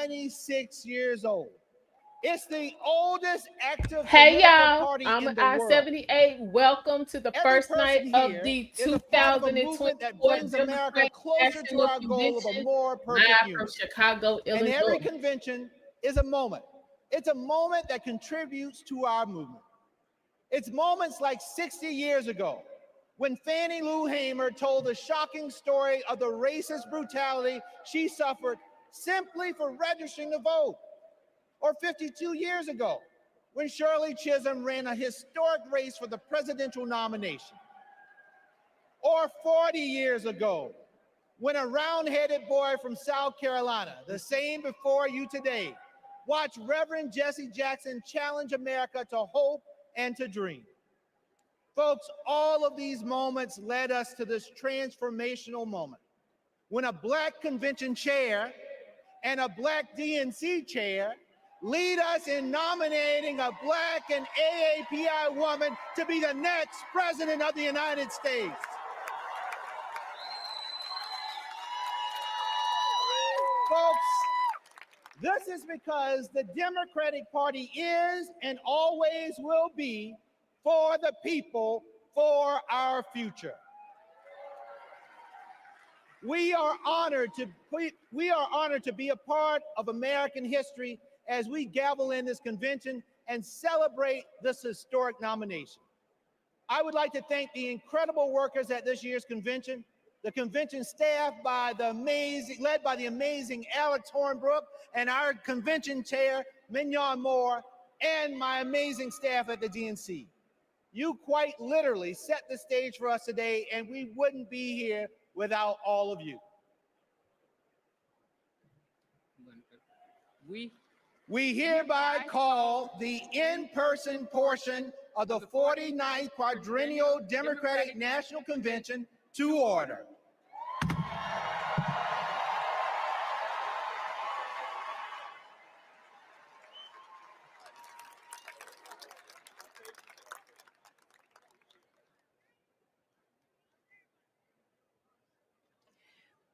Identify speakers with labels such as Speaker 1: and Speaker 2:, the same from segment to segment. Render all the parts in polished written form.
Speaker 1: 96 years old. It's the oldest active
Speaker 2: Hey
Speaker 1: political
Speaker 2: y'all,
Speaker 1: party
Speaker 2: I'm
Speaker 1: in the world.
Speaker 2: I-78. Welcome to the
Speaker 1: Every
Speaker 2: first night
Speaker 1: person
Speaker 2: of
Speaker 1: here
Speaker 2: the
Speaker 1: is a part of a movement that
Speaker 2: 2024
Speaker 1: brings America
Speaker 2: Democratic
Speaker 1: closer to
Speaker 2: National
Speaker 1: our goal of a
Speaker 2: Convention,
Speaker 1: more perfect
Speaker 2: live
Speaker 1: union.
Speaker 2: from Chicago,
Speaker 1: And every
Speaker 2: Illinois.
Speaker 1: convention is a moment. It's a moment that contributes to our movement. It's moments like 60 years ago, when Fannie Lou Hamer told the shocking story of the racist brutality she suffered simply for registering to vote. Or 52 years ago, when Shirley Chisholm ran a historic race for the presidential nomination. Or 40 years ago, when a round-headed boy from South Carolina, the same before you today, watched Reverend Jesse Jackson challenge America to hope and to dream. Folks, all of these moments led us to this transformational moment, when a Black convention chair and a Black DNC chair lead us in nominating a Black and AAPI woman to be the next president of the United States. Folks, this is because the Democratic Party is and always will be for the people, for our future. We are honored to be a part of American history as we gavel in this convention and celebrate this historic nomination. I would like to thank the incredible workers at this year's convention, the convention staff led by the amazing Alex Hornbrook, and our convention chair, Mignon Moore, and my amazing staff at the DNC. You quite literally set the stage for us today, and we wouldn't be here without all of you. We hereby call the in-person portion of the 49th Quadrennial Democratic National Convention to order.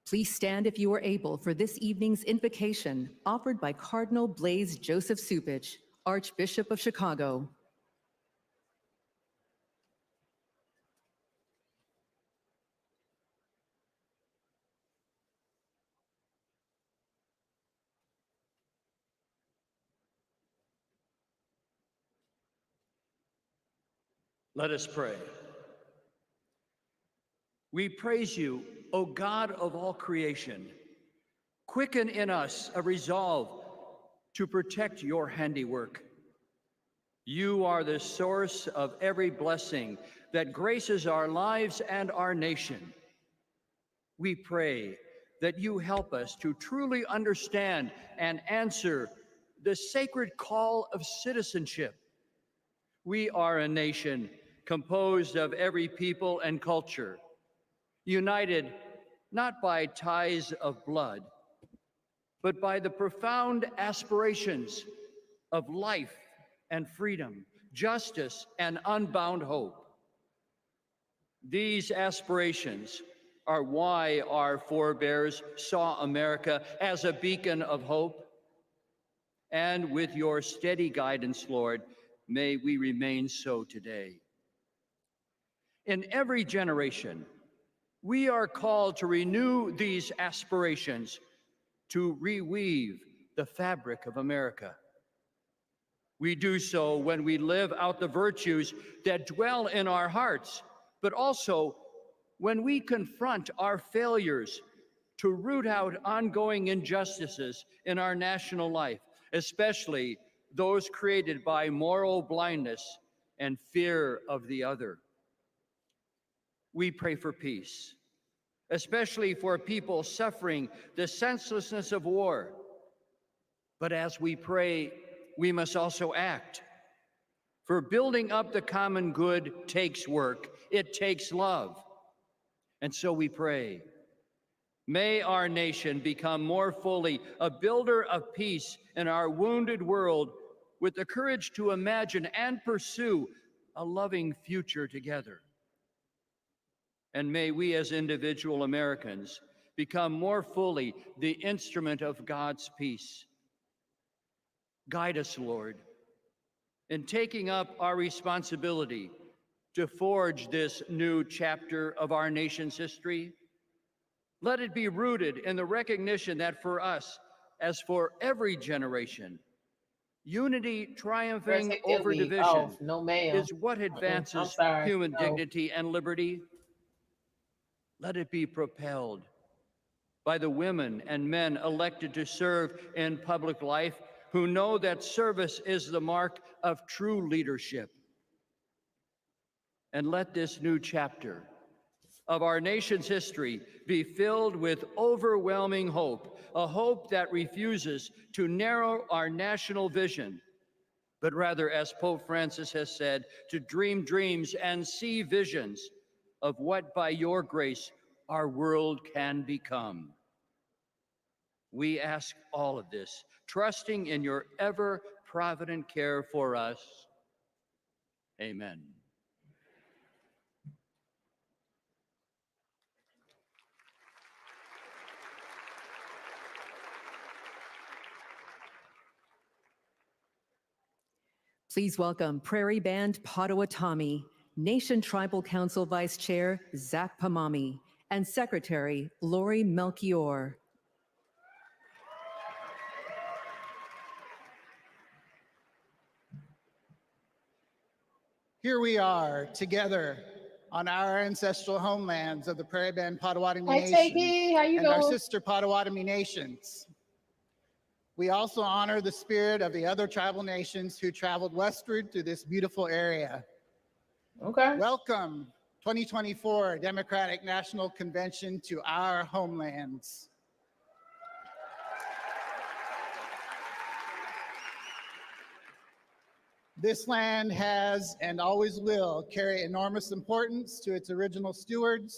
Speaker 3: Please stand if you are able for this evening's invocation offered by Cardinal Blaise Joseph Cupich, Archbishop of Chicago.
Speaker 4: Let us pray. We praise you, O God of all creation. Quicken in us a resolve to protect your handiwork. You are the source of every blessing that graces our lives and our nation. We pray that you help us to truly understand and answer the sacred call of citizenship. We are a nation composed of every people and culture, united not by ties of blood, but by the profound aspirations of life and freedom, justice and unbound hope. These aspirations are why our forebears saw America as a beacon of hope. And with your steady guidance, Lord, may we remain so today. In every generation, we are called to renew these aspirations, to reweave the fabric of America. We do so when we live out the virtues that dwell in our hearts, but also when we confront our failures to root out ongoing injustices in our national life, especially those created by moral blindness and fear of the other. We pray for peace, especially for people suffering the senselessness of war. But as we pray, we must also act. For building up the common good takes work, it takes love. And so we pray, may our nation become more fully a builder of peace in our wounded world, with the courage to imagine and pursue a loving future together. And may we as individual Americans become more fully the instrument of God's peace, Guide us, Lord, in taking up our responsibility to forge this new chapter of our nation's history. Let it be rooted in the recognition that for us, as for every generation, unity triumphing
Speaker 2: Take that
Speaker 4: over
Speaker 2: wig
Speaker 4: division
Speaker 2: off. No, ma'am.
Speaker 4: is what
Speaker 2: I'm
Speaker 4: advances
Speaker 2: sorry.
Speaker 4: human
Speaker 2: No.
Speaker 4: dignity and liberty. Let it be propelled by the women and men elected to serve in public life, who know that service is the mark of true leadership. And let this new chapter of our nation's history be filled with overwhelming hope, a hope that refuses to narrow our national vision, but rather, as Pope Francis has said, to dream dreams and see visions of what by your grace our world can become. We ask all of this, trusting in your ever-provident care for us. Amen.
Speaker 3: Please welcome Prairie Band Potawatomi, Nation Tribal Council Vice Chair Zach Pamami, and Secretary Lori Melchior.
Speaker 1: Here we are together on our ancestral homelands of the Prairie Band Potawatomi
Speaker 2: Hey,
Speaker 1: Nation
Speaker 2: Takey, how you
Speaker 1: and our
Speaker 2: doing?
Speaker 1: sister Potawatomi nations. We also honor the spirit of the other tribal nations who traveled westward through this beautiful area.
Speaker 2: Okay.
Speaker 1: Welcome, 2024 Democratic National Convention to our homelands. This land has and always will carry enormous importance to its original stewards,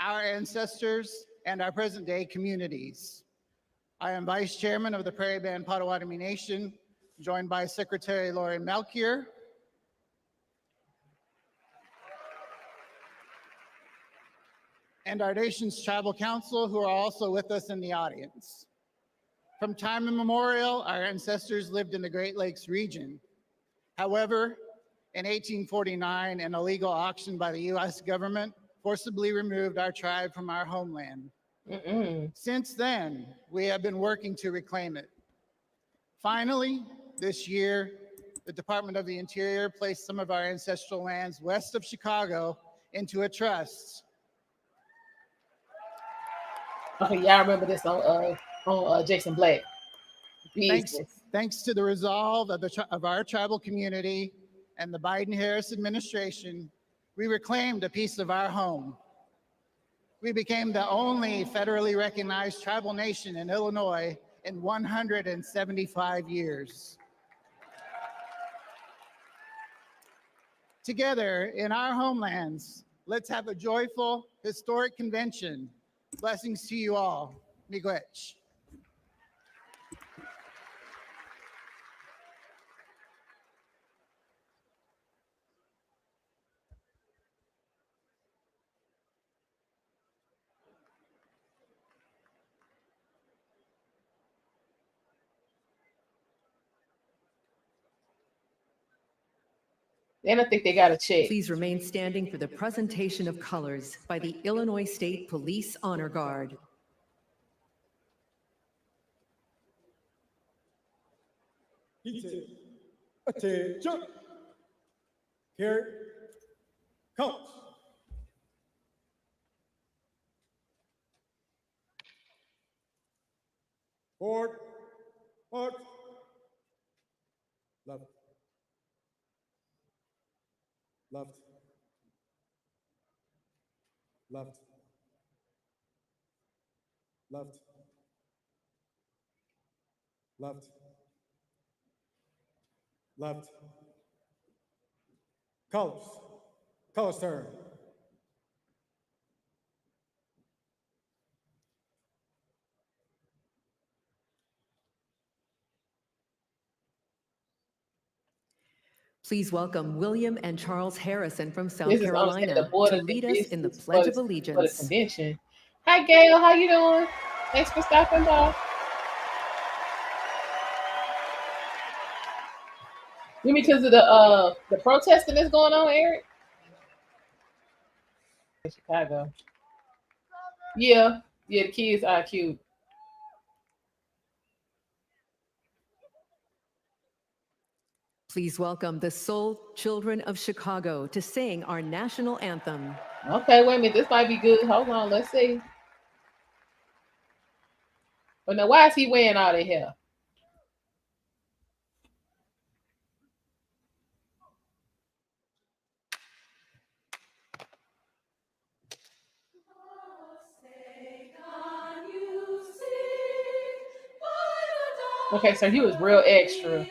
Speaker 1: our ancestors, and our present-day communities. I am Vice Chairman of the Prairie Band Potawatomi Nation, joined by Secretary Lori Melchior, and our nation's tribal council, who are also with us in the audience. From time immemorial, our ancestors lived in the Great Lakes region. However, in 1849, an illegal auction by the US government forcibly removed our tribe from our homeland. Since then, we have been working to reclaim it. Finally, this year, the Department of the Interior placed some of our ancestral lands west of Chicago into a trust.
Speaker 2: Okay, y'all remember this on Jason Black.
Speaker 1: Thanks to the resolve of our tribal community and the Biden-Harris administration, we reclaimed a piece of our home. We became the only federally recognized tribal nation in Illinois in 175 years. Together in our homelands, let's have a joyful, historic convention. Blessings to you all. Miigwech.
Speaker 2: Then I think they got a check.
Speaker 3: Please remain standing for the presentation of colors by the Illinois State Police Honor Guard.
Speaker 5: Attention. Carry. Comes. Forward. March. Left. Left. Left. Left. Left. Left. Colors. Colors turn.
Speaker 3: Please welcome William and Charles Harrison from South
Speaker 2: This is
Speaker 3: Carolina
Speaker 2: the board
Speaker 3: to
Speaker 2: of
Speaker 3: lead us in the
Speaker 2: business
Speaker 3: Pledge of
Speaker 2: for the
Speaker 3: Allegiance.
Speaker 2: convention. Hi, Gail. How you doing? Thanks for stopping by. You mean because of the protesting that's going on, Eric? In Chicago. Yeah, the kids are cute.
Speaker 3: Please welcome the Soul Children of Chicago to sing our national anthem.
Speaker 2: Okay, wait a minute. This might be good. Hold on, let's see. But now, why is he wearing all that hair? Okay, so he was real extra.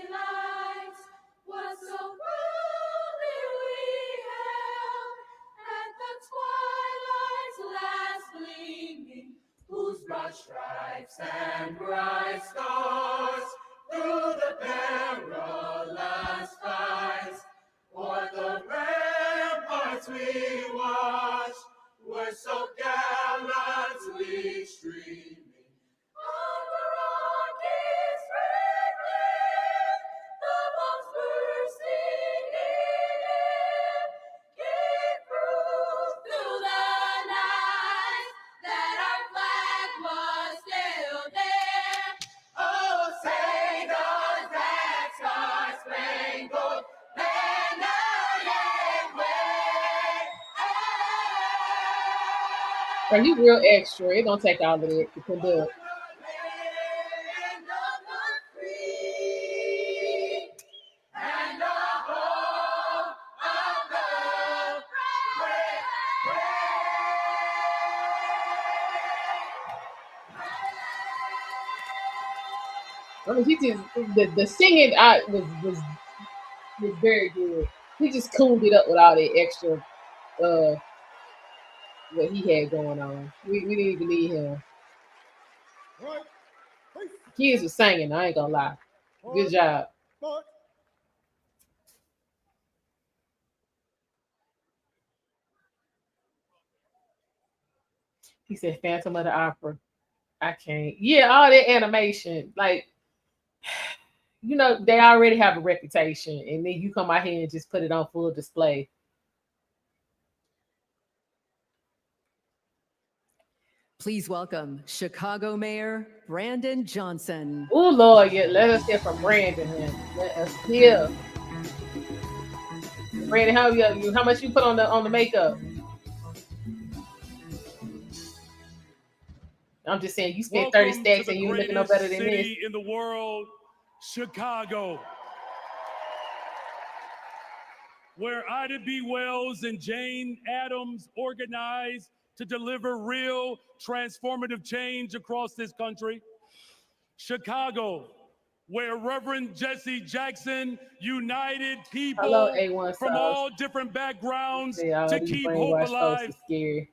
Speaker 6: Stripes and bright stars through the perilous skies, o'er the ramparts we watch, were so gallantly streaming. On the Rockies ringing, the bombs bursting in air, gave proof through the night that our flag was still there. Oh, say does that star-spangled banner yet wave?
Speaker 2: Bro, he real extra. It don't take all of that to conduct.
Speaker 6: Land of the free and the home of the brave.
Speaker 2: I mean, he just the singing was very good. He just cooled it up with all that extra what he had going on. We didn't even need him.
Speaker 5: Right. Hey,
Speaker 2: Kids was singing. I ain't gonna lie. Good job.
Speaker 5: mark.
Speaker 2: He said Phantom of the Opera. I can't. Yeah, all that animation. Like, you know, they already have a reputation, and then you come out here and just put it on full display.
Speaker 3: Please welcome Chicago Mayor Brandon Johnson.
Speaker 2: Oh Lord, yeah, let us hear from Brandon. Man. Let us hear. Brandon, how much you put on the makeup? I'm just saying, you spent 30 stacks and you ain't looking no better than this.
Speaker 7: In the world, Chicago, where Ida B. Wells and Jane Addams organized to deliver real transformative change across this country. Chicago, where Reverend Jesse Jackson united people
Speaker 2: Hello, A1
Speaker 7: from
Speaker 2: sauce.
Speaker 7: all different backgrounds
Speaker 2: Yeah,
Speaker 7: to
Speaker 2: these
Speaker 7: keep
Speaker 2: brainwashed
Speaker 7: hope
Speaker 2: folks
Speaker 7: alive.
Speaker 2: is scary.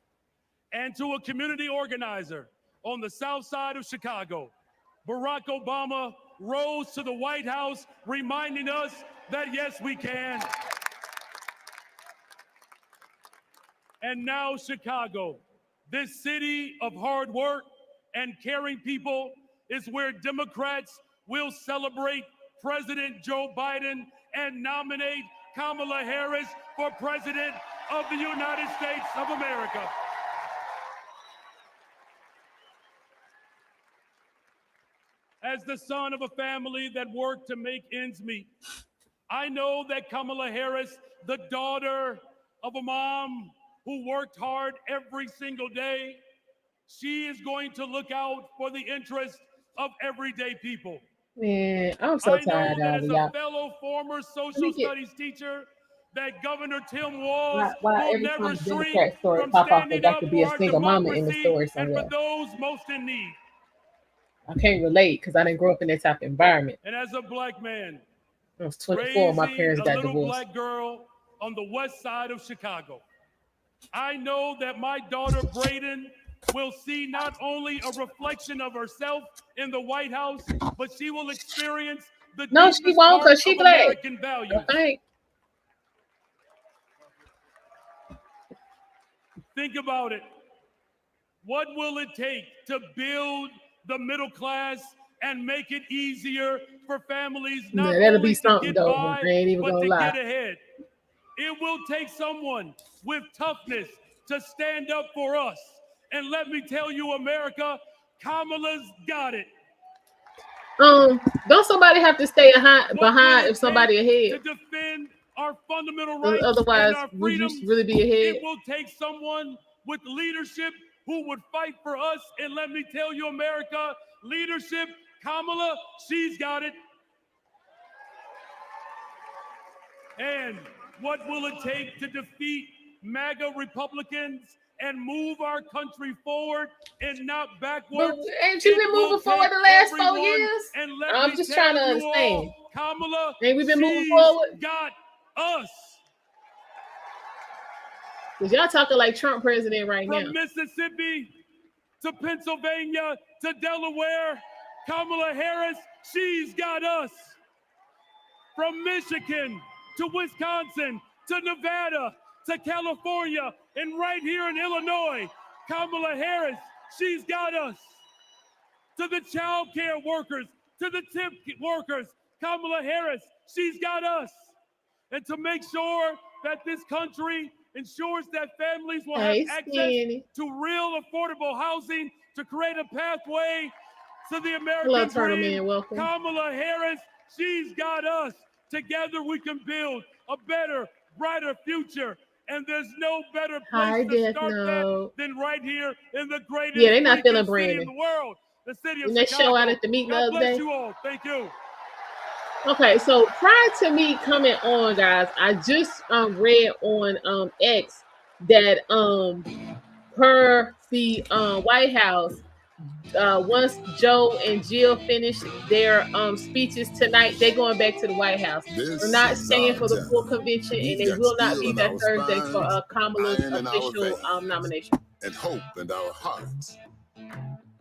Speaker 7: And to a community organizer on the south side of Chicago, Barack Obama rose to the White House, reminding us that yes, we can. And now Chicago, this city of hard work and caring people, is where Democrats will celebrate President Joe Biden and nominate Kamala Harris for President of the United States of America. As the son of a family that worked to make ends meet, I know that Kamala Harris, the daughter of a mom who worked hard every single day, she is going to look out for the interests of everyday people.
Speaker 2: Man, I'm so
Speaker 7: I know
Speaker 2: tired
Speaker 7: that
Speaker 2: of
Speaker 7: as
Speaker 2: y'all.
Speaker 7: a fellow former social studies teacher, that Governor Tim Walz
Speaker 2: Why
Speaker 7: will
Speaker 2: every
Speaker 7: never
Speaker 2: time a
Speaker 7: shrink
Speaker 2: Democrat story
Speaker 7: from
Speaker 2: pop off, there
Speaker 7: standing
Speaker 2: got
Speaker 7: up
Speaker 2: to be
Speaker 7: for
Speaker 2: a
Speaker 7: our
Speaker 2: single mama in the
Speaker 7: democracy
Speaker 2: story
Speaker 7: and
Speaker 2: somewhere.
Speaker 7: for those most in need.
Speaker 2: I can't relate because I didn't grow up in that type of environment.
Speaker 7: And as a black man,
Speaker 2: I was 24 when my
Speaker 7: raising
Speaker 2: parents
Speaker 7: a
Speaker 2: got
Speaker 7: little
Speaker 2: divorced.
Speaker 7: black girl on the west side of Chicago, I know that my daughter Braden will see not only a reflection of herself in the White House, but she will experience the
Speaker 2: No, she
Speaker 7: deepest
Speaker 2: won't,
Speaker 7: part
Speaker 2: 'cause she
Speaker 7: of
Speaker 2: black.
Speaker 7: American values.
Speaker 2: Okay.
Speaker 7: Think about it. What will it take to build the middle class and make it easier for families
Speaker 2: Yeah,
Speaker 7: not
Speaker 2: that'll
Speaker 7: only
Speaker 2: be
Speaker 7: to
Speaker 2: something
Speaker 7: get
Speaker 2: though.
Speaker 7: by,
Speaker 2: I ain't even
Speaker 7: but
Speaker 2: gonna
Speaker 7: to
Speaker 2: lie.
Speaker 7: get ahead. It will take someone with toughness to stand up for us. And let me tell you, America, Kamala's got it.
Speaker 2: Don't somebody have to stay behind
Speaker 7: What will it
Speaker 2: if somebody
Speaker 7: take
Speaker 2: ahead?
Speaker 7: to defend our fundamental rights
Speaker 2: Otherwise,
Speaker 7: and our
Speaker 2: would you
Speaker 7: freedoms?
Speaker 2: really be ahead?
Speaker 7: It will take someone with leadership who would fight for us. And let me tell you, America, leadership, Kamala, she's got it. And what will it take to defeat MAGA Republicans and move our country forward and not backwards?
Speaker 2: But ain't you been moving forward the last 4 years?
Speaker 7: And let
Speaker 2: I'm
Speaker 7: me
Speaker 2: just
Speaker 7: tell
Speaker 2: trying to
Speaker 7: you
Speaker 2: understand.
Speaker 7: all, Kamala,
Speaker 2: Ain't we been moving
Speaker 7: she's
Speaker 2: forward?
Speaker 7: got us.
Speaker 2: Because y'all talking like Trump president right now.
Speaker 7: From Mississippi to Pennsylvania to Delaware, Kamala Harris, she's got us. From Michigan to Wisconsin to Nevada to California and right here in Illinois, Kamala Harris, she's got us. To the child care workers, to the tip workers, Kamala Harris, she's got us. And to make sure that this country ensures that families will have access to real affordable housing, to create a pathway to the American dream.
Speaker 2: Welcome.
Speaker 7: Kamala Harris, she's got us. Together we can build a better, brighter future. And there's no better place to start that than right here in the greatest
Speaker 2: they're not feeling
Speaker 7: city
Speaker 2: Brandon
Speaker 7: in the world, the city of
Speaker 2: Chicago. They show out at the meeting the other day.
Speaker 7: God bless you all. Thank you.
Speaker 2: Okay, so prior to me coming on, guys, I just read on X that per the White House, once Joe and Jill finish their speeches tonight, they're going back to the White House. They're not staying for the full convention, and they will not be there Thursday for Kamala's official nomination.
Speaker 5: And hope in our hearts.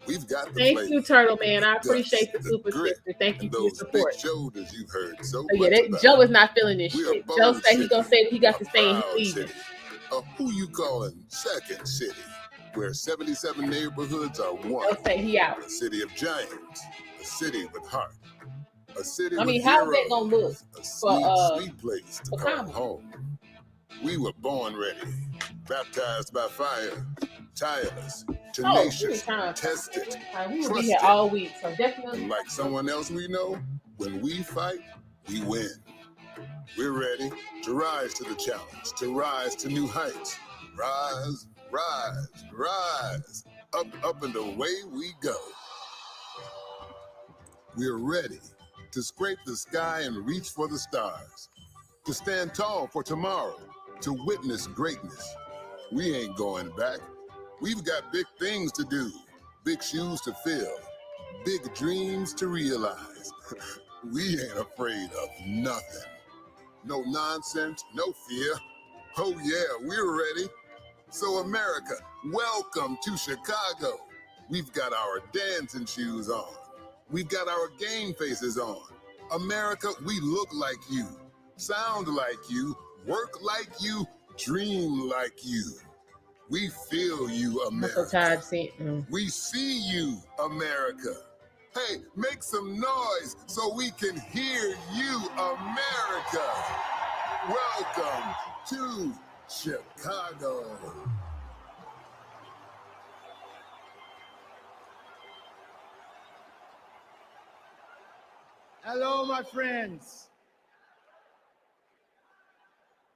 Speaker 5: We've got the
Speaker 2: Thank you, Turtle Man. I appreciate the super sister. Thank you for your support.
Speaker 5: Shoulders you've heard so
Speaker 2: Joe is not feeling this shit. Joe said he's gonna say what he got to say in Cleveland.
Speaker 5: Who you calling Second City, where 77 neighborhoods are one.
Speaker 2: Joe say he out.
Speaker 5: A city of giants, a city with heart, a city.
Speaker 2: I mean,
Speaker 5: with
Speaker 2: how's that
Speaker 5: heroes,
Speaker 2: gonna look
Speaker 5: a
Speaker 2: for
Speaker 5: sweet place to call home. We were born ready, baptized by fire, tireless, tenacious, tested,
Speaker 2: we will be here all week, so definitely.
Speaker 5: And like someone else we know, when we fight, we win. We're ready to rise to the challenge, to rise to new heights. Rise, rise, rise, up and away we go. We're ready to scrape the sky and reach for the stars, to stand tall for tomorrow, to witness greatness. We ain't going back. We've got big things to do, big shoes to fill, big dreams to realize. We ain't afraid of nothing. No nonsense, no fear. Oh yeah, we're ready. So America, welcome to Chicago. We've got our dancing shoes on. We've got our game faces on. America, we look like you, sound like you, work like you, dream like you. We feel you, America. We see you, America. Hey, make some noise so we can hear you, America. Welcome to Chicago.
Speaker 1: Hello, my friends.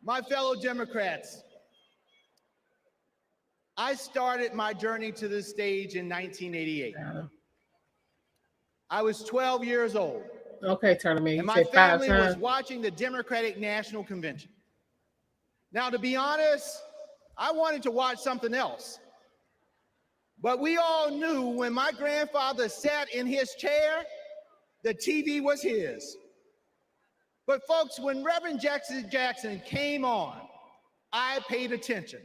Speaker 1: My fellow Democrats. I started my journey to this stage in 1988. I was 12 years old.
Speaker 2: Okay, Tournament.
Speaker 1: And my family was watching the Democratic National Convention. Now, to be honest, I wanted to watch something else. But we all knew when my grandfather sat in his chair, the TV was his. But folks, when Reverend Jackson came on, I paid attention.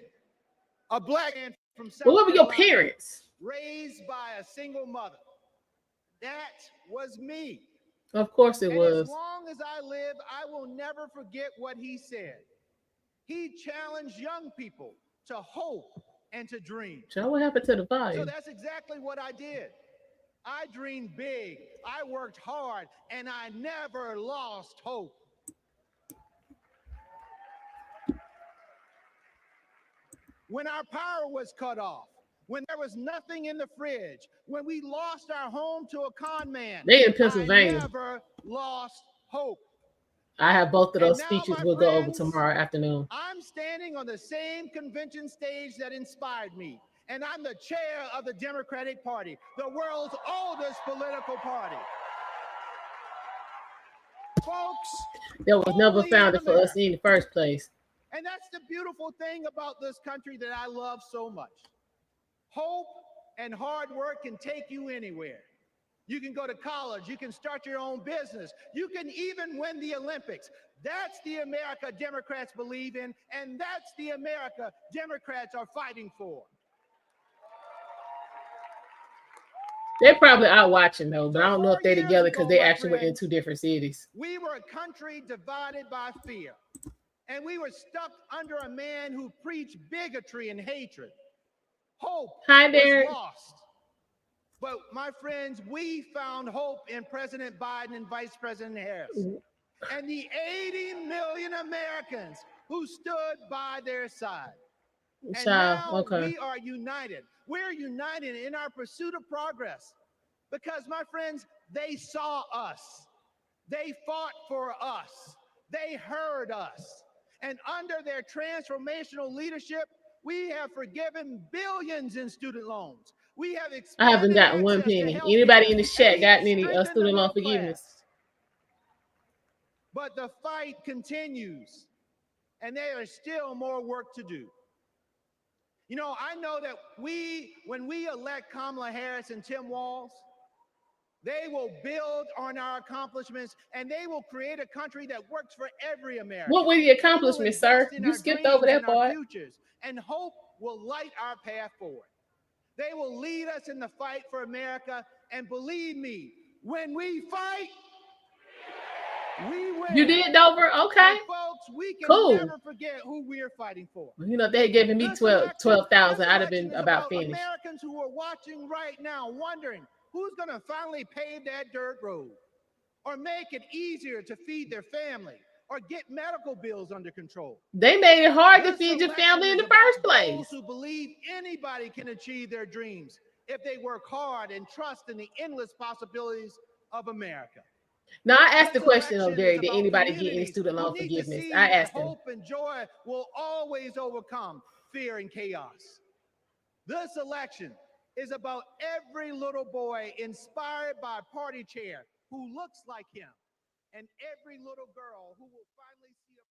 Speaker 1: A black man from South
Speaker 2: Carolina. What were your parents?
Speaker 1: Raised by a single mother. That was me.
Speaker 2: Of course it was.
Speaker 1: As long as I live, I will never forget what he said. He challenged young people to hope and to dream.
Speaker 2: Joe, what happened to the volume?
Speaker 1: So that's exactly what I did. I dreamed big, I worked hard, and I never lost hope. When our power was cut off, when there was nothing in the fridge, when we lost our home to a con man,
Speaker 2: They in Pennsylvania.
Speaker 1: I never lost hope.
Speaker 2: I have both of those
Speaker 1: And now,
Speaker 2: speeches.
Speaker 1: my
Speaker 2: We'll go over
Speaker 1: friends,
Speaker 2: tomorrow afternoon.
Speaker 1: I'm standing on the same convention stage that inspired me, and I'm the chair of the Democratic Party, the world's oldest political party. Folks,
Speaker 2: That was never
Speaker 1: only
Speaker 2: founded
Speaker 1: in
Speaker 2: for us
Speaker 1: America.
Speaker 2: in the first place.
Speaker 1: And that's the beautiful thing about this country that I love so much. Hope and hard work can take you anywhere. You can go to college, you can start your own business, you can even win the Olympics. That's the America Democrats believe in, and that's the America Democrats are fighting for.
Speaker 2: They're probably out watching though, but I don't know if
Speaker 1: 4
Speaker 2: they're
Speaker 1: years
Speaker 2: together because
Speaker 1: ago,
Speaker 2: they
Speaker 1: my
Speaker 2: actually were in
Speaker 1: friends,
Speaker 2: 2 different cities.
Speaker 1: We were a country divided by fear, and we were stuck under a man who preached bigotry and hatred. Hope
Speaker 2: Hi,
Speaker 1: was
Speaker 2: Derek.
Speaker 1: lost. But my friends, we found hope in President Biden and Vice President Harris and the 80 million Americans who stood by their side. And now we are united. We're united in our pursuit of progress because, my friends, they saw us. They fought for us. They heard us. And under their transformational leadership, we have forgiven billions in student loans. We have
Speaker 2: I haven't
Speaker 1: expanded
Speaker 2: gotten one
Speaker 1: access to
Speaker 2: penny.
Speaker 1: health
Speaker 2: Anybody
Speaker 1: care,
Speaker 2: in the
Speaker 1: and
Speaker 2: chat
Speaker 1: we
Speaker 2: got
Speaker 1: have
Speaker 2: any
Speaker 1: strengthened the
Speaker 2: student loan
Speaker 1: middle
Speaker 2: forgiveness?
Speaker 1: class. But the fight continues, and there is still more work to do. You know, I know that when we elect Kamala Harris and Tim Walz, they will build on our accomplishments, and they will create a country that works for every American.
Speaker 2: What were the accomplishments, sir? You skipped over that part.
Speaker 1: Futures, and hope will light our path forward. They will lead us in the fight for America, and believe me, when we fight, we win.
Speaker 2: You did, Dover? Okay.
Speaker 1: And folks, we can
Speaker 2: Cool.
Speaker 1: never forget who we're fighting for.
Speaker 2: You know, if they had given me 12,000, I'd have been about finished.
Speaker 1: Americans who are watching right now wondering who's going to finally pave that dirt road or make it easier to feed their family or get medical bills under control.
Speaker 2: They made it hard to
Speaker 1: This
Speaker 2: feed your
Speaker 1: election
Speaker 2: family in
Speaker 1: is
Speaker 2: the first
Speaker 1: about
Speaker 2: place.
Speaker 1: those who believe anybody can achieve their dreams if they work hard and trust in the endless possibilities of America.
Speaker 2: Now, I asked the
Speaker 1: This
Speaker 2: question,
Speaker 1: election
Speaker 2: Derek,
Speaker 1: is
Speaker 2: did
Speaker 1: about
Speaker 2: anybody get any
Speaker 1: communities
Speaker 2: student
Speaker 1: who
Speaker 2: loan
Speaker 1: need to
Speaker 2: forgiveness?
Speaker 1: see
Speaker 2: I
Speaker 1: that
Speaker 2: asked them.
Speaker 1: hope and joy will always overcome fear and chaos. This election is about every little boy inspired by a party chair who looks like him, and every little girl who will finally see a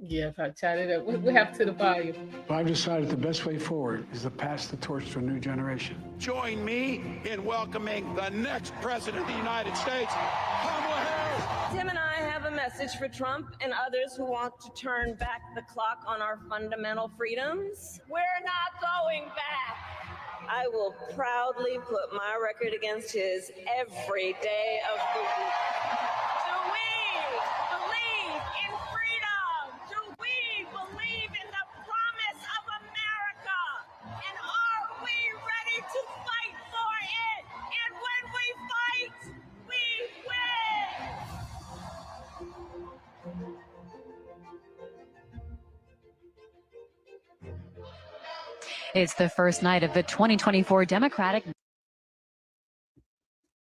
Speaker 2: Yeah, if I chat it up, what happened to the volume?
Speaker 8: Well, I've decided the best way forward is to pass the torch to a new generation.
Speaker 9: Join me in welcoming the next president of the United States, Kamala Harris.
Speaker 10: Tim and I have a message for Trump and others who want to turn back the clock on our fundamental freedoms. We're not going back. I will proudly put my record against his every day of the week. Do we believe in freedom? Do we believe in the promise of America? And are we ready to fight for it? And when we fight, we win!
Speaker 11: It's the first night of the 2024 Democratic,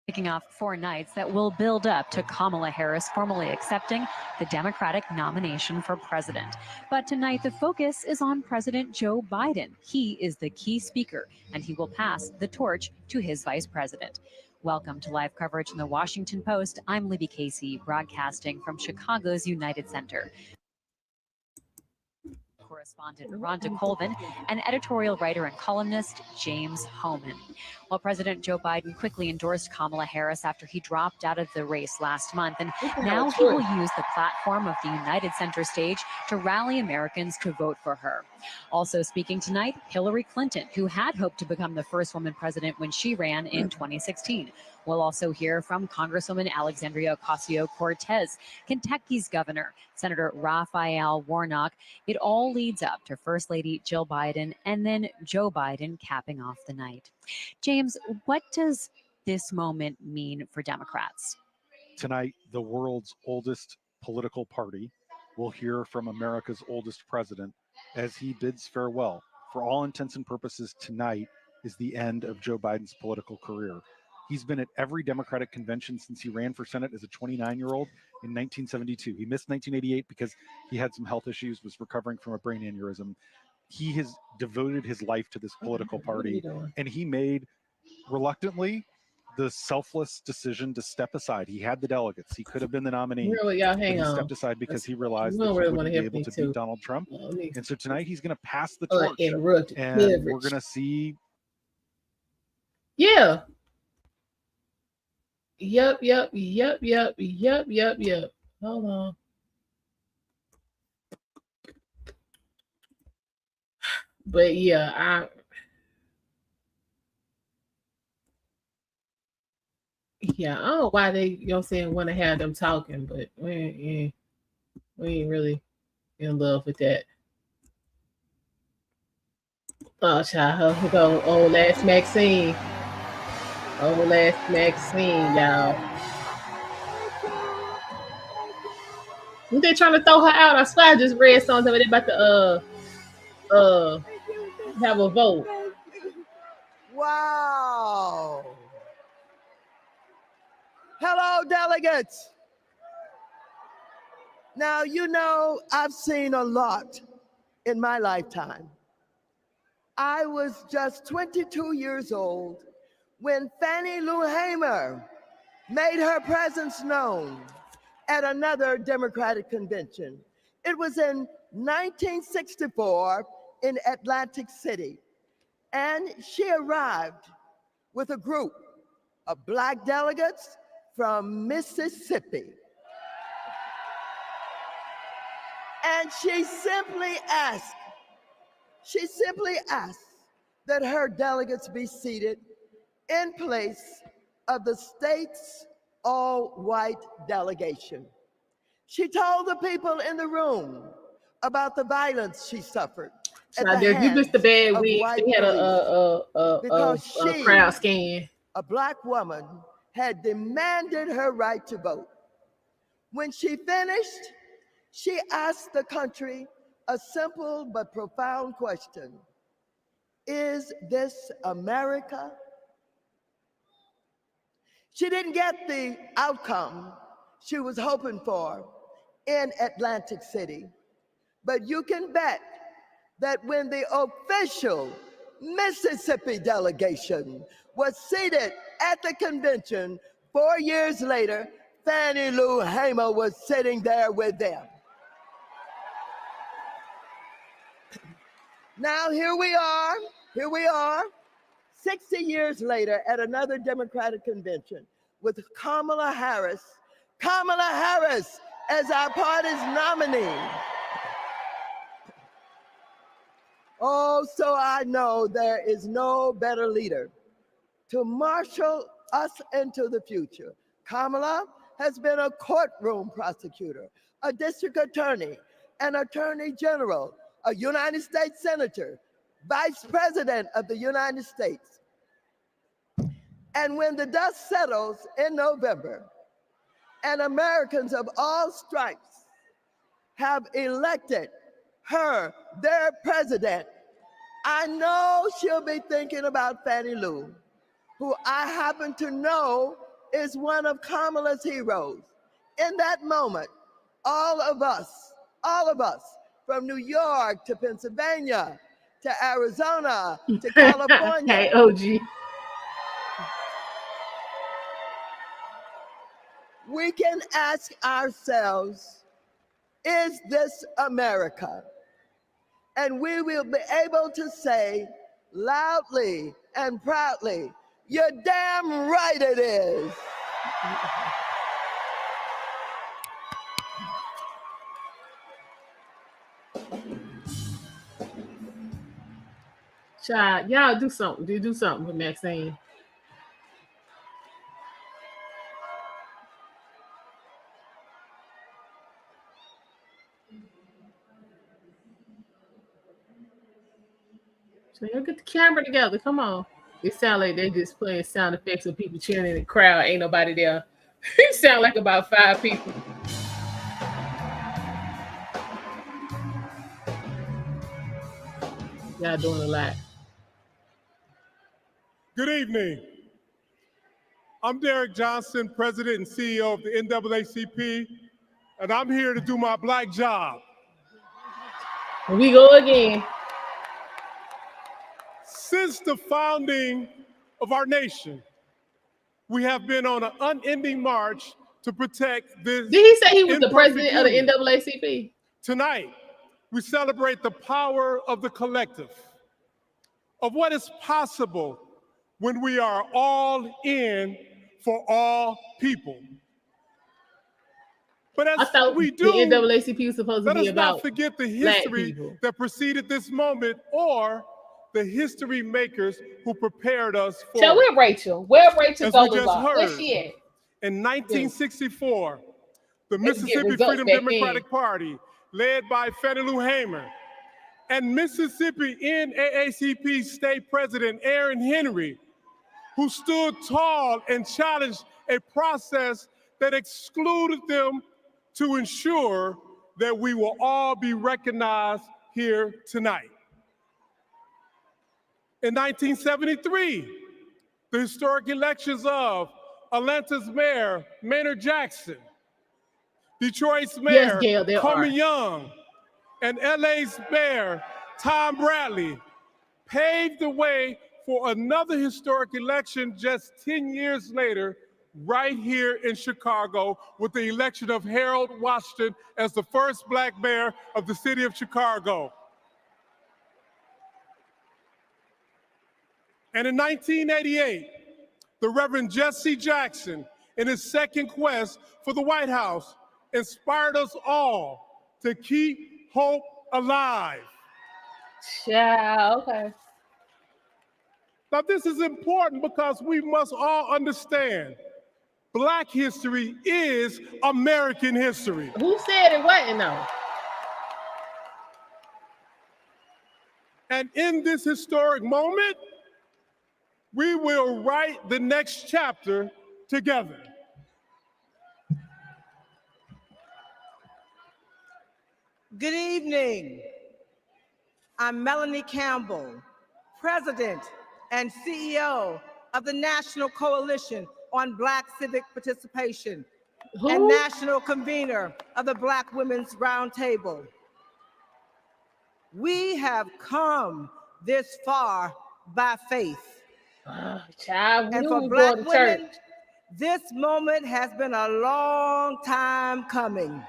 Speaker 11: kicking off 4 nights that will build up to Kamala Harris formally accepting the Democratic nomination for president. But tonight, the focus is on President Joe Biden. He is the key speaker, and he will pass the torch to his vice president. Welcome to live coverage in the Washington Post. I'm Libby Casey, broadcasting from Chicago's United Center. Correspondent Rhonda Colvin and editorial writer and columnist James Homan. While President Joe Biden quickly endorsed Kamala Harris after he dropped out of the race last month, and now he will use the platform of the United Center stage to rally Americans to vote for her. Also speaking tonight, Hillary Clinton, who had hoped to become the first woman president when she ran in 2016. We'll also hear from Congresswoman Alexandria Ocasio-Cortez, Kentucky's governor, Senator Raphael Warnock. It all leads up to First Lady Jill Biden and then Joe Biden capping off the night. James, what does this moment mean for Democrats?
Speaker 12: Tonight, the world's oldest political party will hear from America's oldest president as he bids farewell. For all intents and purposes, tonight is the end of Joe Biden's political career. He's been at every Democratic convention since he ran for Senate as a 29-year-old in 1972. He missed 1988 because he had some health issues, was recovering from a brain aneurysm. He has devoted his life to this political party, and he made, reluctantly, the selfless decision to step aside. He had the delegates. He could have been the nominee.
Speaker 2: Really, y'all hang
Speaker 12: but he
Speaker 2: on.
Speaker 12: stepped aside because he realized
Speaker 2: You
Speaker 12: that
Speaker 2: don't
Speaker 12: he
Speaker 2: really
Speaker 12: wouldn't
Speaker 2: wanna
Speaker 12: be
Speaker 2: help
Speaker 12: able
Speaker 2: me
Speaker 12: to
Speaker 2: too.
Speaker 12: beat Donald Trump. And so tonight he's going to pass the
Speaker 2: Oh,
Speaker 12: torch.
Speaker 2: interrupted.
Speaker 12: And
Speaker 2: Leverage.
Speaker 12: we're going to see.
Speaker 2: Yeah. Yep. Hold on. But yeah, I don't know why they, you know what I'm saying, want to have them talking, but we ain't really in love with that. Oh, child, here go old last Maxine. Old last Maxine, y'all. They trying to throw her out. I swear I just read something they about to have a vote.
Speaker 13: Wow. Hello, delegates. Now, you know, I've seen a lot in my lifetime. I was just 22 years old when Fannie Lou Hamer made her presence known at another Democratic convention. It was in 1964 in Atlantic City, and she arrived with a group of Black delegates from Mississippi. And she simply asked that her delegates be seated in place of the state's all-white delegation. She told the people in the room about the violence she suffered.
Speaker 2: You missed the bad week. They had a crowd scan.
Speaker 13: A Black woman had demanded her right to vote. When she finished, she asked the country a simple but profound question. Is this America? She didn't get the outcome she was hoping for in Atlantic City, but you can bet that when the official Mississippi delegation was seated at the convention 4 years later, Fannie Lou Hamer was sitting there with them. Now here we are, 60 years later at another Democratic convention with Kamala Harris as our party's nominee. Oh, so I know there is no better leader to marshal us into the future. Kamala has been a courtroom prosecutor, a district attorney, an attorney general, a United States senator, vice president of the United States. And when the dust settles in November, and Americans of all stripes have elected her their president, I know she'll be thinking about Fannie Lou, who I happen to know is one of Kamala's heroes. In that moment, all of us, from New York to Pennsylvania, to Arizona, to California.
Speaker 2: Hey, OG.
Speaker 13: We can ask ourselves, is this America? And we will be able to say loudly and proudly, you're damn right it is.
Speaker 2: Child, y'all do something. Do something with Maxine. So you get the camera together. Come on. It sound like they just playing sound effects of people cheering in the crowd. Ain't nobody there. It sound like about 5 people. Y'all doing a lot.
Speaker 14: Good evening. I'm Derek Johnson, President and CEO of the NAACP, and I'm here to do my black job.
Speaker 2: Here we go again.
Speaker 14: Since the founding of our nation, we have been on an unending march to protect this.
Speaker 2: Did he say he was the
Speaker 14: imperfect
Speaker 2: president of the
Speaker 14: union.
Speaker 2: NAACP?
Speaker 14: Tonight, we celebrate the power of the collective, of what is possible when we are all in for all people. But as
Speaker 2: I thought
Speaker 14: we
Speaker 2: the
Speaker 14: do,
Speaker 2: NAACP was supposed to
Speaker 14: let
Speaker 2: be
Speaker 14: us not
Speaker 2: about
Speaker 14: forget the
Speaker 2: black
Speaker 14: history
Speaker 2: people.
Speaker 14: that preceded this moment or the history makers who prepared us for
Speaker 2: So where Rachel? Where Rachel
Speaker 14: As we just
Speaker 2: Goldberg? Where's
Speaker 14: heard,
Speaker 2: she at?
Speaker 14: in 1964, the
Speaker 2: Let's get
Speaker 14: Mississippi
Speaker 2: results
Speaker 14: Freedom
Speaker 2: back
Speaker 14: Democratic
Speaker 2: then.
Speaker 14: Party, led by Fannie Lou Hamer, and Mississippi NAACP State President Aaron Henry, who stood tall and challenged a process that excluded them to ensure that we will all be recognized here tonight. In 1973, the historic elections of Atlanta's mayor, Maynard Jackson, Detroit's mayor,
Speaker 2: Gail, there
Speaker 14: Coleman
Speaker 2: are.
Speaker 14: Young, and LA's mayor, Tom Bradley, paved the way for another historic election just 10 years later, right here in Chicago, with the election of Harold Washington as the first black mayor of the city of Chicago. And in 1988, the Reverend Jesse Jackson, in his second quest for the White House, inspired us all to keep hope alive.
Speaker 2: Yeah, okay.
Speaker 14: Now, this is important because we must all understand Black history is American history.
Speaker 2: Who said it wasn't though?
Speaker 14: And in this historic moment, we will write the next chapter together.
Speaker 15: Good evening. I'm Melanie Campbell, President and CEO of the National Coalition on Black Civic Participation and National Convener of the Black Women's Roundtable. We have come this far by faith. And for Black women, this moment has been a long time coming.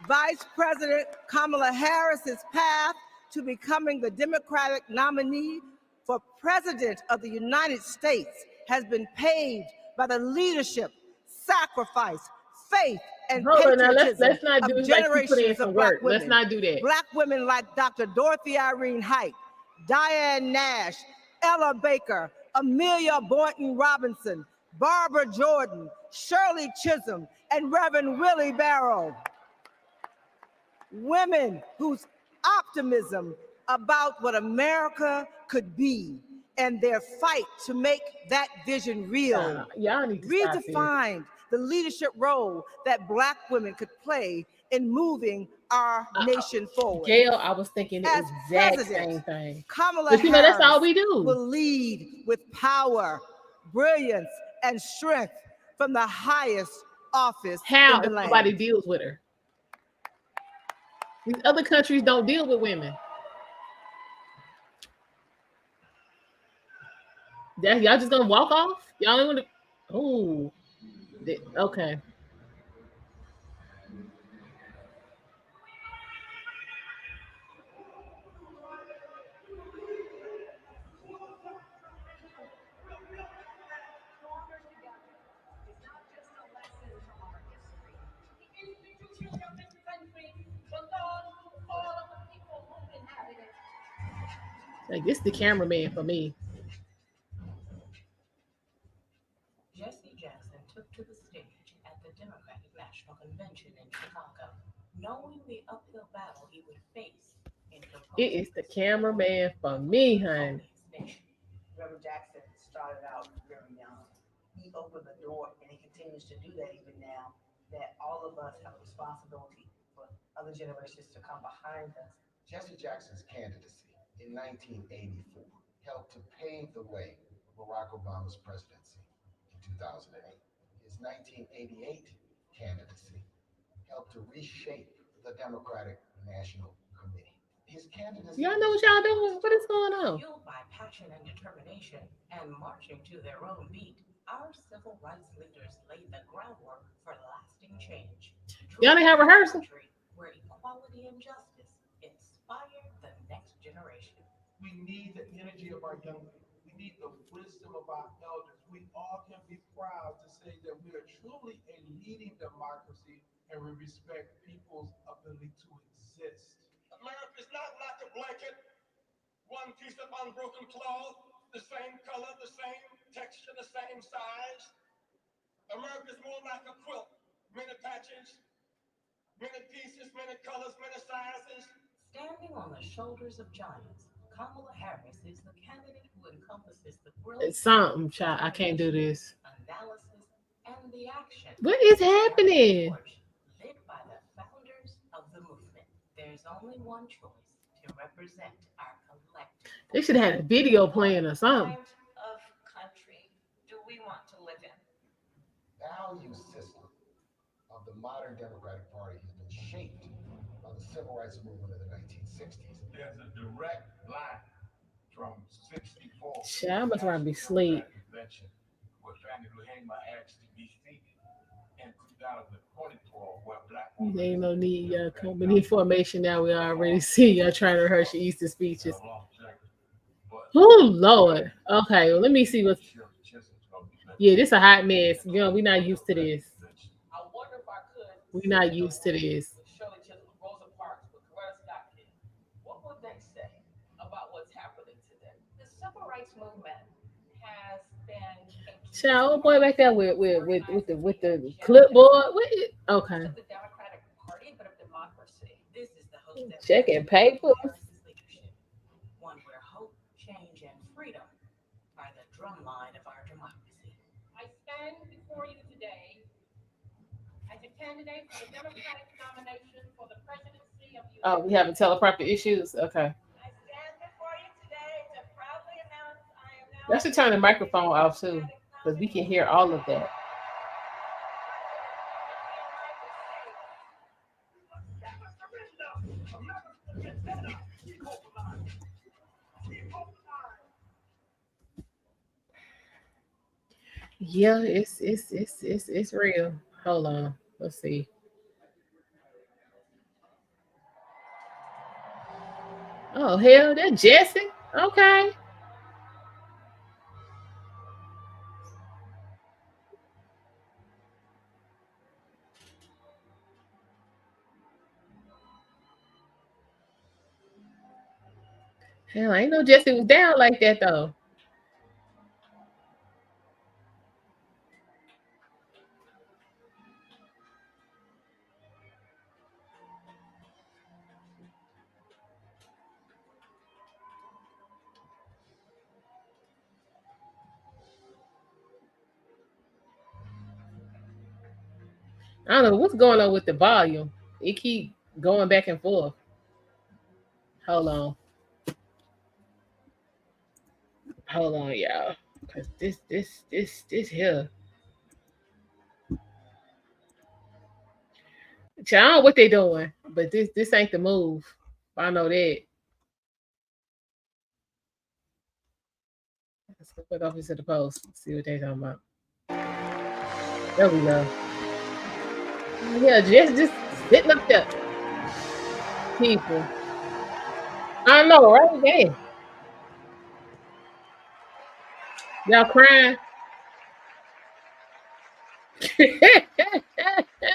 Speaker 15: Vice President Kamala Harris's path to becoming the Democratic nominee for President of the United States has been paved by the leadership, sacrifice, faith, and patriotism
Speaker 2: let's not do
Speaker 15: of
Speaker 2: it like you put in
Speaker 15: generations
Speaker 2: some
Speaker 15: of Black
Speaker 2: work.
Speaker 15: women.
Speaker 2: Let's not do that.
Speaker 15: Black women like Dr. Dorothy Irene Height, Diane Nash, Ella Baker, Amelia Boynton Robinson, Barbara Jordan, Shirley Chisholm, and Reverend Willie Barrow. Women whose optimism about what America could be and their fight to make that vision real
Speaker 2: y'all need to stop this.
Speaker 15: redefined the leadership role that Black women could play in moving our nation forward.
Speaker 2: Gail, I was thinking the
Speaker 15: As
Speaker 2: exact
Speaker 15: president,
Speaker 2: same thing.
Speaker 15: Kamala
Speaker 2: But you know, that's all
Speaker 15: Harris
Speaker 2: we do.
Speaker 15: will lead with power, brilliance, and strength from the highest office
Speaker 2: How
Speaker 15: in the
Speaker 2: if
Speaker 15: land.
Speaker 2: nobody deals with her? These other countries don't deal with women. Y'all just gonna walk off? Y'all ain't want to. Oh, okay. Like this, the cameraman for me.
Speaker 16: Jesse Jackson took to the stage at the Democratic National Convention in Chicago, knowing the uphill battle he would face in
Speaker 2: It is the cameraman for me, honey.
Speaker 17: Reverend Jackson started out very young. He opened the door, and he continues to do that even now, that all of us have a responsibility for other generations to come behind us.
Speaker 18: Jesse Jackson's candidacy in 1984 helped to pave the way for Barack Obama's presidency in 2008. His 1988 candidacy helped to reshape the Democratic National Committee. His candidacy.
Speaker 2: Y'all know what y'all doing? What is going on?
Speaker 16: Fueled by passion and determination and marching to their own beat, our civil rights leaders laid the groundwork for lasting change.
Speaker 2: Y'all didn't have rehearsal?
Speaker 16: Where equality and justice inspire the next generation.
Speaker 19: We need the energy of our young people. We need the wisdom of our elders. We all can be proud to say that we are truly a leading democracy and we respect people's ability to exist.
Speaker 9: America is not like a blanket, one piece of unbroken cloth, the same color, the same texture, the same size. America is more like a quilt, many patches, many pieces, many colors, many sizes.
Speaker 16: Standing on the shoulders of giants, Kamala Harris is the candidate who encompasses the brilliant
Speaker 2: It's something, child. I can't do this.
Speaker 16: analysis and the action.
Speaker 2: What is happening?
Speaker 16: Lit by the founders of the movement. There's only one choice to represent our collective.
Speaker 2: They should have had a video playing or something.
Speaker 17: Of country do we want to live in?
Speaker 18: The value system of the modern Democratic Party has been shaped by the civil rights movement of the 1960s.
Speaker 19: There's a direct line from 64.
Speaker 2: Child, I must rather be asleep.
Speaker 19: Convention where Fannie Lou Hamer asked to be seated in 2024 where black
Speaker 2: There ain't no need, y'all. Company information now. We already see y'all trying to rehearse your Easter speeches. Oh, Lord. Okay, well, let me see what's. Yeah, this a hot mess. You know, we're not used to this.
Speaker 17: I wonder if I could.
Speaker 2: We're not used to this.
Speaker 17: Shirley Chisholm, Rosa Parks, with Coretta Scott King. What would they say about what's happening today?
Speaker 16: The civil rights movement has been
Speaker 2: Child, boy back there with the clipboard. What is, okay.
Speaker 16: the Democratic Party, but of democracy. This is the host
Speaker 2: Checking papers.
Speaker 16: leadership, one where hope, change, and freedom are the drumline of our democracy.
Speaker 20: I stand before you today as a candidate for the Democratic nomination for the presidency of the
Speaker 2: Oh, we having teleprompter issues? Okay.
Speaker 20: I stand before you today to proudly announce I am now.
Speaker 2: Y'all should turn the microphone off too, because we can hear all of that. Yeah, it's real. Hold on. Let's see. Oh hell, that Jesse. Okay. Hell, I ain't know Jesse was down like that though. I don't know what's going on with the volume. It keep going back and forth. Hold on. Hold on, y'all. Cause this here. I don't know what they doing, but this ain't the move. I know that. Let's go back off into the post. See what they talking about. There we go. Yeah, just sitting up there. People. I know, right? Damn. Y'all crying?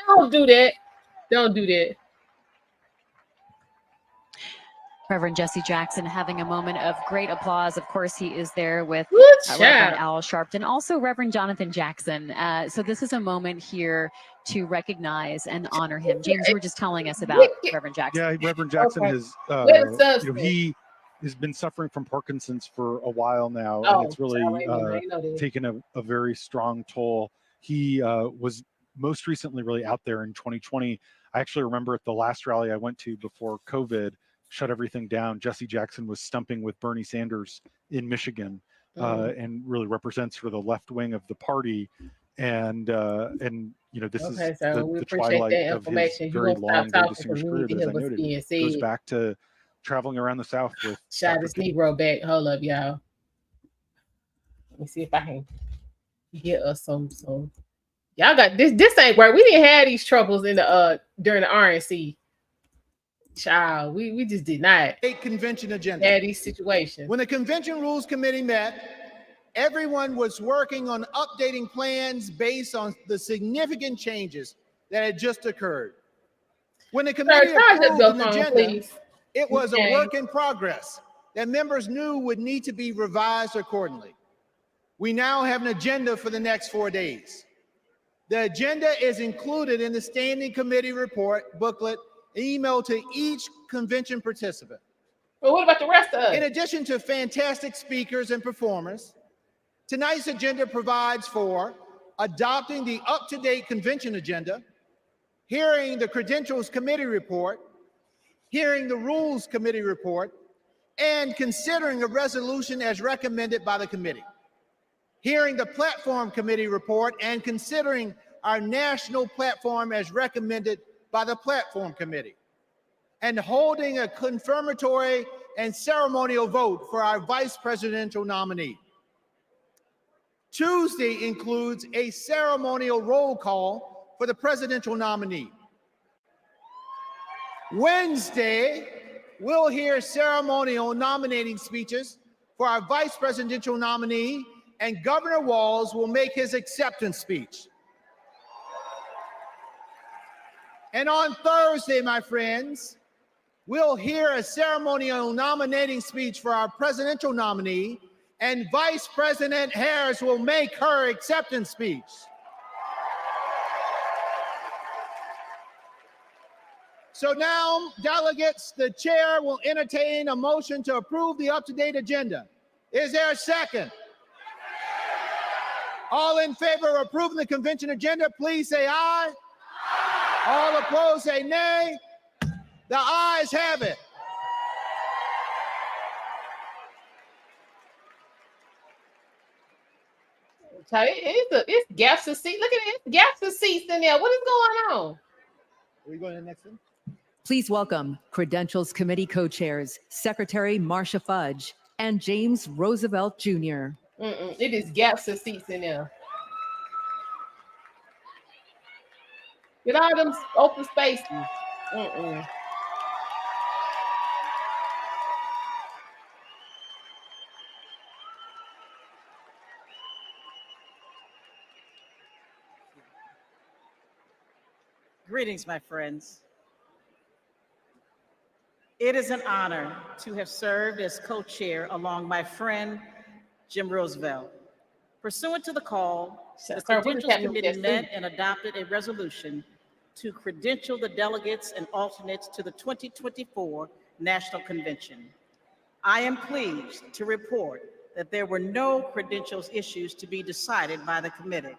Speaker 2: Don't do that. Don't do that.
Speaker 11: Reverend Jesse Jackson having a moment of great applause. Of course, he is there with
Speaker 2: Good
Speaker 11: Reverend
Speaker 2: job.
Speaker 11: Al Sharpton, also Reverend Jonathan Jackson. So this is a moment here to recognize and honor him. James, you were just telling us about Reverend Jackson.
Speaker 12: Yeah, Reverend Jackson
Speaker 2: Okay.
Speaker 12: has,
Speaker 2: Where's the substance?
Speaker 12: he has been suffering from Parkinson's for a while now,
Speaker 2: Oh,
Speaker 12: and it's really
Speaker 2: sorry, I didn't know that.
Speaker 12: taken a very strong toll. He was most recently really out there in 2020. I actually remember at the last rally I went to before COVID shut everything down, Jesse Jackson was stumping with Bernie Sanders in Michigan, and really represents for the left wing of the party. And you know, this is
Speaker 2: so we
Speaker 12: the
Speaker 2: appreciate
Speaker 12: twilight
Speaker 2: that
Speaker 12: of his
Speaker 2: information. You
Speaker 12: very
Speaker 2: won't
Speaker 12: long,
Speaker 2: stop
Speaker 12: very
Speaker 2: talking because
Speaker 12: distinguished
Speaker 2: we
Speaker 12: career.
Speaker 2: need to
Speaker 12: But
Speaker 2: hear
Speaker 12: as I
Speaker 2: what's
Speaker 12: noted,
Speaker 2: being
Speaker 12: it goes
Speaker 2: said.
Speaker 12: back to traveling around the South with
Speaker 2: Shot
Speaker 12: Dr.
Speaker 2: this
Speaker 12: King.
Speaker 2: Negro back. Hold up, y'all. Let me see if I can get us some. Y'all got this. This ain't right. We didn't have these troubles in the during the RNC. Child, we just did not.
Speaker 1: State convention agenda.
Speaker 2: Have these situations.
Speaker 1: When the Convention Rules Committee met, everyone was working on updating plans based on the significant changes that had just occurred. When the committee approved an agenda, it was a work in progress that members knew would need to be revised accordingly. We now have an agenda for the next 4 days. The agenda is included in the Standing Committee report booklet emailed to each convention participant.
Speaker 2: Well, what about the rest of us?
Speaker 1: In addition to fantastic speakers and performers, tonight's agenda provides for adopting the up-to-date convention agenda, hearing the Credentials Committee report, hearing the Rules Committee report, and considering a resolution as recommended by the committee, hearing the Platform Committee report, and considering our national platform as recommended by the Platform Committee, and holding a confirmatory and ceremonial vote for our vice presidential nominee. Tuesday includes a ceremonial roll call for the presidential nominee. Wednesday, we'll hear ceremonial nominating speeches for our vice presidential nominee, and Governor Walz will make his acceptance speech. And on Thursday, my friends, we'll hear a ceremonial nominating speech for our presidential nominee, and Vice President Harris will make her acceptance speech. So now, delegates, the chair will entertain a motion to approve the up-to-date agenda. Is there a second? All in favor of approving the convention agenda, please say aye. All opposed, say nay. The ayes have it.
Speaker 2: It's gaps of seats. Look at it. It's gaps of seats in there. What is going on?
Speaker 1: Are we going to the next one?
Speaker 3: Please welcome Credentials Committee co-chairs, Secretary Marcia Fudge and James Roosevelt Jr.
Speaker 2: It is gaps of seats in there. Get all them open spaces.
Speaker 21: Greetings, my friends. It is an honor to have served as co-chair along my friend, Jim Roosevelt. Pursuant to the call, the Credentials Committee met and adopted a resolution to credential the delegates and alternates to the 2024 National Convention. I am pleased to report that there were no credentials issues to be decided by the committee.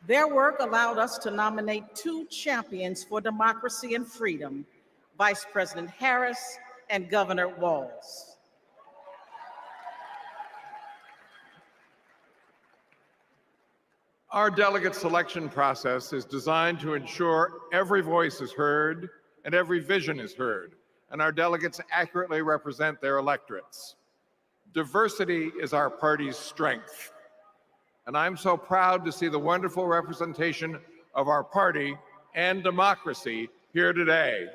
Speaker 21: Their work allowed us to nominate 2 champions for democracy and freedom, Vice President Harris and Governor Walz.
Speaker 22: Our delegate selection process is designed to ensure every voice is heard and every vision is heard, and our delegates accurately represent their electorates. Diversity is our party's strength, and I'm so proud to see the wonderful representation of our party and democracy here today.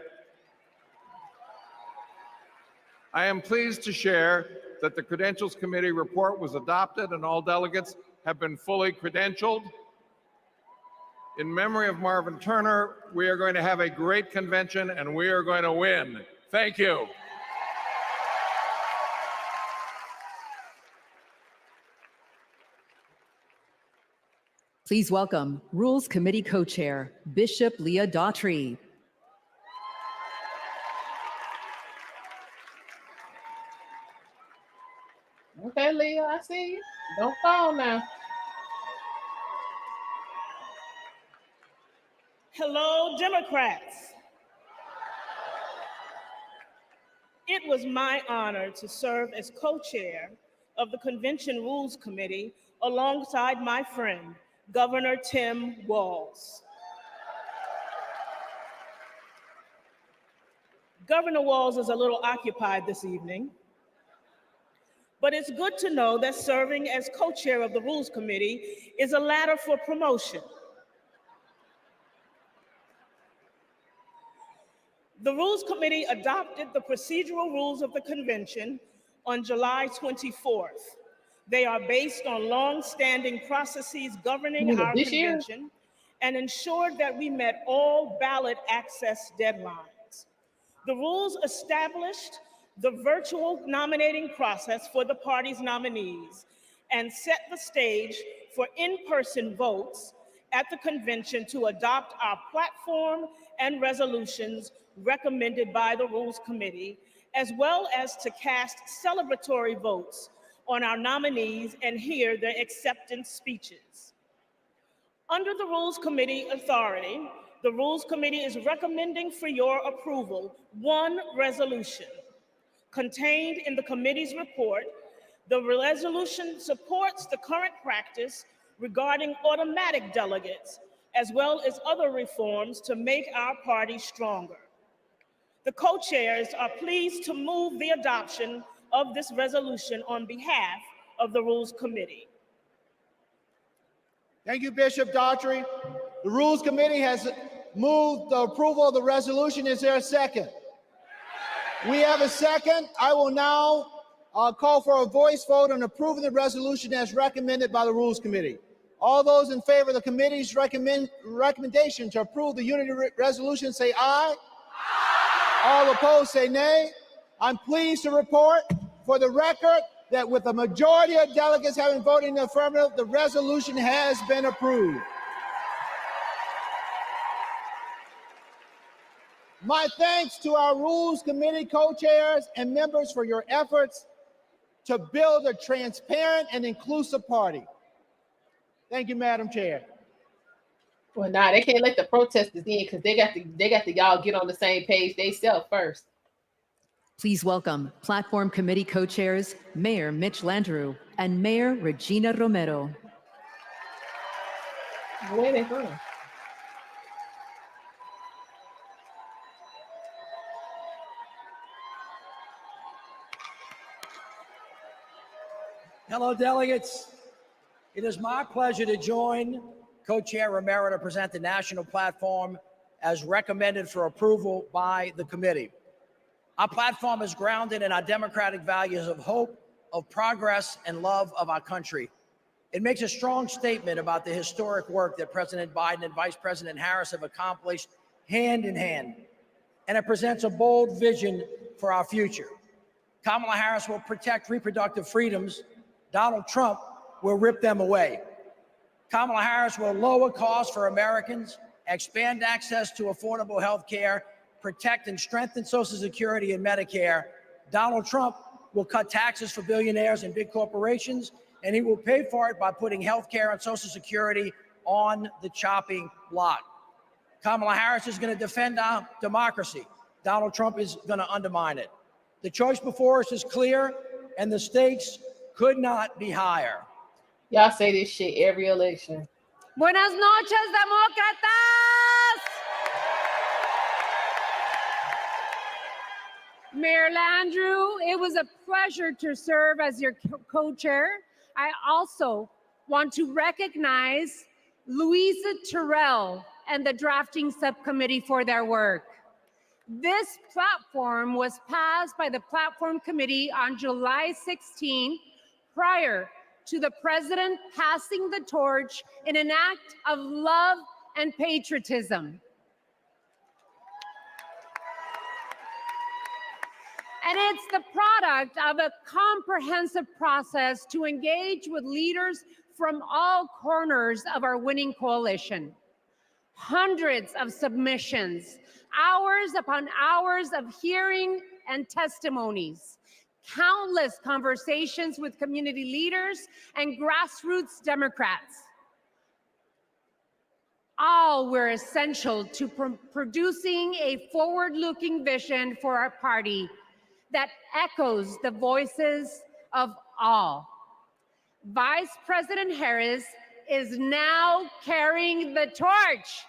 Speaker 22: I am pleased to share that the Credentials Committee report was adopted and all delegates have been fully credentialed. In memory of Marvin Turner, we are going to have a great convention and we are going to win. Thank you.
Speaker 3: Please welcome Rules Committee Co-Chair, Bishop Leah Daughtry.
Speaker 2: Okay, Leah, I see you. Don't fall now.
Speaker 4: Hello, Democrats. It was my honor to serve as co-chair of the Convention Rules Committee alongside my friend, Governor Tim Walz. Governor Walz is a little occupied this evening, but it's good to know that serving as co-chair of the Rules Committee is a ladder for promotion. The Rules Committee adopted the procedural rules of the convention on July 24th. They are based on long-standing processes governing our convention and ensured that we met all ballot access deadlines. The rules established the virtual nominating process for the party's nominees and set the stage for in-person votes at the convention to adopt our platform and resolutions recommended by the Rules Committee, as well as to cast celebratory votes on our nominees and hear their acceptance speeches. Under the Rules Committee authority, the Rules Committee is recommending for your approval one resolution. Contained in the committee's report, the resolution supports the current practice regarding automatic delegates, as well as other reforms to make our party stronger. The co-chairs are pleased to move the adoption of this resolution on behalf of the Rules Committee.
Speaker 1: Thank you, Bishop Daughtry. The Rules Committee has moved the approval of the resolution. Is there a second? We have a second. I will now call for a voice vote on approving the resolution as recommended by the Rules Committee. All those in favor of the committee's recommendation to approve the unity resolution say aye. All opposed say nay. I'm pleased to report for the record that with a majority of delegates having voted in the affirmative, the resolution has been approved. My thanks to our Rules Committee co-chairs and members for your efforts to build a transparent and inclusive party. Thank you, Madam Chair.
Speaker 2: Well, nah, they can't let the protesters in because they got to y'all get on the same page themselves first.
Speaker 3: Please welcome Platform Committee co-chairs, Mayor Mitch Landrieu and Mayor Regina Romero.
Speaker 2: Where they from?
Speaker 6: Hello, delegates. It is my pleasure to join Co-Chair Romero to present the national platform as recommended for approval by the committee. Our platform is grounded in our democratic values of hope, of progress, and love of our country. It makes a strong statement about the historic work that President Biden and Vice President Harris have accomplished hand in hand, and it presents a bold vision for our future. Kamala Harris will protect reproductive freedoms. Donald Trump will rip them away. Kamala Harris will lower costs for Americans, expand access to affordable health care, protect and strengthen Social Security and Medicare. Donald Trump will cut taxes for billionaires and big corporations, and he will pay for it by putting health care and Social Security on the chopping block. Kamala Harris is going to defend our democracy. Donald Trump is going to undermine it. The choice before us is clear, and the stakes could not be higher.
Speaker 2: Y'all say this shit every election.
Speaker 23: Buenas noches, demócratas. Mayor Landrieu, it was a pleasure to serve as your co-chair. I also want to recognize Louisa Terrell and the drafting subcommittee for their work. This platform was passed by the Platform Committee on July 16, prior to the president passing the torch in an act of love and patriotism. And it's the product of a comprehensive process to engage with leaders from all corners of our winning coalition. Hundreds of submissions, hours upon hours of hearing and testimonies, countless conversations with community leaders and grassroots Democrats. All were essential to producing a forward-looking vision for our party that echoes the voices of all. Vice President Harris is now carrying the torch.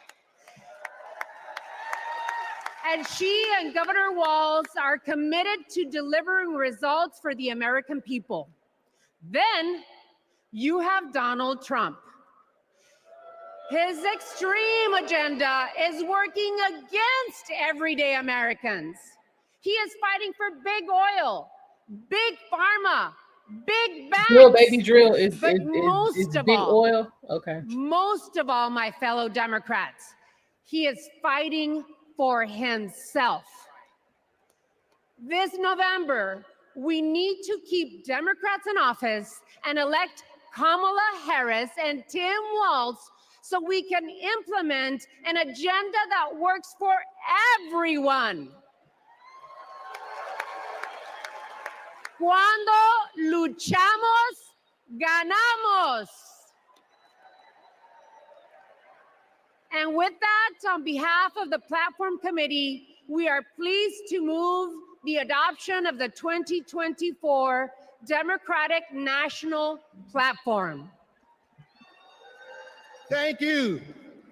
Speaker 23: And she and Governor Walz are committed to delivering results for the American people. Then you have Donald Trump. His extreme agenda is working against everyday Americans. He is fighting for big oil, big pharma, big banks.
Speaker 2: Drill, baby, drill is
Speaker 23: but most
Speaker 2: is
Speaker 23: of
Speaker 2: big
Speaker 23: all,
Speaker 2: oil. Okay.
Speaker 23: most of all, my fellow Democrats, he is fighting for himself. This November, we need to keep Democrats in office and elect Kamala Harris and Tim Walz so we can implement an agenda that works for everyone. Cuando luchamos, ganamos. And with that, on behalf of the Platform Committee, we are pleased to move the adoption of the 2024 Democratic National Platform.
Speaker 1: Thank you.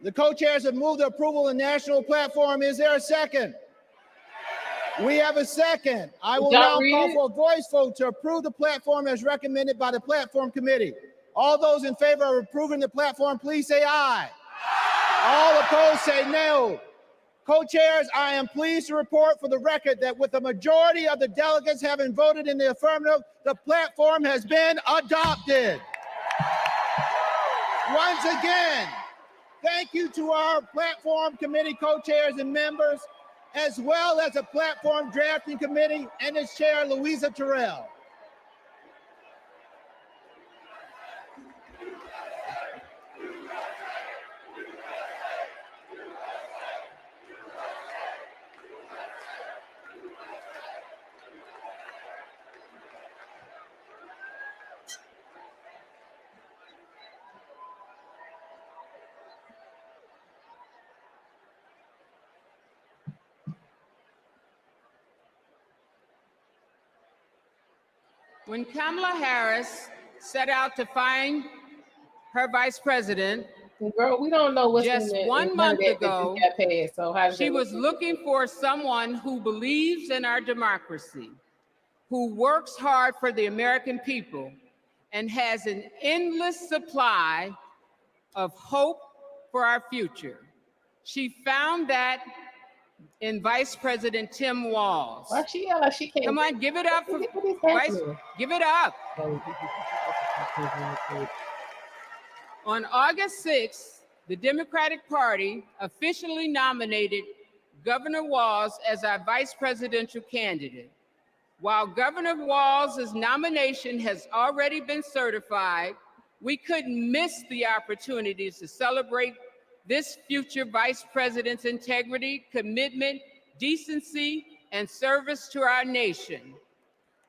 Speaker 1: The co-chairs have moved the approval of the national platform. Is there a second? We have a second. I will now call for a voice vote to approve the platform as recommended by the Platform Committee. All those in favor of approving the platform, please say aye. All opposed say no. Co-chairs, I am pleased to report for the record that with the majority of the delegates having voted in the affirmative, the platform has been adopted. Once again, thank you to our Platform Committee co-chairs and members, as well as the Platform Drafting Committee and its chair, Louisa Terrell.
Speaker 5: When Kamala Harris set out to find her vice president,
Speaker 2: girl, we don't know what's
Speaker 5: just
Speaker 2: in it,
Speaker 5: 1 month ago,
Speaker 2: passed, so how
Speaker 5: she was looking for someone who believes in our democracy, who works hard for the American people, and has an endless supply of hope for our future. She found that in Vice President Tim Walz.
Speaker 2: Why she yell like she can't?
Speaker 5: Come on, give it up for Vice. Give it up. On August 6th, the Democratic Party officially nominated Governor Walz as our vice presidential candidate. While Governor Walz's nomination has already been certified, we couldn't miss the opportunities to celebrate this future vice president's integrity, commitment, decency, and service to our nation.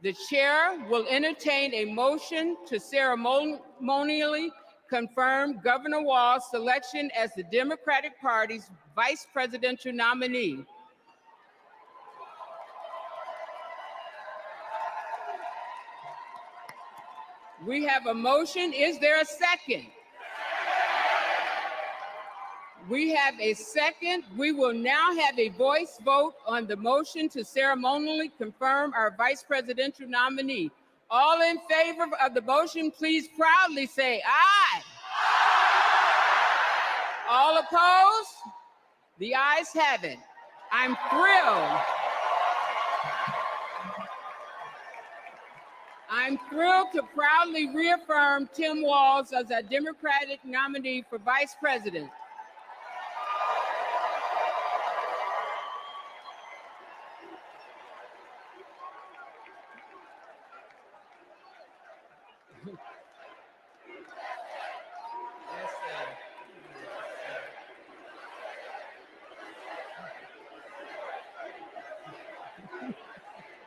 Speaker 5: The chair will entertain a motion to ceremonially confirm Governor Walz's selection as the Democratic Party's vice presidential nominee. We have a motion. Is there a second? We have a second. We will now have a voice vote on the motion to ceremonially confirm our vice presidential nominee. All in favor of the motion, please proudly say aye. All opposed? The ayes have it. I'm thrilled. I'm thrilled to proudly reaffirm Tim Walz as our Democratic nominee for vice president.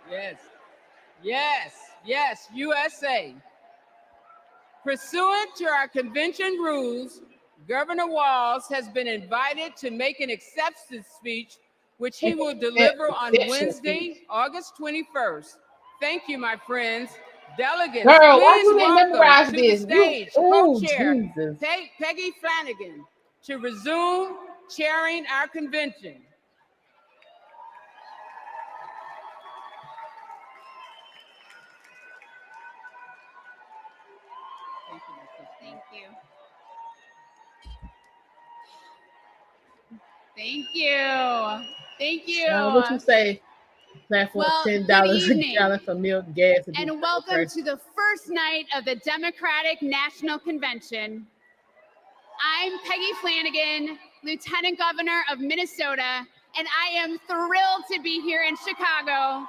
Speaker 5: Yes, yes, yes, USA. Pursuant to our convention rules, Governor Walz has been invited to make an acceptance speech, which he will deliver on Wednesday, August 21st. Thank you, my friends. Delegates,
Speaker 2: Girl, why
Speaker 5: please
Speaker 2: you didn't memorize
Speaker 5: welcome to
Speaker 2: this?
Speaker 5: the stage
Speaker 2: Oh,
Speaker 5: co-chair
Speaker 2: Jesus.
Speaker 5: Peggy Flanagan to resume chairing our convention.
Speaker 7: Thank you. Thank you. Thank you.
Speaker 2: What you say? Platform
Speaker 7: Well,
Speaker 2: $10
Speaker 7: good
Speaker 2: a
Speaker 7: evening.
Speaker 2: gallon for milk, gas,
Speaker 7: And welcome to the first night of the Democratic National Convention. I'm Peggy Flanagan, Lieutenant Governor of Minnesota, and I am thrilled to be here in Chicago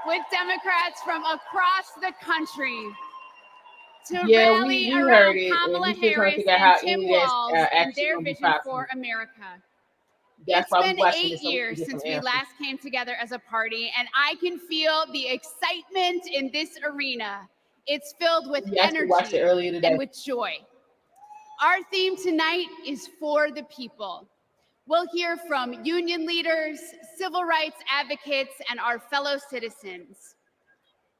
Speaker 7: with Democrats from across the country to rally
Speaker 2: we
Speaker 7: around
Speaker 2: heard it, and
Speaker 7: Kamala
Speaker 2: we still trying to
Speaker 7: Harris
Speaker 2: figure out
Speaker 7: and
Speaker 2: how
Speaker 7: Tim
Speaker 2: any of that's
Speaker 7: Walz and
Speaker 2: actually
Speaker 7: their
Speaker 2: gonna be
Speaker 7: vision
Speaker 2: possible.
Speaker 7: for America.
Speaker 2: That's
Speaker 7: It's
Speaker 2: why we
Speaker 7: been
Speaker 2: watching
Speaker 7: 8
Speaker 2: this, so we can
Speaker 7: years
Speaker 2: get
Speaker 7: since
Speaker 2: some
Speaker 7: we
Speaker 2: answers.
Speaker 7: last came together as a party, and I can feel the excitement in this arena. It's filled with
Speaker 2: We actually watched it
Speaker 7: energy
Speaker 2: earlier today.
Speaker 7: and with joy. Our theme tonight is for the people. We'll hear from union leaders, civil rights advocates, and our fellow citizens.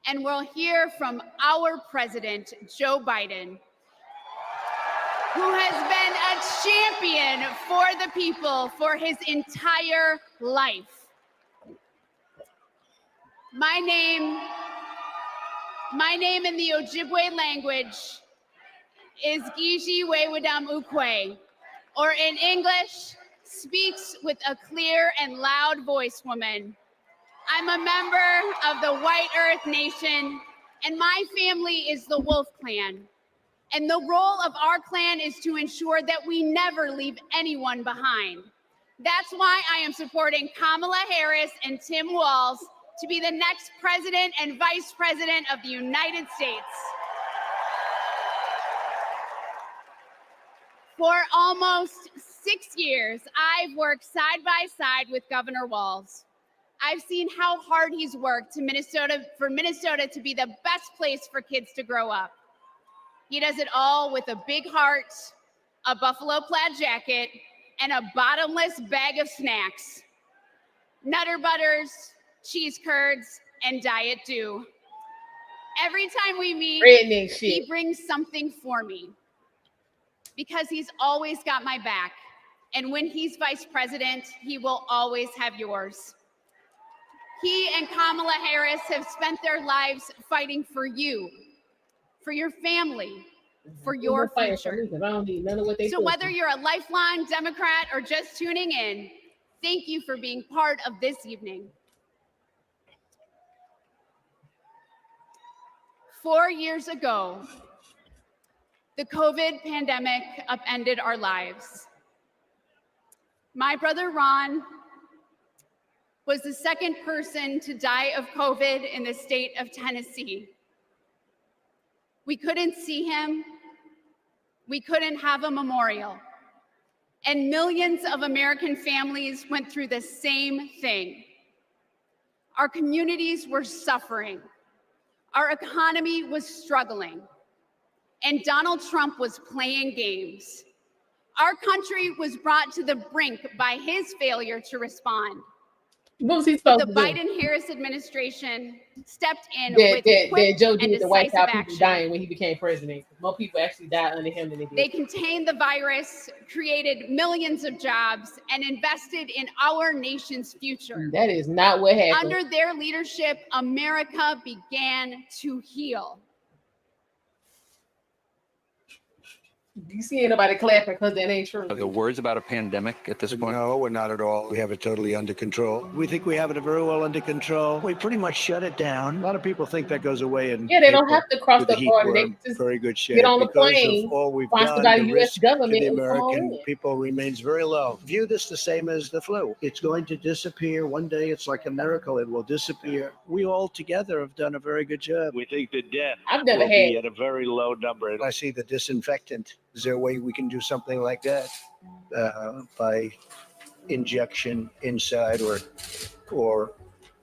Speaker 7: And we'll hear from our president, Joe Biden, who has been a champion for the people for his entire life. My name in the Ojibwe language is Gigi Wewadam Ukwe, or in English, speaks with a clear and loud voice woman. I'm a member of the White Earth Nation, and my family is the Wolf Clan. And the role of our clan is to ensure that we never leave anyone behind. That's why I am supporting Kamala Harris and Tim Walz to be the next president and vice president of the United States. For almost 6 years, I've worked side by side with Governor Walz. I've seen how hard he's worked for Minnesota to be the best place for kids to grow up. He does it all with a big heart, a buffalo plaid jacket, and a bottomless bag of snacks. Nutter Butters, cheese curds, and Diet Dew. Every time we meet,
Speaker 2: Redneck shit.
Speaker 7: he brings something for me because he's always got my back. And when he's vice president, he will always have yours. He and Kamala Harris have spent their lives fighting for you, for your family, for your future.
Speaker 2: I don't need none of what they
Speaker 7: So whether you're a lifelong Democrat or just tuning in, thank you for being part of this evening. 4 years ago, the COVID pandemic upended our lives. My brother Ron was the second person to die of COVID in the state of Tennessee. We couldn't see him. We couldn't have a memorial. And millions of American families went through the same thing. Our communities were suffering. Our economy was struggling. And Donald Trump was playing games. Our country was brought to the brink by his failure to respond.
Speaker 2: What was he supposed
Speaker 7: The
Speaker 2: to do?
Speaker 7: Biden-Harris administration stepped in
Speaker 2: That
Speaker 7: with quick
Speaker 2: Joe
Speaker 7: and
Speaker 2: did to wipe
Speaker 7: decisive
Speaker 2: out people
Speaker 7: action.
Speaker 2: dying when he became president. More people actually died under him than they did.
Speaker 7: They contained the virus, created millions of jobs, and invested in our nation's future.
Speaker 2: That is not what happened.
Speaker 7: Under their leadership, America began to heal.
Speaker 2: Do you see anybody clapping because that ain't true?
Speaker 8: Are there words about a pandemic at this point?
Speaker 10: No, we're not at all. We have it totally under control. We think we have it very well under control. We pretty much shut it down. A lot of people think that goes away in
Speaker 2: Yeah, they don't
Speaker 10: April
Speaker 2: have to cross
Speaker 10: with
Speaker 2: the
Speaker 10: heat
Speaker 2: border. They
Speaker 10: we're in
Speaker 2: just
Speaker 10: very good shape
Speaker 2: get on the
Speaker 10: because
Speaker 2: plane,
Speaker 10: of all we've
Speaker 2: sponsored
Speaker 10: done.
Speaker 2: by
Speaker 10: The
Speaker 2: U.S.
Speaker 10: risk to
Speaker 2: government,
Speaker 10: the
Speaker 2: and come on
Speaker 10: American
Speaker 2: in.
Speaker 10: people remains very low. View this the same as the flu. It's going to disappear. One day it's like a miracle. It will disappear. We all together have done a very good job.
Speaker 13: We think the death
Speaker 2: I've never
Speaker 13: will be
Speaker 2: had.
Speaker 13: at a very low number.
Speaker 10: I see the disinfectant. Is there a way we can do something like that by injection inside or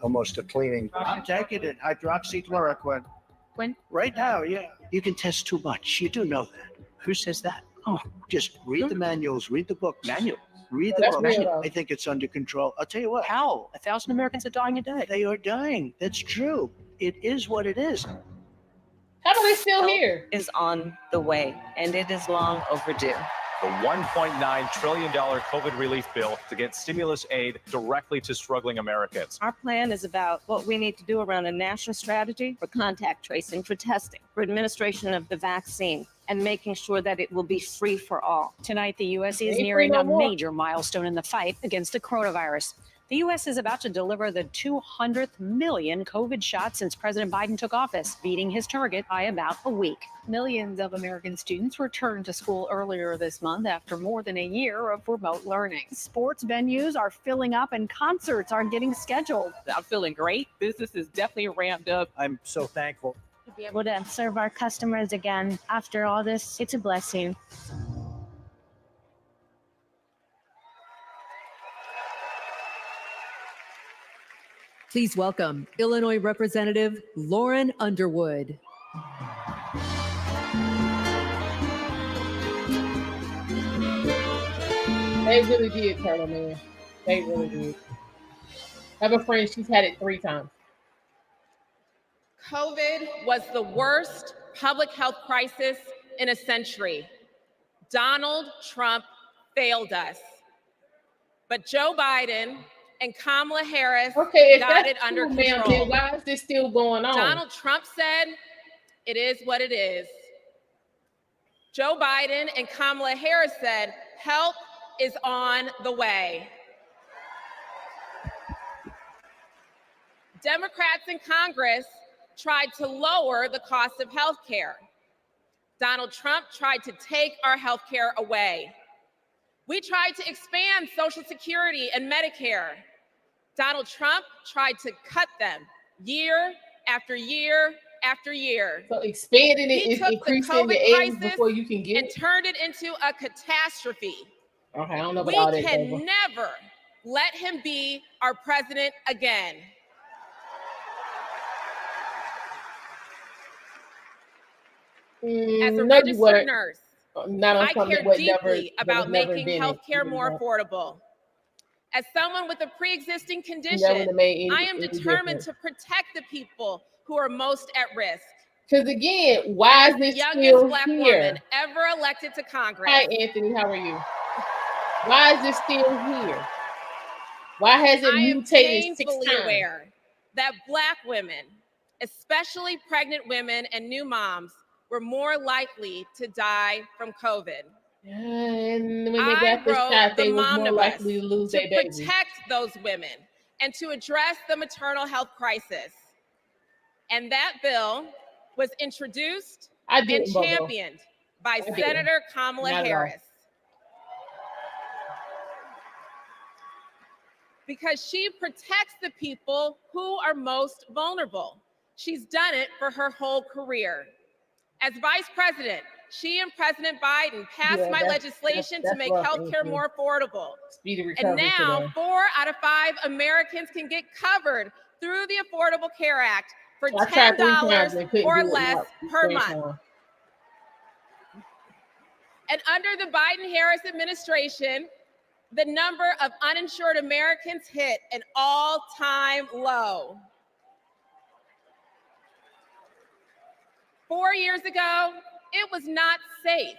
Speaker 10: almost a cleaning? I'm taking it. Hydroxychloroquine.
Speaker 11: When?
Speaker 10: Right now, yeah. You can test too much. You do know that. Who says that? Oh, just read the manuals, read the books. Manual. Read the
Speaker 2: That's
Speaker 10: books.
Speaker 2: real, though.
Speaker 10: I think it's under control. I'll tell you what.
Speaker 11: How? 1,000 Americans are dying a day.
Speaker 10: They are dying. That's true. It is what it is.
Speaker 2: How are they still here?
Speaker 24: Is on the way, and it is long overdue.
Speaker 25: The $1.9 trillion COVID relief bill to get stimulus aid directly to struggling Americans.
Speaker 24: Our plan is about what we need to do around a national strategy for contact tracing, for testing, for administration of the vaccine, and making sure that it will be free for all.
Speaker 11: Tonight, the U.S. is
Speaker 24: Ain't
Speaker 11: nearing
Speaker 24: free no
Speaker 11: a
Speaker 24: more.
Speaker 11: major milestone in the fight against the coronavirus. The U.S. is about to deliver the 200th million COVID shots since President Biden took office, beating his target by about a week. Millions of American students returned to school earlier this month after more than a year of remote learning. Sports venues are filling up and concerts are getting scheduled.
Speaker 24: I'm feeling great. Business is definitely ramped up.
Speaker 10: I'm so thankful.
Speaker 24: To be able to serve our customers again after all this, it's a blessing.
Speaker 3: Please welcome Illinois Representative Lauren Underwood.
Speaker 2: They really did turn them in. They really did. I have a friend, she's had it 3 times.
Speaker 26: COVID was the worst public health crisis in a century. Donald Trump failed us. But Joe Biden and Kamala Harris
Speaker 2: Okay, if
Speaker 26: got
Speaker 2: that's
Speaker 26: it under
Speaker 2: true, ma'am,
Speaker 26: control.
Speaker 2: then why is this still going on?
Speaker 26: Donald Trump said, it is what it is. Joe Biden and Kamala Harris said, help is on the way. Democrats in Congress tried to lower the cost of health care. Donald Trump tried to take our health care away. We tried to expand Social Security and Medicare. Donald Trump tried to cut them year after year after year.
Speaker 2: So expanding it
Speaker 26: He
Speaker 2: is
Speaker 26: took the
Speaker 2: increasing the
Speaker 26: COVID
Speaker 2: age
Speaker 26: crisis
Speaker 2: before you can get
Speaker 26: and
Speaker 2: it.
Speaker 26: turned it into a catastrophe.
Speaker 2: Okay, I don't know
Speaker 26: We
Speaker 2: about all that.
Speaker 26: can
Speaker 2: Deborah.
Speaker 26: never let him be our president again. As a
Speaker 2: No, you
Speaker 26: registered
Speaker 2: weren't.
Speaker 26: nurse,
Speaker 2: Not on
Speaker 26: I
Speaker 2: something
Speaker 26: care
Speaker 2: that never-
Speaker 26: deeply
Speaker 2: that
Speaker 26: about
Speaker 2: was never
Speaker 26: making
Speaker 2: invented.
Speaker 26: healthcare
Speaker 2: You
Speaker 26: more
Speaker 2: know.
Speaker 26: affordable. As someone with a pre-existing
Speaker 2: Never
Speaker 26: condition,
Speaker 2: made
Speaker 26: I am
Speaker 2: any
Speaker 26: determined
Speaker 2: difference.
Speaker 26: to protect the people who are most at risk.
Speaker 2: Because again, why is
Speaker 26: As
Speaker 2: this
Speaker 26: the youngest
Speaker 2: still
Speaker 26: Black
Speaker 2: here?
Speaker 26: woman ever elected to Congress.
Speaker 2: Hi, Anthony. How are you? Why is this still here? Why has it
Speaker 26: I am
Speaker 2: mutated 6
Speaker 26: painfully
Speaker 2: times?
Speaker 26: aware that Black women, especially pregnant women and new moms, were more likely to die from COVID.
Speaker 2: And when they
Speaker 26: I
Speaker 2: got this
Speaker 26: wrote
Speaker 2: shot, they
Speaker 26: the
Speaker 2: was more
Speaker 26: Momnibus
Speaker 2: likely to lose
Speaker 26: to
Speaker 2: their baby.
Speaker 26: protect those women and to address the maternal health crisis. And that bill was introduced
Speaker 2: I
Speaker 26: and
Speaker 2: didn't, Bobo.
Speaker 26: championed by
Speaker 2: didn't.
Speaker 26: Senator Kamala
Speaker 2: Not at all.
Speaker 26: Harris. Because she protects the people who are most vulnerable. She's done it for her whole career. As vice president, she and President Biden passed
Speaker 2: Yeah,
Speaker 26: my
Speaker 2: that's-
Speaker 26: legislation
Speaker 2: that's
Speaker 26: to make
Speaker 2: rough,
Speaker 26: healthcare
Speaker 2: Anthony.
Speaker 26: more affordable.
Speaker 2: Speedy
Speaker 26: And
Speaker 2: recovery
Speaker 26: now
Speaker 2: today.
Speaker 26: 4 out of 5 Americans can get covered through the Affordable Care Act for
Speaker 2: I tried 3
Speaker 26: $10
Speaker 2: times and couldn't
Speaker 26: or
Speaker 2: do it.
Speaker 26: less
Speaker 2: Not
Speaker 26: per
Speaker 2: third
Speaker 26: month.
Speaker 2: time.
Speaker 26: And under the Biden-Harris administration, the number of uninsured Americans hit an all-time low. 4 years ago, it was not safe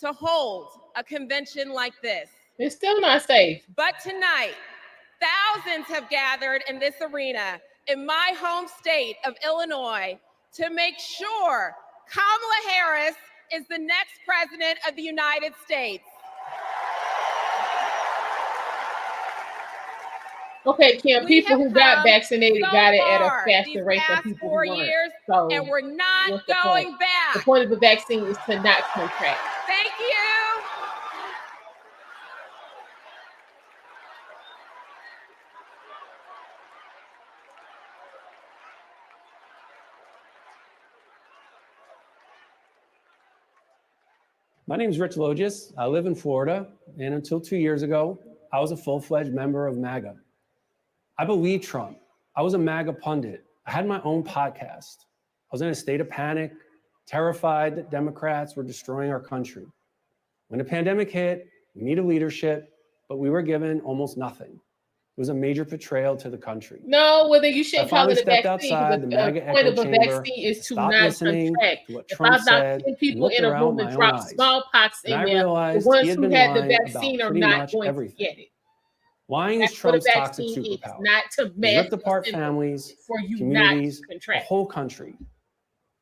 Speaker 26: to hold a convention like this.
Speaker 2: It's still not safe.
Speaker 26: But tonight, thousands have gathered in this arena in my home state of Illinois to make sure Kamala Harris is the next president of the United States.
Speaker 2: Okay, Kim,
Speaker 26: We
Speaker 2: people
Speaker 26: have
Speaker 2: who got
Speaker 26: come
Speaker 2: vaccinated
Speaker 26: so
Speaker 2: got it at a
Speaker 26: far
Speaker 2: faster
Speaker 26: these
Speaker 2: rate than
Speaker 26: past
Speaker 2: people
Speaker 26: 4
Speaker 2: who weren't.
Speaker 26: years,
Speaker 2: So
Speaker 26: and we're not
Speaker 2: what's the
Speaker 26: going
Speaker 2: point?
Speaker 26: back.
Speaker 2: The point of the vaccine is to not contract.
Speaker 26: Thank you.
Speaker 9: My name is Rich Logis. I live in Florida, and until 2 years ago, I was a full-fledged member of MAGA. I believed Trump. I was a MAGA pundit. I had my own podcast. I was in a state of panic, terrified that Democrats were destroying our country. When the pandemic hit, we needed leadership, but we were given almost nothing. It was a major betrayal to the country.
Speaker 2: No, well then you
Speaker 9: I
Speaker 2: shouldn't call
Speaker 9: finally
Speaker 2: it a
Speaker 9: stepped
Speaker 2: vaccine.
Speaker 9: outside the
Speaker 2: The
Speaker 9: MAGA
Speaker 2: point
Speaker 9: echo
Speaker 2: of a
Speaker 9: chamber,
Speaker 2: vaccine is to
Speaker 9: stopped
Speaker 2: not
Speaker 9: listening
Speaker 2: contract.
Speaker 9: to what
Speaker 2: If
Speaker 9: Trump
Speaker 2: I got
Speaker 9: said,
Speaker 2: 10 people
Speaker 9: looked
Speaker 2: in a
Speaker 9: around
Speaker 2: room
Speaker 9: my
Speaker 2: and
Speaker 9: own
Speaker 2: dropped
Speaker 9: eyes.
Speaker 2: smallpox
Speaker 9: And
Speaker 2: in
Speaker 9: I
Speaker 2: there, the
Speaker 9: realized
Speaker 2: ones
Speaker 9: he had
Speaker 2: who
Speaker 9: been
Speaker 2: had the
Speaker 9: lying
Speaker 2: vaccine
Speaker 9: about
Speaker 2: are
Speaker 9: pretty
Speaker 2: not
Speaker 9: much
Speaker 2: going
Speaker 9: everything.
Speaker 2: to get it.
Speaker 9: Lying is
Speaker 2: That's what a
Speaker 9: Trump's toxic
Speaker 2: vaccine is,
Speaker 9: superpower.
Speaker 2: not to
Speaker 9: He's
Speaker 2: mass
Speaker 9: ripped apart
Speaker 2: assemble
Speaker 9: families,
Speaker 2: for you not
Speaker 9: communities,
Speaker 2: to
Speaker 9: the
Speaker 2: contract.
Speaker 9: whole country.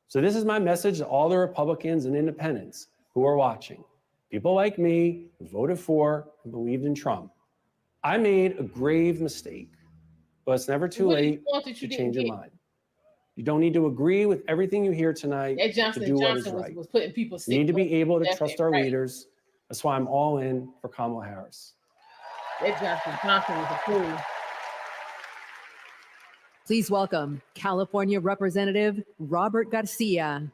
Speaker 9: So this is my message to all the Republicans and independents who are watching. People like me who voted for and believed in Trump. I made a grave mistake, but it's never too
Speaker 2: What do you
Speaker 9: late
Speaker 2: want that
Speaker 9: to
Speaker 2: you didn't
Speaker 9: change your
Speaker 2: get?
Speaker 9: mind. You don't need to agree with everything you hear tonight
Speaker 2: That
Speaker 9: to
Speaker 2: Johnson
Speaker 9: do what is
Speaker 2: Johnson
Speaker 9: right.
Speaker 2: was putting people sick.
Speaker 9: You need to be able to
Speaker 2: left
Speaker 9: trust
Speaker 2: and
Speaker 9: our
Speaker 2: right.
Speaker 9: leaders. That's why I'm all in for Kamala Harris.
Speaker 2: That Johnson Johnson was a fool.
Speaker 3: Please welcome California Representative Robert Garcia.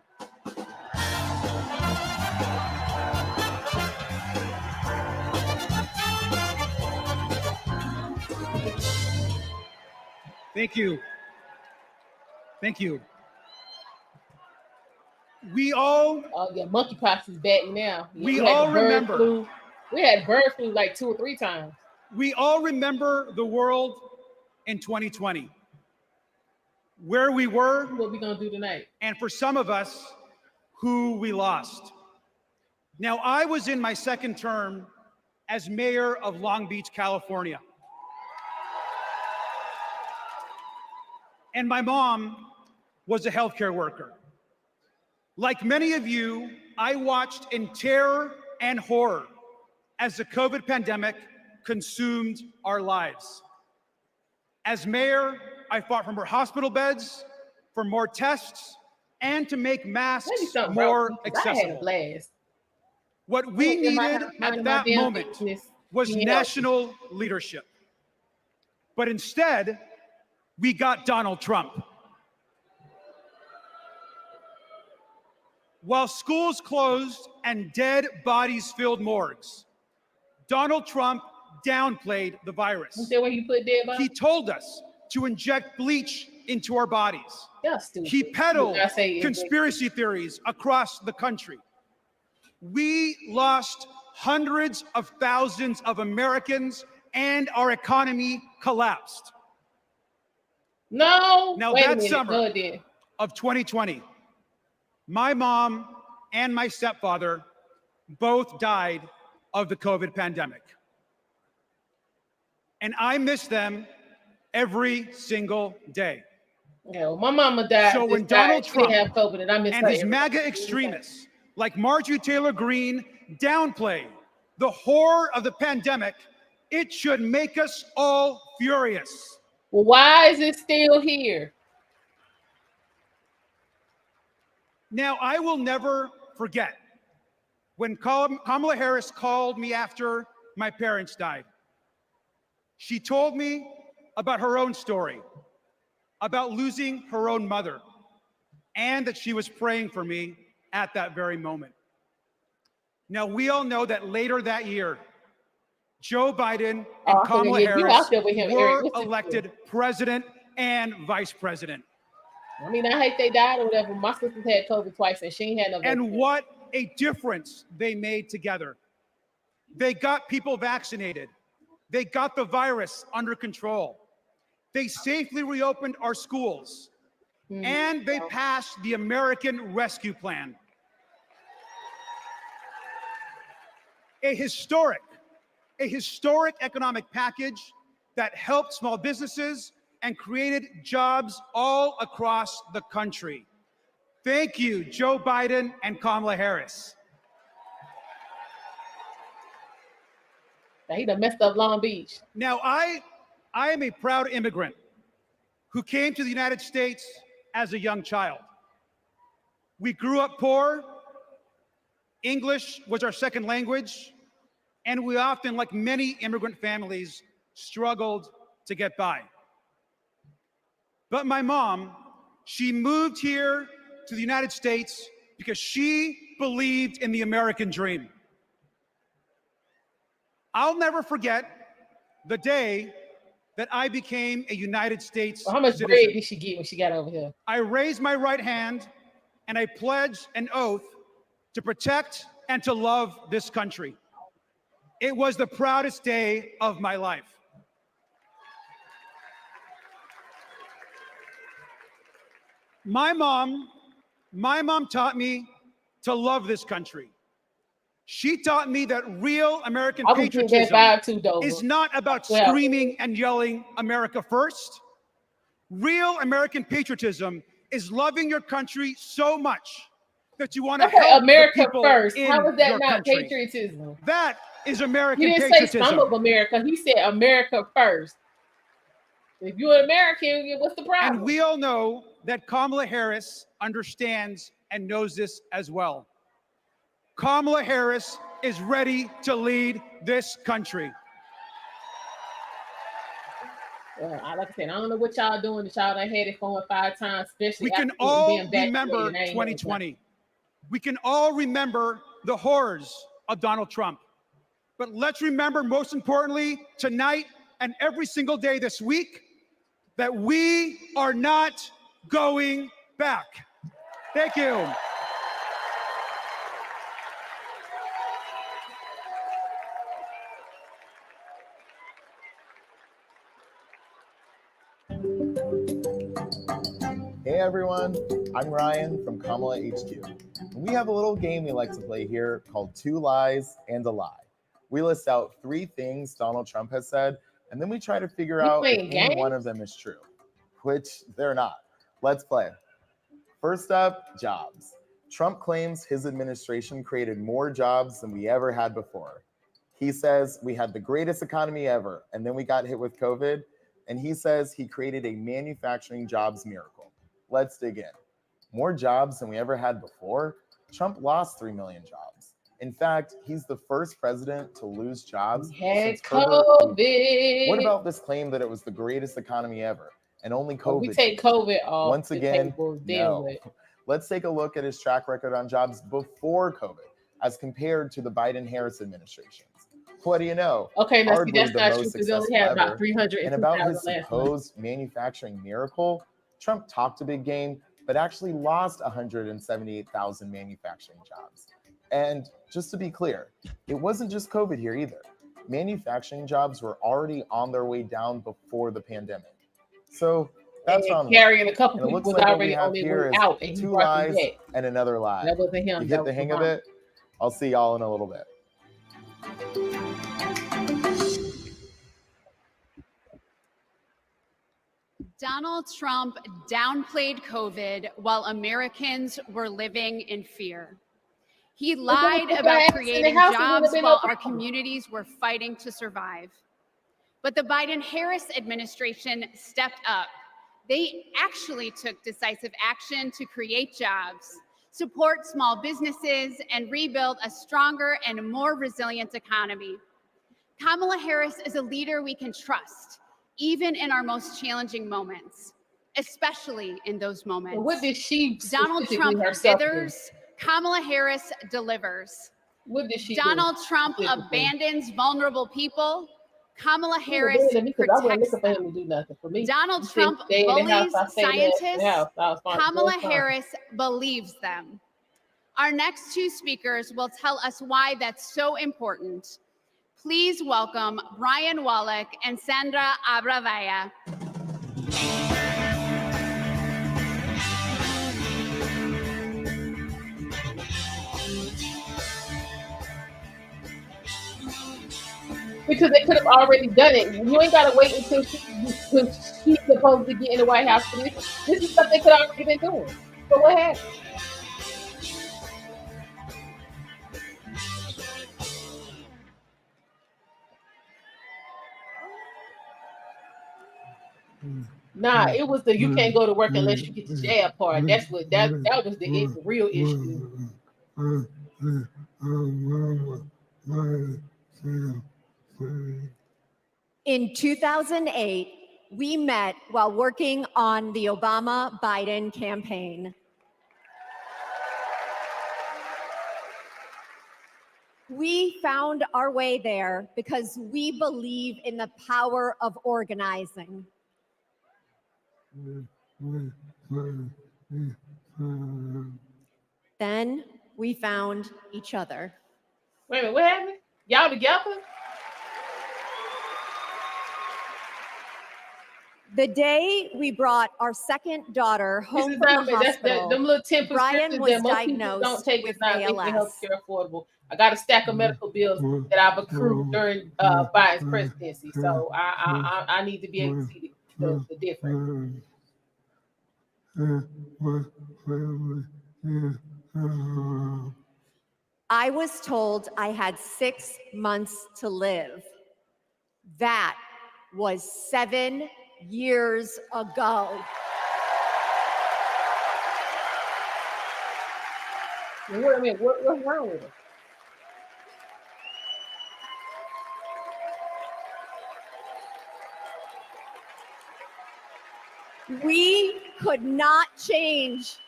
Speaker 14: Thank you. Thank you. We all.
Speaker 2: Oh yeah, monkeypox is back now.
Speaker 14: We
Speaker 2: had
Speaker 14: all
Speaker 2: the bird
Speaker 14: remember.
Speaker 2: flu. We had bird flu like 2 or 3 times.
Speaker 14: We all remember the world in 2020, where we were.
Speaker 2: What we gonna do tonight?
Speaker 14: And for some of us, who we lost. Now, I was in my second term as mayor of Long Beach, California. And my mom was a healthcare worker. Like many of you, I watched in terror and horror as the COVID pandemic consumed our lives. As mayor, I fought for more hospital beds, for more tests, and to make masks more
Speaker 2: I had a
Speaker 14: accessible.
Speaker 2: blast.
Speaker 14: What we
Speaker 2: In my
Speaker 14: needed
Speaker 2: house, minding
Speaker 14: at
Speaker 2: my
Speaker 14: that
Speaker 2: damn
Speaker 14: moment
Speaker 2: business,
Speaker 14: was
Speaker 2: being healthy.
Speaker 14: national leadership. But instead, we got Donald Trump. While schools closed and dead bodies filled morgues, Donald Trump downplayed the virus.
Speaker 2: Is that where you put dead bodies?
Speaker 14: He told us to inject bleach into our bodies.
Speaker 2: That's stupid.
Speaker 14: He peddled
Speaker 2: I say
Speaker 14: conspiracy theories across the country. We lost hundreds of thousands of Americans and our economy collapsed.
Speaker 2: No.
Speaker 14: Now
Speaker 2: Wait a
Speaker 14: that
Speaker 2: minute.
Speaker 14: summer
Speaker 2: No, it didn't.
Speaker 14: of 2020, my mom and my stepfather both died of the COVID pandemic. And I miss them every single day.
Speaker 2: Yeah, well, my mama died.
Speaker 14: So when
Speaker 2: just died.
Speaker 14: Donald
Speaker 2: She
Speaker 14: Trump
Speaker 2: didn't have COVID, and I miss
Speaker 14: and
Speaker 2: her
Speaker 14: his
Speaker 2: every
Speaker 14: MAGA
Speaker 2: day.
Speaker 14: extremists like Marjorie Taylor Greene downplay the horror of the pandemic, it should make us all furious.
Speaker 2: Well, why is it still here?
Speaker 14: Now, I will never forget when Kamala Harris called me after my parents died. She told me about her own story, about losing her own mother, and that she was praying for me at that very moment. Now, we all know that later that year, Joe Biden and Kamala Harris were elected president and vice president.
Speaker 2: I mean, I hate they died or whatever. My sister's had COVID twice, and she ain't had no vaccine.
Speaker 14: And what a difference they made together. They got people vaccinated. They got the virus under control. They safely reopened our schools. And they passed the American Rescue Plan. A historic economic package that helped small businesses and created jobs all across the country. Thank you, Joe Biden and Kamala Harris.
Speaker 2: Now, he done messed up Long Beach.
Speaker 14: Now, I am a proud immigrant who came to the United States as a young child. We grew up poor. English was our second language, and we often, like many immigrant families, struggled to get by. But my mom, she moved here to the United States because she believed in the American dream. I'll never forget the day that I became a United States
Speaker 2: Well, how much
Speaker 14: citizen.
Speaker 2: bread did she get when she got over here?
Speaker 14: I raised my right hand and I pledged an oath to protect and to love this country. It was the proudest day of my life. My mom taught me to love this country. She taught me that real American patriotism is not about screaming and yelling America first. Real American patriotism is loving your country so much that you want to help
Speaker 2: America
Speaker 14: the people
Speaker 2: first.
Speaker 14: in
Speaker 2: How is that
Speaker 14: your
Speaker 2: not
Speaker 14: country.
Speaker 2: patriotism?
Speaker 14: That is American
Speaker 2: He didn't
Speaker 14: patriotism.
Speaker 2: say some of America. He said America first. If you're an American, what's the problem?
Speaker 14: And we all know that Kamala Harris understands and knows this as well. Kamala Harris is ready to lead this country.
Speaker 2: Like I said, I don't know what y'all doing. That y'all done had it 4 or 5 times, especially
Speaker 14: We can
Speaker 2: after
Speaker 14: all
Speaker 2: being vaccinated,
Speaker 14: remember
Speaker 2: and I ain't heard nothing.
Speaker 14: 2020. We can all remember the horrors of Donald Trump. But let's remember, most importantly, tonight and every single day this week, that we are not going back. Thank you.
Speaker 15: Hey everyone, I'm Ryan from Kamala HQ. And we have a little game we like to play here called 2 Lies and a Lie. We list out 3 things Donald Trump has said, and then we try to figure out if any one of them is true, which they're not. Let's play. First up, jobs. Trump claims his administration created more jobs than we ever had before. He says we had the greatest economy ever, and then we got hit with COVID, and he says he created a manufacturing jobs miracle. Let's dig in. More jobs than we ever had before? Trump lost 3 million jobs. In fact, he's the first president to lose jobs since
Speaker 2: COVID.
Speaker 15: What about this claim that it was the greatest economy ever and only COVID?
Speaker 2: We take COVID off.
Speaker 15: Once
Speaker 2: the
Speaker 15: again,
Speaker 2: table,
Speaker 15: no. Let's take a look at his track record on jobs before COVID as compared to the Biden-Harris administrations. What do you know?
Speaker 2: Okay, now see,
Speaker 15: Hardly
Speaker 2: that's
Speaker 15: the
Speaker 2: not
Speaker 15: most
Speaker 2: true because they only had
Speaker 15: successful
Speaker 2: about
Speaker 15: ever.
Speaker 2: 300
Speaker 15: And about his
Speaker 2: last month.
Speaker 15: supposed manufacturing miracle, Trump talked a big game, but actually lost 178,000 manufacturing jobs. And just to be clear, it wasn't just COVID here either. Manufacturing jobs were already on their way down before the pandemic. So that's on
Speaker 2: carrying a couple
Speaker 15: and it
Speaker 2: people
Speaker 15: looks
Speaker 2: was
Speaker 15: like what
Speaker 2: already
Speaker 15: we have
Speaker 2: on their
Speaker 15: here
Speaker 2: way
Speaker 15: is
Speaker 2: out, and he
Speaker 15: 2
Speaker 2: brought them
Speaker 15: lies
Speaker 2: back.
Speaker 15: and another lie.
Speaker 2: That wasn't him.
Speaker 15: You
Speaker 2: That
Speaker 15: get the
Speaker 2: was
Speaker 15: hang of
Speaker 2: Obama.
Speaker 15: it? I'll see y'all in a little bit.
Speaker 7: Donald Trump downplayed COVID while Americans were living in fear. He lied about creating jobs while our communities were fighting to survive. But the Biden-Harris administration stepped up. They actually took decisive action to create jobs, support small businesses, and rebuild a stronger and more resilient economy. Kamala Harris is a leader we can trust, even in our most challenging moments, especially in those moments.
Speaker 2: What did she
Speaker 7: Donald
Speaker 2: specifically
Speaker 7: Trump
Speaker 2: herself do?
Speaker 7: withers, Kamala Harris delivers.
Speaker 2: What did she do
Speaker 7: Donald Trump
Speaker 2: specifically?
Speaker 7: abandons vulnerable people. Kamala
Speaker 2: He
Speaker 7: Harris
Speaker 2: abandoned me 'cause I wasn't
Speaker 7: protects
Speaker 2: looking for him
Speaker 7: them.
Speaker 2: to do nothing for me.
Speaker 7: Donald
Speaker 2: He said,
Speaker 7: Trump
Speaker 2: "Stay in the house."
Speaker 7: bullies
Speaker 2: I stayed in the
Speaker 7: scientists.
Speaker 2: house. I was fine.
Speaker 7: Kamala
Speaker 2: It was fine.
Speaker 7: Harris believes them. Our next 2 speakers will tell us why that's so important. Please welcome Brian Wallach and Sandra Abravaya.
Speaker 2: Because they could have already done it. You ain't gotta wait until she's supposed to get in the White House for this. This is stuff they could have already been doing. So what happened? Nah, it was the you can't go to work unless you get the jab part. That's what that was the real issue.
Speaker 12: In 2008, we met while working on the Obama-Biden campaign. We found our way there because we believe in the power of organizing. Then we found each other.
Speaker 2: Wait a minute, what happened? Y'all together?
Speaker 12: The day we brought our second daughter home from the hospital,
Speaker 2: them little 10%
Speaker 12: Brian was
Speaker 2: that most people
Speaker 12: diagnosed
Speaker 2: don't take
Speaker 12: with
Speaker 2: is not making
Speaker 12: ALS.
Speaker 2: healthcare affordable. I got a stack of medical bills that I've accrued during Biden's presidency, so I need to be able to see the difference.
Speaker 12: I was told I had 6 months to live. That was 7 years ago.
Speaker 2: Wait a minute, what's wrong with it?
Speaker 12: We could not change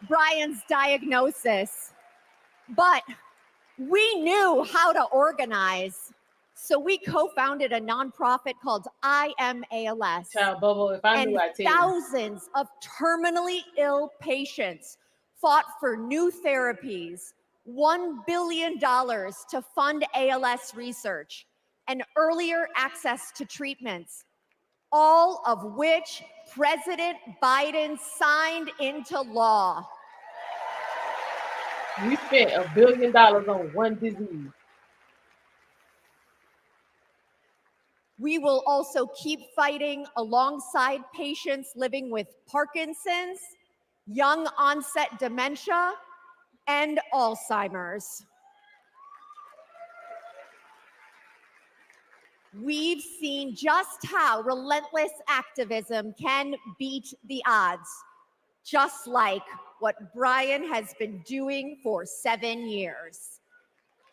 Speaker 12: Brian's diagnosis, but we knew how to organize. So we co-founded a nonprofit called I Am ALS.
Speaker 2: Child Bubble, if I knew, I'd tell you.
Speaker 12: Thousands of terminally ill patients fought for new therapies, $1 billion to fund ALS research, and earlier access to treatments, all of which President Biden signed into law.
Speaker 2: We spent $1 billion on one disease.
Speaker 12: We will also keep fighting alongside patients living with Parkinson's, young onset dementia, and Alzheimer's. We've seen just how relentless activism can beat the odds, just like what Brian has been doing for 7 years.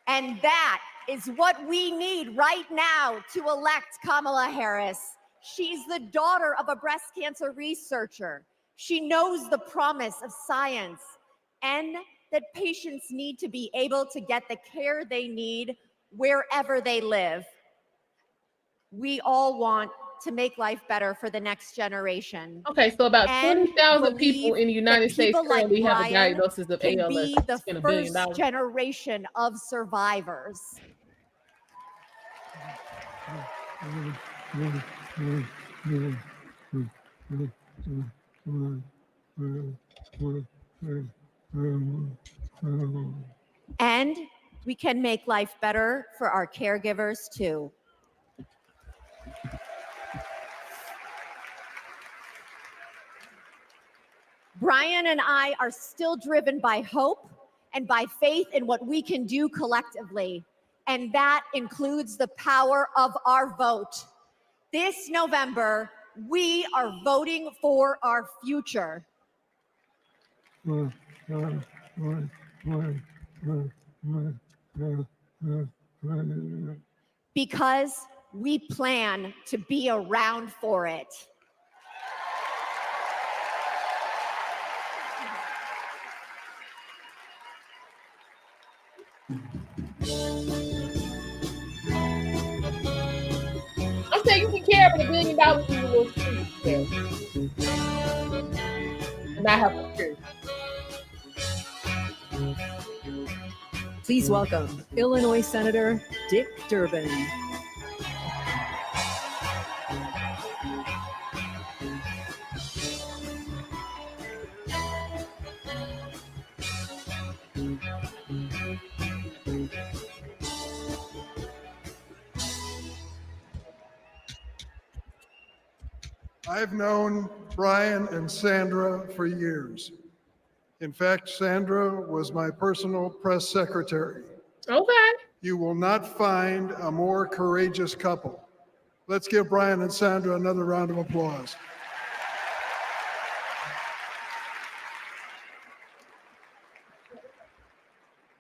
Speaker 12: And that is what we need right now to elect Kamala Harris. She's the daughter of a breast cancer researcher. She knows the promise of science and that patients need to be able to get the care they need wherever they live. We all want to make life better for the next generation.
Speaker 2: Okay, so about
Speaker 12: And
Speaker 2: 20,000 people in the United States
Speaker 12: people like
Speaker 2: currently have a
Speaker 12: Brian
Speaker 2: diagnosis of
Speaker 12: can
Speaker 2: ALS.
Speaker 12: be the
Speaker 2: Spend $1 billion.
Speaker 12: first generation of survivors. And we can make life better for our caregivers too. Brian and I are still driven by hope and by faith in what we can do collectively. And that includes the power of our vote. This November, we are voting for our future. Because we plan to be around for it.
Speaker 2: I'm saying you can care about $1 billion in a little street. And I have a truth.
Speaker 3: Please welcome Illinois Senator Dick Durbin.
Speaker 16: I've known Brian and Sandra for years. In fact, Sandra was my personal press secretary.
Speaker 2: Okay.
Speaker 16: You will not find a more courageous couple. Let's give Brian and Sandra another round of applause.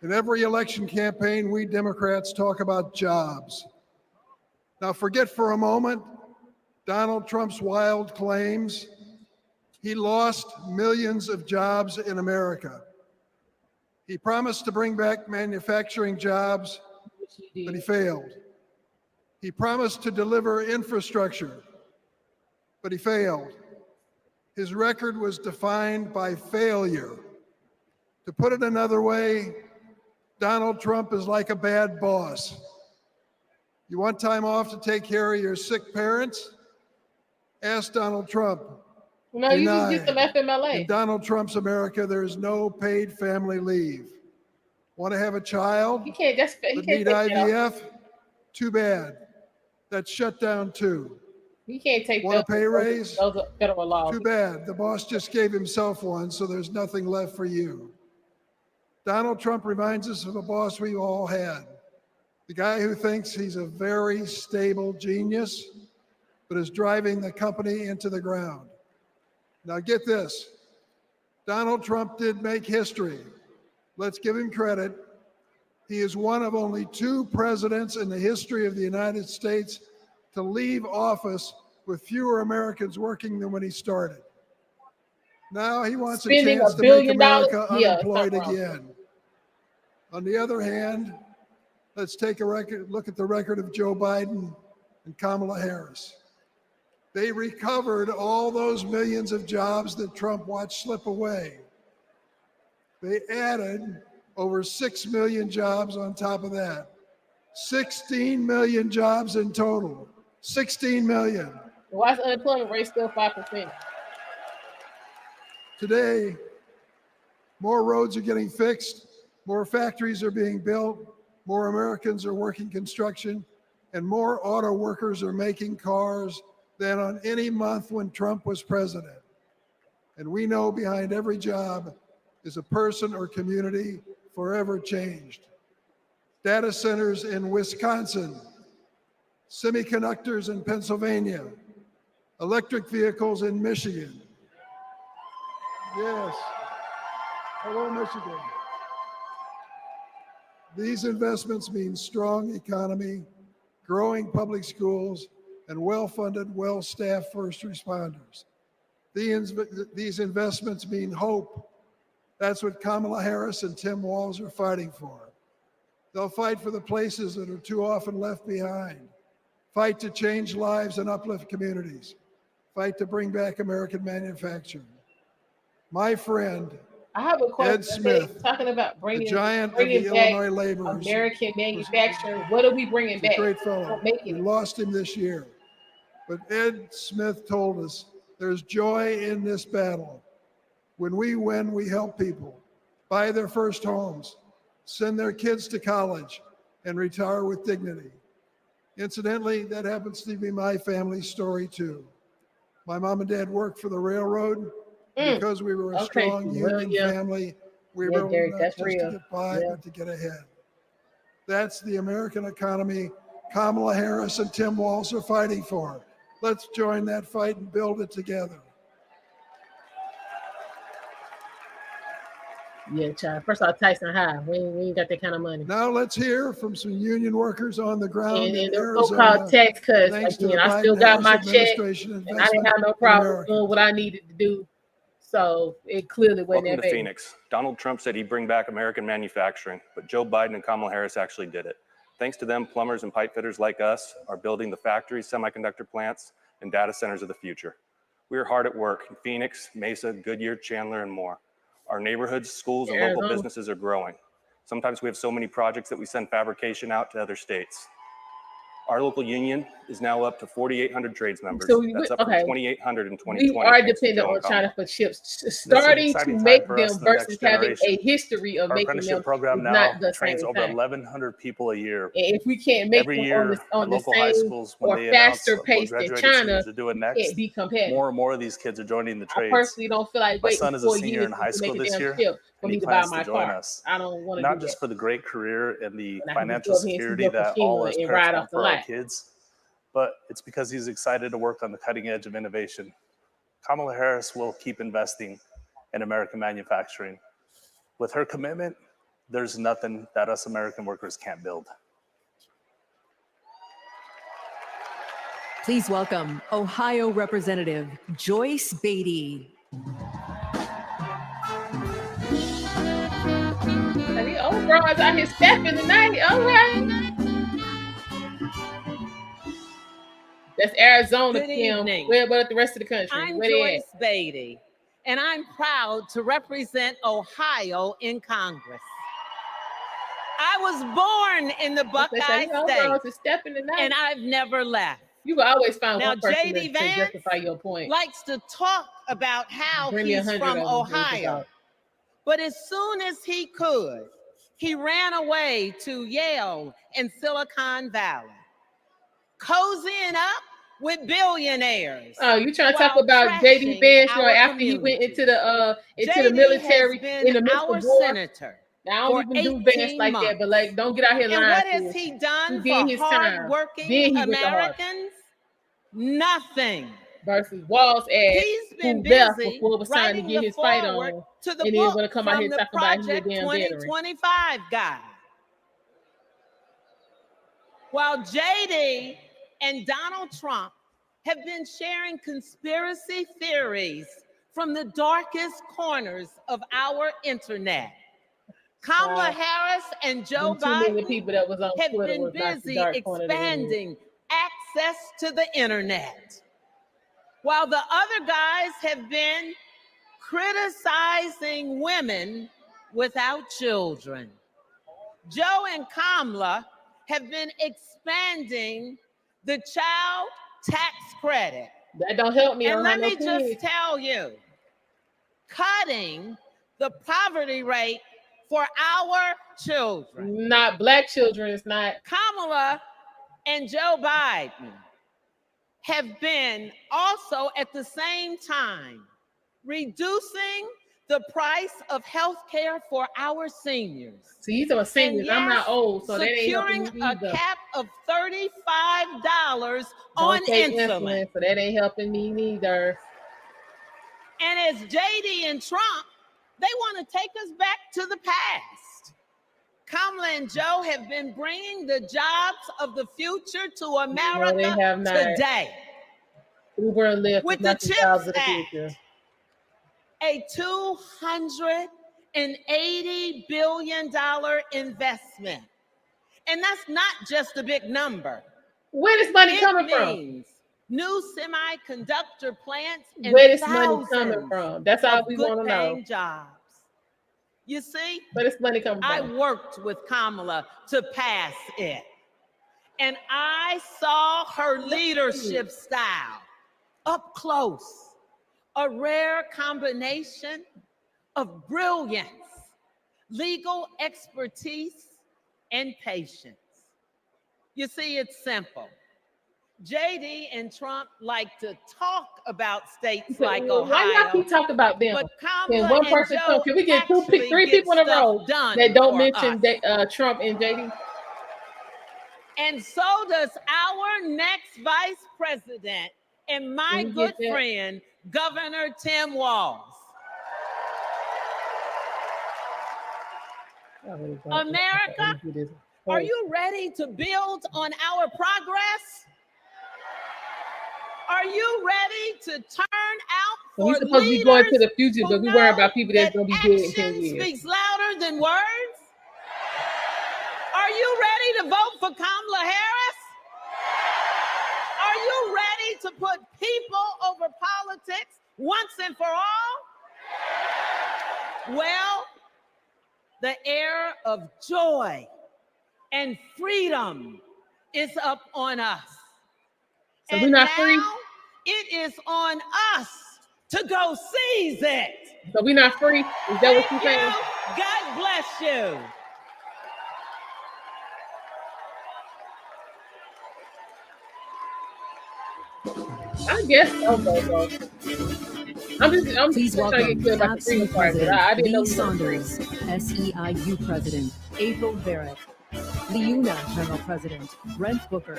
Speaker 16: In every election campaign, we Democrats talk about jobs. Now forget for a moment Donald Trump's wild claims. He lost millions of jobs in America. He promised to bring back manufacturing jobs, but he failed. He promised to deliver infrastructure, but he failed. His record was defined by failure. To put it another way, Donald Trump is like a bad boss. You want time off to take care of your sick parents? Ask Donald Trump.
Speaker 2: No, you just get some FMLA.
Speaker 16: In Donald Trump's America, there is no paid family leave. Want to have a child?
Speaker 2: You can't just
Speaker 16: but need IVF? Too bad. That's shut down too.
Speaker 2: You can't take
Speaker 16: Want a pay raise?
Speaker 2: Those are federal laws.
Speaker 16: Too bad. The boss just gave himself one, so there's nothing left for you. Donald Trump reminds us of a boss we've all had. The guy who thinks he's a very stable genius, but is driving the company into the ground. Now get this. Donald Trump did make history. Let's give him credit. He is one of only 2 presidents in the history of the United States to leave office with fewer Americans working than when he started. Now he wants
Speaker 2: Spending
Speaker 16: a chance
Speaker 2: $1
Speaker 16: to
Speaker 2: billion?
Speaker 16: make America
Speaker 2: Yeah,
Speaker 16: unemployed
Speaker 2: something wrong.
Speaker 16: again. On the other hand, let's take a look at the record of Joe Biden and Kamala Harris. They recovered all those millions of jobs that Trump watched slip away. They added over 6 million jobs on top of that. 16 million jobs in total. 16 million.
Speaker 2: Why is the unemployment rate still 5%?
Speaker 16: Today, more roads are getting fixed, more factories are being built, more Americans are working construction, and more auto workers are making cars than on any month when Trump was president. And we know behind every job is a person or community forever changed. Data centers in Wisconsin, semiconductors in Pennsylvania, electric vehicles in Michigan. Yes. Hello, Michigan. These investments mean strong economy, growing public schools, and well-funded, well-staffed first responders. These investments mean hope. That's what Kamala Harris and Tim Walz are fighting for. They'll fight for the places that are too often left behind. Fight to change lives and uplift communities. Fight to bring back American manufacturing. My friend,
Speaker 2: I have a question.
Speaker 16: Ed Smith,
Speaker 2: talking about bringing,
Speaker 16: the giant of
Speaker 2: bringing
Speaker 16: the
Speaker 2: back
Speaker 16: Illinois laborers,
Speaker 2: American manufacturing. What are we bringing
Speaker 16: he's a
Speaker 2: back?
Speaker 16: great fellow.
Speaker 2: Don't make
Speaker 16: We
Speaker 2: it.
Speaker 16: lost him this year. But Ed Smith told us there's joy in this battle. When we win, we help people buy their first homes, send their kids to college, and retire with dignity. Incidentally, that happens to be my family's story too. My mom and dad worked for the railroad. Because we were a strong union family, we were able not just to get by, but to get ahead. That's the American economy Kamala Harris and Tim Walz are fighting for. Let's join that fight and build it together.
Speaker 2: Yeah, child. First off, Tyson High. We ain't got that kind of money.
Speaker 16: Now let's hear from some union workers on the ground
Speaker 2: And
Speaker 16: in
Speaker 2: the
Speaker 16: Arizona.
Speaker 2: so-called tax cuts.
Speaker 16: Thanks to
Speaker 2: Again,
Speaker 16: the
Speaker 2: I still
Speaker 16: Biden
Speaker 2: got my
Speaker 16: Harris
Speaker 2: check,
Speaker 16: administration
Speaker 2: and I didn't have no
Speaker 16: investment in
Speaker 2: problem
Speaker 16: America.
Speaker 2: doing what I needed to do. So it clearly wasn't
Speaker 17: Welcome
Speaker 2: that
Speaker 17: to
Speaker 2: bad.
Speaker 17: Phoenix. Donald Trump said he'd bring back American manufacturing, but Joe Biden and Kamala Harris actually did it. Thanks to them, plumbers and pipe fitters like us are building the factories, semiconductor plants, and data centers of the future. We are hard at work in Phoenix, Mesa, Goodyear, Chandler, and more. Our neighborhoods, schools, and local
Speaker 2: Arizona.
Speaker 17: businesses are growing. Sometimes we have so many projects that we send fabrication out to other states. Our local union is now up to 4,800 trades members.
Speaker 2: So
Speaker 17: That's up
Speaker 2: okay.
Speaker 17: from 2,800 in 2020.
Speaker 2: We are
Speaker 17: thanks to
Speaker 2: dependent
Speaker 17: Joe
Speaker 2: on
Speaker 17: and Kamala.
Speaker 2: China for chips,
Speaker 17: an
Speaker 2: starting to
Speaker 17: exciting time
Speaker 2: make
Speaker 17: for
Speaker 2: them
Speaker 17: us and the
Speaker 2: versus
Speaker 17: next
Speaker 2: having a
Speaker 17: generation.
Speaker 2: history of
Speaker 17: Our
Speaker 2: making them
Speaker 17: apprenticeship program
Speaker 2: is
Speaker 17: now
Speaker 2: not the
Speaker 17: trains
Speaker 2: same
Speaker 17: over
Speaker 2: thing.
Speaker 17: 1,100 people a year.
Speaker 2: And if we can't make
Speaker 17: Every
Speaker 2: them
Speaker 17: year,
Speaker 2: on the
Speaker 17: local high
Speaker 2: same
Speaker 17: schools, when
Speaker 2: or
Speaker 17: they announce
Speaker 2: faster
Speaker 17: what
Speaker 2: pace than
Speaker 17: graduating
Speaker 2: China,
Speaker 17: students are doing
Speaker 2: we
Speaker 17: next,
Speaker 2: can't be competitive.
Speaker 17: more and more of these kids are joining the
Speaker 2: I
Speaker 17: trades.
Speaker 2: personally don't feel like
Speaker 17: My
Speaker 2: waiting
Speaker 17: son is a
Speaker 2: 4
Speaker 17: senior
Speaker 2: years
Speaker 17: in high
Speaker 2: to
Speaker 17: school
Speaker 2: make a
Speaker 17: this
Speaker 2: damn
Speaker 17: year,
Speaker 2: chip for
Speaker 17: and
Speaker 2: me
Speaker 17: he
Speaker 2: to buy
Speaker 17: plans
Speaker 2: my
Speaker 17: to join
Speaker 2: car.
Speaker 17: us.
Speaker 2: I don't want to
Speaker 17: Not
Speaker 2: do
Speaker 17: just
Speaker 2: that.
Speaker 17: for the great career and the
Speaker 2: And I can
Speaker 17: financial
Speaker 2: just go ahead and
Speaker 17: security
Speaker 2: see
Speaker 17: that
Speaker 2: Fukushima
Speaker 17: all as
Speaker 2: and
Speaker 17: parents
Speaker 2: ride
Speaker 17: want
Speaker 2: off the
Speaker 17: for our
Speaker 2: lot.
Speaker 17: kids, but it's because he's excited to work on the cutting edge of innovation. Kamala Harris will keep investing in American manufacturing. With her commitment,
Speaker 4: there's nothing that us American workers can't build.
Speaker 3: Please welcome Ohio Representative Joyce Beatty.
Speaker 2: The old broads out here stepping tonight. All right. That's Arizona,
Speaker 18: Good
Speaker 2: Kim.
Speaker 18: evening.
Speaker 2: Where about the rest of the country?
Speaker 18: I'm
Speaker 2: Where they at?
Speaker 18: Joyce Beatty, and I'm proud to represent Ohio in Congress. I was born in the Buckeye State, and I've never left.
Speaker 2: You will always find
Speaker 18: Now,
Speaker 2: one person
Speaker 18: J.D.
Speaker 2: to
Speaker 18: Vance
Speaker 2: justify your point.
Speaker 18: likes to talk about how
Speaker 2: Bring me
Speaker 18: he's
Speaker 2: 100
Speaker 18: from
Speaker 2: of them,
Speaker 18: Ohio. But as soon as he could, he ran away to Yale and Silicon Valley, cozying up with billionaires.
Speaker 2: Oh, you trying to talk
Speaker 18: while
Speaker 2: about J.D. Vance
Speaker 18: trashing our
Speaker 2: after he went into the
Speaker 18: JD
Speaker 2: military
Speaker 18: has been
Speaker 2: in the midst
Speaker 18: our
Speaker 2: of war?
Speaker 18: senator
Speaker 2: Now, I don't
Speaker 18: for
Speaker 2: even do Vance
Speaker 18: 18
Speaker 2: like that,
Speaker 18: months.
Speaker 2: but like, don't get out here
Speaker 18: And
Speaker 2: lying.
Speaker 18: what
Speaker 2: to
Speaker 18: has
Speaker 2: us.
Speaker 18: he done
Speaker 2: He did
Speaker 18: for
Speaker 2: his time. Then
Speaker 18: hardworking
Speaker 2: he went to Harvard.
Speaker 18: Americans? Nothing.
Speaker 2: Versus Wall's ass,
Speaker 18: He's been
Speaker 2: who left
Speaker 18: busy
Speaker 2: before it was time to
Speaker 18: writing
Speaker 2: get
Speaker 18: the
Speaker 2: his fight
Speaker 18: foreword
Speaker 2: on,
Speaker 18: to the
Speaker 2: and then
Speaker 18: book
Speaker 2: want to come out
Speaker 18: from
Speaker 2: here
Speaker 18: the
Speaker 2: talking about he's a
Speaker 18: Project
Speaker 2: damn veteran.
Speaker 18: 2025 guy. While JD and Donald Trump have been sharing conspiracy theories from the darkest corners of our internet, Kamala Harris and Joe
Speaker 2: Too many
Speaker 18: Biden
Speaker 2: people that was on
Speaker 18: have
Speaker 2: Twitter
Speaker 18: been
Speaker 2: was not the
Speaker 18: busy
Speaker 2: dark corner of the internet.
Speaker 18: expanding access to the internet, while the other guys have been criticizing women without children. Joe and Kamala have been expanding the child tax credit.
Speaker 2: That don't help me. I
Speaker 18: And
Speaker 2: don't have
Speaker 18: let
Speaker 2: no
Speaker 18: me
Speaker 2: kids.
Speaker 18: just tell you, cutting the poverty rate for our children.
Speaker 2: Not black children. It's not.
Speaker 18: Kamala and Joe Biden have been also at the same time reducing the price of health care for our seniors.
Speaker 2: See, these are seniors. I'm not old, so that ain't
Speaker 18: securing
Speaker 2: helping me
Speaker 18: a
Speaker 2: either.
Speaker 18: cap of $35
Speaker 2: Don't
Speaker 18: on
Speaker 2: take
Speaker 18: insulin.
Speaker 2: so that ain't helping me neither.
Speaker 18: And as JD and Trump, they want to take us back to the past. Kamala and Joe have been bringing the jobs of the future to America
Speaker 2: they have not.
Speaker 18: today.
Speaker 2: Uber and Lyft
Speaker 18: With
Speaker 2: is not
Speaker 18: the
Speaker 2: the jobs
Speaker 18: CHIPS
Speaker 2: of the
Speaker 18: Act.
Speaker 2: future.
Speaker 18: A $280 billion investment. And that's not just a big number.
Speaker 2: Where is money coming from?
Speaker 18: Means new semiconductor plants and
Speaker 2: Where is money coming
Speaker 18: thousands
Speaker 2: from? That's all
Speaker 18: of
Speaker 2: we want to know.
Speaker 18: good-paying jobs. You see,
Speaker 2: Where is money coming
Speaker 18: I
Speaker 2: from?
Speaker 18: worked with Kamala to pass it. And I saw her leadership style up close. A rare combination of brilliance, legal expertise, and patience. You see, it's simple. JD and Trump like to talk about states like Ohio.
Speaker 2: Why y'all keep talking about them?
Speaker 18: But
Speaker 2: Can
Speaker 18: Kamala
Speaker 2: one
Speaker 18: and
Speaker 2: person
Speaker 18: Joe
Speaker 2: come? Can we get
Speaker 18: actually
Speaker 2: three
Speaker 18: get
Speaker 2: people in a
Speaker 18: stuff
Speaker 2: row
Speaker 18: done
Speaker 2: that don't
Speaker 18: for
Speaker 2: mention
Speaker 18: us.
Speaker 2: Trump and JD?
Speaker 18: And so does our next vice president and my
Speaker 2: Can we
Speaker 18: good
Speaker 2: get that?
Speaker 18: friend, Governor Tim Walz. America, are you ready to build on our progress? Are you ready to turn out
Speaker 2: So we
Speaker 18: for
Speaker 2: supposed to be going to
Speaker 18: leaders
Speaker 2: the future,
Speaker 18: who
Speaker 2: but we worry
Speaker 18: know
Speaker 2: about people that's
Speaker 18: that
Speaker 2: gonna be dead in 10
Speaker 18: action
Speaker 2: years.
Speaker 18: speaks louder than words? Are you ready to vote for Kamala Harris? Are you ready to put people over politics once and for all? Well, the era of joy and freedom is up on us.
Speaker 2: So we're not free?
Speaker 18: It is on us to go seize it.
Speaker 2: So we're not free? Is that what you're saying?
Speaker 18: God bless you.
Speaker 2: I guess so, bro. I'm
Speaker 3: Please
Speaker 2: just trying to get
Speaker 3: welcome
Speaker 2: clear about the freedom
Speaker 3: ABSEU
Speaker 2: part, but I
Speaker 3: President
Speaker 2: didn't know
Speaker 3: Lee
Speaker 2: we were free.
Speaker 3: Saunders, SEIU President April Barrett. Leuna General President Brent Booker,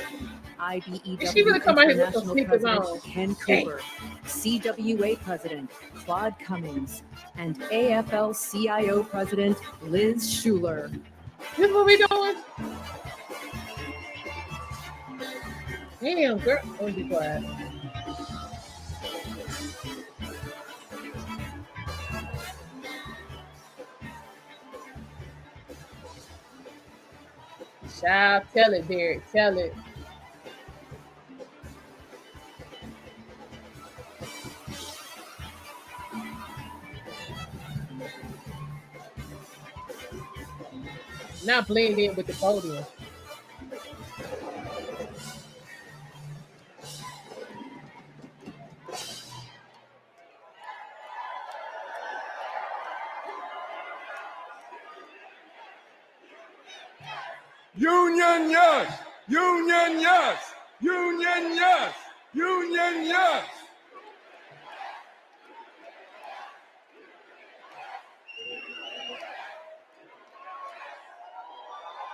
Speaker 3: IBEW
Speaker 2: Is she gonna come out here with some
Speaker 3: International
Speaker 2: sneakers
Speaker 3: President
Speaker 2: on?
Speaker 3: Ken
Speaker 2: Hey.
Speaker 3: Cooper, CWA President Claude Cummings, and AFL-CIO President Liz Schuler.
Speaker 2: This what we doing? Damn, girl. Oh, be quiet. Child, tell it, Derek. Tell it. Now blend in with the podium.
Speaker 6: Union, yes. Union, yes. Union, yes. Union, yes.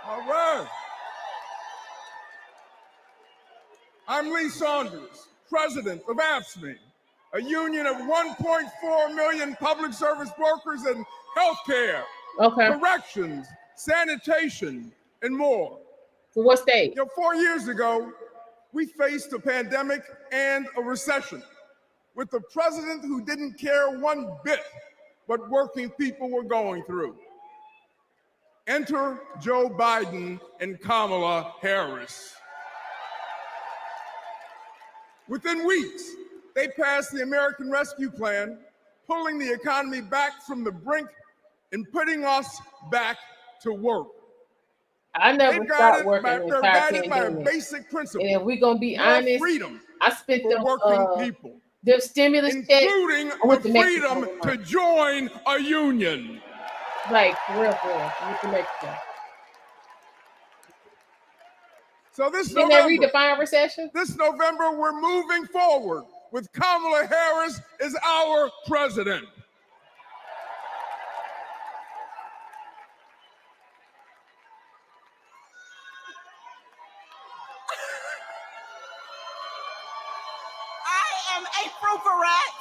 Speaker 6: All right. I'm Lee Saunders, president of AFSCME, a union of 1.4 million public service workers in healthcare, corrections, sanitation, and more.
Speaker 2: So what state?
Speaker 6: 4 years ago, we faced a pandemic and a recession with a president who didn't care one bit what working people were going through. Enter Joe Biden and Kamala Harris. Within weeks, they passed the American Rescue Plan, pulling the economy back from the brink and putting us back to work.
Speaker 2: I never stopped working in
Speaker 6: They're guided by a basic principle.
Speaker 2: And if we're gonna be
Speaker 6: More
Speaker 2: honest,
Speaker 6: freedom
Speaker 2: I spent
Speaker 6: for working people,
Speaker 2: them stimulus
Speaker 6: including
Speaker 2: checks
Speaker 6: the freedom to join a union.
Speaker 2: Like for real, with the Mexico.
Speaker 6: So this
Speaker 2: Didn't they
Speaker 6: November,
Speaker 2: redefine recession?
Speaker 6: This November, we're moving forward with Kamala Harris as our president.
Speaker 19: I am April Barrett,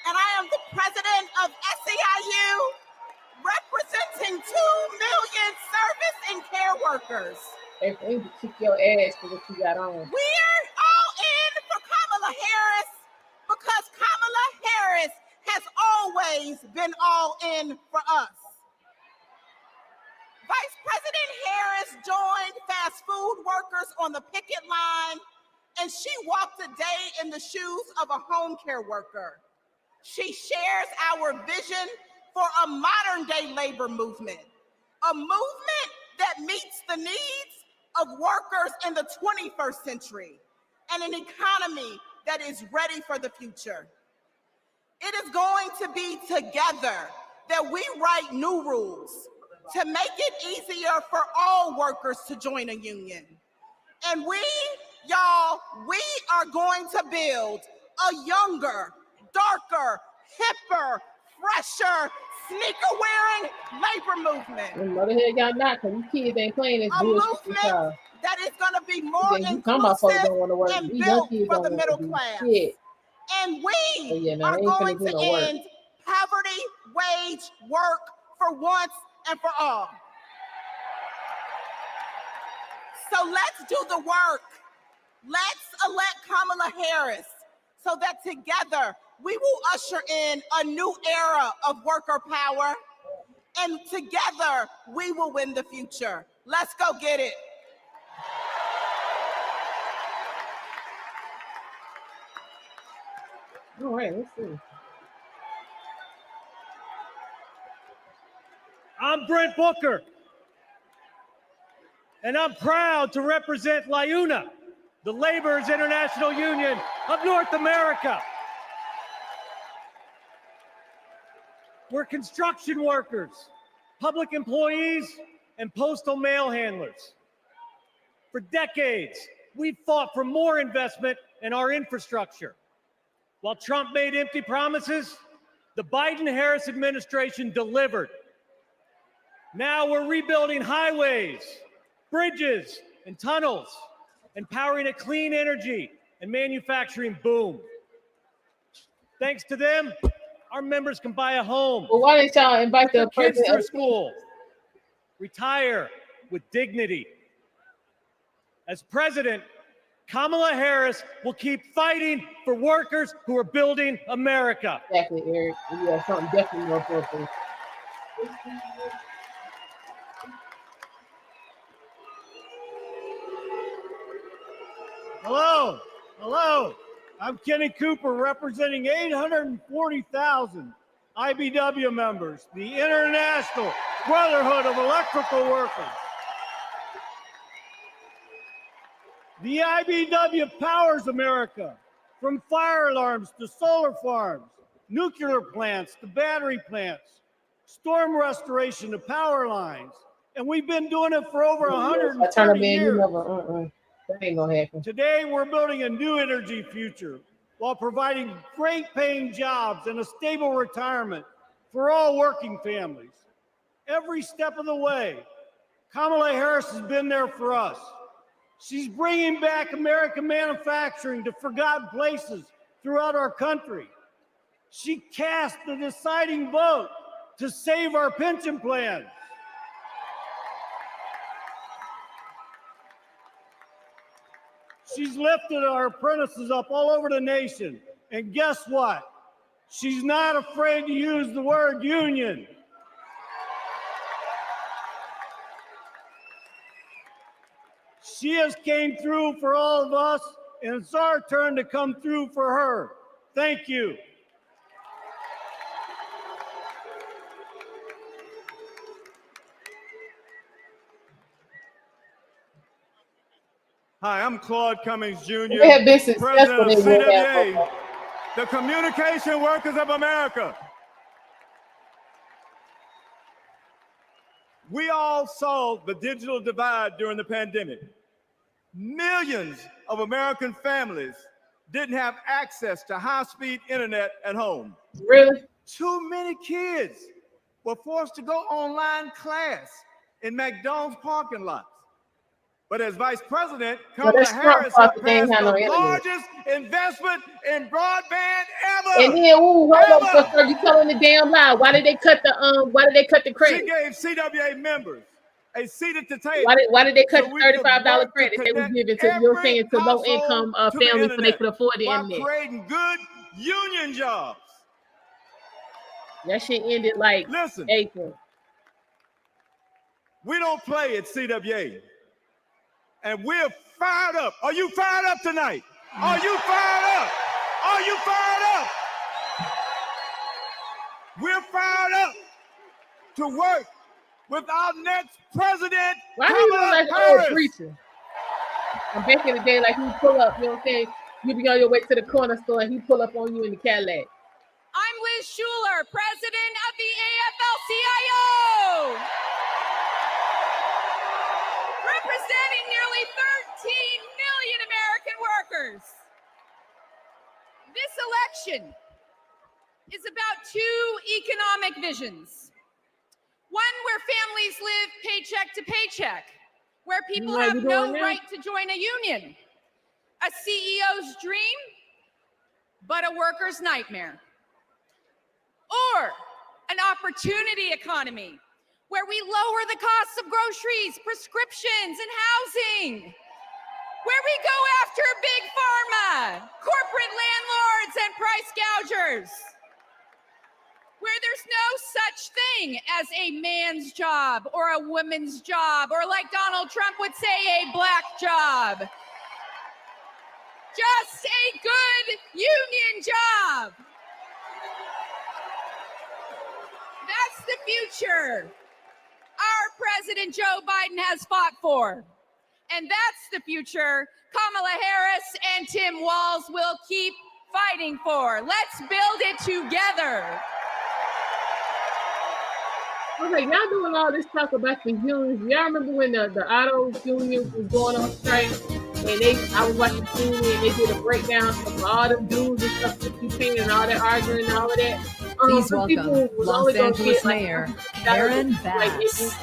Speaker 19: and I am the president of SEIU, representing 2 million service and care workers.
Speaker 2: They need to kick your ass for what you got on.
Speaker 19: We're all in for Kamala Harris because Kamala Harris has always been all in for us. Vice President Harris joined fast food workers on the picket line, and she walked a day in the shoes of a home care worker. She shares our vision for a modern day labor movement, a movement that meets the needs of workers in the 21st century, and an economy that is ready for the future. It is going to be together that we write new rules to make it easier for all workers to join a union. And we are going to build a younger, darker, hipper, fresher, sneaker-wearing labor movement.
Speaker 2: When motherhead got knocked, because you kids ain't playing this
Speaker 19: A
Speaker 2: bullshit.
Speaker 19: movement that is going to be more
Speaker 2: You talking about folks
Speaker 19: inclusive
Speaker 2: don't want to work.
Speaker 19: and
Speaker 2: These young
Speaker 19: built
Speaker 2: kids
Speaker 19: for
Speaker 2: don't
Speaker 19: the
Speaker 2: want
Speaker 19: middle
Speaker 2: to do
Speaker 19: class.
Speaker 2: shit.
Speaker 19: And we
Speaker 2: now
Speaker 19: are
Speaker 2: they ain't
Speaker 19: going
Speaker 2: finna do
Speaker 19: to
Speaker 2: no work.
Speaker 19: end poverty wage work for once and for all. So let's do the work. Let's elect Kamala Harris so that together we will usher in a new era of worker power, and together we will win the future. Let's go get it.
Speaker 2: All right, let's see.
Speaker 20: I'm Brent Booker, and I'm proud to represent LIUNA, the Laborers International Union of North America. We're construction workers, public employees, and postal mail handlers. For decades, we've fought for more investment in our infrastructure. While Trump made empty promises, the Biden-Harris administration delivered. Now we're rebuilding highways, bridges and tunnels, and powering a clean energy and manufacturing boom. Thanks to them, our members can buy a home.
Speaker 2: Well, why didn't y'all invite the
Speaker 20: kids
Speaker 2: president
Speaker 20: through
Speaker 2: of
Speaker 20: school, retire with dignity. As president, Kamala Harris will keep fighting for workers who are building America.
Speaker 2: Exactly, Eric. You have something definitely more important.
Speaker 20: Hello, hello. I'm Kenny Cooper representing 840,000 IBW members, the International Brotherhood of Electrical Workers. The IBW powers America, from fire alarms to solar farms, nuclear plants to battery plants, storm restoration to power lines. And we've been doing it for over 130 years.
Speaker 2: That ain't gonna happen.
Speaker 20: Today, we're building a new energy future while providing great paying jobs and a stable retirement for all working families. Every step of the way, Kamala Harris has been there for us. She's bringing back American manufacturing to forgotten places throughout our country. She cast the deciding vote to save our pension plans. She's lifted our apprentices up all over the nation. And guess what? She's not afraid to use the word union. She has came through for all of us, and it's our turn to come through for her. Thank you.
Speaker 1: Hi, I'm Claude Cummings Jr.,
Speaker 2: They have been successful,
Speaker 1: President of
Speaker 2: they will
Speaker 1: CWA,
Speaker 2: have.
Speaker 1: the Communication Workers of America. We all saw the digital divide during the pandemic. Millions of American families didn't have access to high-speed internet at home.
Speaker 2: Really?
Speaker 1: Too many kids were forced to go online class in McDonald's parking lots. But as Vice President, Kamala Harris has passed the largest investment in broadband ever.
Speaker 2: And then, hold up, sister, you telling the damn lie. Why did they cut the credit?
Speaker 1: She gave CWA members a seat at the table.
Speaker 2: Why did they cut
Speaker 1: so
Speaker 2: the $35 credit they were giving to, you're saying, to low income families so they could afford the internet?
Speaker 1: Creating good union jobs.
Speaker 2: That shit ended like April.
Speaker 1: We don't play at CWA. And we're fired up. Are you fired up tonight? Are you fired up? Are you fired up? We're fired up to work with our next president,
Speaker 2: Why do you look like an old
Speaker 1: Harris.
Speaker 2: preacher? And back in the day, like he pull up, you know what I'm saying? You be on your way to the corner store and he pull up on you in the Cadillac.
Speaker 5: I'm Liz Schuler, president of the AFL-CIO. Representing nearly 13 million American workers. This election is about two economic visions. One where families live paycheck to paycheck, where people have no right to join a union. A CEO's dream, but a worker's nightmare. Or an opportunity economy, where we lower the costs of groceries, prescriptions, and housing. Where we go after big pharma, corporate landlords, and price gougers. Where there's no such thing as a man's job or a woman's job, or like Donald Trump would say, a black job. Just a good union job. That's the future our President Joe Biden has fought for. And that's the future Kamala Harris and Tim Walz will keep fighting for. Let's build it together.
Speaker 2: Okay, y'all doing all this talk about the unions. Y'all remember when the auto union was going on strike? And I was watching TV and they did a breakdown of all them dudes and stuff that you paying and all that arguing and all of that.
Speaker 3: Please
Speaker 2: some people
Speaker 3: welcome
Speaker 2: was
Speaker 3: Los
Speaker 2: only gonna
Speaker 3: Angeles
Speaker 2: get, like,
Speaker 3: Mayor
Speaker 2: $50
Speaker 3: Aaron
Speaker 2: like,
Speaker 3: Bass.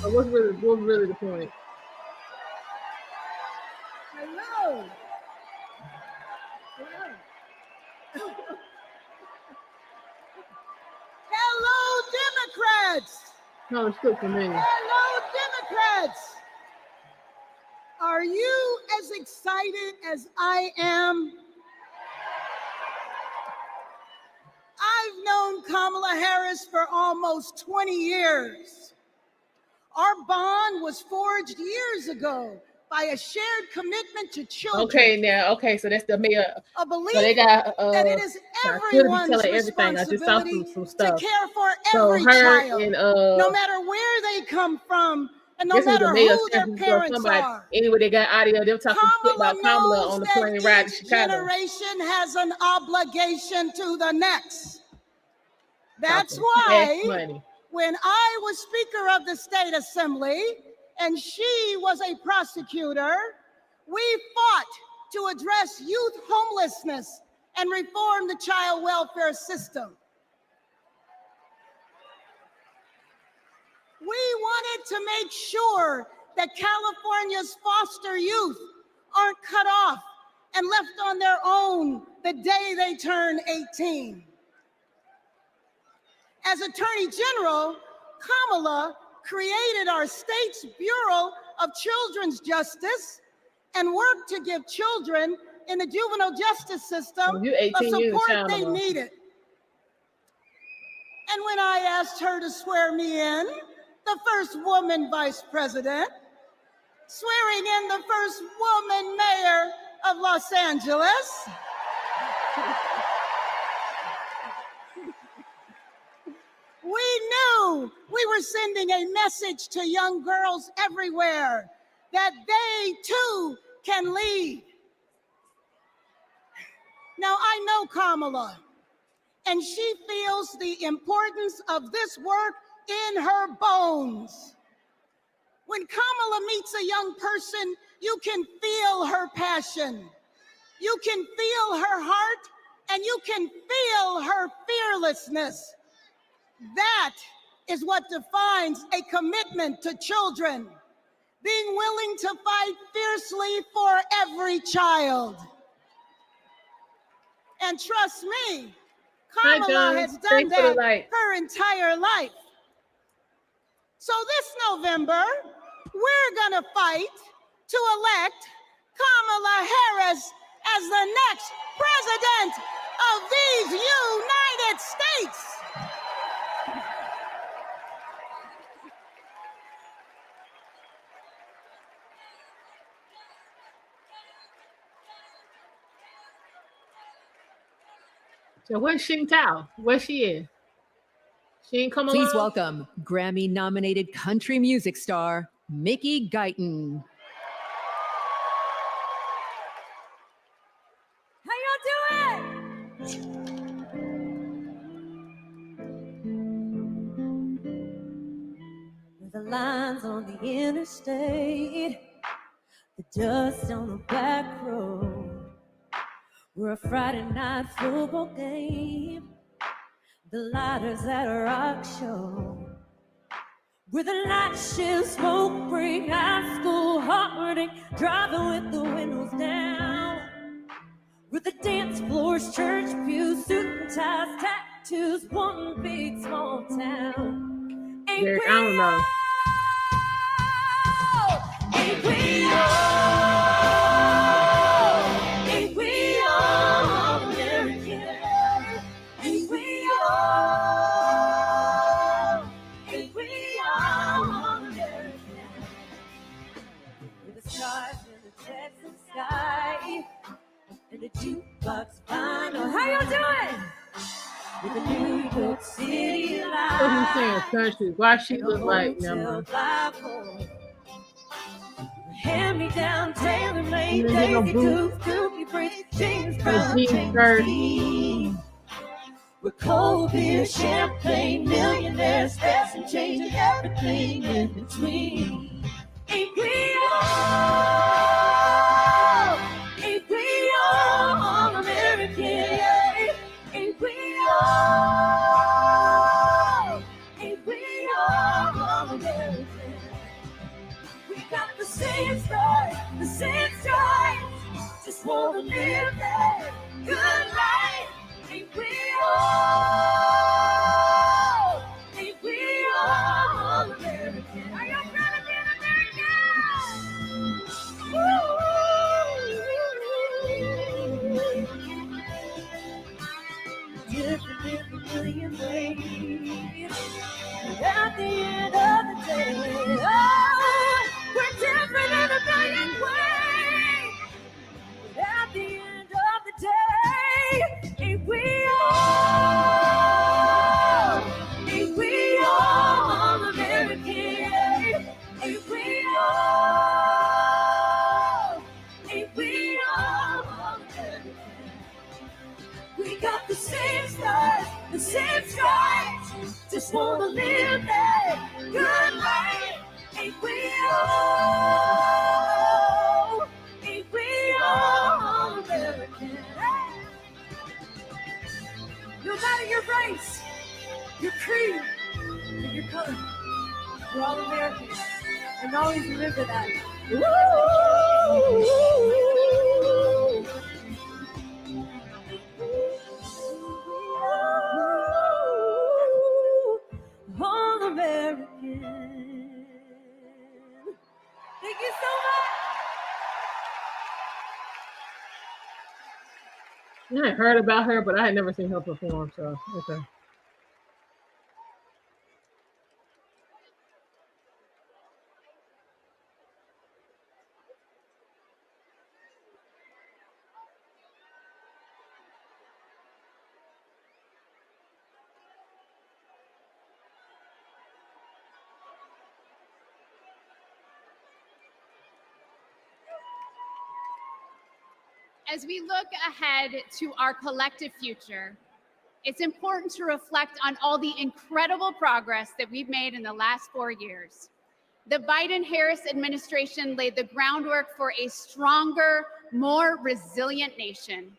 Speaker 2: What's really the point?
Speaker 8: Hello. Hello, Democrats.
Speaker 2: No, it's good for me.
Speaker 8: Hello, Democrats. Are you as excited as I am? I've known Kamala Harris for almost 20 years. Our bond was forged years ago by a shared commitment to children.
Speaker 2: Okay, so that's the mayor.
Speaker 8: A belief
Speaker 2: So they got
Speaker 8: that it is
Speaker 2: I could be
Speaker 8: everyone's
Speaker 2: telling everything. I just saw
Speaker 8: responsibility
Speaker 2: some
Speaker 8: to
Speaker 2: stuff.
Speaker 8: care for
Speaker 2: So
Speaker 8: every
Speaker 2: her
Speaker 8: child,
Speaker 2: and
Speaker 8: no matter where they come from, and no
Speaker 2: this is the
Speaker 8: matter
Speaker 2: mayor
Speaker 8: who their parents are.
Speaker 2: Anyway, they got audio. They're talking shit about Kamala
Speaker 8: knows
Speaker 2: on the
Speaker 8: that
Speaker 2: plane ride to
Speaker 8: each
Speaker 2: Chicago.
Speaker 8: generation has an obligation to the next. That's
Speaker 2: Talking
Speaker 8: why
Speaker 2: cash money.
Speaker 8: when I was Speaker of the State Assembly and she was a prosecutor, we fought to address youth homelessness and reform the child welfare system. We wanted to make sure that California's foster youth aren't cut off and left on their own the day they turn 18. As Attorney General, Kamala created our state's Bureau of Children's Justice and worked to give children in the juvenile justice system the support they needed. And when I asked her to swear me in, the first woman vice president, swearing in the first woman mayor of Los Angeles, we knew we were sending a message to young girls everywhere that they too can lead. Now, I know Kamala, and she feels the importance of this work in her bones. When Kamala meets a young person, you can feel her passion. You can feel her heart, and you can feel her fearlessness. That is what defines a commitment to children, being willing to fight fiercely for every child. And trust me, Kamala has done that her entire life. So this November, we're gonna fight to elect Kamala Harris as the next president of these United States.
Speaker 2: So where's Xing Tao? Where's she in? She ain't come along?
Speaker 3: Please welcome Grammy-nominated country music star, Mickey Guyton.
Speaker 8: How y'all doing?
Speaker 13: The lines on the interstate, the dust on the back road. We're a Friday night football game, the lighters at a rock show. We're the night shift, smoke break, high school heartache, driving with the windows down. We're the dance floors, church pews, suit and ties, tattoos, one big small town. Ain't
Speaker 2: Derek, I don't know.
Speaker 13: Ain't we all? Ain't we all American? Ain't we all? Ain't we all American? With the stars in the Texas sky and the jukebox vinyl. How y'all doing? With the New York City lights.
Speaker 2: What he's saying, country. Why she look like
Speaker 13: number? Hand me down, tailor-made,
Speaker 2: And then they
Speaker 13: Daisy
Speaker 2: gonna
Speaker 13: Dukes, Dookie Bricks, James
Speaker 2: The
Speaker 13: Brown,
Speaker 2: jeans skirt.
Speaker 13: with cold beer, champagne, millionaires, stats and change, and everything in between. Ain't we all? different in a million ways. But at the end of the day, oh, we're different in a million ways. But at the end of the day, ain't we all? Ain't we all American? Ain't we all? Ain't we all American? We got the same stars, the same stripes. Just wanna live that good life. Ain't we all? Ain't we all American? No matter your race, your creed, or your color, we're all Americans. And always remember that. Woo! All American. Thank you so much.
Speaker 2: I had heard about her, but I had never seen her perform, so okay.
Speaker 7: As we look ahead to our collective future, it's important to reflect on all the incredible progress that we've made in the last 4 years. The Biden-Harris administration laid the groundwork for a stronger, more resilient nation.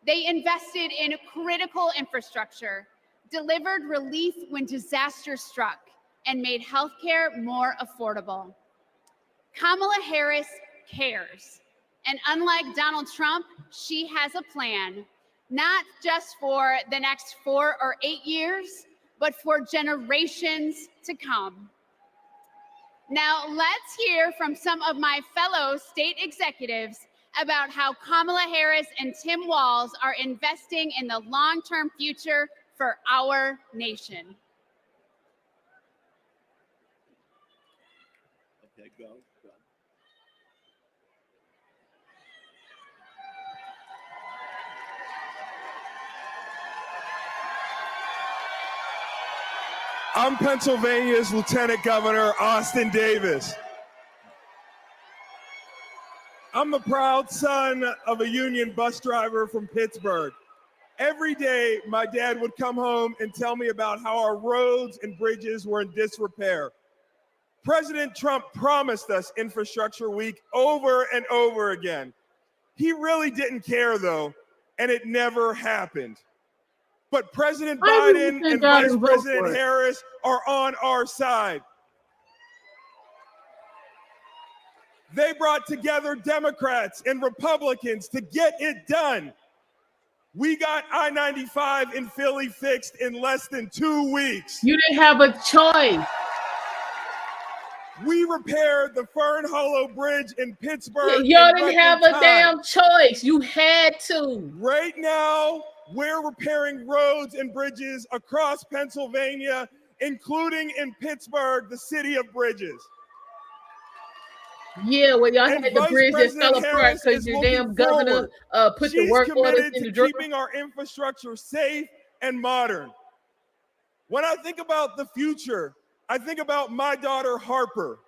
Speaker 7: They invested in critical infrastructure, delivered relief when disaster struck, and made healthcare more affordable. Kamala Harris cares. And unlike Donald Trump, she has a plan, not just for the next 4 or 8 years, but for generations to come. Now, let's hear from some of my fellow state executives about how Kamala Harris and Tim Walz are investing in the long-term future for our nation.
Speaker 1: Okay, go.
Speaker 6: I'm Pennsylvania's Lieutenant Governor Austin Davis. I'm the proud son of a union bus driver from Pittsburgh. Every day, my dad would come home and tell me about how our roads and bridges were in disrepair. President Trump promised us Infrastructure Week over and over again. He really didn't care, though, and it never happened. But President Biden and Vice President Harris are on our side. They brought together Democrats and Republicans to get it done. We got I-95 in Philly fixed in less than 2 weeks.
Speaker 2: You didn't have a choice.
Speaker 6: We repaired the Fern Hollow Bridge in Pittsburgh.
Speaker 2: You didn't have a damn choice. You had to.
Speaker 6: Right now, we're repairing roads and bridges across Pennsylvania, including in Pittsburgh, the city of bridges.
Speaker 2: Yeah, well, y'all had the bridge that fell apart because your damn governor put the work orders in the drawer.
Speaker 6: Keeping our infrastructure safe and modern. When I think about the future, I think about my daughter Harper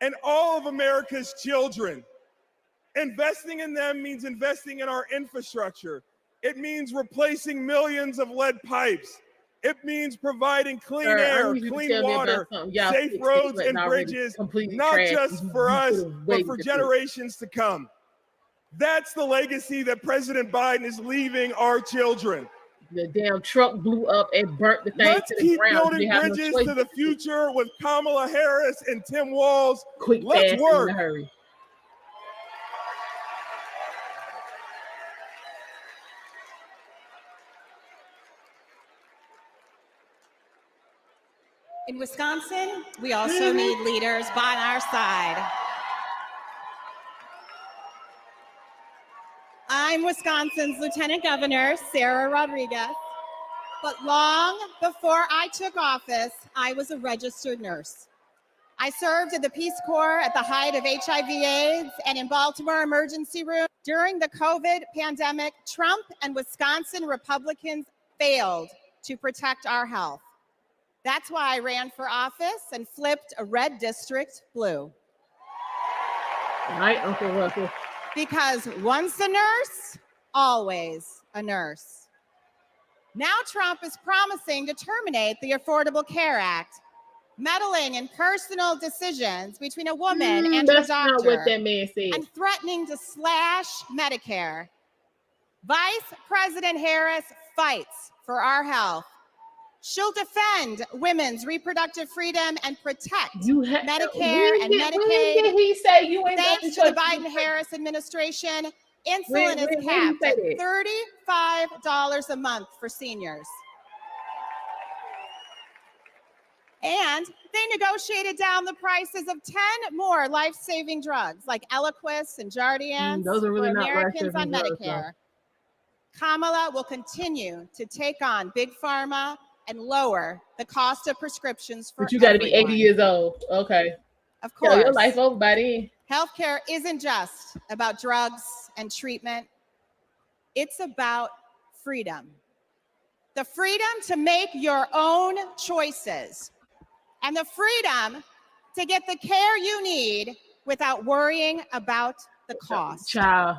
Speaker 6: and all of America's children. Investing in them means investing in our infrastructure. It means replacing millions of lead pipes. It means providing clean air, clean water, safe roads and bridges, not just for us, but for generations to come. That's the legacy that President Biden is leaving our children.
Speaker 2: The damn truck blew up and burnt the thing to the ground.
Speaker 6: Let's keep building bridges to the future with Kamala Harris and Tim Walz. Let's work.
Speaker 2: In a hurry.
Speaker 10: In Wisconsin, we also need leaders by our side. I'm Wisconsin's Lieutenant Governor, Sarah Rodriguez. But long before I took office, I was a registered nurse. I served in the Peace Corps at the height of HIV/AIDS and in Baltimore emergency room. During the COVID pandemic, Trump and Wisconsin Republicans failed to protect our health. That's why I ran for office and flipped a red district blue.
Speaker 2: All right, Uncle Russell.
Speaker 10: Because once a nurse, always a nurse. Now Trump is promising to terminate the Affordable Care Act, meddling in personal decisions between a woman and her
Speaker 2: That's
Speaker 10: doctor,
Speaker 2: not what that man said.
Speaker 10: and threatening to slash Medicare. Vice President Harris fights for our health. She'll defend women's reproductive freedom and protect Medicare and Medicaid.
Speaker 2: When did he say you ain't got
Speaker 10: Thanks
Speaker 2: to
Speaker 10: to the
Speaker 2: touch
Speaker 10: Biden-Harris administration, insulin is
Speaker 2: when he
Speaker 10: capped
Speaker 2: say
Speaker 10: at $35 a month for seniors. And they negotiated down the prices of 10 more life-saving drugs like Eliquis and Jardiance
Speaker 2: those are really
Speaker 10: for
Speaker 2: not
Speaker 10: Americans on
Speaker 2: life-saving drugs,
Speaker 10: Medicare. Kamala will continue to take on Big Pharma and lower the cost of prescriptions for
Speaker 2: But you got to be 80
Speaker 10: everyone.
Speaker 2: years old. Okay.
Speaker 10: Of
Speaker 2: Yo, your
Speaker 10: course.
Speaker 2: life over by then.
Speaker 10: Healthcare isn't just about drugs and treatment. It's about freedom. The freedom to make your own choices and the freedom to get the care you need without worrying about the cost.
Speaker 2: Child.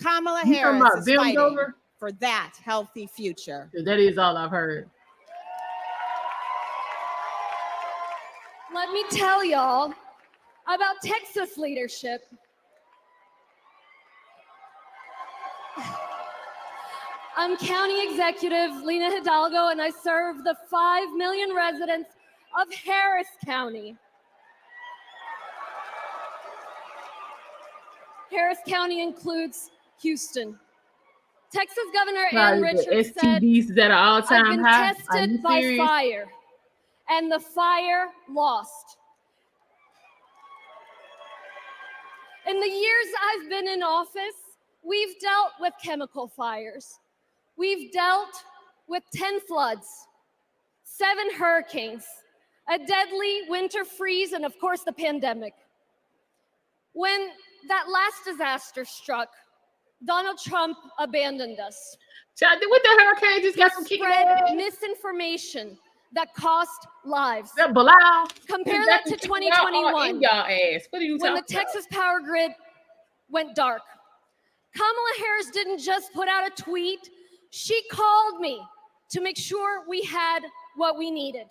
Speaker 10: Kamala
Speaker 2: You talking
Speaker 10: Harris
Speaker 2: about
Speaker 10: is
Speaker 2: Bim's
Speaker 10: fighting
Speaker 2: over?
Speaker 10: for that healthy future.
Speaker 2: That is all I've heard.
Speaker 11: Let me tell y'all about Texas leadership. I'm County Executive Lena Hidalgo, and I serve the 5 million residents of Harris County. Harris County includes Houston. Texas Governor Ann
Speaker 2: Probably the
Speaker 11: Richards said,
Speaker 2: STDs is at an
Speaker 11: I've
Speaker 2: all-time
Speaker 11: been
Speaker 2: high. Are
Speaker 11: tested
Speaker 2: you
Speaker 11: by
Speaker 2: serious?
Speaker 11: fire, and the fire lost. In the years I've been in office, we've dealt with chemical fires. We've dealt with 10 floods, 7 hurricanes, a deadly winter freeze, and of course the pandemic. When that last disaster struck, Donald Trump abandoned us.
Speaker 2: Child, what the hurricane just got some kicking
Speaker 11: Spread
Speaker 2: ass?
Speaker 11: misinformation that cost lives.
Speaker 2: That Bilal.
Speaker 11: Compare
Speaker 2: Is
Speaker 11: that
Speaker 2: that
Speaker 11: to
Speaker 2: what y'all are
Speaker 11: 2021.
Speaker 2: in y'all ass? What are you
Speaker 11: when the
Speaker 2: talking about?
Speaker 11: Texas power grid went dark. Kamala Harris didn't just put out a tweet, she called me to make sure we had what we needed.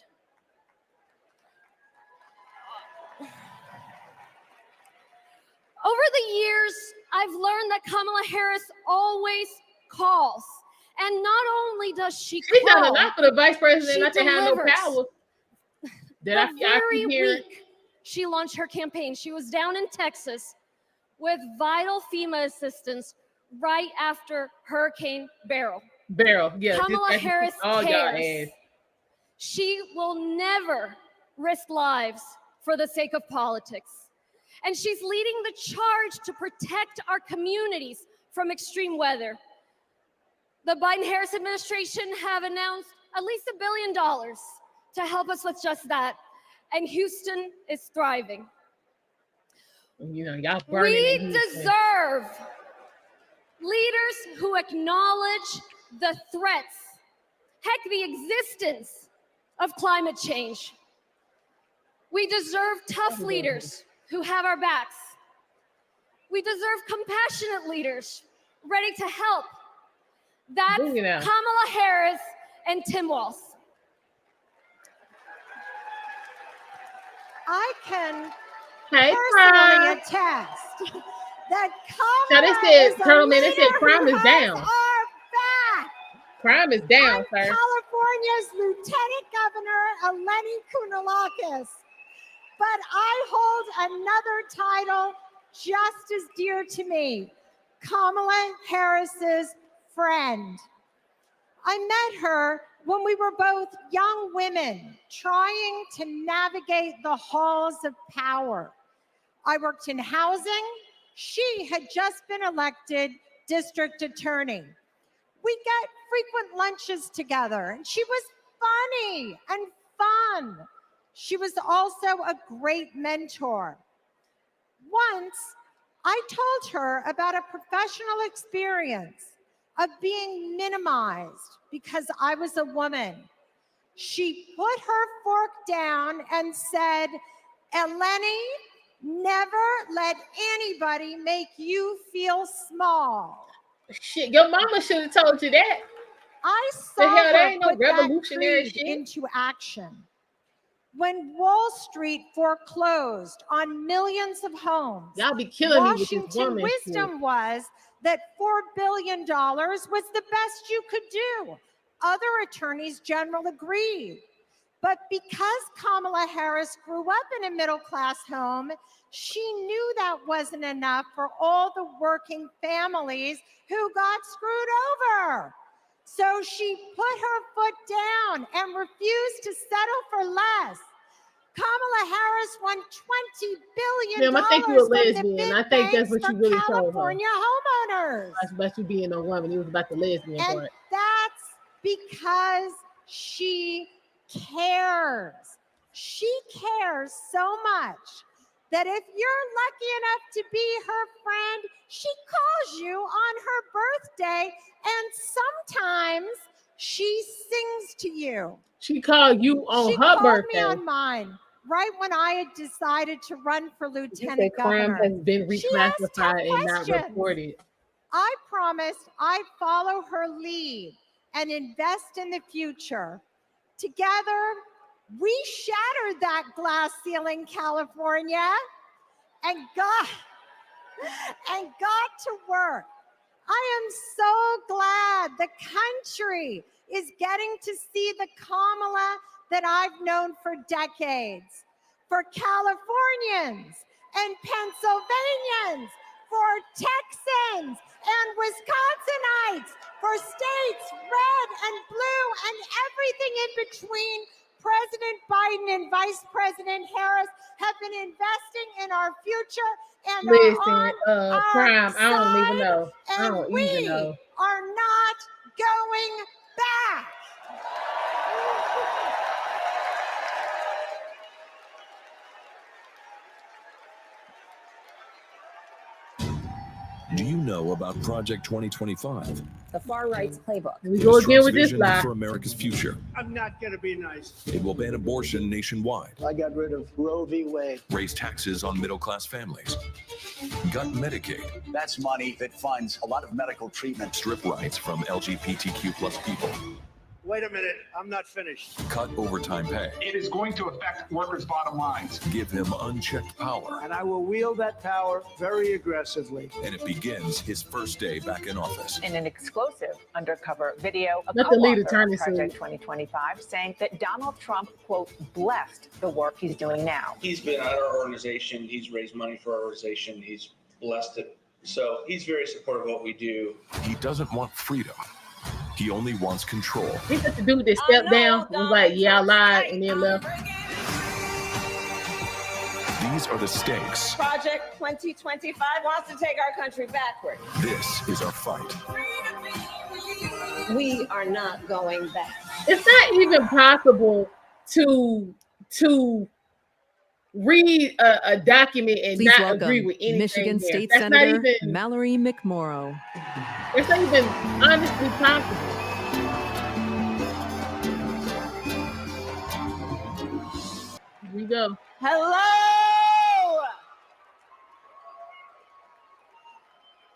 Speaker 11: Over the years, I've learned that Kamala Harris always calls. And not only does she
Speaker 2: She
Speaker 11: call,
Speaker 2: done a lot for the vice president
Speaker 11: she
Speaker 2: not to have no
Speaker 11: delivers.
Speaker 2: power.
Speaker 11: The
Speaker 2: I
Speaker 11: very
Speaker 2: keep hearing.
Speaker 11: week she launched her campaign, she was down in Texas with vital FEMA assistance right after Hurricane Beryl.
Speaker 2: Yeah.
Speaker 11: Kamala
Speaker 2: that's
Speaker 11: Harris
Speaker 2: all y'all
Speaker 11: cares.
Speaker 2: ass.
Speaker 11: She will never risk lives for the sake of politics. And she's leading the charge to protect our communities from extreme weather. The Biden-Harris administration have announced at least $1 billion to help us with just that. And Houston is thriving.
Speaker 2: You know, y'all burning.
Speaker 11: We
Speaker 2: in Houston.
Speaker 11: deserve leaders who acknowledge the threats, heck, the existence of climate change. We deserve tough leaders who have our backs. We deserve compassionate leaders ready to help. That's
Speaker 2: Bring it out.
Speaker 11: Kamala Harris and Tim Walz.
Speaker 21: I can
Speaker 2: Hey,
Speaker 21: personally
Speaker 2: Prime.
Speaker 21: attest that
Speaker 2: Now
Speaker 21: Kamala
Speaker 2: they said,
Speaker 21: is a
Speaker 2: Colonel Man, they said
Speaker 21: leader
Speaker 2: crime
Speaker 21: who
Speaker 2: is
Speaker 21: has
Speaker 2: down.
Speaker 21: our back.
Speaker 2: Crime is down, sir.
Speaker 21: California's Lieutenant Governor Eleni Kounalakis. But I hold another title just as dear to me, Kamala Harris's friend. I met her when we were both young women trying to navigate the halls of power. I worked in housing. She had just been elected district attorney. We get frequent lunches together, and she was funny and fun. She was also a great mentor. Once, I told her about a professional experience of being minimized because I was a woman. She put her fork down and said, Eleni, never let anybody make you feel small.
Speaker 2: Shit, your mama should have told you that.
Speaker 21: I
Speaker 2: The
Speaker 21: saw
Speaker 2: hell, that
Speaker 21: her
Speaker 2: ain't no
Speaker 21: put that
Speaker 2: revolutionary
Speaker 21: creed
Speaker 2: shit.
Speaker 21: into action. When Wall Street foreclosed on millions of homes,
Speaker 2: Y'all be killing me with this
Speaker 21: Washington
Speaker 2: woman
Speaker 21: wisdom
Speaker 2: shit.
Speaker 21: was that $4 billion was the best you could do. Other attorneys general agreed. But because Kamala Harris grew up in a middle-class home, she knew that wasn't enough for all the working families who got screwed over. So she put her foot down and refused to settle for less. Kamala Harris won $20 billion
Speaker 2: Ma'am, I think you're a
Speaker 21: from the
Speaker 2: lesbian.
Speaker 21: big
Speaker 2: I think that's
Speaker 21: banks
Speaker 2: what you
Speaker 21: for
Speaker 2: really told her.
Speaker 21: California homeowners.
Speaker 2: That's about you being a woman. It was about the lesbian
Speaker 21: And
Speaker 2: part.
Speaker 21: that's because she cares. She cares so much that if you're lucky enough to be her friend, she calls you on her birthday, and sometimes she sings to you.
Speaker 2: She called you on
Speaker 21: She
Speaker 2: her
Speaker 21: called
Speaker 2: birthday.
Speaker 21: me on mine, right when I had decided to run for
Speaker 2: That
Speaker 21: lieutenant
Speaker 2: crime
Speaker 21: governor.
Speaker 2: has been
Speaker 21: She asked tough
Speaker 2: reclassified and not
Speaker 21: questions.
Speaker 2: reported.
Speaker 21: I promised I'd follow her lead and invest in the future. Together, we shattered that glass ceiling, California, and got to work. I am so glad the country is getting to see the Kamala that I've known for decades. For Californians and Pennsylvanians, for Texans and Wisconsinites, for states red and blue and everything in between, President Biden and Vice President Harris have been investing in our future and
Speaker 2: Listen,
Speaker 21: are on
Speaker 2: crime,
Speaker 21: our
Speaker 2: I don't even
Speaker 21: side,
Speaker 2: know. I
Speaker 21: and
Speaker 2: don't
Speaker 21: we
Speaker 2: even know.
Speaker 21: are not going back.
Speaker 9: Do you know about Project 2025?
Speaker 22: The far right's playbook.
Speaker 2: We go again with this
Speaker 9: Vision
Speaker 2: lie.
Speaker 9: for America's future.
Speaker 20: I'm not going to be nice.
Speaker 9: It will ban abortion nationwide,
Speaker 20: I got rid of Roe v. Wade.
Speaker 9: raise taxes on middle-class families, gut Medicaid,
Speaker 23: That's money that funds a lot of medical treatment.
Speaker 9: strip rights from LGBTQ plus people,
Speaker 20: Wait a minute, I'm not finished.
Speaker 9: cut overtime pay,
Speaker 24: It is going to affect workers' bottom lines.
Speaker 9: give him unchecked power,
Speaker 20: And I will wield that power very aggressively.
Speaker 9: and it begins his first day back in office.
Speaker 25: In an exclusive undercover video, a
Speaker 2: Let the leader
Speaker 25: co-author
Speaker 2: turn
Speaker 25: of
Speaker 2: this
Speaker 25: Project
Speaker 2: in.
Speaker 25: 2025 saying that Donald Trump, quote, blessed the work he's doing now.
Speaker 26: He's been at our organization. He's raised money for our organization. He's blessed it. So he's very supportive of what we do.
Speaker 9: He doesn't want freedom. He only wants control.
Speaker 2: He's just the dude that stepped down and was like, yeah, I lied, and then left.
Speaker 9: These are the stakes.
Speaker 27: Project 2025 wants to take our country backward.
Speaker 9: This is our fight.
Speaker 27: We are not going back.
Speaker 2: It's not even possible to read a document and
Speaker 3: Please
Speaker 2: not agree
Speaker 3: welcome
Speaker 2: with anything
Speaker 3: Michigan
Speaker 2: there.
Speaker 3: State
Speaker 2: That's
Speaker 3: Senator
Speaker 2: not even,
Speaker 3: Mallory McMorrow.
Speaker 2: it's not even honestly possible. Here we go.
Speaker 5: Hello!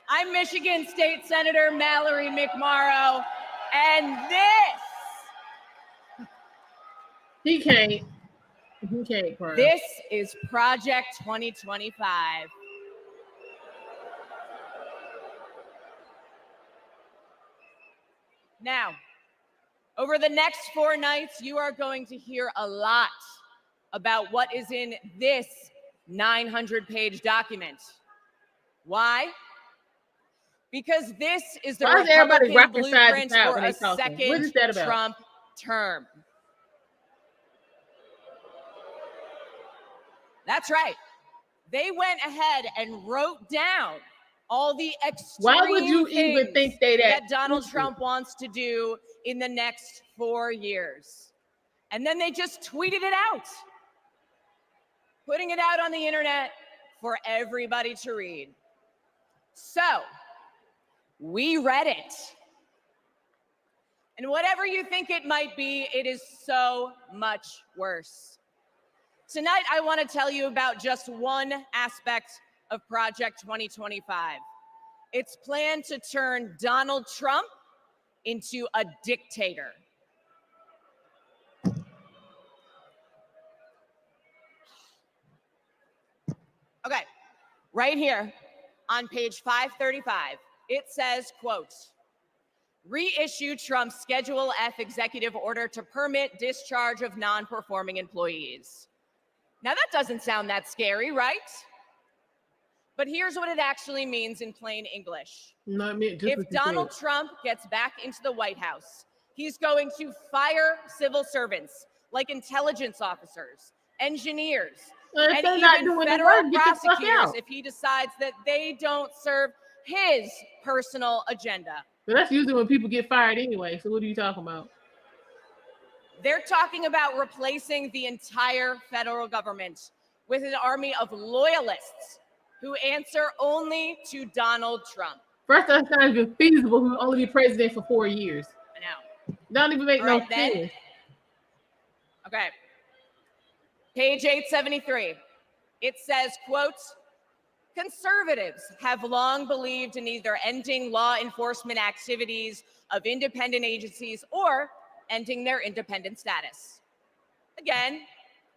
Speaker 5: I'm Michigan State Senator Mallory McMorrow, and
Speaker 2: He can't, Brian.
Speaker 5: this is Project 2025. Now, over the next 4 nights, you are going to hear a lot about what is in this 900-page document. Why? Because this is the
Speaker 2: Why is everybody
Speaker 5: Republican
Speaker 2: rocking side to
Speaker 5: blueprint
Speaker 2: side
Speaker 5: for
Speaker 2: when
Speaker 5: a
Speaker 2: they talking? What
Speaker 5: second
Speaker 2: is that about?
Speaker 5: Trump term. That's right. They went ahead and wrote down
Speaker 4: all the extreme
Speaker 2: Why would you even think
Speaker 4: that Donald Trump wants to do in the next 4 years. And then they just tweeted it out, putting it out on the internet for everybody to read. So we read it. And whatever you think it might be, it is so much worse. Tonight, I want to tell you about just one aspect of Project 2025. It's planned to turn Donald Trump into a dictator. Okay, right here on page 535, it says, quote, reissue Trump's Schedule F executive order to permit discharge of non-performing employees. Now that doesn't sound that scary, right? But here's what it actually means in plain English. If Donald Trump gets back into the White House, he's going to fire civil servants like intelligence officers, engineers, and even federal prosecutors if he decides that they don't serve his personal agenda.
Speaker 2: But that's usually when people get fired anyway. So what are you talking about?
Speaker 4: They're talking about replacing the entire federal government with an army of loyalists who answer only to Donald Trump.
Speaker 2: First, that's not even feasible. Who only be president for 4 years.
Speaker 4: I know.
Speaker 2: Don't even make no sense.
Speaker 4: Okay. Page 873. It says, quote, conservatives have long believed in either ending law enforcement activities of independent agencies or ending their independent status. Again,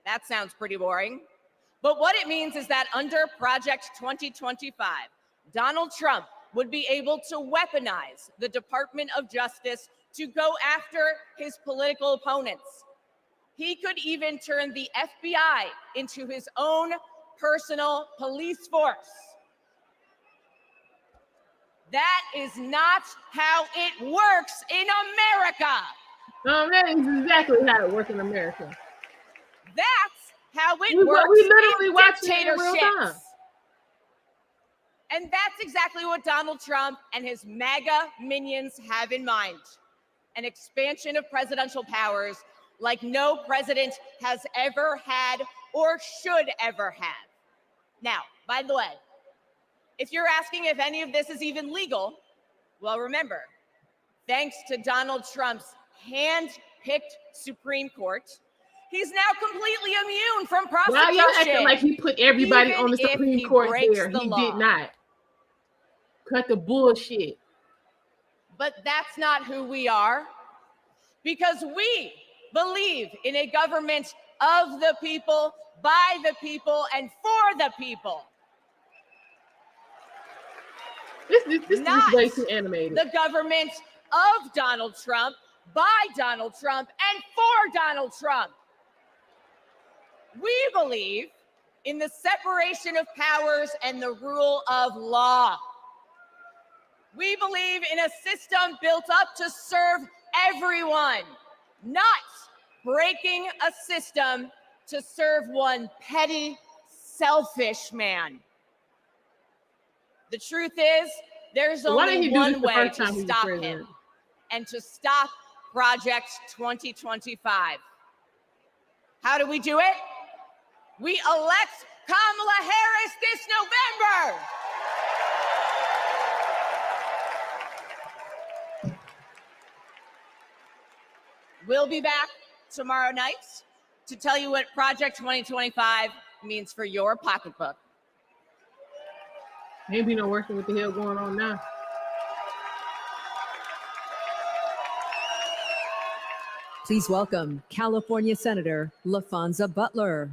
Speaker 4: that sounds pretty boring. But what it means is that under Project 2025, Donald Trump would be able to weaponize the Department of Justice to go after his political opponents. He could even turn the FBI into his own personal police force. That is not how it works in America.
Speaker 2: No, that is exactly how it works in America.
Speaker 4: That's how it works
Speaker 2: we literally
Speaker 4: in
Speaker 2: watch it in real time.
Speaker 4: dictatorships. And that's exactly what Donald Trump and his MAGA minions have in mind. An expansion of presidential powers like no president has ever had or should ever have. Now, by the way, if you're asking if any of this is even legal, well, remember, thanks to Donald Trump's hand-picked Supreme Court, he's now completely immune from prosecution.
Speaker 2: Why y'all acting like he put everybody on the Supreme Court there? He did not. Cut the bullshit.
Speaker 4: But that's not who we are, because we believe in a government of the people, by the people, and for the people.
Speaker 2: This is way too animated.
Speaker 4: The government of Donald Trump, by Donald Trump, and for Donald Trump. We believe in the separation of powers and the rule of law. We believe in a system built up to serve everyone, not breaking a system to serve one petty, selfish man. The truth is, there's only one way to stop him, and to stop Project 2025. How do we do it? We elect Kamala Harris this November. We'll be back tomorrow night to tell you what Project 2025 means for your pocketbook.
Speaker 2: Ain't be no working what the hell going on now.
Speaker 3: Please welcome California Senator LaFonza Butler.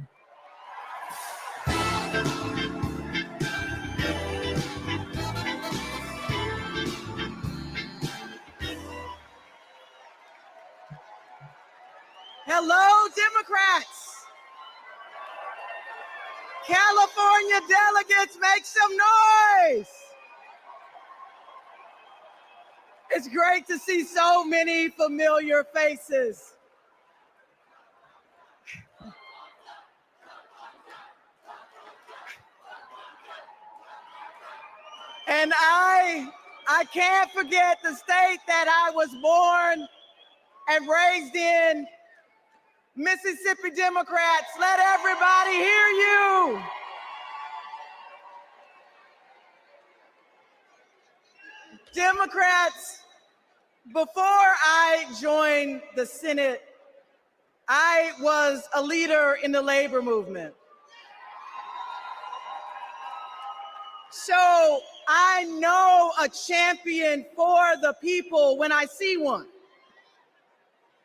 Speaker 12: Hello, Democrats. California delegates, make some noise. It's great to see so many familiar faces. And I can't forget the state that I was born and raised in, Mississippi Democrats. Let everybody hear you. Democrats, before I joined the Senate, I was a leader in the labor movement. So I know a champion for the people when I see one.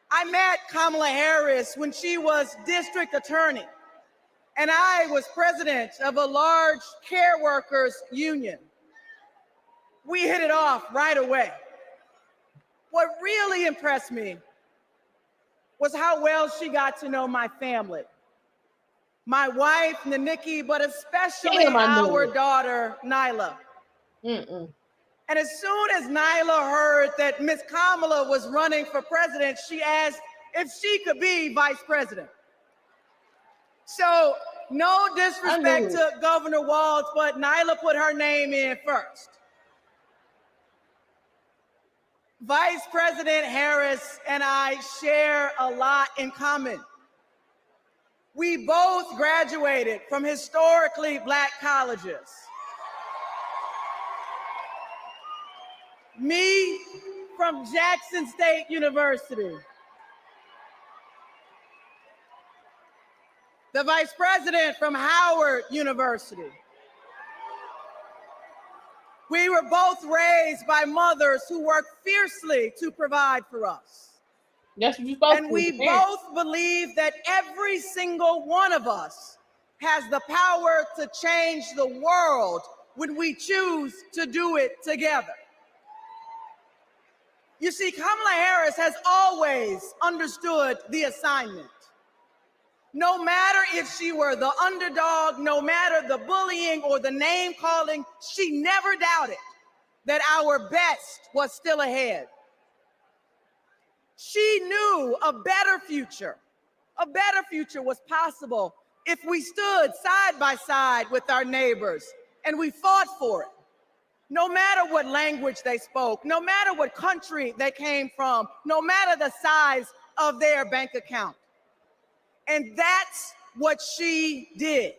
Speaker 12: I met Kamala Harris when she was district attorney, and I was president of a large care workers union. We hit it off right away. What really impressed me was how well she got to know my family. My wife, Naniki, but especially our daughter, Nyla. And as soon as Nyla heard that Miss Kamala was running for president, she asked if she could be vice president. So no disrespect to Governor Walz, but Nyla put her name in first. Vice President Harris and I share a lot in common. We both graduated from historically Black colleges. Me from Jackson State University. The Vice President from Howard University. We were both raised by mothers who worked fiercely to provide for us.
Speaker 2: That's what you're supposed to do.
Speaker 12: And we both believe that every single one of us has the power to change the world when we choose to do it together. You see, Kamala Harris has always understood the assignment. No matter if she were the underdog, no matter the bullying or the name calling, she never doubted that our best was still ahead. She knew a better future was possible if we stood side by side with our neighbors and we fought for it. No matter what language they spoke, no matter what country they came from, no matter the size of their bank account. And that's what she did.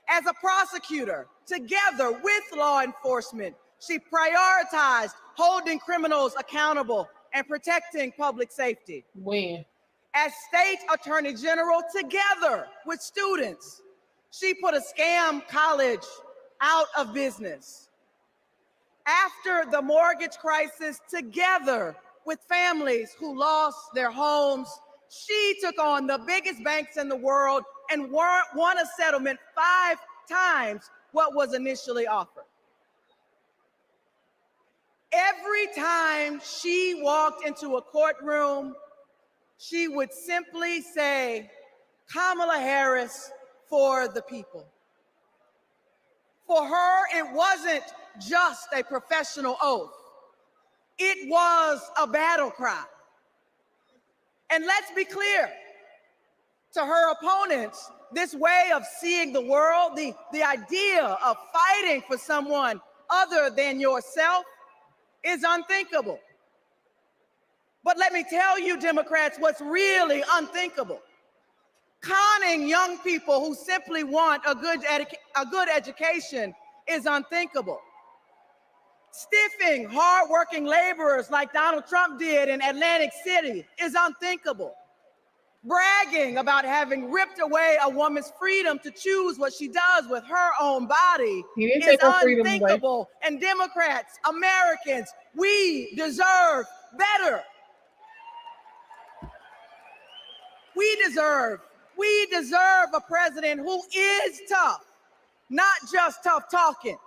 Speaker 12: As a prosecutor, together with law enforcement, she prioritized holding criminals accountable and protecting public safety.
Speaker 2: When?
Speaker 12: As state attorney general, together with students, she put a scam college out of business. After the mortgage crisis, together with families who lost their homes, she took on the biggest banks in the world and won a settlement 5 times what was initially offered. Every time she walked into a courtroom, she would simply say, Kamala Harris for the people. For her, it wasn't just a professional oath. It was a battle cry. And let's be clear, to her opponents, this way of seeing the world, the idea of fighting for someone other than yourself is unthinkable. But let me tell you, Democrats, what's really unthinkable. Conning young people who simply want a good education is unthinkable. Stiffing hardworking laborers like Donald Trump did in Atlantic City is unthinkable. Bragging about having ripped away a woman's freedom to choose what she does with her own body is unthinkable. And Democrats, Americans, we deserve better. We deserve a president who is tough, not just tough talking.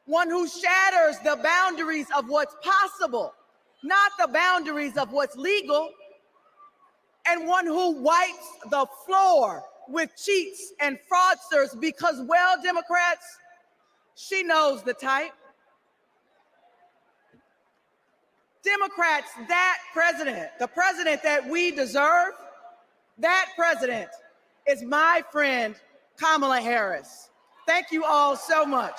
Speaker 12: One who shatters the boundaries of what's possible, not the boundaries of what's legal. And one who wipes the floor with cheats and fraudsters because, well, Democrats, she knows the type. Democrats, that president, the president that we deserve, that president is my friend, Kamala Harris. Thank you all so much.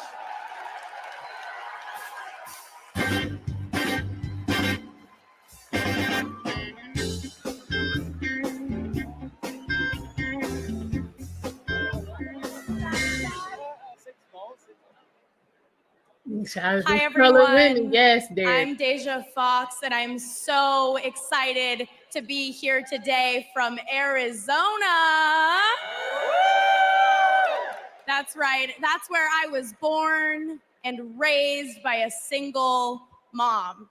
Speaker 4: Hi, everyone.
Speaker 2: Yes,
Speaker 4: I'm Deja Fox, and I'm so excited to be here today from Arizona. That's right. That's where I was born and raised by a single mom.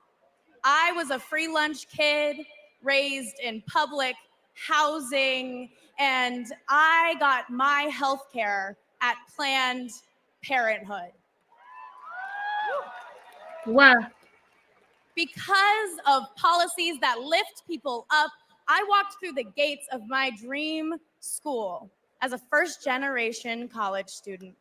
Speaker 4: I was a free lunch kid raised in public housing, and I got my health care at Planned Parenthood.
Speaker 2: Why?
Speaker 4: Because of policies that lift people up, I walked through the gates of my dream school as a first-generation college student.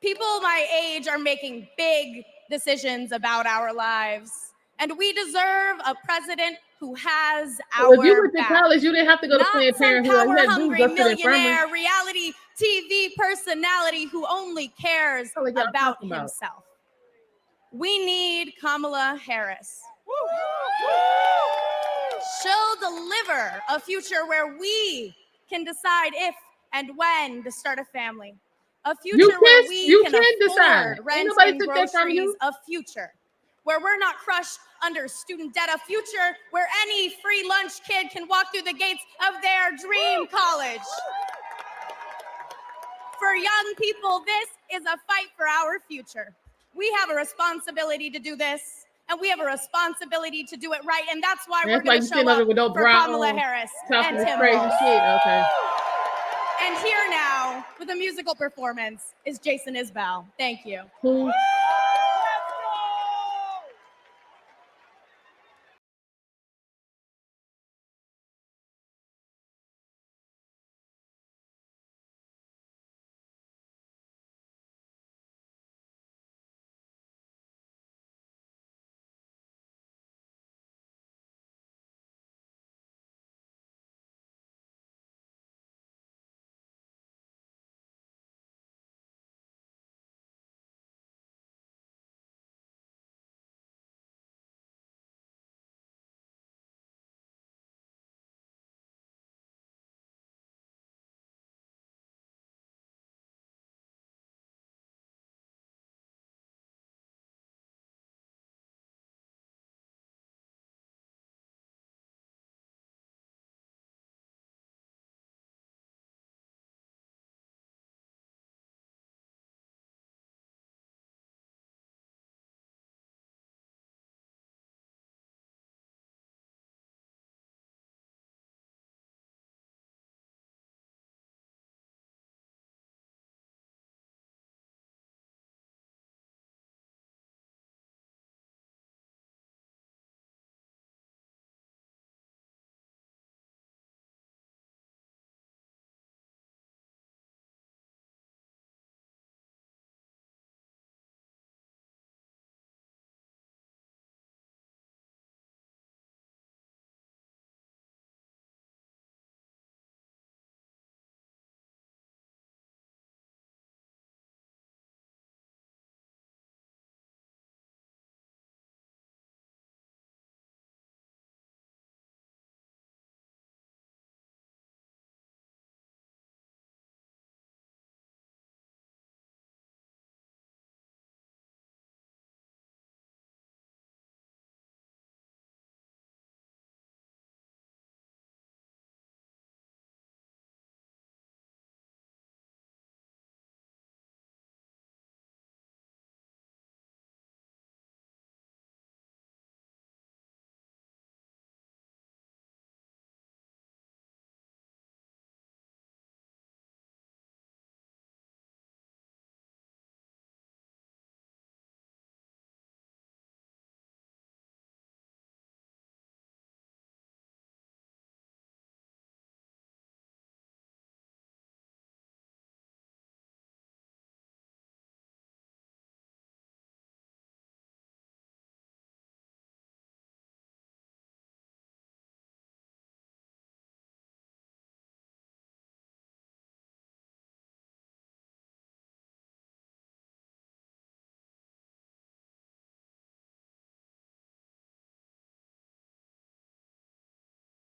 Speaker 4: People my age are making big decisions about our lives, and we deserve a president who has our
Speaker 2: if you went to
Speaker 4: back.
Speaker 2: college, you didn't have to go to Planned Parenthood. You had to
Speaker 4: Power-hungry
Speaker 2: go to the
Speaker 4: millionaire reality TV personality who only cares about himself. We need Kamala Harris. She'll deliver a future where we can decide if and when to start a family. A future where we can afford rent and groceries. A future where we're not crushed under student debt. A future where any free lunch kid can walk through the gates of their dream college. For young people, this is a fight for our future. We have a responsibility to do this, and we have a responsibility to do it right, and that's why we're going to show up for Kamala Harris and Tim Walz.
Speaker 2: Okay.
Speaker 4: And here now, with a musical performance, is Jason Isbell. Thank you.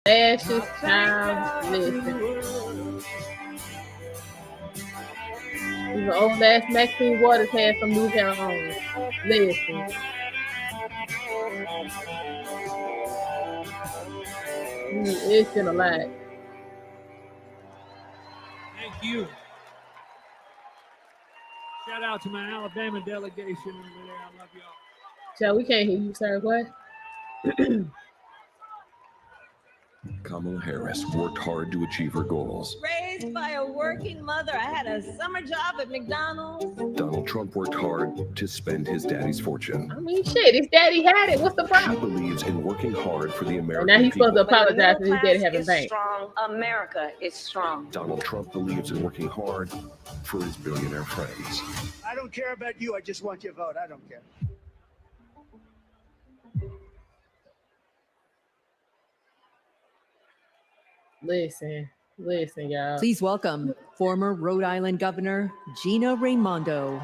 Speaker 2: Ashes, child, listen. The old ass Maxine Waters had some Newtown homes. Listen. It's been a lot.
Speaker 14: Thank you. Shout out to my Alabama delegation over there. I love y'all.
Speaker 2: Child, we can't hear you, sir. What?
Speaker 9: Kamala Harris worked hard to achieve her goals.
Speaker 27: Raised by a working mother, I had a summer job at McDonald's.
Speaker 9: Donald Trump worked hard to spend his daddy's fortune.
Speaker 2: I mean, shit, his daddy had it. What's the problem?
Speaker 9: He believes in working hard for the American
Speaker 2: Now he's
Speaker 9: people.
Speaker 2: supposed to apologize for his daddy having
Speaker 27: Is
Speaker 2: bank.
Speaker 27: strong. America is strong.
Speaker 9: Donald Trump believes in working hard for his billionaire friends.
Speaker 15: I don't care about you. I just want your vote. I don't care.
Speaker 2: Listen, y'all.
Speaker 3: Please welcome former Rhode Island Governor Gina Raimondo.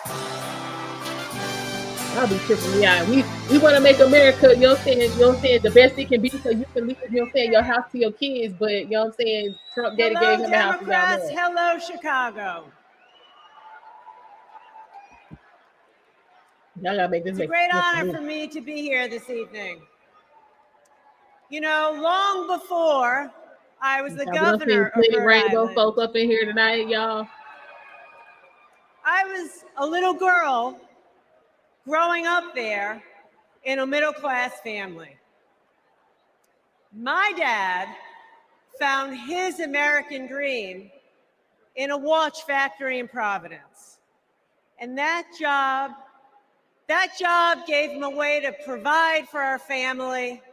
Speaker 2: I'll be tripping me out. We want to make America, you know what I'm saying, the best it can be so you can leave, you know what I'm saying, your house to your kids, but you know what I'm saying, Trump daddy gave him a house.
Speaker 12: Democrats, hello, Chicago.
Speaker 2: Y'all gotta make this
Speaker 12: It's a great honor for me to be here this evening. You know, long before I was the governor of Rhode Island,
Speaker 2: folks up in here tonight, y'all.
Speaker 12: I was a little girl growing up there in a middle-class family. My dad found his American dream in a watch factory in Providence. And that job gave him a way to provide for our family,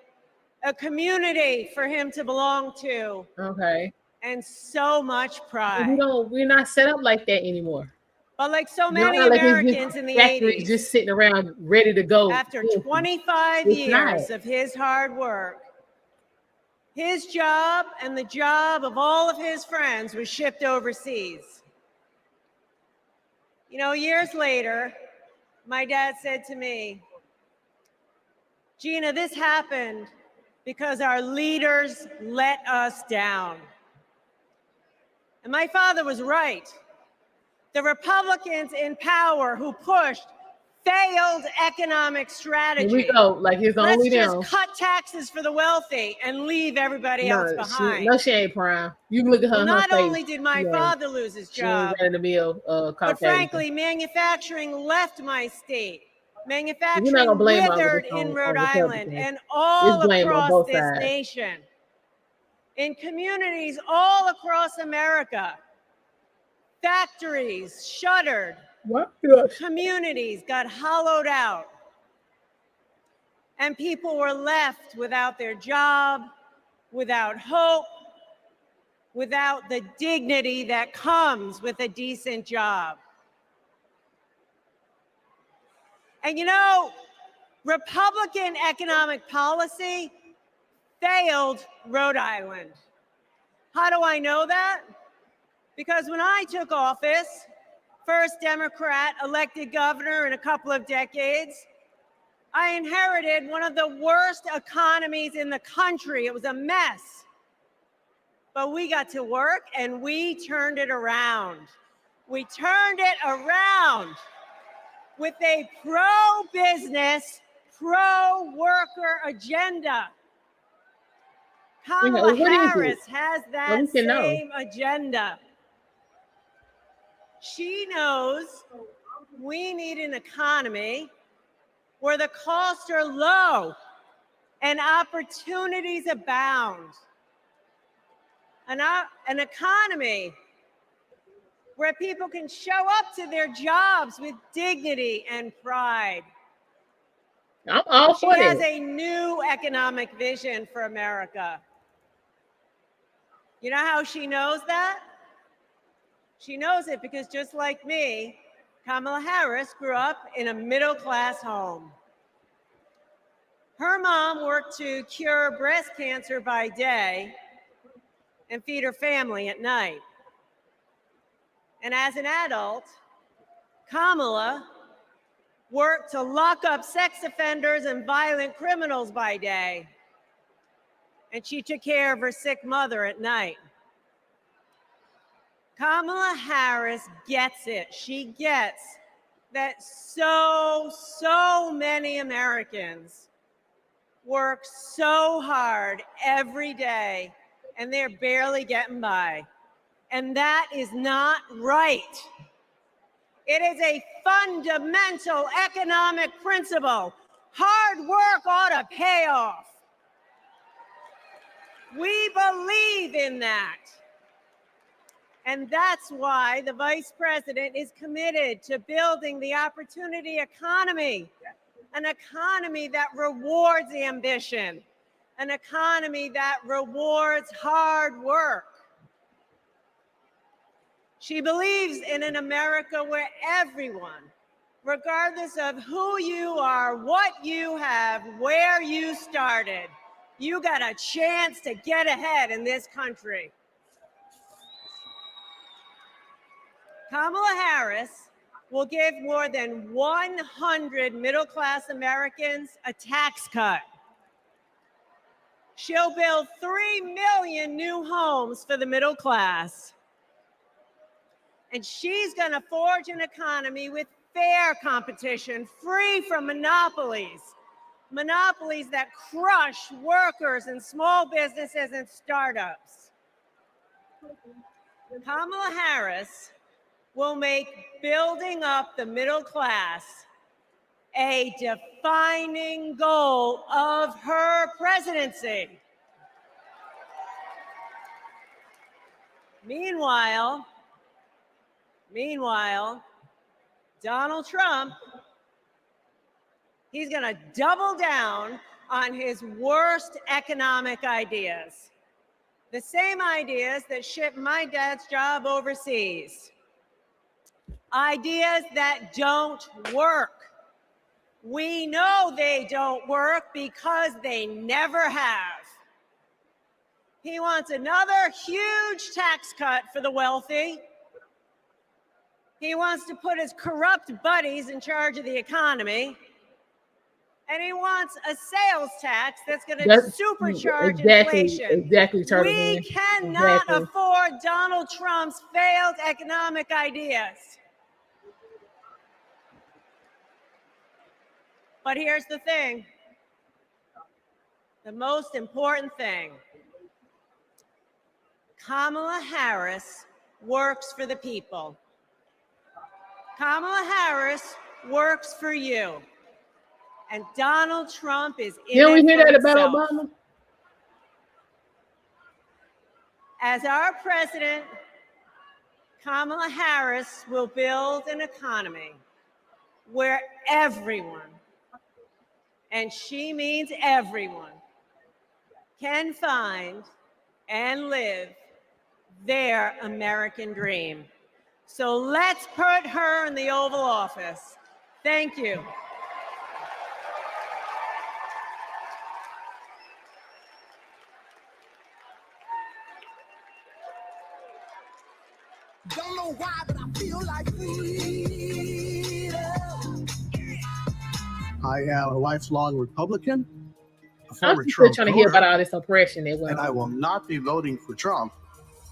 Speaker 12: a community for him to belong to.
Speaker 2: Okay.
Speaker 12: And so much pride.
Speaker 2: We're not set up like that anymore.
Speaker 12: But like so many Americans in the 80s,
Speaker 2: just sitting around ready to go.
Speaker 12: After 25 years of his hard work, his job and the job of all of his friends was shipped overseas. You know, years later, my dad said to me, Gina, this happened because our leaders let us down. And my father was right. The Republicans in power who pushed failed economic strategy.
Speaker 2: Here we go, like his only down.
Speaker 12: Let's just cut taxes for the wealthy and leave everybody else behind.
Speaker 2: She ain't prime. You can look at her.
Speaker 12: Well, not only did my father lose his job, but frankly, manufacturing left my state. Manufacturing withered in Rhode Island and all across this nation. In communities all across America, factories shuttered.
Speaker 2: What?
Speaker 12: Communities got hollowed out. And people were left without their job, without hope, without the dignity that comes with a decent job. And you know, Republican economic policy failed Rhode Island. How do I know that? Because when I took office, first Democrat elected governor in a couple of decades, I inherited one of the worst economies in the country. It was a mess. But we got to work and we turned it around. We turned it around with a pro-business, pro-worker agenda. Kamala Harris has that same agenda. She knows we need an economy where the costs are low and opportunities abound. An economy where people can show up to their jobs with dignity and pride.
Speaker 2: I'm all for it.
Speaker 12: She has a new economic vision for America. You know how she knows that? She knows it because just like me, Kamala Harris grew up in a middle-class home. Her mom worked to cure breast cancer by day and feed her family at night. And as an adult, Kamala worked to lock up sex offenders and violent criminals by day. And she took care of her sick mother at night.
Speaker 27: Kamala Harris gets it. She gets that so many Americans work so hard every day and they're barely getting by. And that is not right. It is a fundamental economic principle. Hard work ought to pay off. We believe in that. And that's why the Vice President is committed to building the opportunity economy, an economy that rewards ambition, an economy that rewards hard work. She believes in an America where everyone, regardless of who you are, what you have, where you started, you got a chance to get ahead in this country. Kamala Harris will give more than 100 middle-class Americans a tax cut. She'll build 3 million new homes for the middle class. And she's going to forge an economy with fair competition, free from monopolies, monopolies that crush workers and small businesses and startups. Kamala Harris will make building up the middle class a defining goal of her presidency. Meanwhile, Donald Trump, he's going to double down on his worst economic ideas. The same ideas that shipped my dad's job overseas. Ideas that don't work. We know they don't work because they never have. He wants another huge tax cut for the wealthy. He wants to put his corrupt buddies in charge of the economy. And he wants a sales tax that's going to supercharge inflation. We cannot afford Donald Trump's failed economic ideas. But here's the thing. The most important thing. Kamala Harris works for the people. Kamala Harris works for you. And Donald Trump is in it
Speaker 2: we hear
Speaker 27: for
Speaker 2: that about
Speaker 27: himself.
Speaker 2: Obama?
Speaker 27: As our president, Kamala Harris will build an economy where everyone, and she means everyone, can find and live their American dream. So let's put her in the Oval Office. Thank you.
Speaker 8: Don't know why, but I feel like freedom. I am a lifelong Republican.
Speaker 2: I'm still trying to hear about all this oppression.
Speaker 8: And I will not be voting for Trump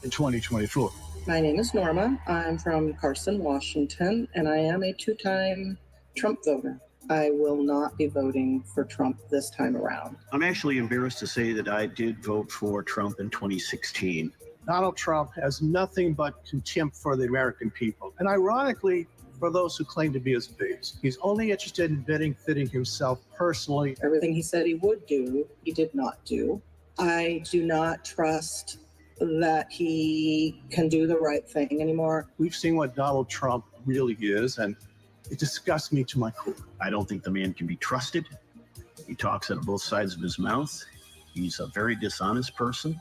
Speaker 8: in 2024.
Speaker 13: My name is Norma. I'm from Carson, Washington, and I am a two-time Trump voter. I will not be voting for Trump this time around.
Speaker 16: I'm actually embarrassed to say that I did vote for Trump in 2016.
Speaker 8: Donald Trump has nothing but contempt for the American people. And ironically, for those who claim to be his base, he's only interested in benefiting himself personally.
Speaker 13: Everything he said he would do, he did not do. I do not trust that he can do the right thing anymore.
Speaker 8: We've seen what Donald Trump really is, and it disgusts me to my core.
Speaker 16: I don't think the man can be trusted. He talks out of both sides of his mouth. He's a very dishonest person.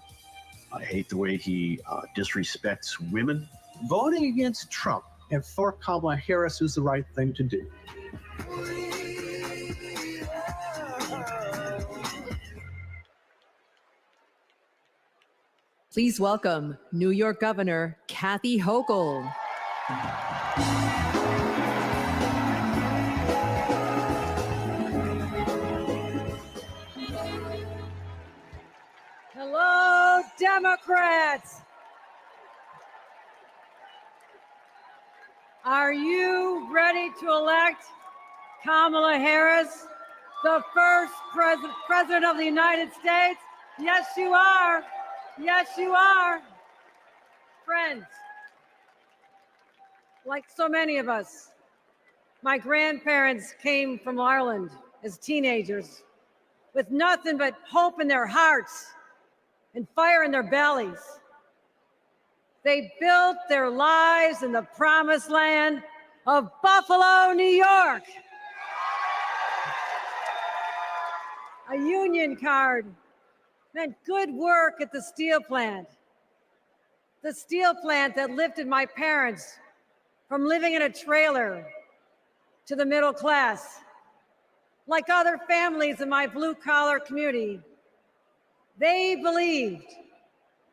Speaker 16: I hate the way he disrespects women.
Speaker 8: Voting against Trump and for Kamala Harris is the right thing to do.
Speaker 3: Please welcome New York Governor Kathy Hochul.
Speaker 17: Hello, Democrats.
Speaker 1: Are you ready to elect Kamala Harris, the first president of the United States? Yes, you are. Yes, you are. Friends, like so many of us, my grandparents came from Ireland as teenagers with nothing but hope in their hearts and fire in their bellies. They built their lives in the promised land of Buffalo, New York. A union card meant good work at the steel plant. The steel plant that lifted my parents from living in a trailer to the middle class. Like other families in my blue-collar community, they believed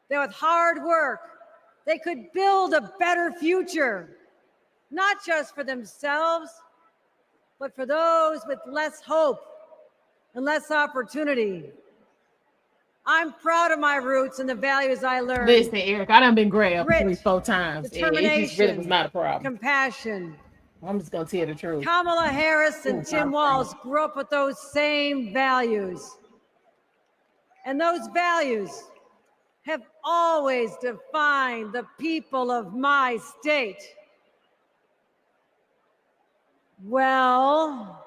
Speaker 1: that with hard work, they could build a better future, not just for themselves, but for those with less hope and less opportunity. I'm proud of my roots and the values I learned.
Speaker 2: Listen, Eric, I done been grabbed
Speaker 1: Grit,
Speaker 2: 3-4 times. And it just really was not a problem.
Speaker 1: Compassion.
Speaker 2: I'm just gonna tell the truth.
Speaker 1: Kamala Harris and Tim Walz grew up with those same values. And those values have always defined the people of my state. Well,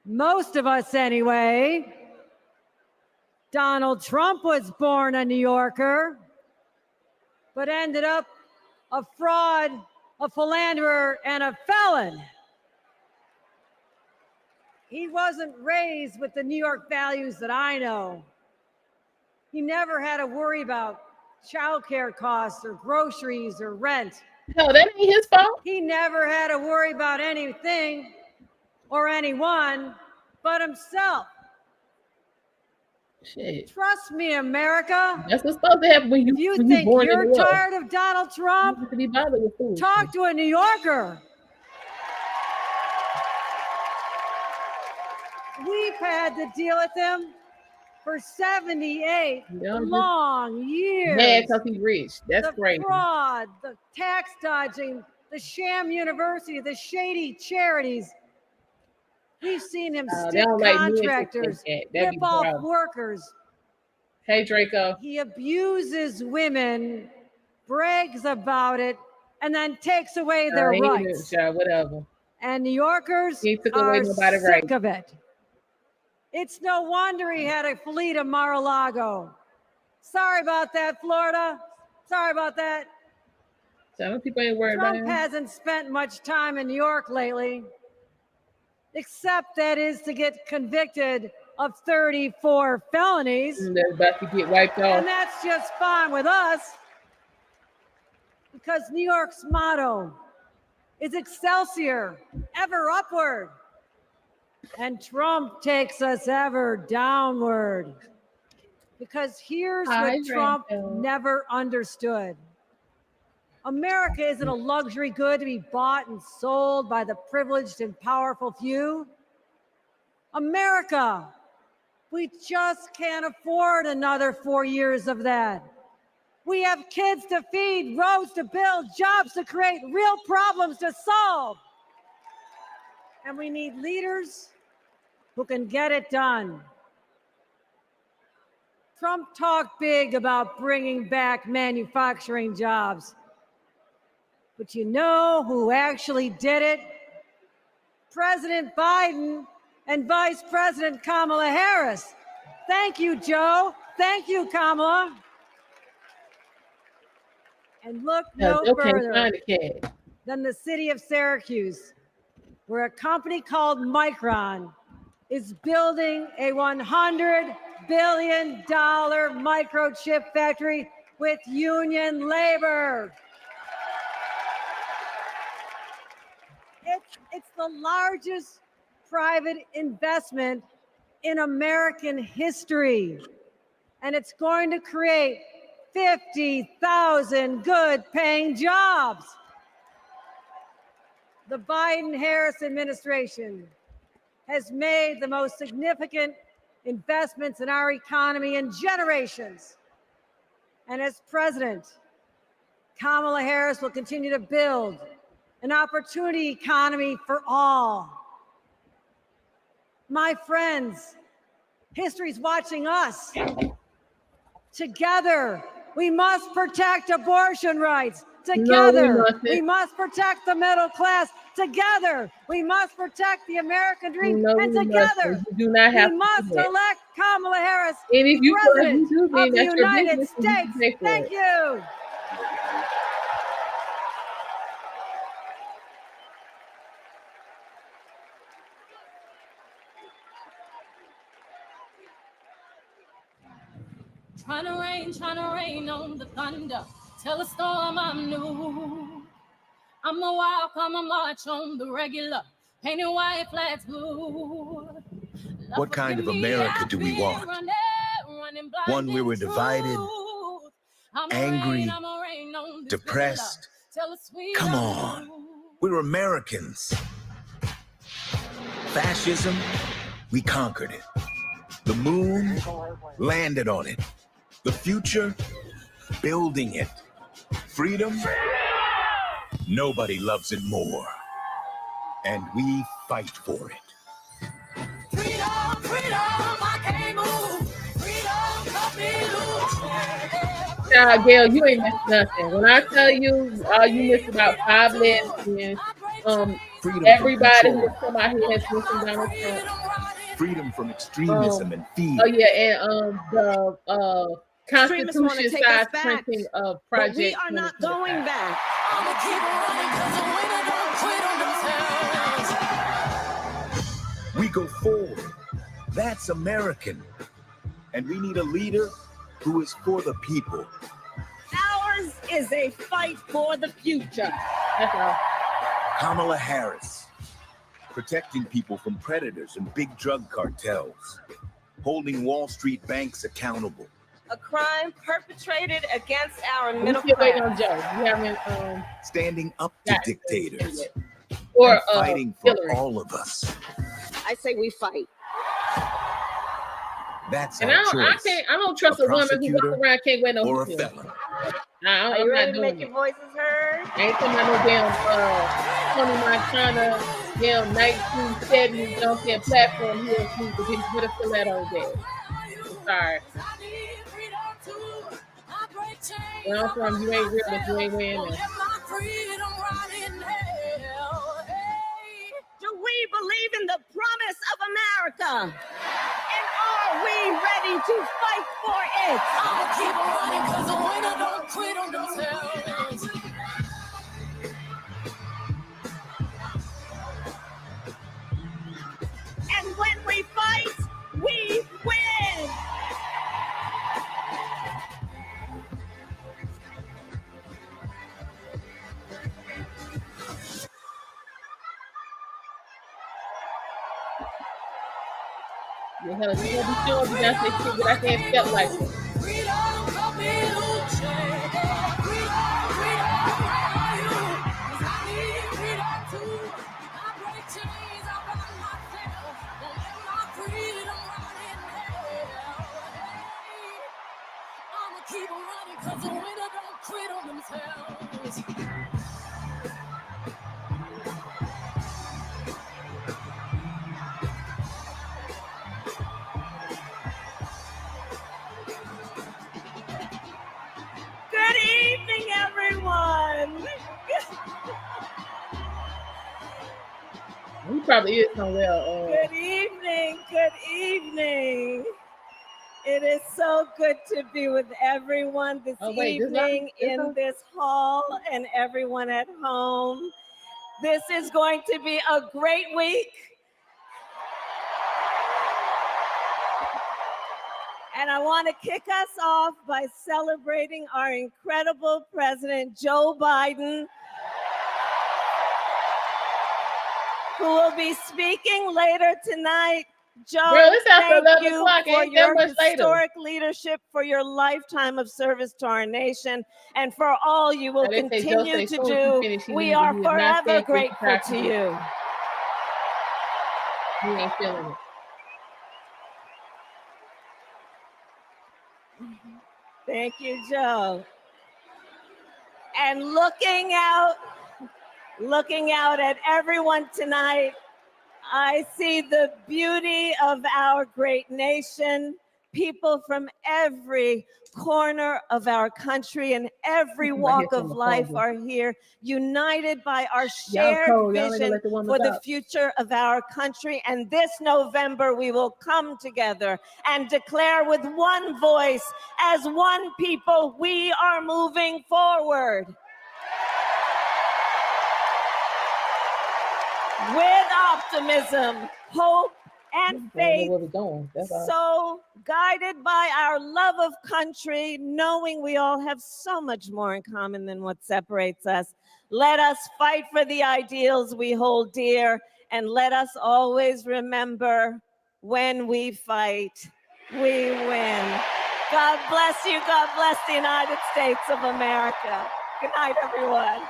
Speaker 1: most of us anyway. Donald Trump was born a New Yorker, but ended up a fraud, a philanderer, and a felon. He wasn't raised with the New York values that I know. He never had to worry about childcare costs or groceries or rent.
Speaker 2: No, that ain't his fault.
Speaker 1: He never had to worry about anything or anyone but himself.
Speaker 2: Shit.
Speaker 1: Trust me, America.
Speaker 2: That's what's supposed to happen when you
Speaker 1: think
Speaker 2: born
Speaker 1: you're
Speaker 2: in the world.
Speaker 1: tired of Donald Trump?
Speaker 2: You have to be bothered with food.
Speaker 1: Talk to a New Yorker. We've had to deal with him for 78 long years.
Speaker 2: Mad because he's rich. That's crazy.
Speaker 1: The fraud, the tax dodging, the sham university, the shady charities. We've seen him stick contractors, rip off workers.
Speaker 2: Hey, Draco.
Speaker 1: He abuses women, brags about it, and then takes away their rights.
Speaker 2: Whatever.
Speaker 1: And New Yorkers are sick of it. It's no wonder he had to flee to Mar-a-Lago. Sorry about that, Florida. Sorry about that.
Speaker 2: Some people ain't worried about him.
Speaker 1: Trump hasn't spent much time in New York lately, except that is to get convicted of 34 felonies.
Speaker 2: And they're about to get wiped off.
Speaker 1: And that's just fine with us, because New York's motto is Excelsior, ever upward. And Trump takes us ever downward. Because here's what Trump never understood. America isn't a luxury good to be bought and sold by the privileged and powerful few. America, we just can't afford another 4 years of that. We have kids to feed, roads to build, jobs to create, real problems to solve. And we need leaders who can get it done. Trump talked big about bringing back manufacturing jobs. But you know who actually did it? President Biden and Vice President Kamala Harris. Thank you, Joe. Thank you, Kamala. And look no further than the city of Syracuse, where a company called Micron is building a $100 billion microchip factory with union labor. It's the largest private investment in American history, and it's going to create 50,000 good-paying jobs. The Biden-Harris administration has made the most significant investments in our economy in generations. And as president, Kamala Harris will continue to build an opportunity economy for all. My friends, history's watching us. Together, we must protect abortion rights. Together, we must protect the middle class. Together, we must protect the American dream. And together, we must elect Kamala Harris President of the United States. Thank you.
Speaker 6: Trying to rain on the thunder. Tell a storm I'm new. I'm a wild, come a march on the regular. Painted white flags blue.
Speaker 7: What kind of America do we want? One where we're divided, angry, depressed. Come on, we're Americans. Fascism, we conquered it. The moon, landed on it. The future, building it. Freedom, nobody loves it more. And we fight for it.
Speaker 6: Freedom, I can't move. Freedom, cut me loose.
Speaker 2: Nah, Gail, you ain't missed nothing. When I tell you, you missed about 5 minutes. Everybody who come out here has listened Donald Trump.
Speaker 7: Freedom from extremism and fear.
Speaker 2: Oh yeah, and the Constitution size printing of Project.
Speaker 27: But we are not going back.
Speaker 6: I'ma keep running 'cause the winner don't quit on themselves.
Speaker 7: We go forward. That's American. And we need a leader who is for the people.
Speaker 27: Ours is a fight for the future.
Speaker 2: That's all.
Speaker 7: Kamala Harris, protecting people from predators and big drug cartels, holding Wall Street banks accountable.
Speaker 27: A crime perpetrated against our middle class.
Speaker 7: Standing up to dictators.
Speaker 2: Or
Speaker 7: and fighting for all of us.
Speaker 27: I say we fight.
Speaker 7: That's
Speaker 2: and
Speaker 7: our
Speaker 2: I
Speaker 7: choice.
Speaker 2: don't trust a woman who walks around can't wear no
Speaker 7: or a
Speaker 2: hoodie.
Speaker 7: felon.
Speaker 27: Are you ready to make your voices heard?
Speaker 2: I ain't talking about no damn Tony Montana, damn 1970s don't get platform here because he put a stiletto there. I'm sorry. Where I'm from, you ain't real if you ain't wearing that.
Speaker 27: Do we believe in the promise of America? And are we ready to fight for it?
Speaker 6: I'ma keep running 'cause the winner don't quit on themselves.
Speaker 27: And when we fight, we win.
Speaker 2: You hell, you gonna be sure you got that shit, but I can't felt like it.
Speaker 6: I'ma keep running 'cause the winner don't quit on themselves.
Speaker 27: Good evening, everyone.
Speaker 2: He probably is somewhere.
Speaker 27: Good evening. Good evening. It is so good to be with everyone this evening in this hall and everyone at home. This is going to be a great week. And I want to kick us off by celebrating our incredible President, Joe Biden, who will be speaking later tonight. Joe,
Speaker 2: Girl, it's after
Speaker 27: thank
Speaker 2: 11
Speaker 27: you
Speaker 2: o'clock.
Speaker 27: for
Speaker 2: Ain't that
Speaker 27: your
Speaker 2: much later.
Speaker 27: historic leadership, for your lifetime of service to our nation, and for all you will
Speaker 2: They say Joe
Speaker 27: continue
Speaker 2: say
Speaker 27: to
Speaker 2: soon as he
Speaker 27: do.
Speaker 2: finish, he
Speaker 27: We
Speaker 2: leaves,
Speaker 27: are
Speaker 2: he is not
Speaker 27: forever
Speaker 2: staying
Speaker 27: grateful
Speaker 2: 55
Speaker 27: to
Speaker 2: years.
Speaker 27: you.
Speaker 2: He ain't feeling it.
Speaker 27: Thank you, Joe. And looking out Looking out at everyone tonight, I see the beauty of our great nation. People from every corner of our country and every walk of life are here, united by our shared vision for the future of our country. And this November, we will come together and declare with one voice, as one people, we are moving forward. With optimism, hope, and faith, so guided by our love of country, knowing we all have so much more in common than what separates us. Let us fight for the ideals we hold dear, and let us always remember, when we fight, we win. God bless you. God bless the United States of America. Good night, everyone.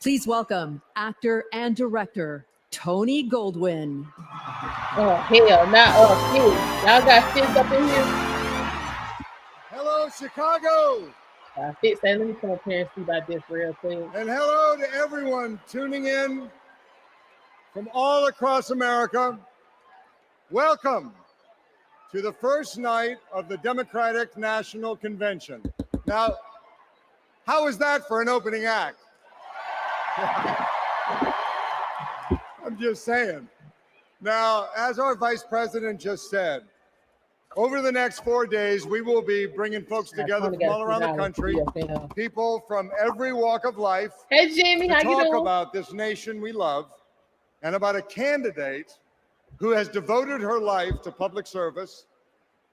Speaker 3: Please welcome actor and director Tony Goldwyn.
Speaker 2: Oh, hell, not us. Y'all got fits up in here?
Speaker 10: Hello, Chicago.
Speaker 2: Fits, let me come up here and see about this real quick.
Speaker 10: And hello to everyone tuning in from all across America. Welcome to the first night of the Democratic National Convention. Now, how is that for an opening act? I'm just saying. Now, as our vice president just said, over the next 4 days, we will be bringing folks together from all around the country, people from every walk of life,
Speaker 2: hey, Jimmy,
Speaker 10: to
Speaker 2: how you
Speaker 10: talk
Speaker 2: doing?
Speaker 10: about this nation we love and about a candidate who has devoted her life to public service,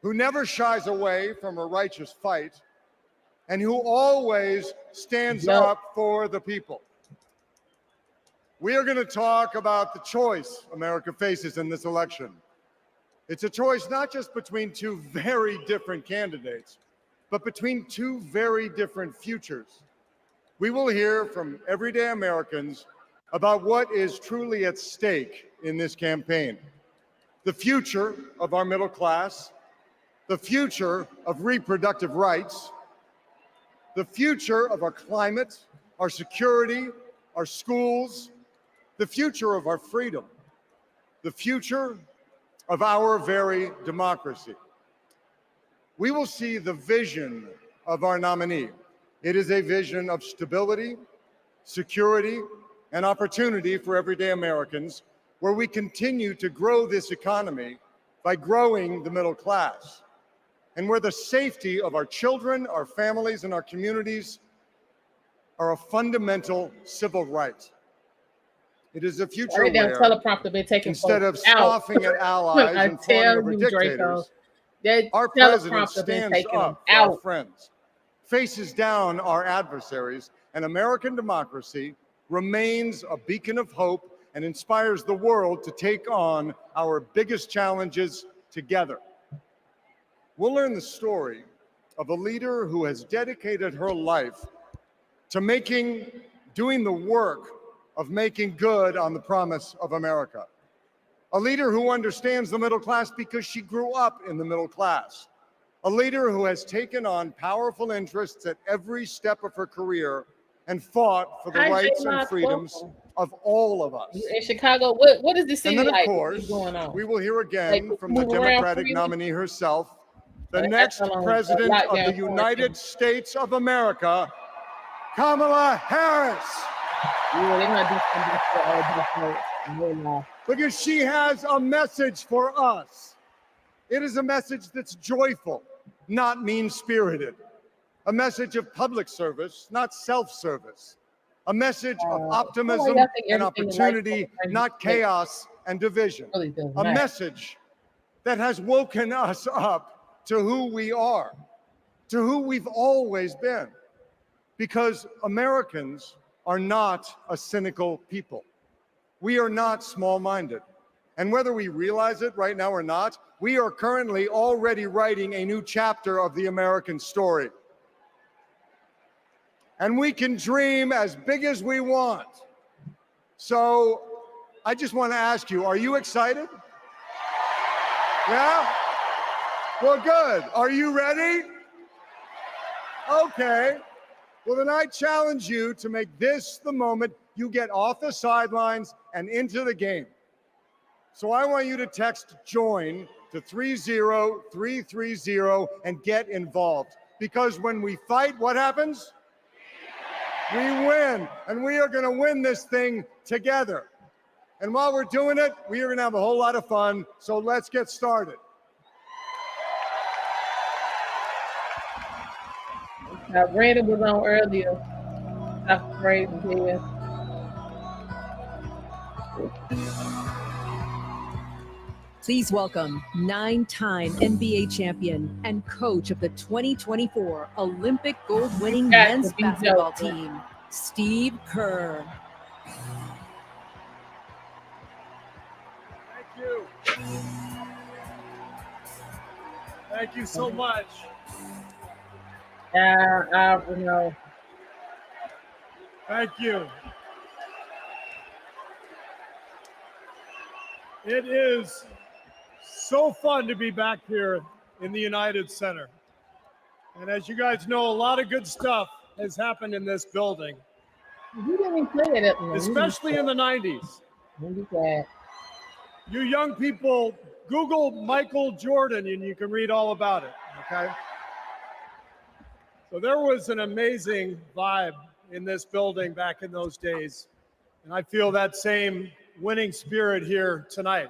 Speaker 10: who never shies away from a righteous fight, and who always stands up for the people. We are going to talk about the choice America faces in this election. It's a choice not just between two very different candidates, but between two very different futures. We will hear from everyday Americans about what is truly at stake in this campaign. The future of our middle class, the future of reproductive rights, the future of our climate, our security, our schools, the future of our freedom, the future of our very democracy. We will see the vision of our nominee. It is a vision of stability, security, and opportunity for everyday Americans, where we continue to grow this economy by growing the middle class, and where the safety of our children, our families, and our communities are a fundamental civil right. It is a future where, instead of scoffing at allies and fawning over dictators, our president stands up for our friends, faces down our adversaries, and American democracy remains a beacon of hope and inspires the world to take on our biggest challenges together. We'll learn the story of a leader who has dedicated her life to doing the work of making good on the promise of America. A leader who understands the middle class because she grew up in the middle class. A leader who has taken on powerful interests at every step of her career and fought for the rights and freedoms of all of us.
Speaker 2: In Chicago, what is the city
Speaker 10: and then,
Speaker 2: like?
Speaker 10: of course,
Speaker 2: going on?
Speaker 10: we will hear again from the Democratic nominee herself, the next president of the United States of America, Kamala Harris. Because she has a message for us. It is a message that's joyful, not mean-spirited. A message of public service, not self-service. A message of optimism and opportunity, not chaos and division. A message that has woken us up to who we are, to who we've always been. Because Americans are not a cynical people. We are not small-minded. And whether we realize it right now or not, we are currently already writing a new chapter of the American story. And we can dream as big as we want. So I just want to ask you, are you excited? Yeah? Well, good. Are you ready? Okay. Well, then I challenge you to make this the moment you get off the sidelines and into the game. So I want you to text JOIN to 30330 and get involved. Because when we fight, what happens? We win. And we are going to win this thing together. And while we're doing it, we are going to have a whole lot of fun. So let's get started.
Speaker 2: Brandon was on earlier. That's crazy. Yeah.
Speaker 3: Please welcome 9-time NBA champion and coach of the 2024 Olympic gold-winning men's basketball team, Steve Kerr.
Speaker 20: Thank you. Thank you so much.
Speaker 2: Yeah, I know.
Speaker 20: Thank you. It is so fun to be back here in the United Center. And as you guys know, a lot of good stuff has happened in this building.
Speaker 2: You didn't even play it,
Speaker 20: especially in the 90s. You young people, Google Michael Jordan and you can read all about it, okay? So there was an amazing vibe in this building back in those days. And I feel that same winning spirit here tonight.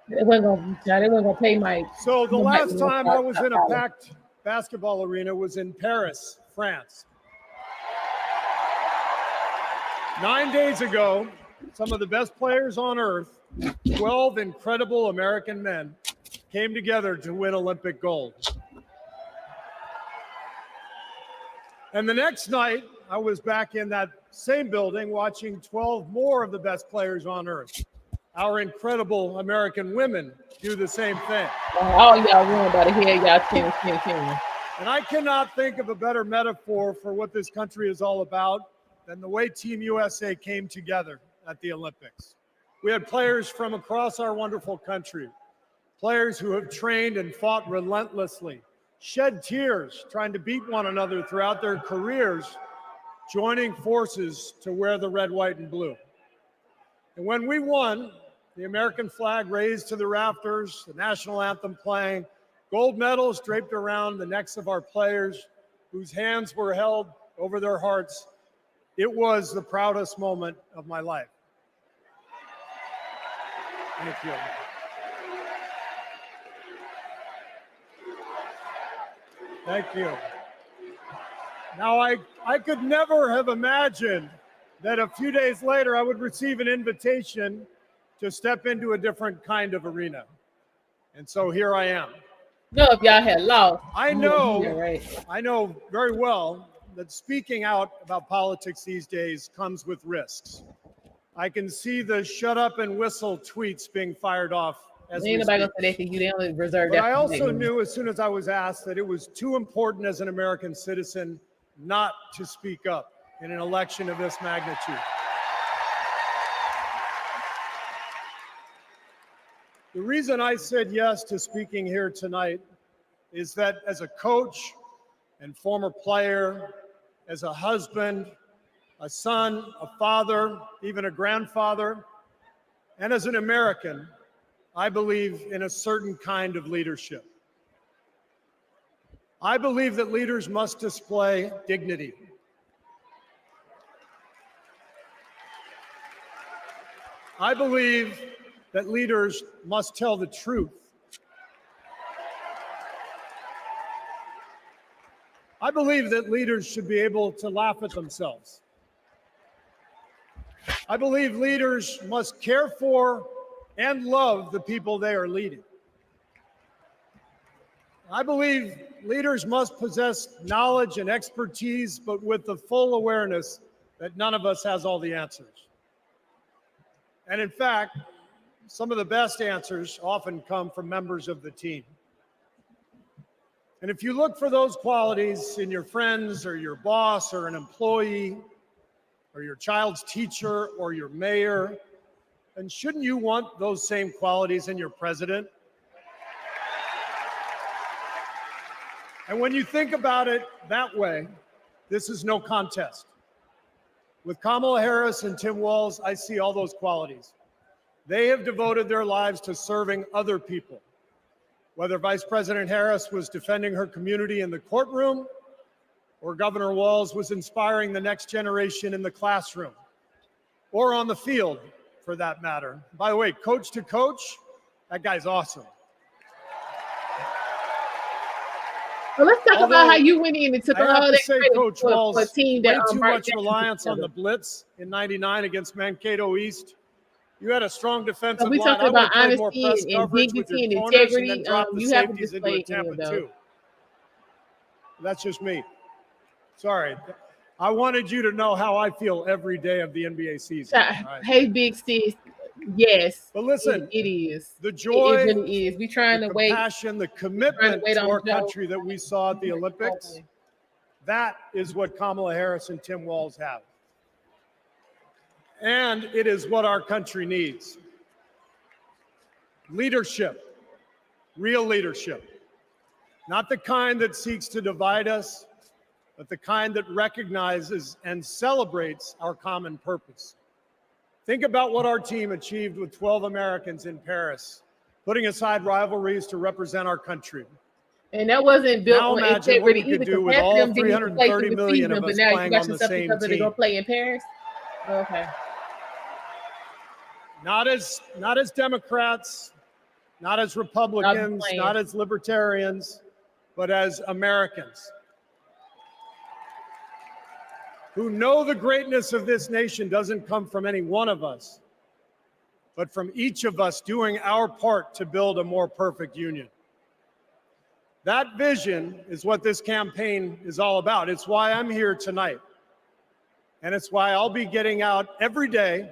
Speaker 2: They weren't gonna pay Mike.
Speaker 20: So the last time I was in a packed basketball arena was in Paris, France. 9 days ago, some of the best players on earth, 12 incredible American men, came together to win Olympic gold. And the next night, I was back in that same building watching 12 more of the best players on earth. Our incredible American women do the same thing.
Speaker 2: All y'all room about to hear y'all team.
Speaker 20: And I cannot think of a better metaphor for what this country is all about than the way Team USA came together at the Olympics. We had players from across our wonderful country, players who have trained and fought relentlessly, shed tears trying to beat one another throughout their careers, joining forces to wear the red, white, and blue. And when we won, the American flag raised to the rafters, the national anthem playing, gold medals draped around the necks of our players, whose hands were held over their hearts. It was the proudest moment of my life. Thank you. Thank you. Now, I could never have imagined that a few days later I would receive an invitation to step into a different kind of arena. And so here I am.
Speaker 2: No, if y'all had lost.
Speaker 20: I know very well that speaking out about politics these days comes with risks. I can see the shut up and whistle tweets being fired off as we speak.
Speaker 2: They only reserve
Speaker 20: But
Speaker 2: that.
Speaker 20: I also knew as soon as I was asked that it was too important as an American citizen not to speak up in an election of this magnitude. The reason I said yes to speaking here tonight is that as a coach and former player, as a husband, a son, a father, even a grandfather, and as an American, I believe in a certain kind of leadership. I believe that leaders must display dignity. I believe that leaders must tell the truth. I believe that leaders should be able to laugh at themselves. I believe leaders must care for and love the people they are leading. I believe leaders must possess knowledge and expertise, but with the full awareness that none of us has all the answers. And in fact, some of the best answers often come from members of the team. And if you look for those qualities in your friends or your boss or an employee or your child's teacher or your mayor, then shouldn't you want those same qualities in your president? And when you think about it that way, this is no contest. With Kamala Harris and Tim Walz, I see all those qualities. They have devoted their lives to serving other people. Whether Vice President Harris was defending her community in the courtroom, or Governor Walz was inspiring the next generation in the classroom, or on the field, for that matter. By the way, coach to coach, that guy's awesome.
Speaker 2: Well, let's talk about how you went in and took all that credit
Speaker 20: Coach
Speaker 2: for
Speaker 20: Walz,
Speaker 2: a team that
Speaker 20: way too
Speaker 2: Mark
Speaker 20: much
Speaker 2: Jackson
Speaker 20: reliance on
Speaker 2: together.
Speaker 20: the blitz in '99 against Mankato East. You had a strong defensive
Speaker 2: So we
Speaker 20: line.
Speaker 2: talking
Speaker 20: I would have
Speaker 2: about
Speaker 20: played more
Speaker 2: honesty
Speaker 20: press
Speaker 2: and
Speaker 20: coverage with your
Speaker 2: dignity and
Speaker 20: corners and then
Speaker 2: integrity.
Speaker 20: drop the
Speaker 2: You haven't
Speaker 20: safeties into
Speaker 2: displayed
Speaker 20: a
Speaker 2: any
Speaker 20: Tampa
Speaker 2: of those.
Speaker 20: 2. That's just me. Sorry. I wanted you to know how I feel every day of the NBA season. Right.
Speaker 2: Hey, Big Sis. Yes.
Speaker 20: But listen,
Speaker 2: it is.
Speaker 20: The joy,
Speaker 2: it really is. We trying
Speaker 20: the
Speaker 2: to wait.
Speaker 20: compassion, the commitment
Speaker 2: wait
Speaker 20: to
Speaker 2: on
Speaker 20: our
Speaker 2: Joe.
Speaker 20: country that we saw at the Olympics, that is what Kamala Harris and Tim Walz have. And it is what our country needs. Leadership, real leadership. Not the kind that seeks to divide us, but the kind that recognizes and celebrates our common purpose. Think about what our team achieved with 12 Americans in Paris, putting aside rivalries to represent our country.
Speaker 2: And that wasn't built
Speaker 20: Now
Speaker 2: on
Speaker 20: imagine what
Speaker 2: integrity
Speaker 20: we could
Speaker 2: either.
Speaker 20: do with
Speaker 2: Half of
Speaker 20: all
Speaker 2: them didn't even play
Speaker 20: 330
Speaker 2: through the
Speaker 20: million
Speaker 2: season,
Speaker 20: of
Speaker 2: but
Speaker 20: us
Speaker 2: now you
Speaker 20: playing
Speaker 2: got
Speaker 20: on the
Speaker 2: yourself
Speaker 20: same
Speaker 2: because they're
Speaker 20: team.
Speaker 2: gonna play in Paris. Okay.
Speaker 20: Not as Democrats, not as Republicans,
Speaker 2: playing.
Speaker 20: not as libertarians, but as Americans who know the greatness of this nation doesn't come from any one of us, but from each of us doing our part to build a more perfect union. That vision is what this campaign is all about. It's why I'm here tonight. And it's why I'll be getting out every day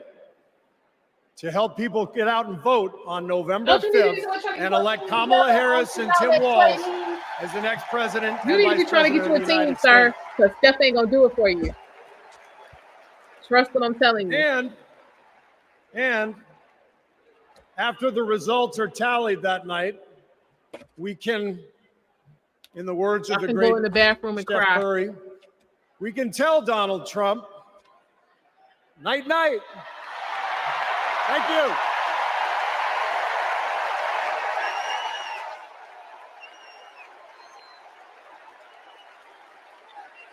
Speaker 20: to help people get out and vote on November 5th and elect Kamala Harris and Tim Walz as the next president.
Speaker 2: You need to be trying to get you a team, sir, because Steph ain't gonna do it for you. Trust what I'm telling you.
Speaker 20: And after the results are tallied that night, we can, in the words of the great
Speaker 2: go in the bathroom and
Speaker 20: Steph
Speaker 2: cry.
Speaker 20: Curry, we can tell Donald Trump, night, night. Thank you.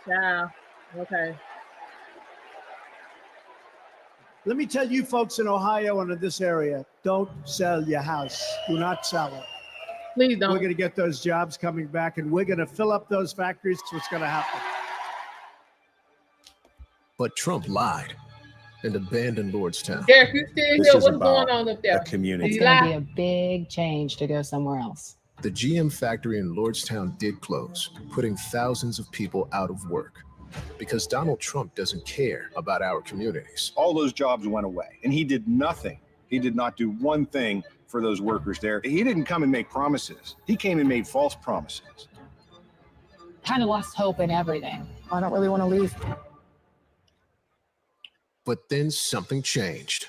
Speaker 2: Yeah. Okay.
Speaker 15: Let me tell you folks in Ohio and in this area, don't sell your house. Do not sell it.
Speaker 2: Please don't.
Speaker 15: We're going to get those jobs coming back, and we're going to fill up those factories. That's what's going to happen.
Speaker 11: But Trump lied and abandoned Lordstown.
Speaker 2: Derek, you still
Speaker 11: This
Speaker 2: here?
Speaker 11: is
Speaker 2: What's
Speaker 11: about
Speaker 2: going on up there?
Speaker 11: a community.
Speaker 17: It's going to be a big change to go somewhere else.
Speaker 11: The GM factory in Lordstown did close, putting thousands of people out of work because Donald Trump doesn't care about our communities.
Speaker 18: All those jobs went away, and he did nothing. He did not do one thing for those workers there. He didn't come and make promises. He came and made false promises.
Speaker 17: Kind of lost hope in everything. I don't really want to leave.
Speaker 11: But then something changed.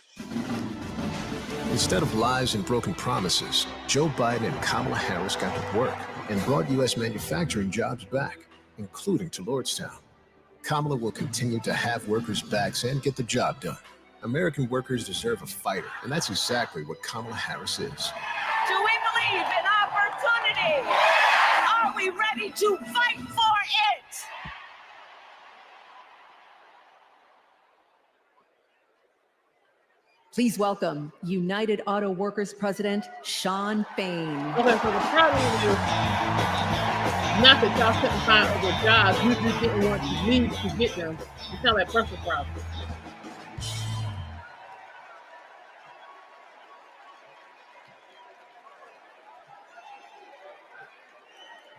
Speaker 11: Instead of lies and broken promises, Joe Biden and Kamala Harris got to work and brought U.S. manufacturing jobs back, including to Lordstown. Kamala will continue to have workers' backs and get the job done. American workers deserve a fighter, and that's exactly what Kamala Harris is.
Speaker 19: Do we believe in opportunity? Are we ready to fight for it?
Speaker 3: Please welcome United Auto Workers President Sean Fain.
Speaker 2: Okay, so the problem is not that y'all couldn't find other jobs, you just didn't want to leave to get them. It's not that personal problem.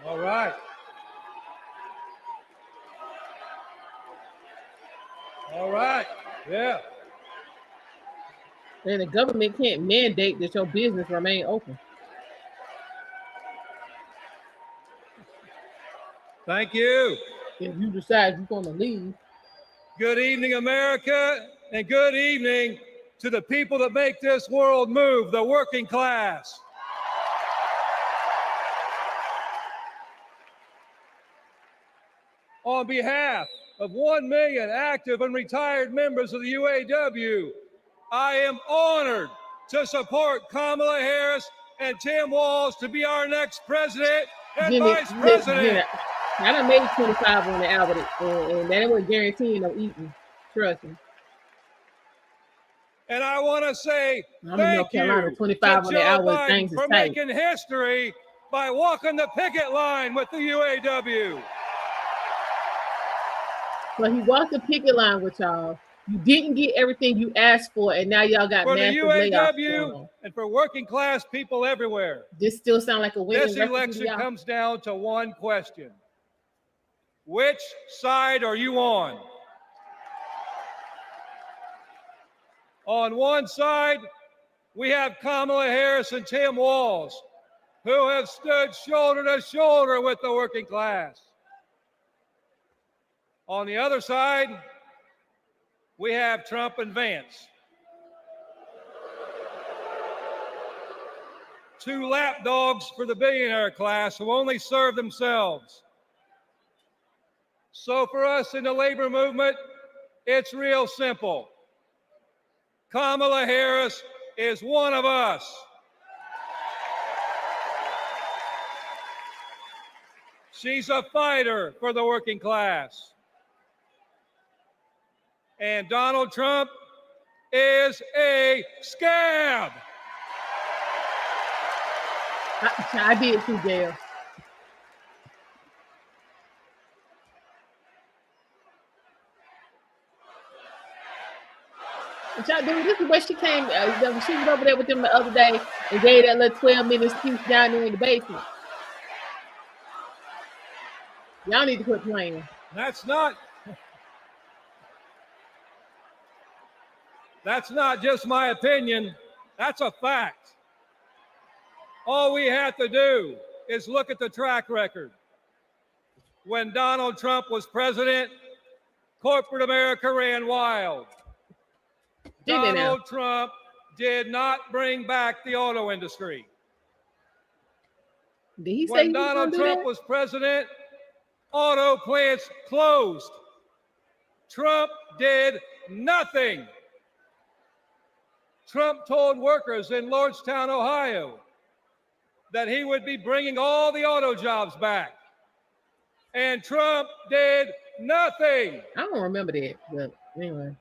Speaker 20: All right. All right. Yeah.
Speaker 2: And the government can't mandate that your business remain open.
Speaker 20: Thank you.
Speaker 2: If you decide you're going to leave.
Speaker 20: Good evening, America, and good evening to the people that make this world move, the working class. On behalf of 1 million active and retired members of the UAW, I am honored to support Kamala Harris and Tim Walz to be our next president and vice president.
Speaker 2: I done made 25 on the album, and that wasn't guaranteeing no eating. Trust me.
Speaker 20: And I want to say
Speaker 2: I'm
Speaker 20: thank
Speaker 2: in North Carolina,
Speaker 20: you
Speaker 2: 25
Speaker 20: to
Speaker 2: on the
Speaker 20: Joe
Speaker 2: hour,
Speaker 20: Biden
Speaker 2: things is
Speaker 20: for
Speaker 2: tight.
Speaker 20: making history by walking the picket line with the UAW.
Speaker 2: But he walked the picket line with y'all. You didn't get everything you asked for, and now y'all got
Speaker 20: For the
Speaker 2: massive layoffs going
Speaker 20: UAW
Speaker 2: on.
Speaker 20: and for working class people everywhere.
Speaker 2: This still sounds like a winning
Speaker 20: This
Speaker 2: record to
Speaker 20: election
Speaker 2: y'all.
Speaker 20: comes down to one question. Which side are you on? On one side, we have Kamala Harris and Tim Walz, who have stood shoulder to shoulder with the working class. On the other side, we have Trump and Vance, two lapdogs for the billionaire class who only serve themselves. So for us in the labor movement, it's real simple. Kamala Harris is one of us. She's a fighter for the working class. And Donald Trump is a scab.
Speaker 2: I did too, Gail. What y'all doing? This is where she came. She was over there with them the other day and gave that little 12-minute speech down there in the basement. Y'all need to quit playing.
Speaker 20: That's not just my opinion. That's a fact. All we have to do is look at the track record. When Donald Trump was president, corporate America ran wild. Donald Trump did not bring back the auto industry.
Speaker 2: Did he say
Speaker 20: when Donald Trump was president, auto plants closed. Trump did nothing. Trump told workers in Lordstown, Ohio, that he would be bringing all the auto jobs back. And Trump did nothing.
Speaker 2: I don't remember that, but anyway.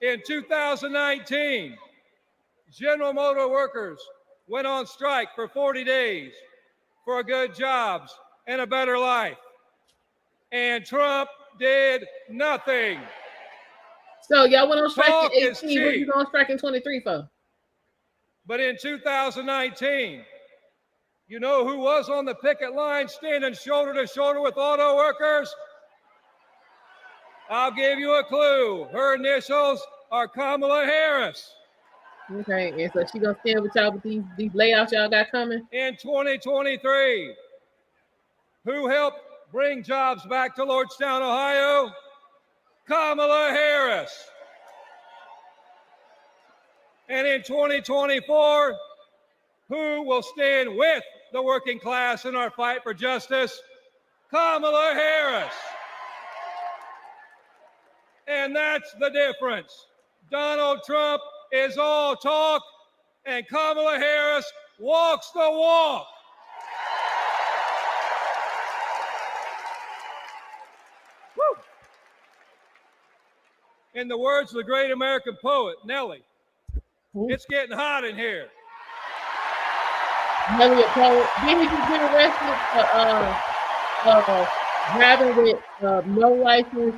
Speaker 20: In 2019, General Motor workers went on strike for 40 days for good jobs and a better life. And Trump did nothing.
Speaker 2: So y'all went on strike
Speaker 20: Talk
Speaker 2: in
Speaker 20: is
Speaker 2: 18. What
Speaker 20: cheap.
Speaker 2: you going on strike in 23 for?
Speaker 20: But in 2019, you know who was on the picket line standing shoulder to shoulder with auto workers? I'll give you a clue. Her initials are Kamala Harris.
Speaker 2: Okay, and so she gonna stand with y'all with these layoffs y'all got coming?
Speaker 20: In 2023, who helped bring jobs back to Lordstown, Ohio? Kamala Harris. And in 2024, who will stand with the working class in our fight for justice? Kamala Harris. And that's the difference. Donald Trump is all talk, and Kamala Harris walks the walk. Woo. In the words of the great American poet, Nellie, it's getting hot in here.
Speaker 2: Nellie, a poet. Did he just get arrested for driving with no license,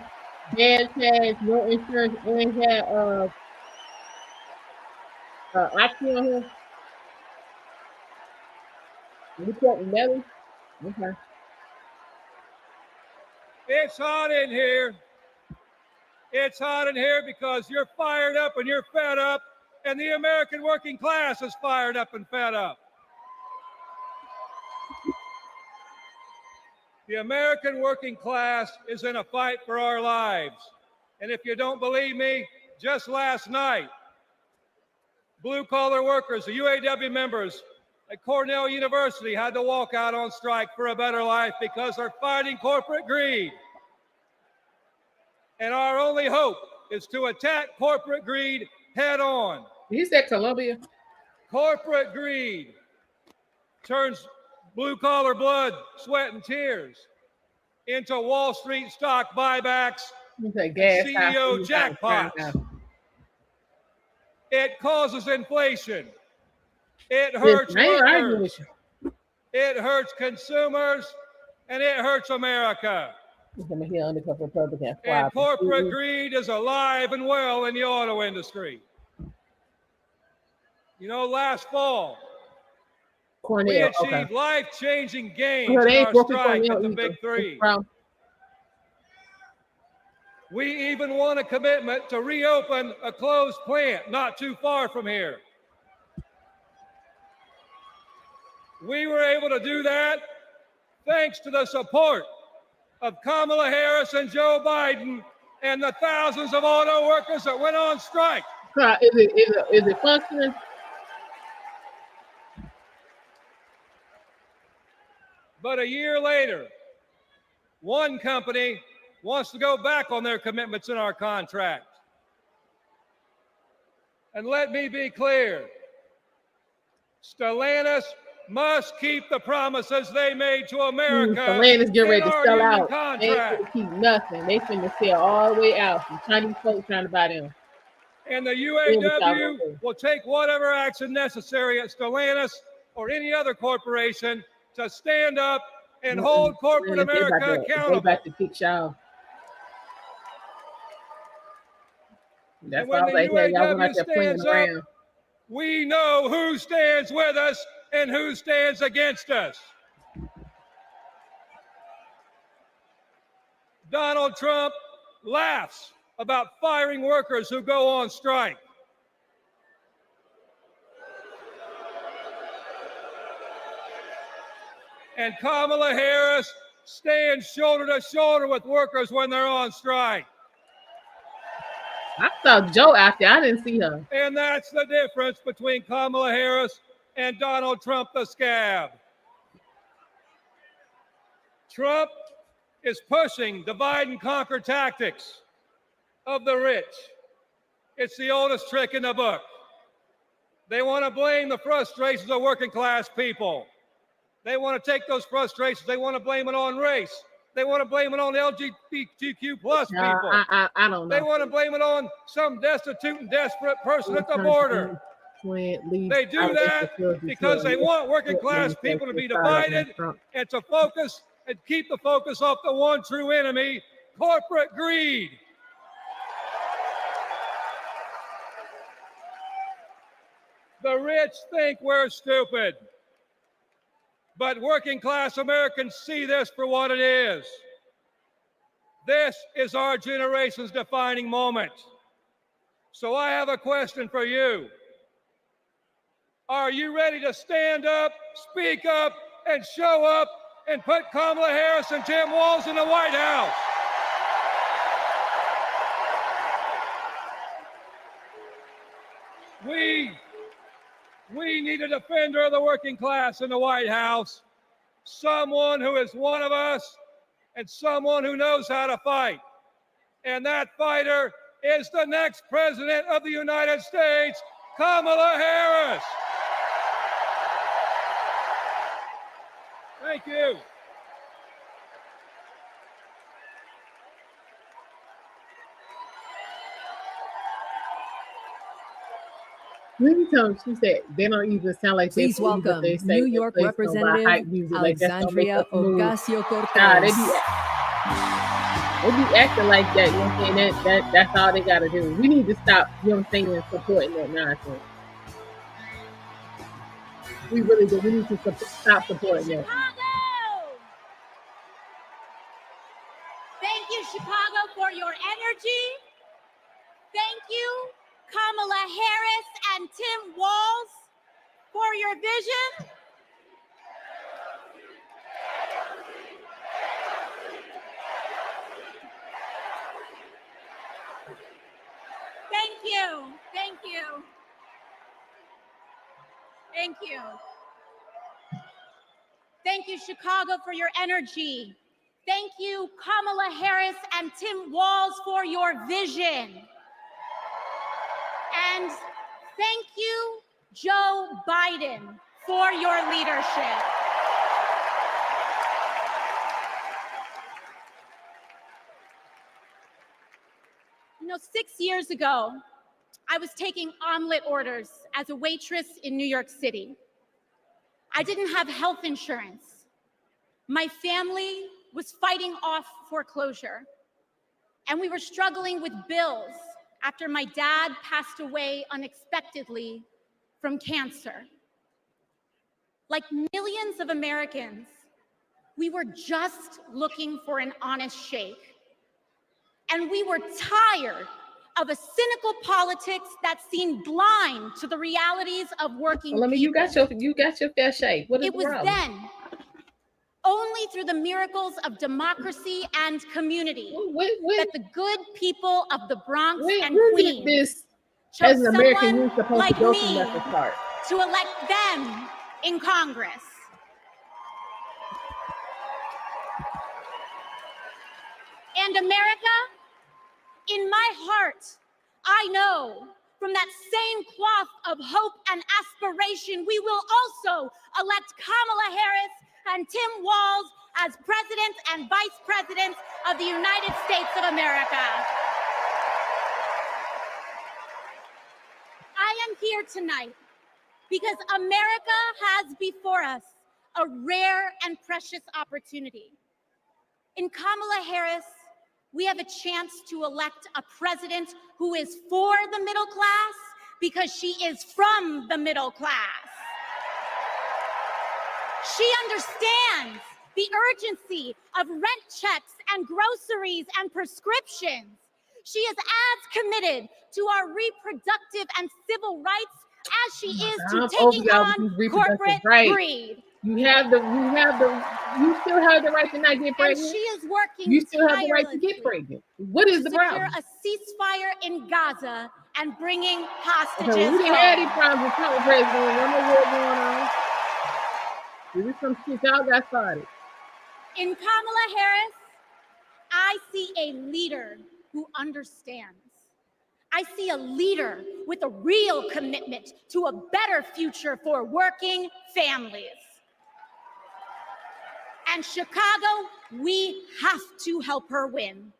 Speaker 2: bad tags, no insurance, and had oxy on him? You talking Nelly? Okay.
Speaker 20: It's hot in here. It's hot in here because you're fired up and you're fed up, and the American working class is fired up and fed up. The American working class is in a fight for our lives. And if you don't believe me, just last night, blue-collar workers, the UAW members at Cornell University had to walk out on strike for a better life because they're fighting corporate greed. And our only hope is to attack corporate greed head on.
Speaker 2: You said Columbia.
Speaker 20: Corporate greed turns blue-collar blood, sweat, and tears into Wall Street stock buybacks, CEO jackpots. It causes inflation. It hurts workers. It hurts consumers, and it hurts America. And corporate greed is alive and well in the auto industry. You know, last fall, we achieved life-changing gains in our strike at the Big Three. We even won a commitment to reopen a closed plant not too far from here. We were able to do that thanks to the support of Kamala Harris and Joe Biden and the thousands of auto workers that went on strike.
Speaker 2: Is it functioning?
Speaker 20: But a year later, one company wants to go back on their commitments in our contract. And let me be clear, Stellantis must keep the promises they made to America.
Speaker 2: Stellantis get ready to sell out.
Speaker 20: Contract.
Speaker 2: They ain't gonna keep nothing. They finna sell all the way out from Chinese folks trying to buy them.
Speaker 20: And the UAW will take whatever action necessary at Stellantis or any other corporation to stand up and hold corporate America accountable.
Speaker 2: Back to kick y'all. That's
Speaker 20: and when
Speaker 2: why
Speaker 20: the
Speaker 2: like, hey, y'all
Speaker 20: UAW stands up, we know who stands with us and who stands against us. Donald Trump laughs about firing workers who go on strike. And Kamala Harris stands shoulder to shoulder with workers when they're on strike.
Speaker 2: I saw Joe out there. I didn't see her.
Speaker 20: And that's the difference between Kamala Harris and Donald Trump the scab. Trump is pushing divide and conquer tactics of the rich. It's the oldest trick in the book. They want to blame the frustrations of working class people. They want to take those frustrations, they want to blame it on race. They want to blame it on LGBTQ plus people.
Speaker 2: I don't know.
Speaker 20: They want to blame it on some destitute and desperate person at the border. They do that because they want working class people to be divided and to focus and keep the focus off the one true enemy, corporate greed. The rich think we're stupid. But working class Americans see this for what it is. This is our generation's defining moment. So I have a question for you. Are you ready to stand up, speak up, and show up and put Kamala Harris and Tim Walz in the White House? We need a defender of the working class in the White House, someone who is one of us and someone who knows how to fight. And that fighter is the next president of the United States, Kamala Harris. Thank you.
Speaker 2: She said they don't even sound like
Speaker 3: Please welcome New York Representative Alexandria Ocasio-Cortez.
Speaker 2: Nah, they be acting like that. You know what I'm saying? That's all they got to do. We need to stop, you know what I'm saying, supporting that nonsense. We really do. We need to stop supporting that.
Speaker 6: Thank you, Chicago, for your energy, Thank you, Kamala Harris and Tim Walz, for your vision. Thank you. Thank you. Thank you. Thank you, Chicago, for your energy. Thank you, Kamala Harris and Tim Walz, for your vision. And thank you, Joe Biden, for your leadership. You know, 6 years ago, I was taking omelet orders as a waitress in New York City. I didn't have health insurance. My family was fighting off foreclosure, and we were struggling with bills after my dad passed away unexpectedly from cancer. Like millions of Americans, we were just looking for an honest shake. And we were tired of a cynical politics that seemed blind to the realities of working people.
Speaker 2: You got your fair shake. What is
Speaker 6: it was then, only through the miracles of democracy and community, that the good people of the Bronx and Queens chose
Speaker 2: as an American,
Speaker 6: someone
Speaker 2: you're supposed
Speaker 6: like
Speaker 2: to go
Speaker 6: me
Speaker 2: from that to start.
Speaker 6: to elect them in Congress. And America, in my heart, I know from that same cloth of hope and aspiration, we will also elect Kamala Harris and Tim Walz as presidents and vice presidents of the United States of America. I am here tonight because America has before us a rare and precious opportunity. In Kamala Harris, we have a chance to elect a president who is for the middle class because she is from the middle class. She understands the urgency of rent checks and groceries and prescriptions. She is as committed to our reproductive and civil rights as she is to taking on corporate greed.
Speaker 2: You still have the right to not get pregnant.
Speaker 6: And she is working
Speaker 2: You still have the right to get pregnant. What is the problem?
Speaker 6: Secure a ceasefire in Gaza and bringing hostages
Speaker 2: Okay, we didn't
Speaker 6: home.
Speaker 2: have any problems with Trump president. I don't know what's going on. This is some shit y'all got started.
Speaker 6: In Kamala Harris, I see a leader who understands. I see a leader with a real commitment to a better future for working families. And Chicago, we have to help her win.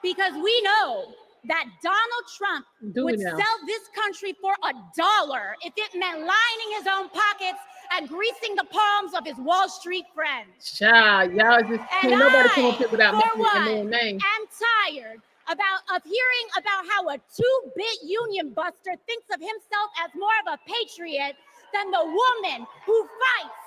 Speaker 6: Because we know that Donald Trump would sell this country for $1 if it meant lining his own pockets and greasing the palms of his Wall Street friends.
Speaker 2: Child, y'all just can't nobody come up here without
Speaker 6: for
Speaker 2: mentioning
Speaker 6: one,
Speaker 2: their name.
Speaker 6: I'm tired of hearing about how a two-bit union buster thinks of himself as more of a patriot than the woman who fights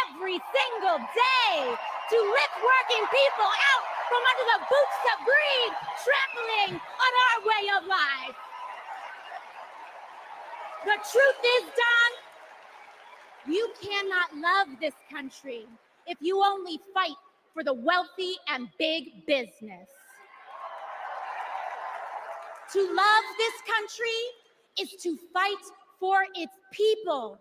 Speaker 6: every single day to lift working people out from under the boots of greed, trampling on our way of life. The truth is, Don, you cannot love this country if you only fight for the wealthy and big business. To love this country is to fight for its people,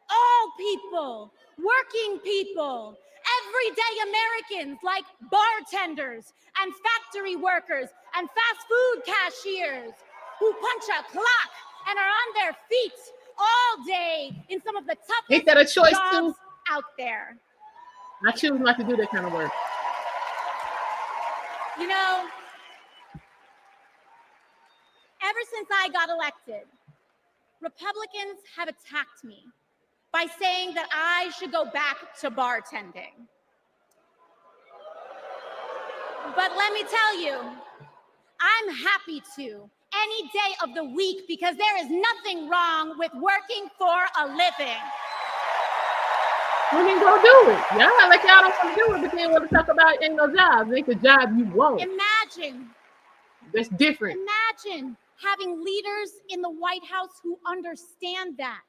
Speaker 6: all people, working people, everyday Americans like bartenders and factory workers and fast food cashiers who punch a clock and are on their feet all day in some of the toughest
Speaker 2: Ain't that a choice
Speaker 6: jobs
Speaker 2: too?
Speaker 6: out there.
Speaker 2: I choose not to do that kind of work.
Speaker 6: You know, ever since I got elected, Republicans have attacked me by saying that I should go back to bartending. But let me tell you, I'm happy to any day of the week because there is nothing wrong with working for a living.
Speaker 2: Well, then go do it. Y'all act like y'all don't want to do it, but then want to talk about ain't no jobs. Ain't the job you want.
Speaker 6: Imagine
Speaker 2: That's different.
Speaker 6: Imagine having leaders in the White House who understand that.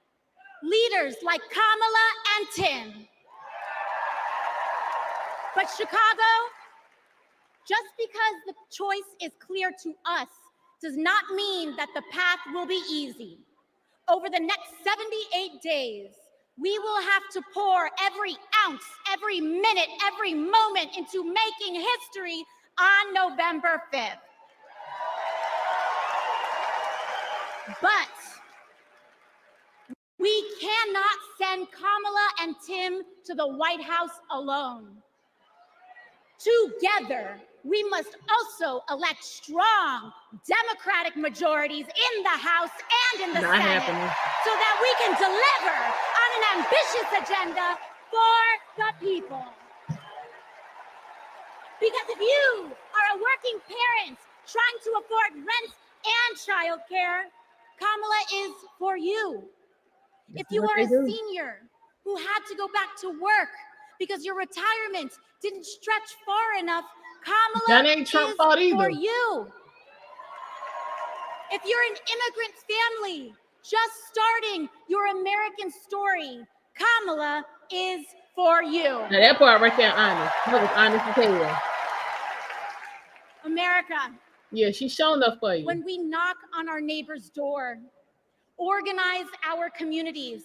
Speaker 6: Leaders like Kamala and Tim. But Chicago, just because the choice is clear to us does not mean that the path will be easy. Over the next 78 days, we will have to pour every ounce, every minute, every moment into making history on November 5th. But we cannot send Kamala and Tim to the White House alone. Together, we must also elect strong Democratic majorities in the House and in the
Speaker 2: Not
Speaker 6: Senate
Speaker 2: happening.
Speaker 6: so that we can deliver on an ambitious agenda for the people. Because if you are a working parent trying to afford rent and childcare, Kamala is for you. If you are a senior who had to go back to work because your retirement didn't stretch far enough, Kamala
Speaker 2: That ain't Trump
Speaker 6: is
Speaker 2: fault either.
Speaker 6: for you. If you're an immigrant family just starting your American story, Kamala is for you.
Speaker 2: Now that part right there, honest. That was honest as hell.
Speaker 6: America,
Speaker 2: Yeah, she's showing up for you.
Speaker 6: when we knock on our neighbor's door, organize our communities,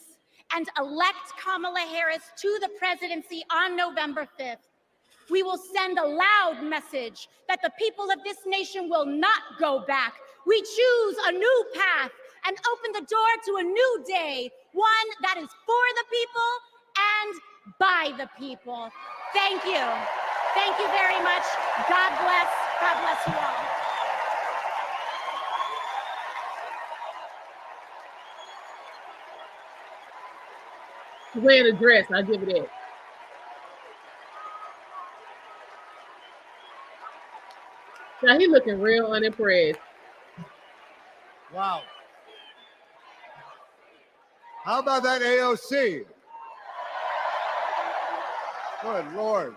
Speaker 6: and elect Kamala Harris to the presidency on November 5th, we will send a loud message that the people of this nation will not go back. We choose a new path and open the door to a new day, one that is for the people and by the people. Thank you. Thank you very much. God bless. God bless you all.
Speaker 2: She's wearing a dress, I'll give it that. Now he looking real unimpressed.
Speaker 10: Wow. How about that AOC? Good Lord.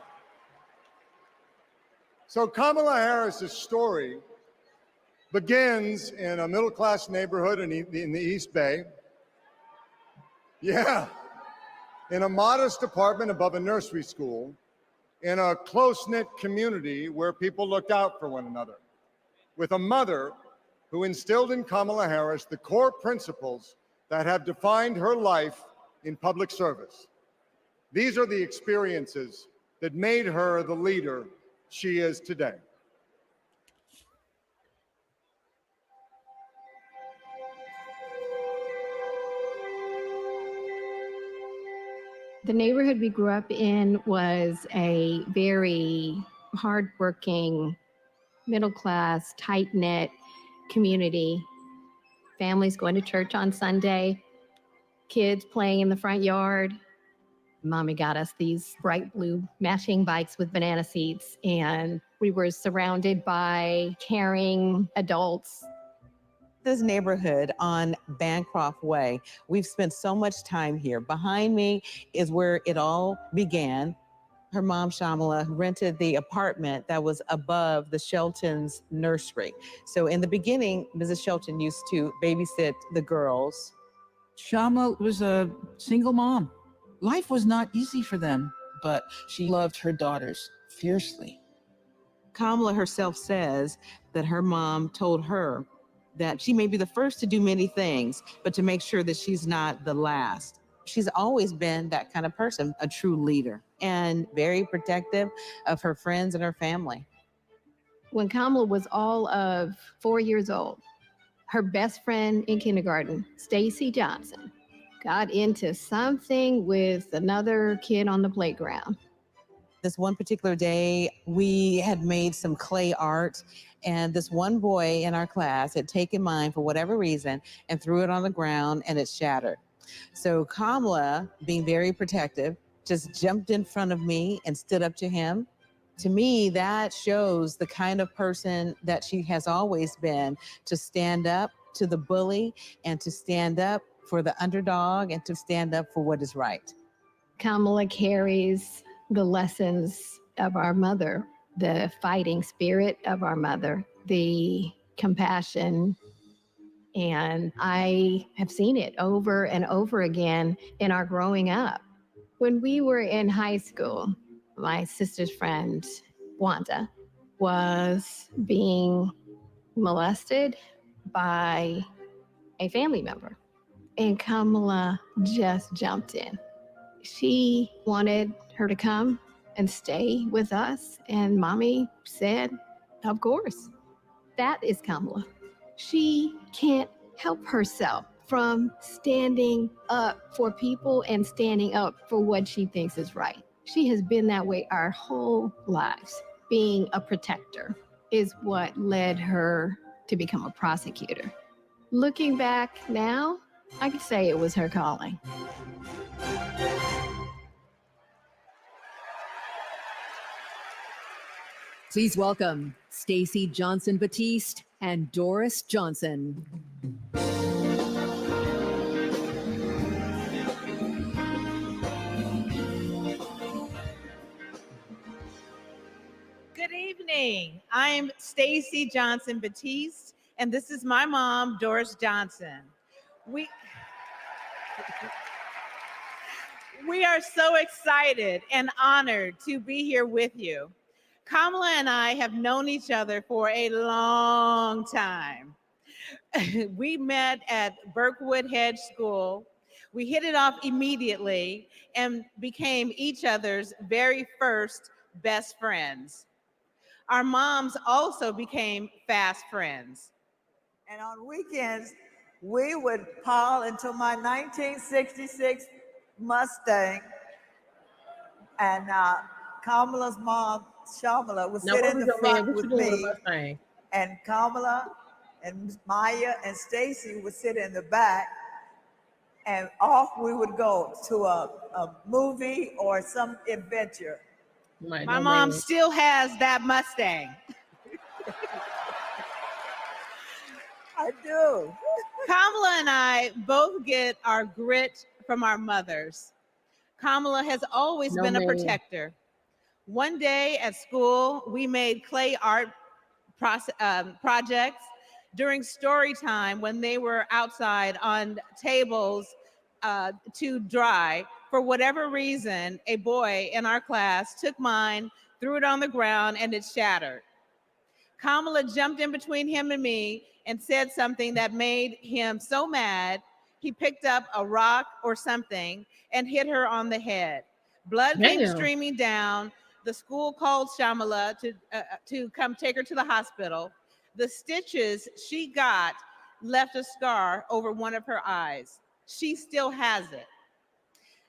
Speaker 10: So Kamala Harris's story begins in a middle-class neighborhood in the East Bay. Yeah. In a modest apartment above a nursery school, in a close-knit community where people looked out for one another, with a mother who instilled in Kamala Harris the core principles that have defined her life in public service. These are the experiences that made her the leader she is today.
Speaker 5: The neighborhood we grew up in was a very hardworking, middle-class, tight-knit community. Families going to church on Sunday, kids playing in the front yard. Mommy got us these bright blue matching bikes with banana seats, and we were surrounded by caring adults.
Speaker 21: This neighborhood on Bancroft Way, we've spent so much time here. Behind me is where it all began. Her mom, Shamala, rented the apartment that was above the Shelton's nursery. So in the beginning, Mrs. Shelton used to babysit the girls.
Speaker 22: Shama was a single mom. Life was not easy for them, but she loved her daughters fiercely.
Speaker 21: Kamala herself says that her mom told her that she may be the first to do many things, but to make sure that she's not the last. She's always been that kind of person, a true leader, and very protective of her friends and her family.
Speaker 5: When Kamala was all of 4 years old, her best friend in kindergarten, Stacy Johnson, got into something with another kid on the playground.
Speaker 21: This one particular day, we had made some clay art, and this one boy in our class had taken mine for whatever reason and threw it on the ground, and it shattered. So Kamala, being very protective, just jumped in front of me and stood up to him. To me, that shows the kind of person that she has always been, to stand up to the bully and to stand up for the underdog and to stand up for what is right.
Speaker 5: Kamala carries the lessons of our mother, the fighting spirit of our mother, the compassion, and I have seen it over and over again in our growing up. When we were in high school, my sister's friend, Wanda, was being molested by a family member, and Kamala just jumped in. She wanted her to come and stay with us, and Mommy said, of course. That is Kamala. She can't help herself from standing up for people and standing up for what she thinks is right. She has been that way our whole lives. Being a protector is what led her to become a prosecutor. Looking back now, I could say it was her calling.
Speaker 3: Please welcome Stacey Johnson Batiste and Doris Johnson.
Speaker 4: Good evening. I'm Stacey Johnson Batiste, and this is my mom, Doris Johnson. We are so excited and honored to be here with you. Kamala and I have known each other for a long time. We met at Berkwood Hedge School. We hit it off immediately and became each other's very first best friends. Our moms also became fast friends.
Speaker 9: And on weekends, we would pile into my 1966 Mustang, and Kamala's mom, Shamala, would sit in the front with me, and Kamala and Maya and Stacy would sit in the back, and off we would go to a movie or some adventure.
Speaker 4: My mom still has that Mustang.
Speaker 9: I do.
Speaker 4: Kamala and I both get our grit from our mothers. Kamala has always been a protector. One day at school, we made clay art projects during story time when they were outside on tables to dry. For whatever reason, a boy in our class took mine, threw it on the ground, and it shattered. Kamala jumped in between him and me and said something that made him so mad, he picked up a rock or something and hit her on the head. Blood came streaming down. The school called Shamala to come take her to the hospital. The stitches she got left a scar over one of her eyes. She still has it.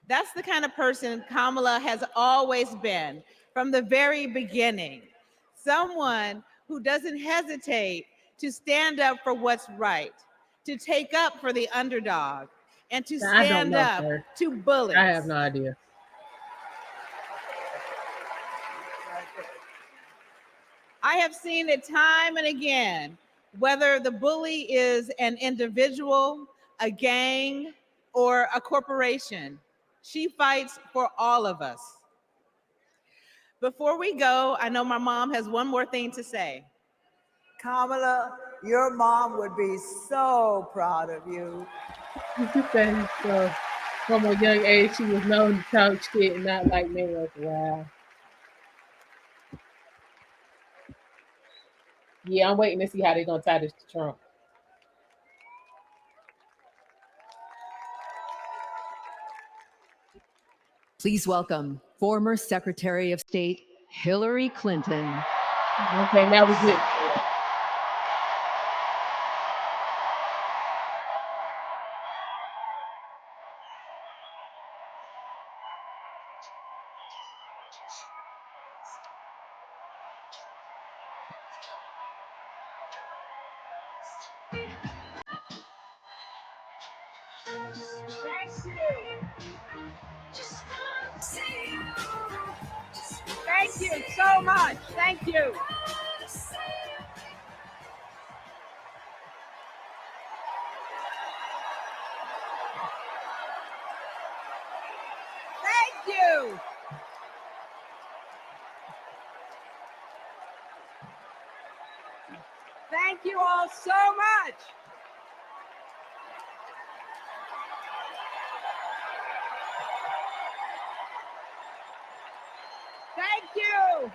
Speaker 4: That's the kind of person Kamala has always been from the very beginning. Someone who doesn't hesitate to stand up for what's right, to take up for the underdog, and to stand up to bullies.
Speaker 2: I have no idea.
Speaker 4: I have seen it time and again, whether the bully is an individual, a gang, or a corporation. She fights for all of us. Before we go, I know my mom has one more thing to say.
Speaker 9: Kamala, your mom would be so proud of you.
Speaker 2: From a young age, she was known to talk shit and not like males. Wow. Yeah, I'm waiting to see how they're going to tie this to Trump.
Speaker 3: Please welcome former Secretary of State Hillary Clinton.
Speaker 2: Okay, now we good.
Speaker 27: Thank you so much. Thank you. Thank you. Thank you all so much. Thank you.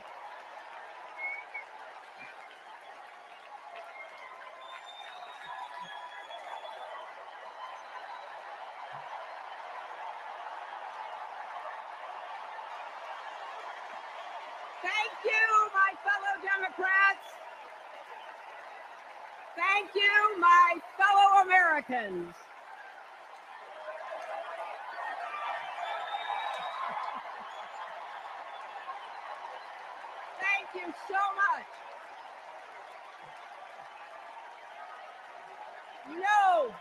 Speaker 27: Thank you, my fellow Democrats. Thank you, my fellow Americans. Thank you so much. No.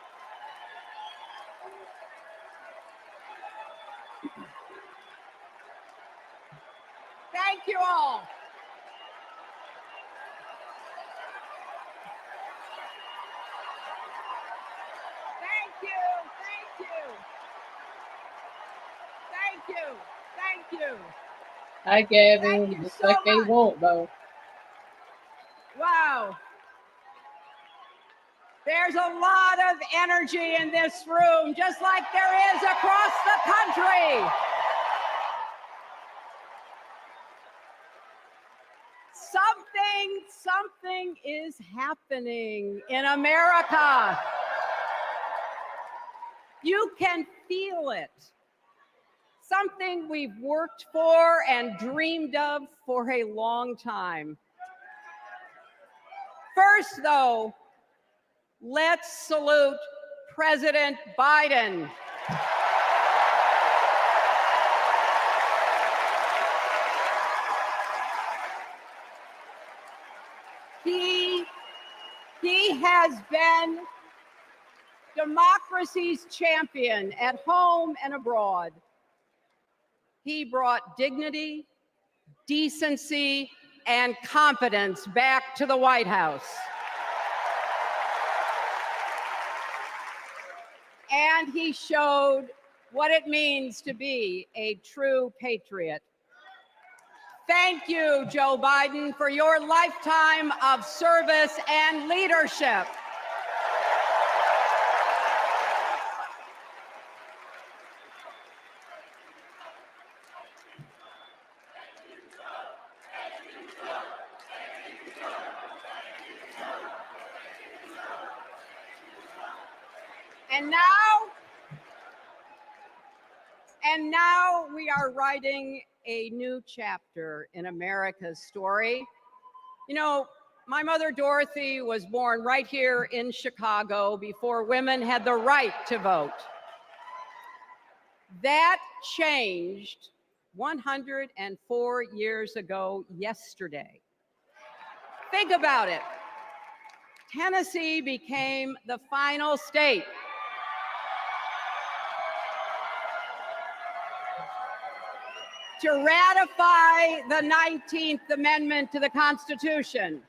Speaker 27: Thank you all. Thank you. Thank you. Thank you. Thank you.
Speaker 2: Hi, Gavin.
Speaker 27: Thank you
Speaker 2: Just
Speaker 27: so
Speaker 2: like they
Speaker 27: much.
Speaker 2: want, though.
Speaker 27: Wow. There's a lot of energy in this room, just like there is across the country. Something is happening in America. You can feel it. Something we've worked for and dreamed of for a long time. First, though, let's salute President Biden. He has been democracy's champion at home and abroad. He brought dignity, decency, and confidence back to the White House. And he showed what it means to be a true patriot. Thank you, Joe Biden, for your lifetime of service and leadership. And now we are writing a new chapter in America's story. You know, my mother Dorothy was born right here in Chicago before women had the right to vote. That changed 104 years ago yesterday. Think about it. Tennessee became the final state to ratify the 19th Amendment to the Constitution.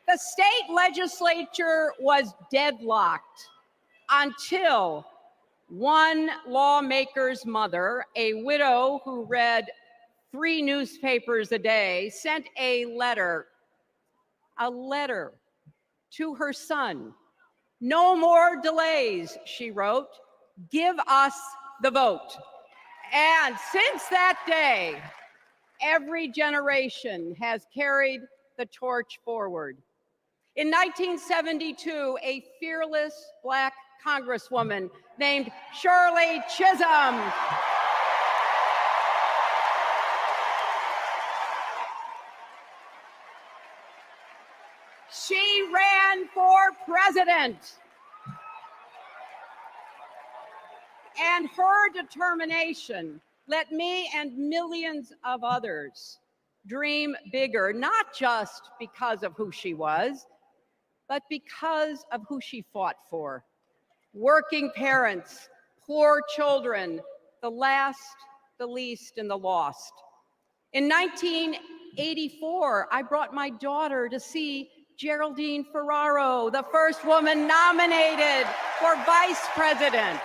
Speaker 27: The state legislature was deadlocked until one lawmaker's mother, a widow who read 3 newspapers a day, sent a letter to her son. "No more delays," she wrote. "Give us the vote." And since that day, every generation has carried the torch forward. In 1972, a fearless Black Congresswoman named Shirley Chisholm she ran for president. And her determination let me and millions of others dream bigger, not just because of who she was, but because of who she fought for. Working parents, poor children, the last, the least, and the lost. In 1984, I brought my daughter to see Geraldine Ferraro, the first woman nominated for vice president.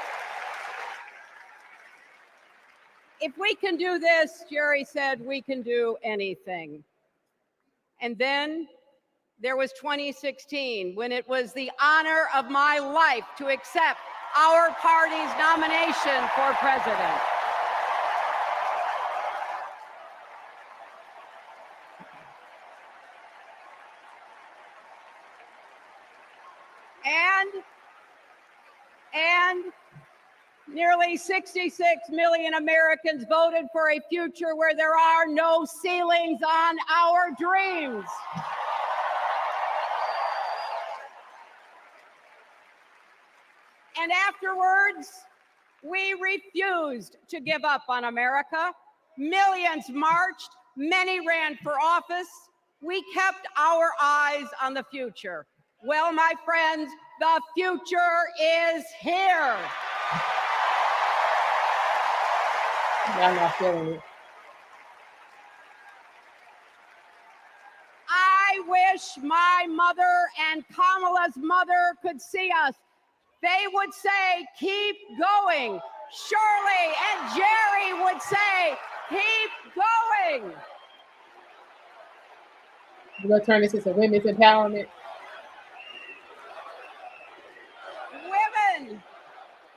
Speaker 27: If we can do this, Jerry said, we can do anything. And then
Speaker 12: There was 2016, when it was the honor of my life to accept our party's nomination for president. And nearly 66 million Americans voted for a future where there are no ceilings on our dreams. And afterwards, we refused to give up on America. Millions marched, many ran for office. We kept our eyes on the future. Well, my friends, the future is here.
Speaker 2: I'm not feeling it.
Speaker 12: I wish my mother and Kamala's mother could see us. They would say, keep going. Shirley and Jerry would say, keep going.
Speaker 2: We're going to turn this into women's empowerment.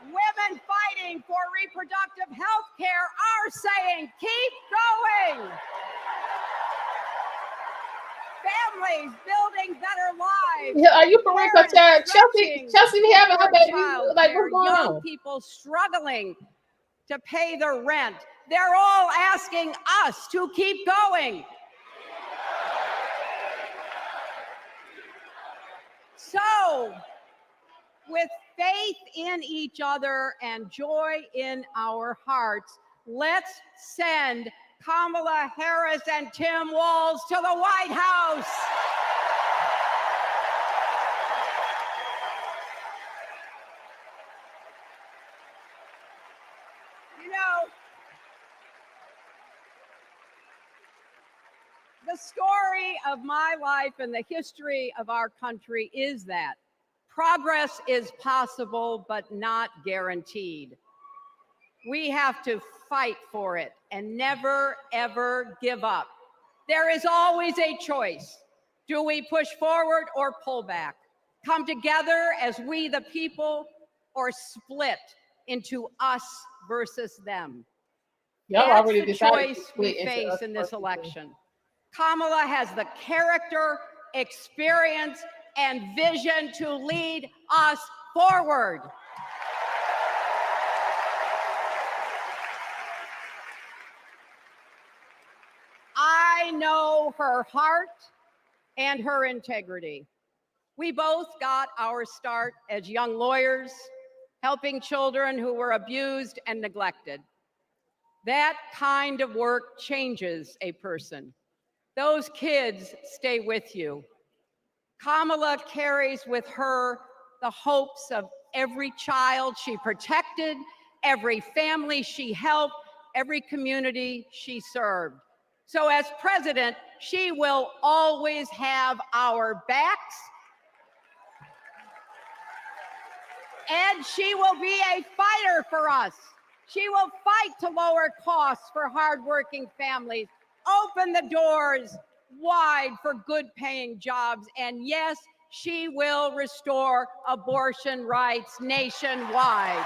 Speaker 12: Women fighting for reproductive health care are saying, keep going. Families building better lives.
Speaker 2: Yeah, are you for real, Chelsea be having her baby? Like, what's going
Speaker 12: young
Speaker 2: on?
Speaker 12: People struggling to pay their rent. They're all asking us to keep going. So, with faith in each other and joy in our hearts, let's send Kamala Harris and Tim Walz to the White House. You know, the story of my life and the history of our country is that progress is possible, but not guaranteed. We have to fight for it and never, ever give up. There is always a choice. Do we push forward or pull back? Come together as we the people, or split into us versus them?
Speaker 2: Y'all
Speaker 12: That's
Speaker 2: already
Speaker 12: the
Speaker 2: decided to
Speaker 12: choice we
Speaker 2: split into
Speaker 12: face
Speaker 2: us
Speaker 12: in this
Speaker 2: versus them.
Speaker 12: election. Kamala has the character, experience, and vision to lead us forward. I know her heart and her integrity. We both got our start as young lawyers, helping children who were abused and neglected. That kind of work changes a person. Those kids stay with you. Kamala carries with her the hopes of every child she protected, every family she helped, every community she served. So as president, she will always have our backs, and she will be a fighter for us. She will fight to lower costs for hardworking families, open the doors wide for good-paying jobs, and yes, she will restore abortion rights nationwide.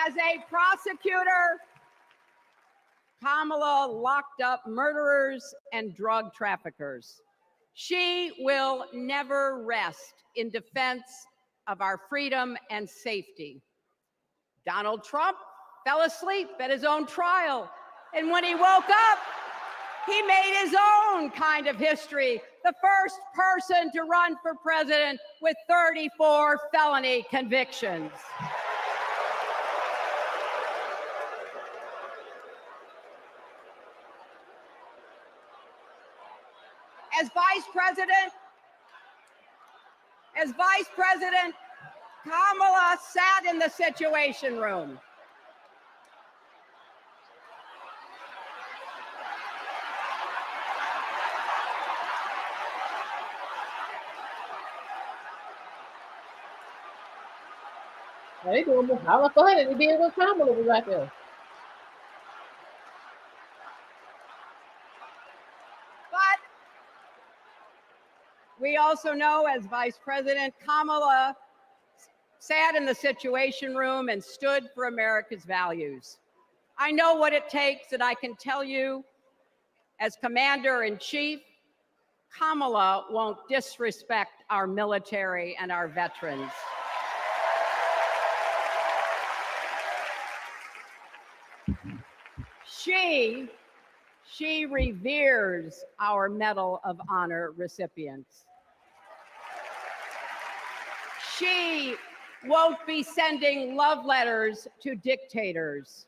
Speaker 12: As a prosecutor, Kamala locked up murderers and drug traffickers. She will never rest in defense of our freedom and safety. Donald Trump fell asleep at his own trial, and when he woke up, he made his own kind of history, the first person to run for president with 34 felony convictions. As vice president, Kamala sat in the Situation Room.
Speaker 2: They doing more. How go ahead and be able to Kamala was out there.
Speaker 12: But we also know, as Vice President, Kamala sat in the Situation Room and stood for America's values. I know what it takes, and I can tell you, as Commander-in-Chief, Kamala won't disrespect our military and our veterans. She reveres our Medal of Honor recipients. She won't be sending love letters to dictators.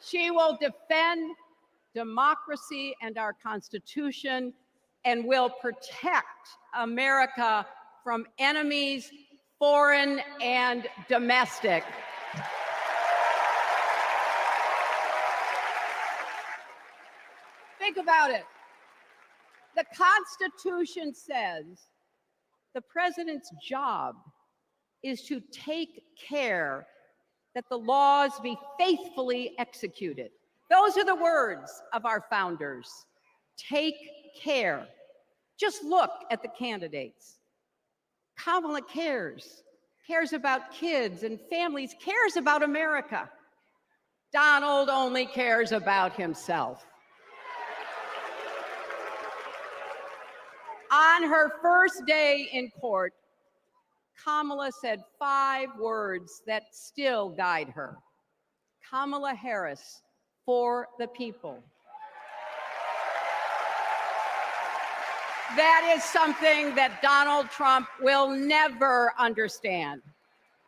Speaker 12: She will defend democracy and our Constitution and will protect America from enemies, foreign and domestic. Think about it. The Constitution says the president's job is to take care that the laws be faithfully executed. Those are the words of our founders. Take care. Just look at the candidates. Kamala cares about kids and families, cares about America. Donald only cares about himself. On her first day in court, Kamala said 5 words that still guide her. Kamala Harris, for the people. That is something that Donald Trump will never understand.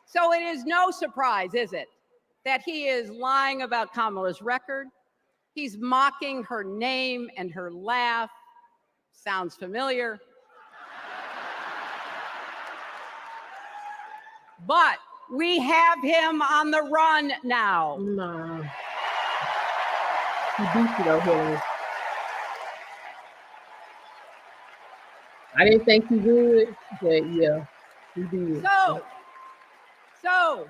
Speaker 12: So it is no surprise, is it, that he is lying about Kamala's record. He's mocking her name and her laugh. Sounds familiar. But we have him on the run now.
Speaker 2: No. He beat you though, Hillary. I didn't think he would, but yeah, he did.
Speaker 12: So,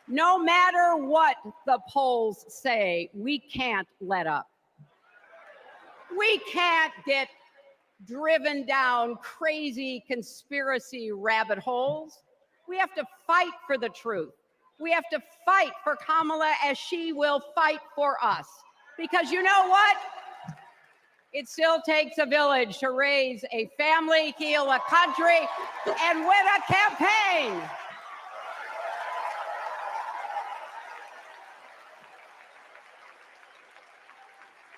Speaker 12: no matter what the polls say, we can't let up. We can't get driven down crazy conspiracy rabbit holes. We have to fight for the truth. We have to fight for Kamala as she will fight for us. Because you know what? It still takes a village to raise a family, heal a country, and win a campaign.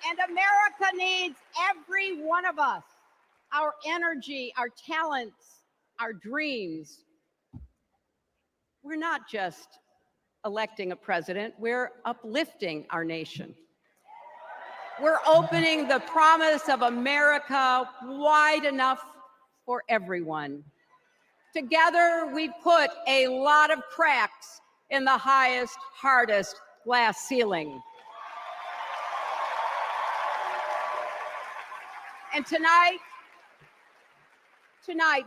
Speaker 12: And America needs every one of us, our energy, our talents, our dreams. We're not just electing a president, we're uplifting our nation. We're opening the promise of America wide enough for everyone. Together, we put a lot of cracks in the highest, hardest glass ceiling. And tonight,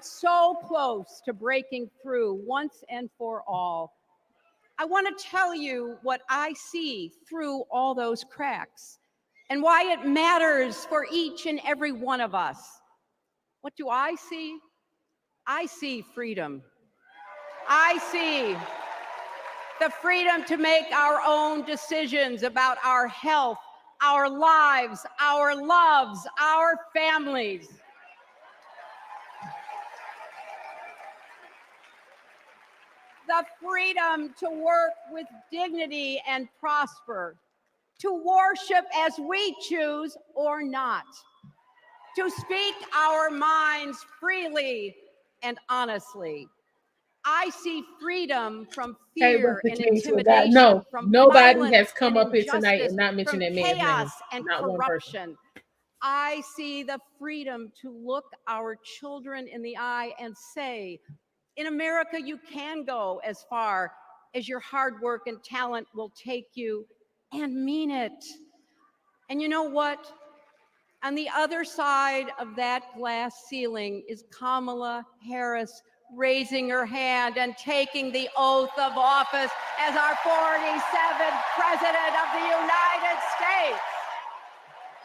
Speaker 12: so close to breaking through once and for all, I want to tell you what I see through all those cracks and why it matters for each and every one of us. What do I see? I see freedom. I see the freedom to make our own decisions about our health, our lives, our loves, our families. The freedom to work with dignity and prosper, to worship as we choose or not, to speak our minds freely and honestly. I see freedom from fear and intimidation.
Speaker 2: No,
Speaker 12: from
Speaker 2: nobody has come
Speaker 12: and
Speaker 2: up here tonight and
Speaker 12: injustice,
Speaker 2: not mentioned
Speaker 12: from
Speaker 2: that man's name.
Speaker 12: chaos and
Speaker 2: Not one person.
Speaker 12: corruption. I see the freedom to look our children in the eye and say, in America, you can go as far as your hard work and talent will take you, and mean it. And you know what? On the other side of that glass ceiling is Kamala Harris raising her hand and taking the oath of office as our 47th President of the United States.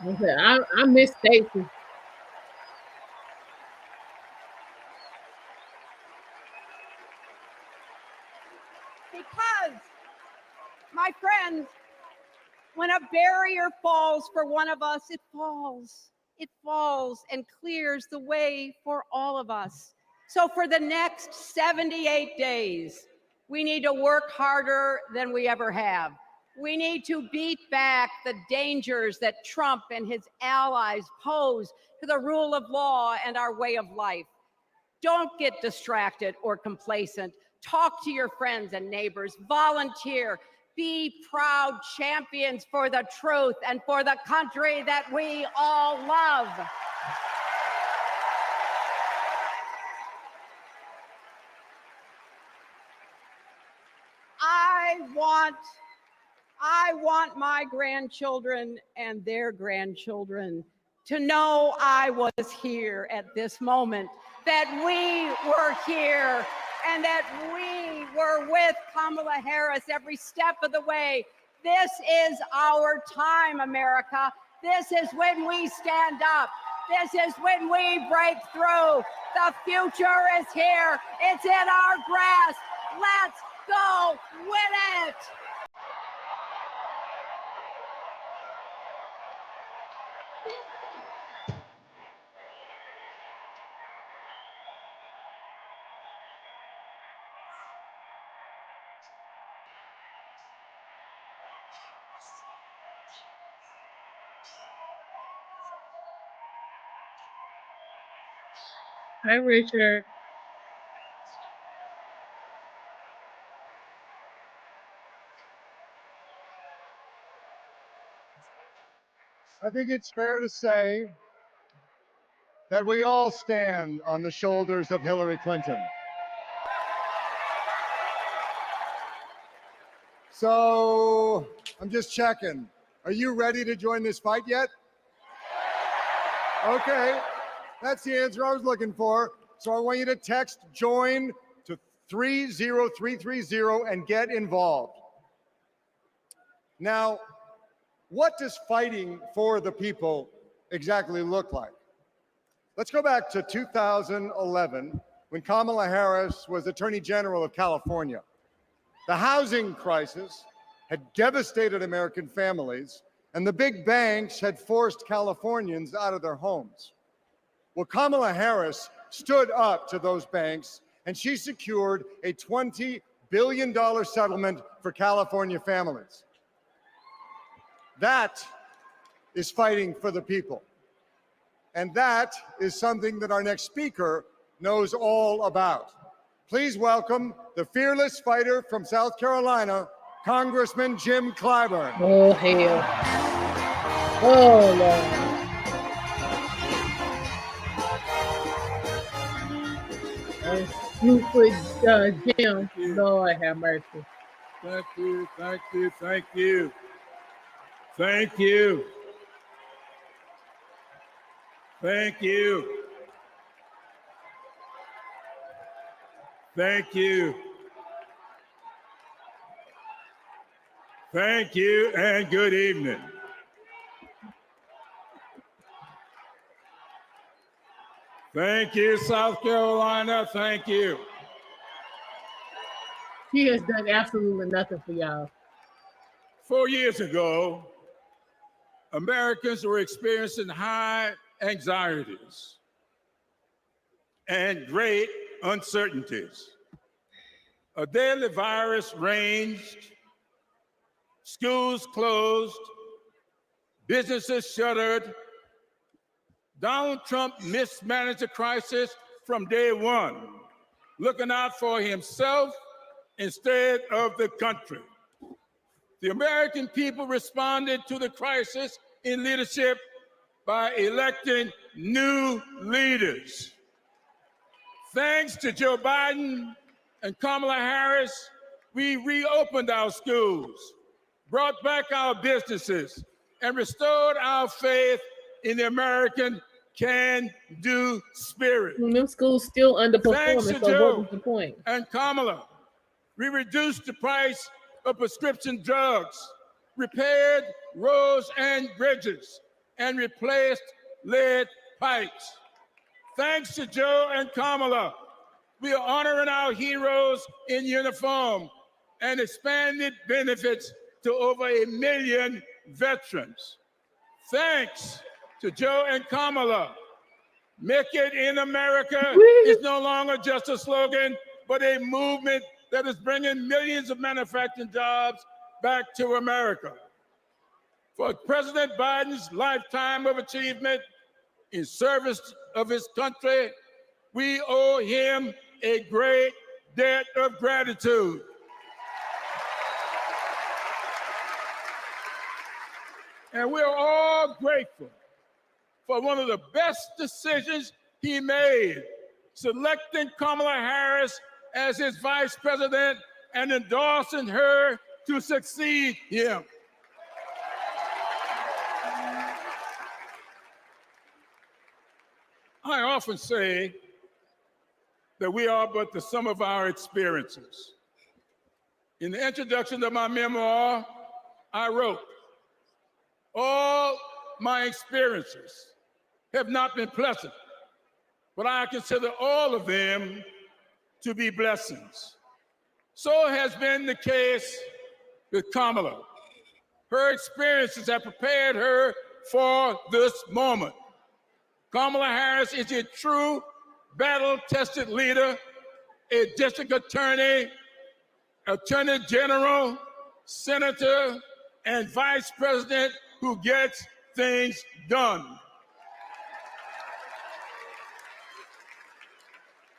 Speaker 2: Okay, I miss Stacey.
Speaker 12: Because, my friends, when a barrier falls for one of us, it falls. It falls and clears the way for all of us. So for the next 78 days, we need to work harder than we ever have. We need to beat back the dangers that Trump and his allies pose to the rule of law and our way of life. Don't get distracted or complacent. Talk to your friends and neighbors, volunteer, be proud champions for the truth and for the country that we all love. I want my grandchildren and their grandchildren to know I was here at this moment, that we were here, and that we were with Kamala Harris every step of the way. This is our time, America. This is when we stand up. This is when we break through. The future is here. It's in our grasp. Let's go win it.
Speaker 2: Hi, Richard.
Speaker 10: I think it's fair to say that we all stand on the shoulders of Hillary Clinton. So I'm just checking. Are you ready to join this fight yet? Okay, that's the answer I was looking for. So I want you to text JOIN to 30330 and get involved. Now, what does fighting for the people exactly look like? Let's go back to 2011 when Kamala Harris was Attorney General of California. The housing crisis had devastated American families, and the big banks had forced Californians out of their homes. Well, Kamala Harris stood up to those banks, and she secured a $20 billion settlement for California families. That is fighting for the people. And that is something that our next speaker knows all about. Please welcome the fearless fighter from South Carolina, Congressman Jim Clyburn.
Speaker 2: Oh, hell. Oh, Lord. Stupid Jim. Lord have mercy.
Speaker 13: Thank you, thank you, thank you. Thank you. Thank you. Thank you. Thank you and good evening. Thank you, South Carolina. Thank you.
Speaker 2: He has done absolutely nothing for y'all.
Speaker 13: 4 years ago, Americans were experiencing high anxieties and great uncertainties. A deadly virus raged, schools closed, businesses shuttered. Donald Trump mismanaged the crisis from day one, looking out for himself instead of the country. The American people responded to the crisis in leadership by electing new leaders. Thanks to Joe Biden and Kamala Harris, we reopened our schools, brought back our businesses, and restored our faith in the American can-do spirit.
Speaker 2: Them schools still underperforming,
Speaker 13: Thanks to
Speaker 2: so
Speaker 13: Joe
Speaker 2: what was the point?
Speaker 13: and Kamala, we reduced the price of prescription drugs, repaired roads and bridges, and replaced lead pipes. Thanks to Joe and Kamala, we are honoring our heroes in uniform and expanded benefits to over 1 million veterans. Thanks to Joe and Kamala, Make It in America is no longer just a slogan, but a movement that is bringing millions of manufacturing jobs back to America. For President Biden's lifetime of achievement in service of his country, we owe him a great debt of gratitude. And we're all grateful for one of the best decisions he made, selecting Kamala Harris as his vice president and endorsing her to succeed him. I often say that we are but the sum of our experiences. In the introduction to my memoir, I wrote, all my experiences have not been pleasant, but I consider all of them to be blessings. So has been the case with Kamala. Her experiences have prepared her for this moment. Kamala Harris is a true battle-tested leader, a district attorney, attorney general, senator, and vice president who gets things done.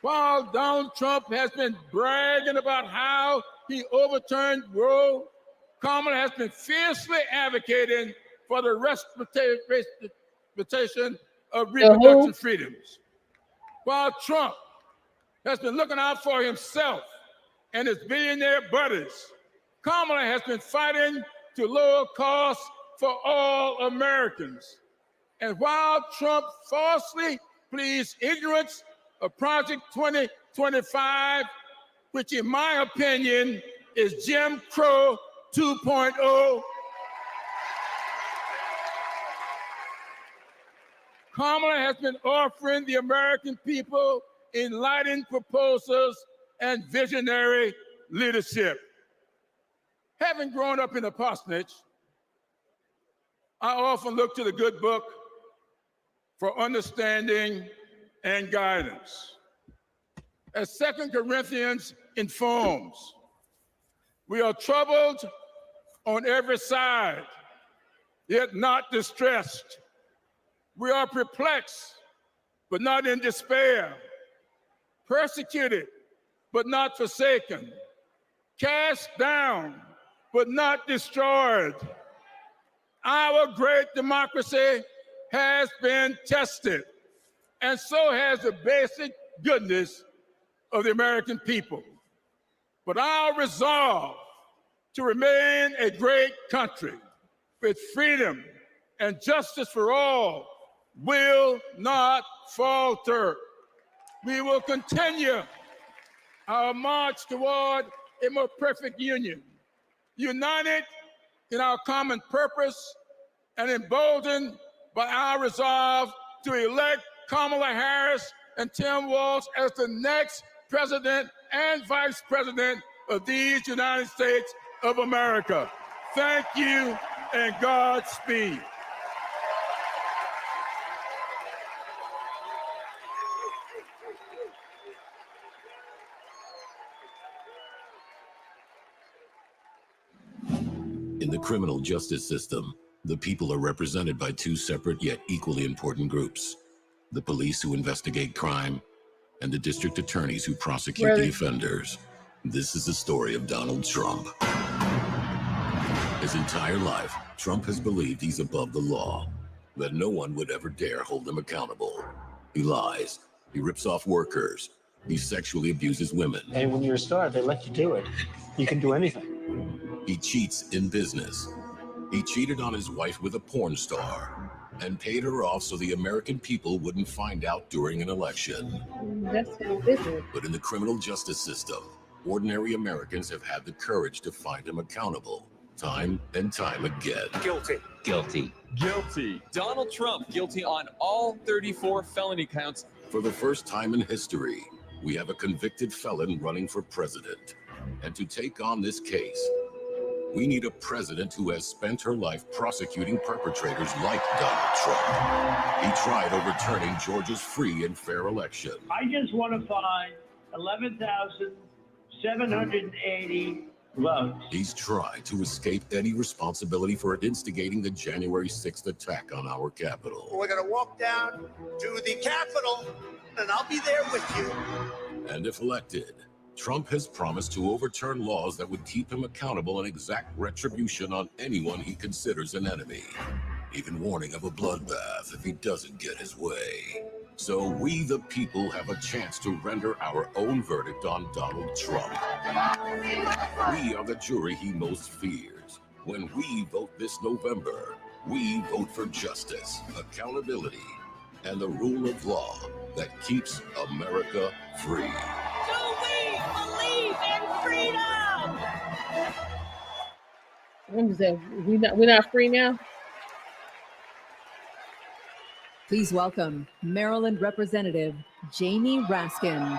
Speaker 13: While Donald Trump has been bragging about how he overturned Roe, Kamala has been fiercely advocating for the respectation of reproductive freedoms. While Trump has been looking out for himself and his billionaire buddies, Kamala has been fighting to lower costs for all Americans. And while Trump falsely pleads ignorance of Project 2025, which in my opinion is Jim Crow 2.0, Kamala has been offering the American people enlightened proposals and visionary leadership. Having grown up in a parsonage, I often look to the good book for understanding and guidance. As 2 Corinthians informs, we are troubled on every side, yet not distressed. We are perplexed, but not in despair, persecuted, but not forsaken, cast down, but not destroyed. Our great democracy has been tested, and so has the basic goodness of the American people. But our resolve to remain a great country with freedom and justice for all will not falter. We will continue our march toward a more perfect union, united in our common purpose and emboldened by our resolve to elect Kamala Harris and Tim Walz as the next president and vice president of these United States of America. Thank you and Godspeed.
Speaker 8: In the criminal justice system, the people are represented by two separate yet equally important groups: the police who investigate crime and the district attorneys who prosecute the offenders. This is the story of Donald Trump. His entire life, Trump has believed he's above the law, that no one would ever dare hold him accountable. He lies, he rips off workers, he sexually abuses women.
Speaker 14: And when you're a star, they let you do it. You can do anything.
Speaker 8: He cheats in business. He cheated on his wife with a porn star. and paid her off so the American people wouldn't find out during an election.
Speaker 2: That's his business.
Speaker 8: But in the criminal justice system, ordinary Americans have had the courage to find him accountable, time and time again.
Speaker 1: Guilty.
Speaker 7: Guilty.
Speaker 1: Guilty. Donald Trump guilty on all 34 felony counts.
Speaker 8: For the first time in history, we have a convicted felon running for president. And to take on this case, we need a president who has spent her life prosecuting perpetrators like Donald Trump. He tried overturning Georgia's free and fair election.
Speaker 16: I just want to find 11,780 votes.
Speaker 8: He's tried to escape any responsibility for instigating the January 6th attack on our Capitol.
Speaker 23: We're going to walk down to the Capitol, and I'll be there with you.
Speaker 8: And if elected, Trump has promised to overturn laws that would keep him accountable and exact retribution on anyone he considers an enemy, even warning of a bloodbath if he doesn't get his way. So we, the people, have a chance to render our own verdict on Donald Trump. We are the jury he most fears. When we vote this November, we vote for justice, accountability, and the rule of law that keeps America free.
Speaker 19: Do we believe in freedom?
Speaker 2: What is that? We're not free now?
Speaker 3: Please welcome Maryland Representative Jamie Raskin.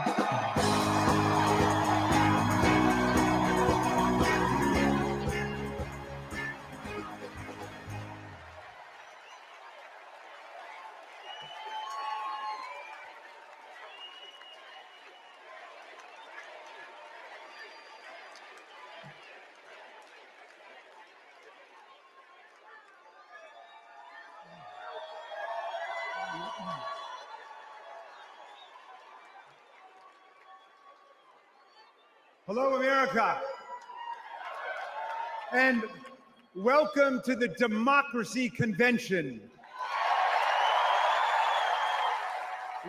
Speaker 24: Hello, America. And welcome to the Democracy Convention.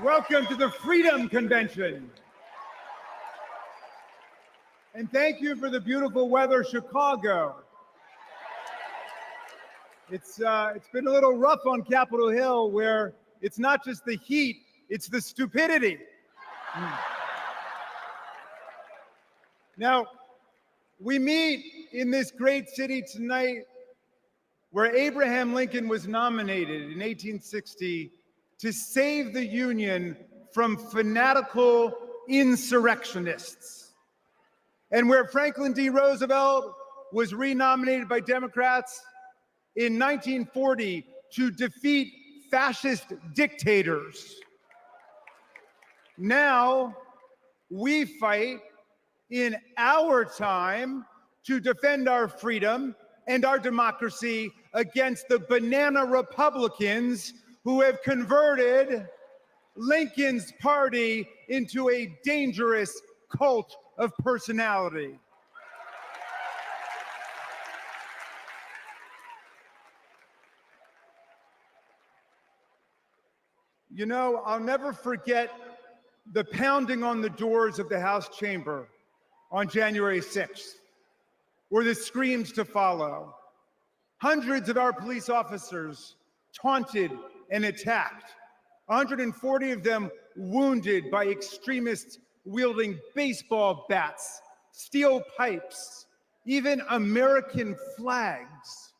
Speaker 24: Welcome to the Freedom Convention. And thank you for the beautiful weather, Chicago. It's been a little rough on Capitol Hill, where it's not just the heat, it's the stupidity. Now, we meet in this great city tonight where Abraham Lincoln was nominated in 1860 to save the Union from fanatical insurrectionists, and where Franklin D. Roosevelt was renominated by Democrats in 1940 to defeat fascist dictators. Now, we fight in our time to defend our freedom and our democracy against the banana Republicans who have converted Lincoln's party into a dangerous cult of personality. You know, I'll never forget the pounding on the doors of the House chamber on January 6th, or the screams to follow. Hundreds of our police officers taunted and attacked, 140 of them wounded by extremists wielding baseball bats, steel pipes, even American flags.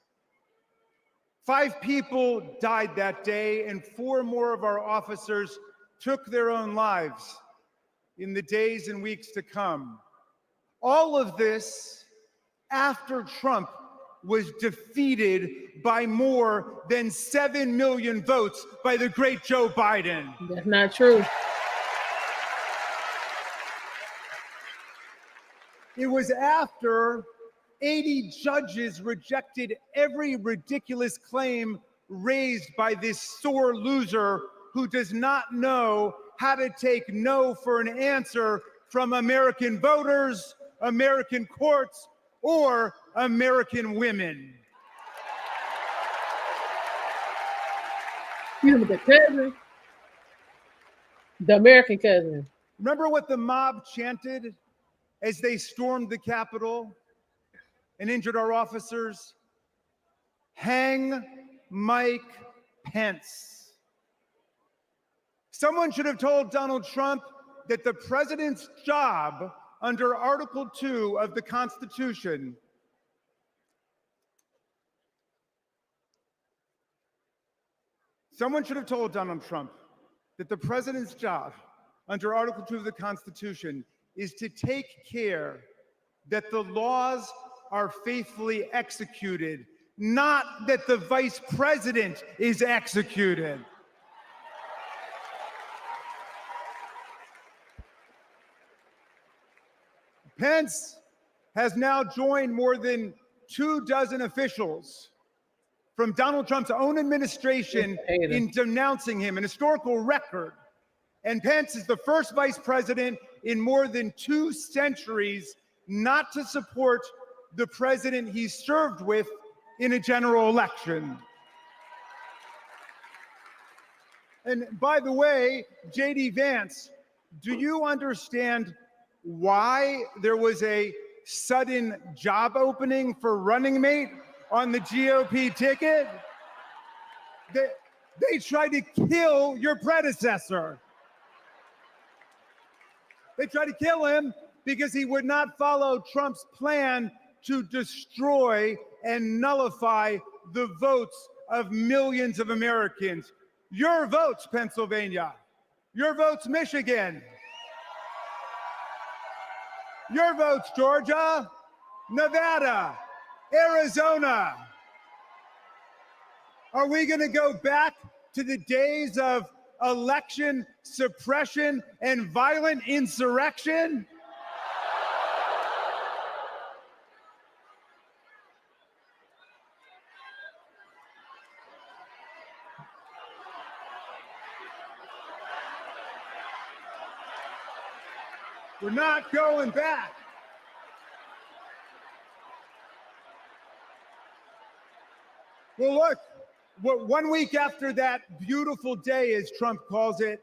Speaker 24: 5 people died that day, and 4 more of our officers took their own lives in the days and weeks to come. All of this after Trump was defeated by more than 7 million votes by the great Joe Biden.
Speaker 2: That's not true.
Speaker 24: It was after 80 judges rejected every ridiculous claim raised by this sore loser who does not know how to take no for an answer from American voters, American courts, or American women.
Speaker 2: You the cousin, the American cousin.
Speaker 24: Remember what the mob chanted as they stormed the Capitol and injured our officers? Hang Mike Pence. Someone should have told Donald Trump that the president's job under Article 2 of the Constitution Someone should have told Donald Trump that the president's job under Article 2 of the Constitution is to take care that the laws are faithfully executed, not that the vice president is executed. Pence has now joined more than 24 officials from Donald Trump's own administration in denouncing him, an historical record. And Pence is the first vice president in more than 2 centuries not to support the president he served with in a general election. And by the way, J.D. Vance, do you understand why there was a sudden job opening for running mate on the GOP ticket? They tried to kill your predecessor. They tried to kill him because he would not follow Trump's plan to destroy and nullify the votes of millions of Americans. Your votes, Pennsylvania. Your votes, Michigan. Your votes, Georgia, Nevada, Arizona. Are we going to go back to the days of election suppression and violent insurrection? We're not going back. Well, look, 1 week after that beautiful day, as Trump calls it,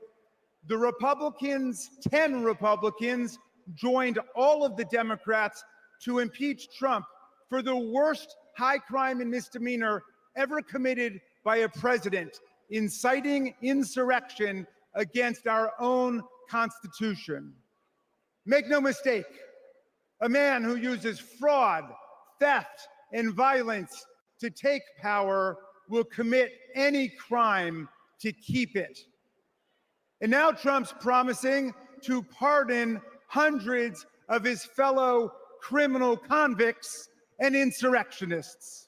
Speaker 24: the Republicans, 10 Republicans, joined all of the Democrats to impeach Trump for the worst high crime and misdemeanor ever committed by a president, inciting insurrection against our own Constitution. Make no mistake, a man who uses fraud, theft, and violence to take power will commit any crime to keep it. And now Trump's promising to pardon hundreds of his fellow criminal convicts and insurrectionists.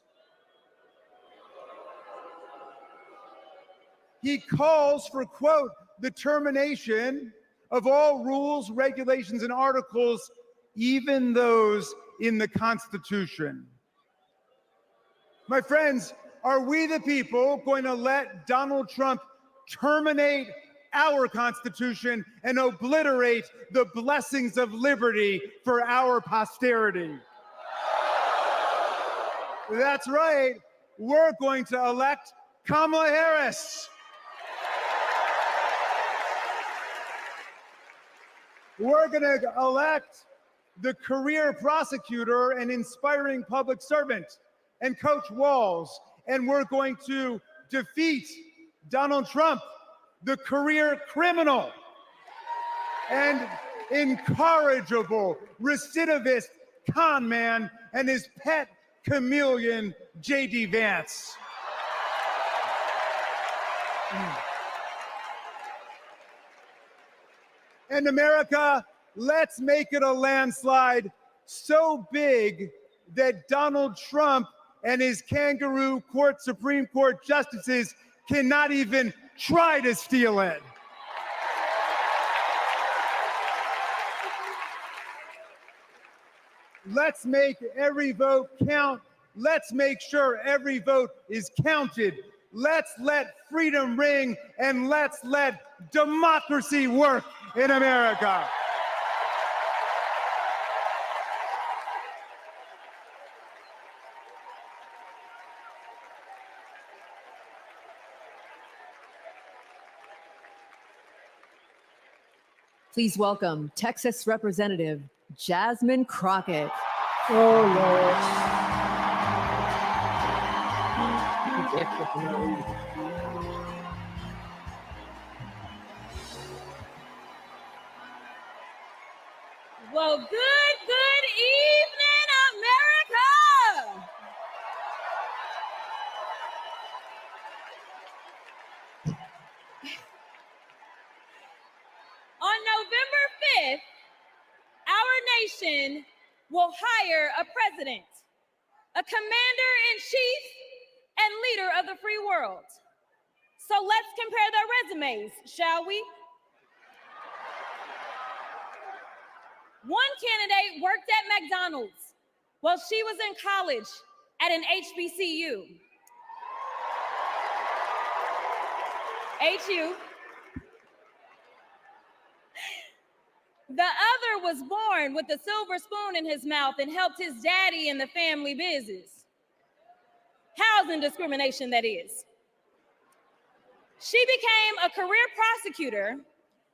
Speaker 24: He calls for, quote, the termination of all rules, regulations, and articles, even those in the Constitution. My friends, are we the people going to let Donald Trump terminate our Constitution and obliterate the blessings of liberty for our posterity? That's right. We're going to elect Kamala Harris. We're going to elect the career prosecutor and inspiring public servant and Coach Walls. And we're going to defeat Donald Trump, the career criminal and incorrigible recidivist con man, and his pet chameleon, J.D. Vance. And America, let's make it a landslide so big that Donald Trump and his kangaroo court Supreme Court justices cannot even try to steal it. Let's make every vote count. Let's make sure every vote is counted. Let's let freedom ring, and let's let democracy work in America.
Speaker 3: Please welcome Texas Representative Jasmine Crockett.
Speaker 2: Oh, Lord.
Speaker 6: Well, good evening, America. On November 5th, our nation will hire a president, a commander-in-chief, and leader of the free world. So let's compare their resumes, shall we? One candidate worked at McDonald's while she was in college at an HBCU. HU. The other was born with a silver spoon in his mouth and helped his daddy in the family business. Housing discrimination, that is. She became a career prosecutor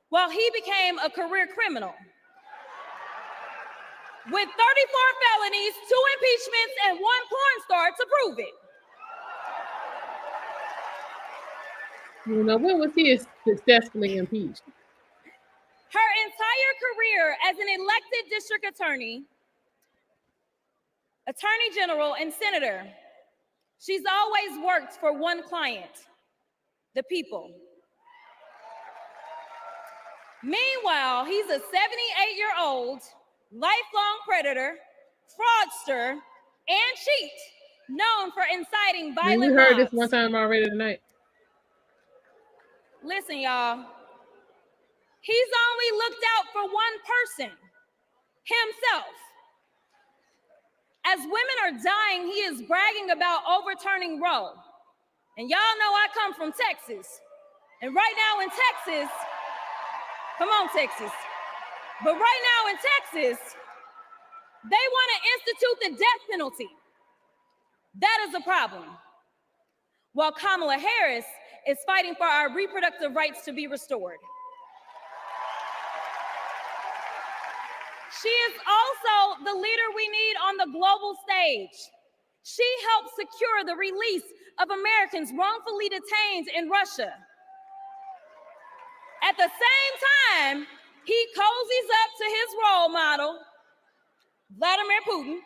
Speaker 6: while he became a career criminal. With 34 felonies, 2 impeachments, and 1 porn star to prove it.
Speaker 2: You know, when was he successfully impeached?
Speaker 6: Her entire career as an elected district attorney, attorney general, and senator, she's always worked for one client, the people. Meanwhile, he's a 78-year-old, lifelong predator, fraudster, and cheat, known for inciting violent
Speaker 2: We heard
Speaker 6: mobs.
Speaker 2: this one time already tonight.
Speaker 6: Listen, y'all. He's only looked out for one person, himself. As women are dying, he is bragging about overturning Roe. And y'all know I come from Texas. And right now in Texas, come on, Texas. But right now in Texas, they want to institute the death penalty. That is a problem. While Kamala Harris is fighting for our reproductive rights to be restored. She is also the leader we need on the global stage. She helped secure the release of Americans wrongfully detained in Russia. At the same time, he cozies up to his role model, Vladimir Putin,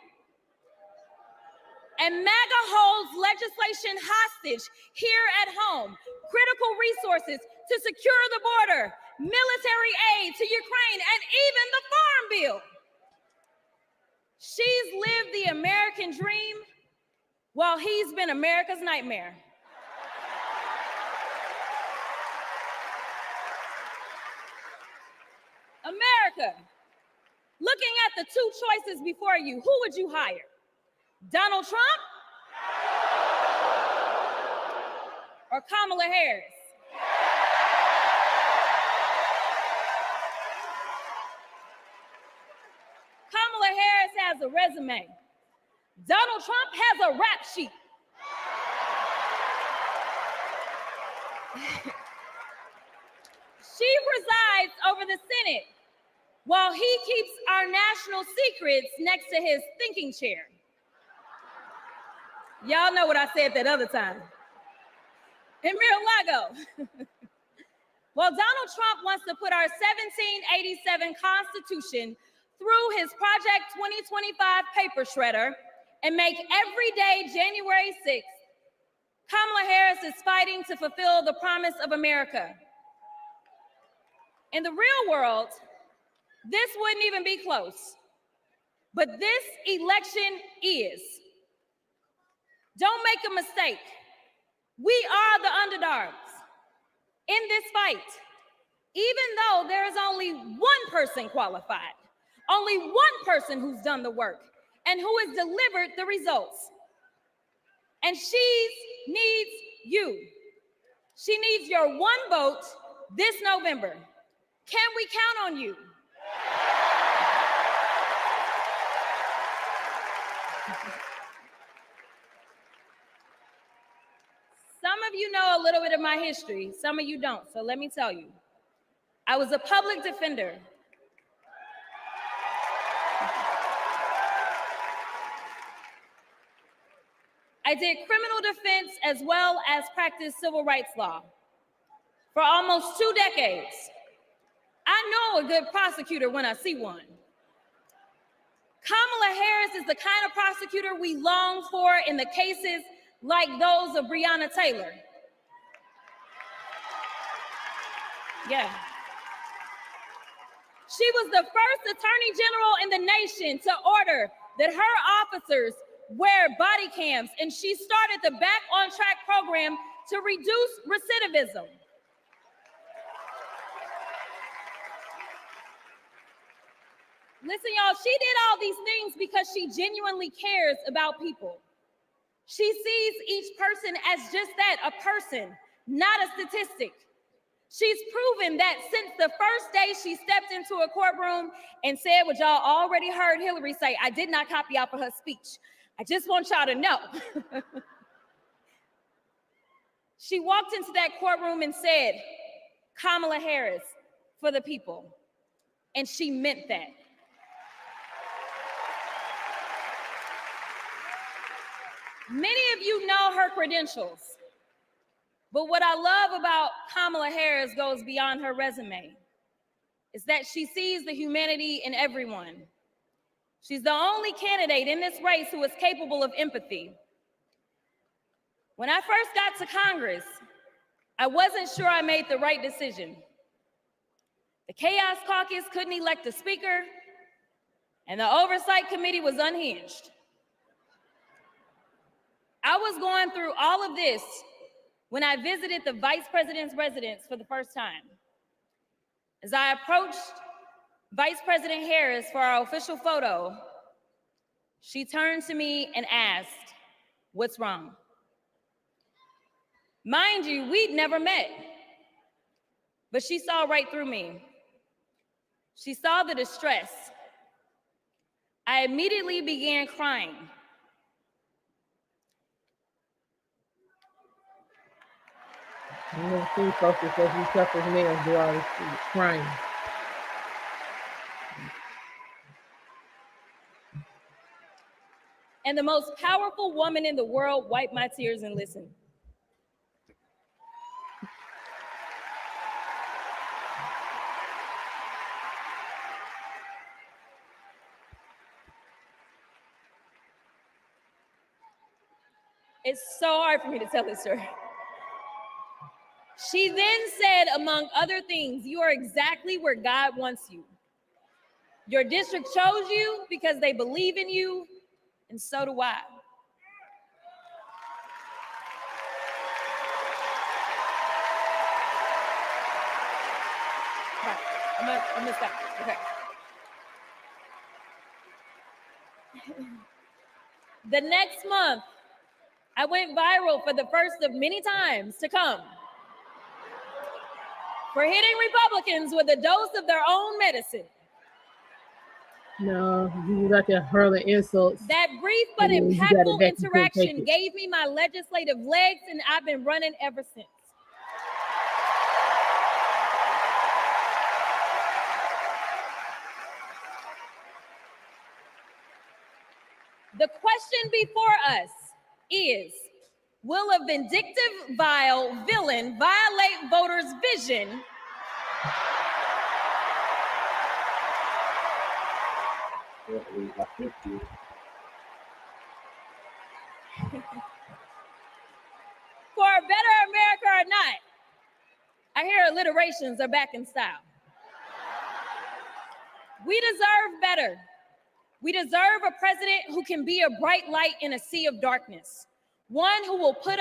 Speaker 6: and MAGA holds legislation hostage here at home, critical resources to secure the border, military aid to Ukraine, and even the Farm Bill. She's lived the American dream while he's been America's nightmare. America, looking at the 2 choices before you, who would you hire? Donald Trump or Kamala Harris? Kamala Harris has a resume. Donald Trump has a rap sheet. She presides over the Senate while he keeps our national secrets next to his thinking chair. Y'all know what I said that other time. In Mar-a-Lago. While Donald Trump wants to put our 1787 Constitution through his Project 2025 paper shredder and make every day January 6th, Kamala Harris is fighting to fulfill the promise of America. In the real world, this wouldn't even be close. But this election is. Don't make a mistake. We are the underdogs in this fight, even though there is only one person qualified, only one person who's done the work and who has delivered the results. And she needs you. She needs your one vote this November. Can we count on you? Some of you know a little bit of my history, some of you don't, so let me tell you. I was a public defender. I did criminal defense as well as practiced civil rights law for almost 2 decades. I know a good prosecutor when I see one. Kamala Harris is the kind of prosecutor we long for in the cases like those of Breonna Taylor. Yeah. She was the first attorney general in the nation to order that her officers wear body cams, and she started the Back on Track program to reduce recidivism. Listen, y'all, she did all these things because she genuinely cares about people. She sees each person as just that, a person, not a statistic. She's proven that since the first day she stepped into a courtroom and said what y'all already heard Hillary say, I did not copy off of her speech. I just want y'all to know. She walked into that courtroom and said, Kamala Harris for the people. And she meant that. Many of you know her credentials. But what I love about Kamala Harris goes beyond her resume, is that she sees the humanity in everyone. She's the only candidate in this race who is capable of empathy. When I first got to Congress, I wasn't sure I made the right decision. The Chaos Caucus couldn't elect a speaker, and the Oversight Committee was unhinged. I was going through all of this when I visited the Vice President's residence for the first time. As I approached Vice President Harris for our official photo, she turned to me and asked, "What's wrong?" Mind you, we'd never met, but she saw right through me. She saw the distress. I immediately began crying.
Speaker 2: You know, she focused as he kept his nails do all this crying.
Speaker 6: And the most powerful woman in the world wiped my tears and listened. It's so hard for me to tell this story. She then said, among other things, "You are exactly where God wants you. Your district chose you because they believe in you, and so do I." Right. I'm gonna stop. Okay. The next month, I went viral for the first of many times to come for hitting Republicans with a dose of their own medicine.
Speaker 2: No, you got to hurling insults.
Speaker 6: That brief but impactful interaction gave me my legislative legs, and I've been running ever since. The question before us is, will a vindictive, vile villain violate voters' vision for a better America or not? I hear alliterations are back in style. We deserve better. We deserve a president who can be a bright light in a sea of darkness. One who will pull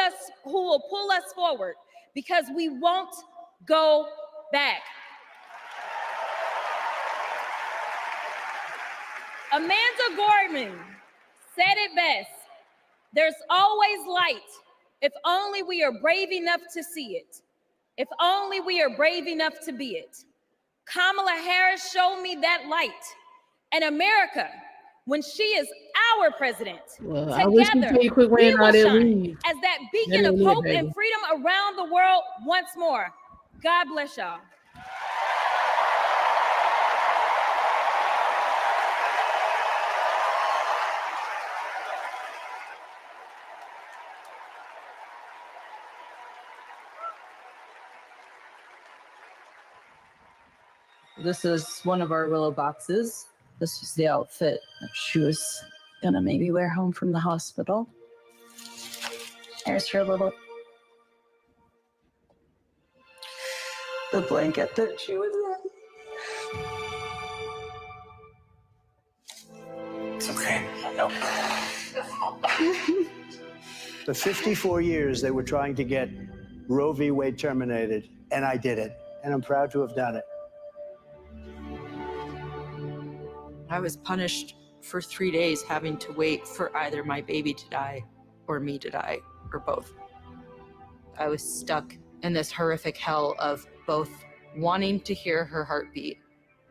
Speaker 6: us forward, because we won't go back. Amanda Gorman said it best: there's always light if only we are brave enough to see it, if only we are brave enough to be it. Kamala Harris showed me that light. And America, when she is our president,
Speaker 2: Well, I wish you take a quick
Speaker 6: we
Speaker 2: win
Speaker 6: will
Speaker 2: out of
Speaker 6: shine
Speaker 2: leave.
Speaker 6: as that beacon
Speaker 2: That
Speaker 6: of
Speaker 2: ain't it,
Speaker 6: hope
Speaker 2: baby.
Speaker 6: and freedom around the world once more. God bless y'all.
Speaker 7: This is one of our willow boxes. This was the outfit that she was gonna maybe wear home from the hospital. Here's her little, the blanket that she was in.
Speaker 14: It's okay. No. The 54 years they were trying to get Roe v. Wade terminated, and I did it, and I'm proud to have done it.
Speaker 11: I was punished for 3 days having to wait for either my baby to die or me to die, or both. I was stuck in this horrific hell of both wanting to hear her heartbeat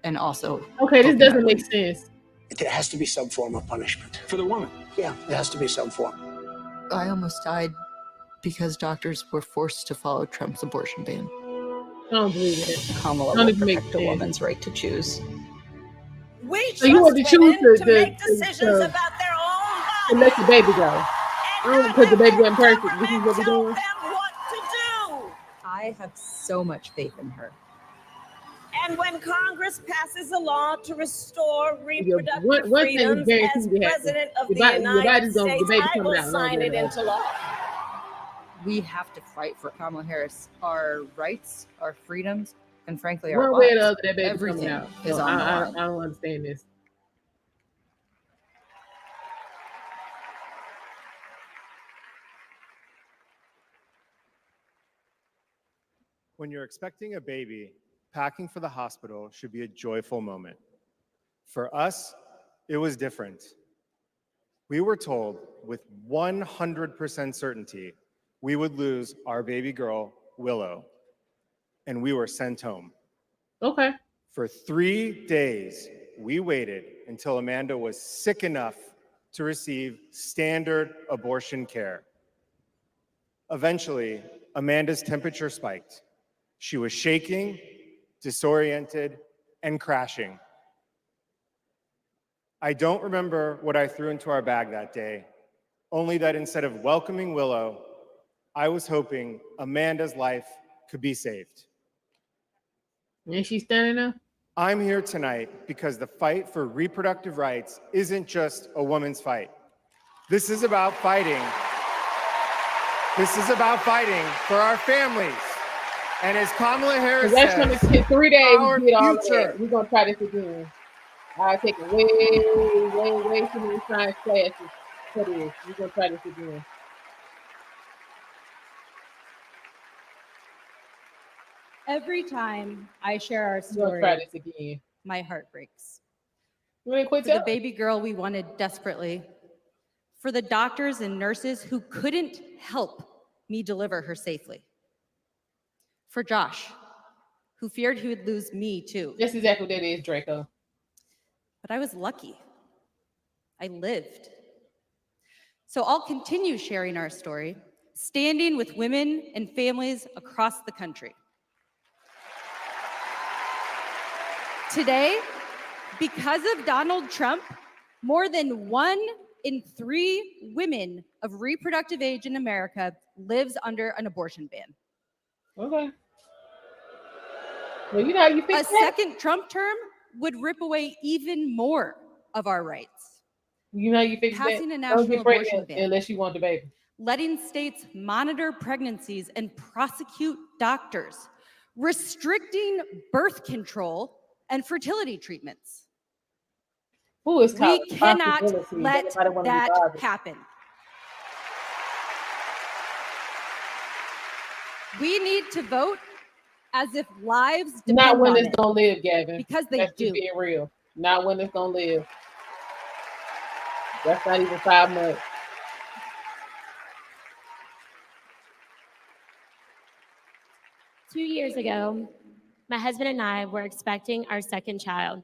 Speaker 11: and also...
Speaker 2: Okay, this doesn't make sense.
Speaker 14: There has to be some form of punishment. For the woman? Yeah, there has to be some form.
Speaker 11: I almost died because doctors were forced to follow Trump's abortion ban.
Speaker 2: I don't believe it.
Speaker 11: Kamala will protect a woman's right to choose.
Speaker 19: We
Speaker 2: So you want to choose
Speaker 19: to make decisions about their own
Speaker 2: to let the baby go. Because the baby wasn't perfect. This is what we're doing.
Speaker 19: what to do.
Speaker 11: I have so much faith in her.
Speaker 19: And when Congress passes a law to restore reproductive
Speaker 2: one thing is
Speaker 19: freedoms
Speaker 2: guaranteed
Speaker 19: as
Speaker 2: to happen.
Speaker 19: President of
Speaker 2: Your
Speaker 19: the
Speaker 2: body- your
Speaker 19: United
Speaker 2: body's gonna- the
Speaker 19: States,
Speaker 2: baby
Speaker 19: I
Speaker 2: coming
Speaker 19: will
Speaker 2: out,
Speaker 19: sign
Speaker 2: no
Speaker 19: it
Speaker 2: doubt.
Speaker 19: into law.
Speaker 11: We have to fight for Kamala Harris, our rights, our freedoms, and frankly, our
Speaker 2: One way or
Speaker 11: lives.
Speaker 2: the other, that baby
Speaker 11: Everything
Speaker 2: coming out.
Speaker 11: is
Speaker 2: So
Speaker 11: on the
Speaker 2: I
Speaker 11: line.
Speaker 2: don't understand this.
Speaker 24: When you're expecting a baby, packing for the hospital should be a joyful moment. For us, it was different. We were told with 100% certainty we would lose our baby girl, Willow, and we were sent home.
Speaker 2: Okay.
Speaker 24: For 3 days, we waited until Amanda was sick enough to receive standard abortion care. Eventually, Amanda's temperature spiked. She was shaking, disoriented, and crashing. I don't remember what I threw into our bag that day, only that instead of welcoming Willow, I was hoping Amanda's life could be saved.
Speaker 2: And she's standing up?
Speaker 24: I'm here tonight because the fight for reproductive rights isn't just a woman's fight. This is about fighting. This is about fighting for our families. And as Kamala Harris
Speaker 2: That's
Speaker 24: says,
Speaker 2: going to take 3 days
Speaker 24: our
Speaker 2: to get all of
Speaker 24: future.
Speaker 2: that. We're going to try this again. I'll take way too many science classes for this. We're going to try this again.
Speaker 15: Every time I share our
Speaker 2: We're going to
Speaker 15: story,
Speaker 2: try this again.
Speaker 15: my heart breaks.
Speaker 2: You want to quit
Speaker 15: For the
Speaker 2: telling?
Speaker 15: baby girl we wanted desperately, for the doctors and nurses who couldn't help me deliver her safely, for Josh, who feared he would lose me too.
Speaker 2: That's exactly what that is, Draco.
Speaker 15: But I was lucky. I lived. So I'll continue sharing our story, standing with women and families across the country. Today, because of Donald Trump, more than 1 in 3 women of reproductive age in America lives under an abortion ban.
Speaker 2: Okay. Well, you know how you fix
Speaker 15: A
Speaker 2: that?
Speaker 15: second Trump term would rip away even more of our rights.
Speaker 2: You know how you fix
Speaker 15: Passing
Speaker 2: that?
Speaker 15: a
Speaker 2: Don't
Speaker 15: national
Speaker 2: get
Speaker 15: abortion
Speaker 2: pregnant
Speaker 15: ban.
Speaker 2: unless you want the baby.
Speaker 15: Letting states monitor pregnancies and prosecute doctors, restricting birth control and fertility treatments.
Speaker 2: Who is
Speaker 15: We cannot let that happen. We need to vote as if lives depend
Speaker 2: Not when
Speaker 15: on
Speaker 2: it's
Speaker 15: it.
Speaker 2: gonna live, Gavin.
Speaker 15: Because they
Speaker 2: That's
Speaker 15: do.
Speaker 2: just being real. Not when it's gonna live. That's not even 5 months.
Speaker 17: Two years ago, my husband and I were expecting our second child.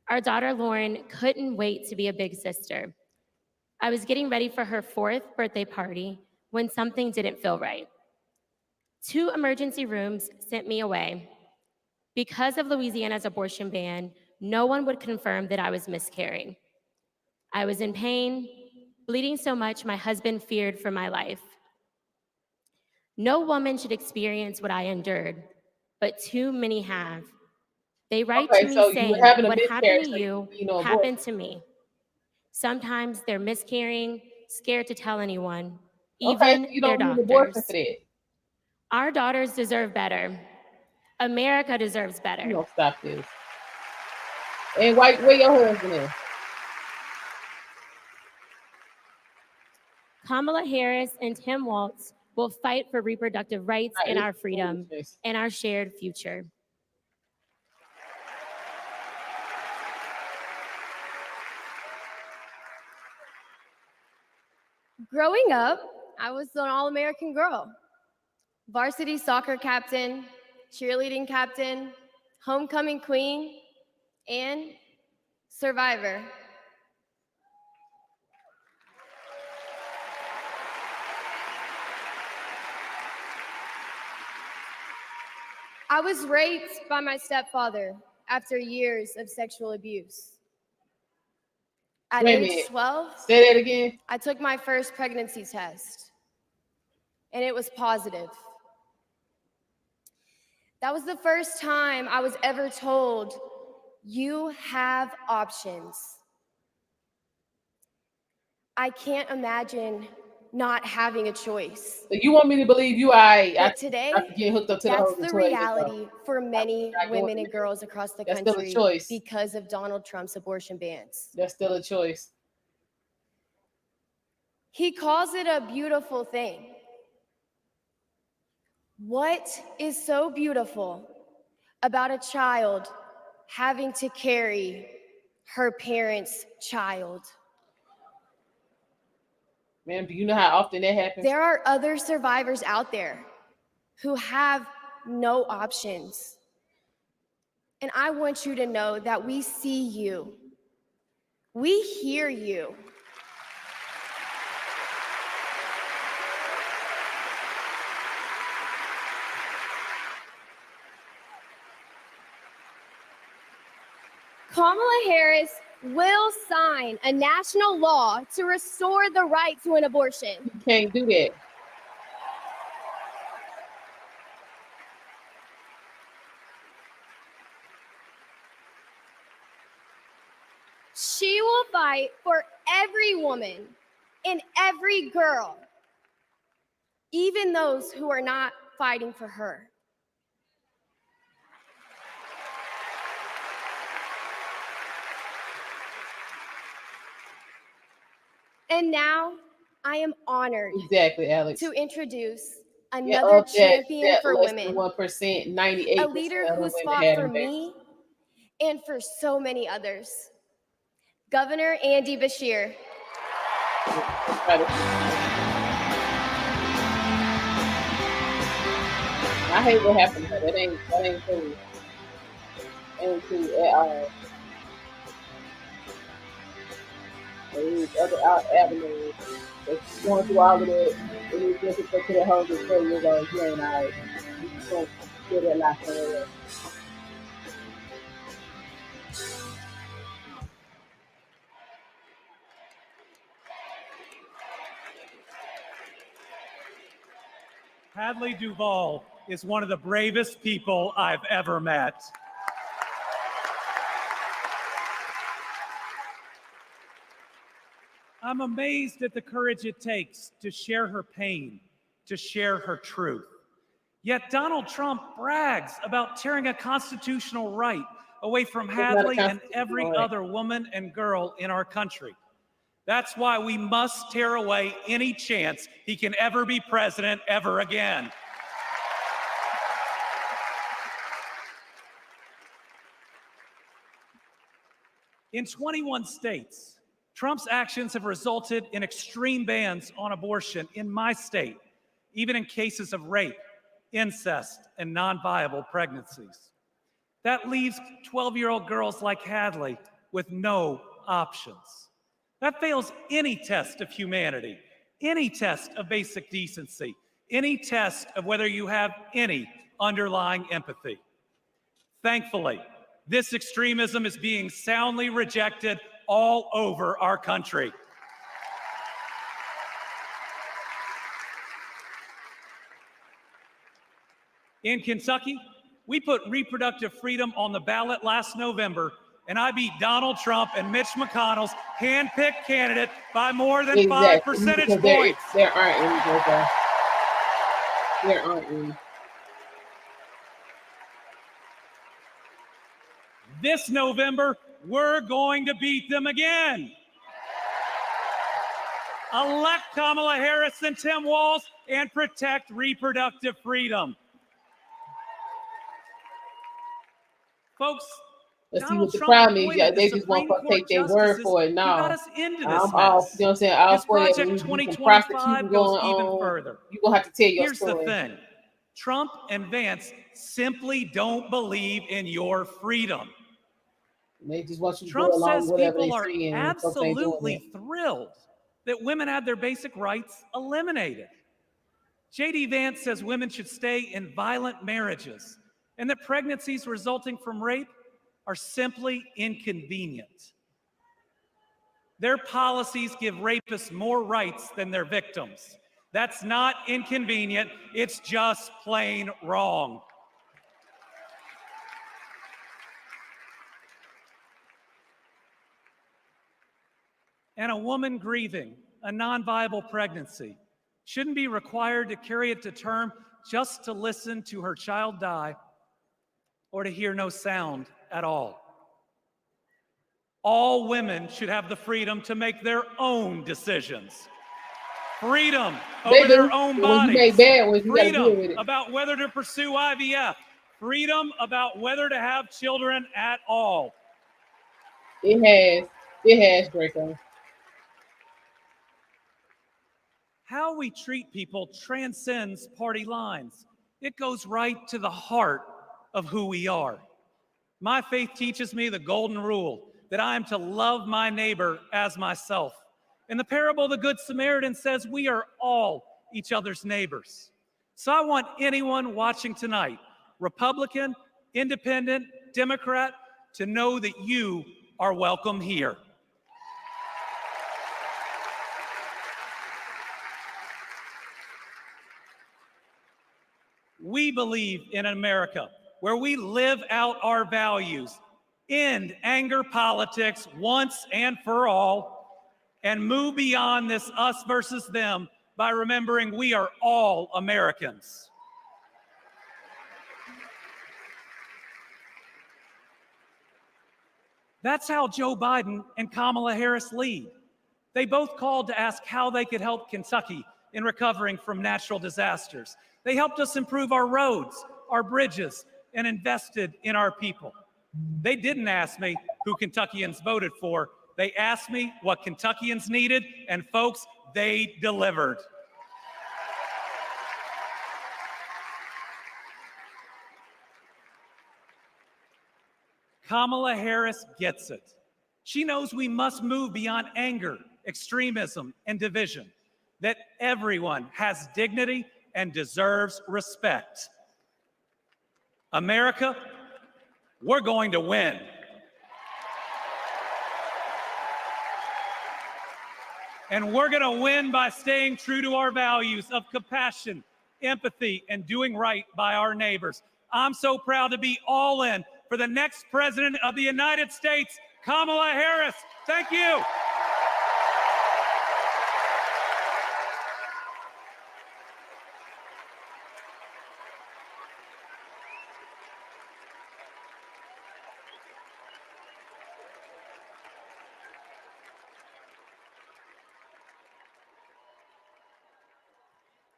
Speaker 17: Our daughter, Lauren, couldn't wait to be a big sister. I was getting ready for her 4th birthday party when something didn't feel right. 2 emergency rooms sent me away. Because of Louisiana's abortion ban, no one would confirm that I was miscarrying. I was in pain, bleeding so much my husband feared for my life. No woman should experience what I endured, but too many have. They write
Speaker 2: Okay,
Speaker 17: to me
Speaker 2: so you were
Speaker 17: saying,
Speaker 2: having a
Speaker 17: what happened
Speaker 2: miscarriage,
Speaker 17: to
Speaker 2: so
Speaker 17: you
Speaker 2: you know,
Speaker 17: happened
Speaker 2: abortion.
Speaker 17: to me. Sometimes they're miscarrying, scared to tell anyone,
Speaker 2: Okay, so
Speaker 17: even
Speaker 2: you
Speaker 17: their
Speaker 2: don't need abortion
Speaker 17: doctors.
Speaker 2: for that.
Speaker 17: Our daughters deserve better. America deserves better.
Speaker 2: You don't stop this. And where your husband is?
Speaker 17: Kamala Harris and Tim Walz will fight for reproductive rights and our freedom and our shared future.
Speaker 5: Growing up, I was an all-American girl. Varsity soccer captain, cheerleading captain, homecoming queen, and survivor. I was raped by my stepfather after years of sexual abuse. At
Speaker 2: Wait a
Speaker 5: age
Speaker 2: minute.
Speaker 5: 12,
Speaker 2: Say that again.
Speaker 5: I took my first pregnancy test, and it was positive. That was the first time I was ever told, you have options. I can't imagine not having a choice.
Speaker 2: So you want me to believe you?
Speaker 5: But today,
Speaker 2: I get hooked up to
Speaker 5: that's
Speaker 2: the
Speaker 5: the
Speaker 2: toilet,
Speaker 5: reality for many
Speaker 2: not doing
Speaker 5: women
Speaker 2: it.
Speaker 5: and girls across the
Speaker 2: That's still a
Speaker 5: country
Speaker 2: choice.
Speaker 5: because of Donald Trump's abortion bans.
Speaker 2: That's still a choice.
Speaker 5: He calls it a beautiful thing. What is so beautiful about a child having to carry her parents' child?
Speaker 2: Ma'am, do you know how often that happens?
Speaker 5: There are other survivors out there who have no options. And I want you to know that we see you. We hear you. Kamala Harris will sign a national law to restore the right to an abortion.
Speaker 2: You can't do that.
Speaker 5: She will fight for every woman and every girl, even those who are not fighting for her. And now I am honored
Speaker 2: Exactly, Alex.
Speaker 5: to introduce
Speaker 2: Yeah,
Speaker 5: another
Speaker 2: of
Speaker 5: champion
Speaker 2: that
Speaker 5: for
Speaker 2: less
Speaker 5: women,
Speaker 2: than 1%, 98%
Speaker 5: a leader
Speaker 2: of the
Speaker 5: who's
Speaker 2: women
Speaker 5: fought
Speaker 2: have
Speaker 5: for
Speaker 2: them back.
Speaker 5: me and for so many others. Governor Andy Beshear.
Speaker 2: I hate what happened to her. That ain't cool. Ain't cool at all. There's other avenues. If you're going through all of that, and you just get to that whole before you go, you ain't all right. You just gonna get that life somewhere else.
Speaker 18: Hadley Duvall is one of the bravest people I've ever met. I'm amazed at the courage it takes to share her pain, to share her truth. Yet Donald Trump brags about tearing a constitutional right away from Hadley and every other woman and girl in our country. That's why we must tear away any chance he can ever be president ever again. In 21 states, Trump's actions have resulted in extreme bans on abortion in my state, even in cases of rape, incest, and non-viable pregnancies. That leaves 12-year-old girls like Hadley with no options. That fails any test of humanity, any test of basic decency, any test of whether you have any underlying empathy. Thankfully, this extremism is being soundly rejected all over our country. In Kentucky, We put reproductive freedom on the ballot last November, and I beat Donald Trump and Mitch McConnell's hand-picked candidate by more than 5 percentage points.
Speaker 2: There aren't any, Joker. There aren't any.
Speaker 18: This November, we're going to beat them again. Elect Kamala Harris and Tim Walz and protect reproductive freedom. Folks,
Speaker 2: Let's see what the problem is. Yeah, they just won't take their word for it. No, I'm off. You know what I'm saying? I'll for it.
Speaker 18: Project 2025 goes even further.
Speaker 2: You're going to have to tell your story.
Speaker 18: Here's the thing. Trump and Vance simply don't believe in your freedom.
Speaker 2: They just want you to
Speaker 18: Trump
Speaker 2: go along
Speaker 18: says
Speaker 2: with whatever
Speaker 18: people
Speaker 2: they
Speaker 18: are absolutely thrilled that women had their basic rights eliminated. J.D. Vance says women should stay in violent marriages and that pregnancies resulting from rape are simply inconvenient. Their policies give rapists more rights than their victims. That's not inconvenient, it's just plain wrong. And a woman grieving a non-viable pregnancy shouldn't be required to carry it to term just to listen to her child die or to hear no sound at all. All women should have the freedom to make their own decisions. Freedom over their own bodies. Freedom about whether to pursue IVF. Freedom about whether to have children at all.
Speaker 2: It has, Draco.
Speaker 18: How we treat people transcends party lines. It goes right to the heart of who we are. My faith teaches me the golden rule that I am to love my neighbor as myself. And the parable of the Good Samaritan says we are all each other's neighbors. So I want anyone watching tonight, Republican, Independent, Democrat, to know that you are welcome here. We believe in America where we live out our values, end anger politics once and for all, and move beyond this us versus them by remembering we are all Americans. That's how Joe Biden and Kamala Harris lead. They both called to ask how they could help Kentucky in recovering from natural disasters. They helped us improve our roads, our bridges, and invested in our people. They didn't ask me who Kentuckians voted for. They asked me what Kentuckians needed, and folks, they delivered. Kamala Harris gets it. She knows we must move beyond anger, extremism, and division, that everyone has dignity and deserves respect. America, we're going to win. And we're going to win by staying true to our values of compassion, empathy, and doing right by our neighbors. I'm so proud to be all in for the next president of the United States, Kamala Harris. Thank you.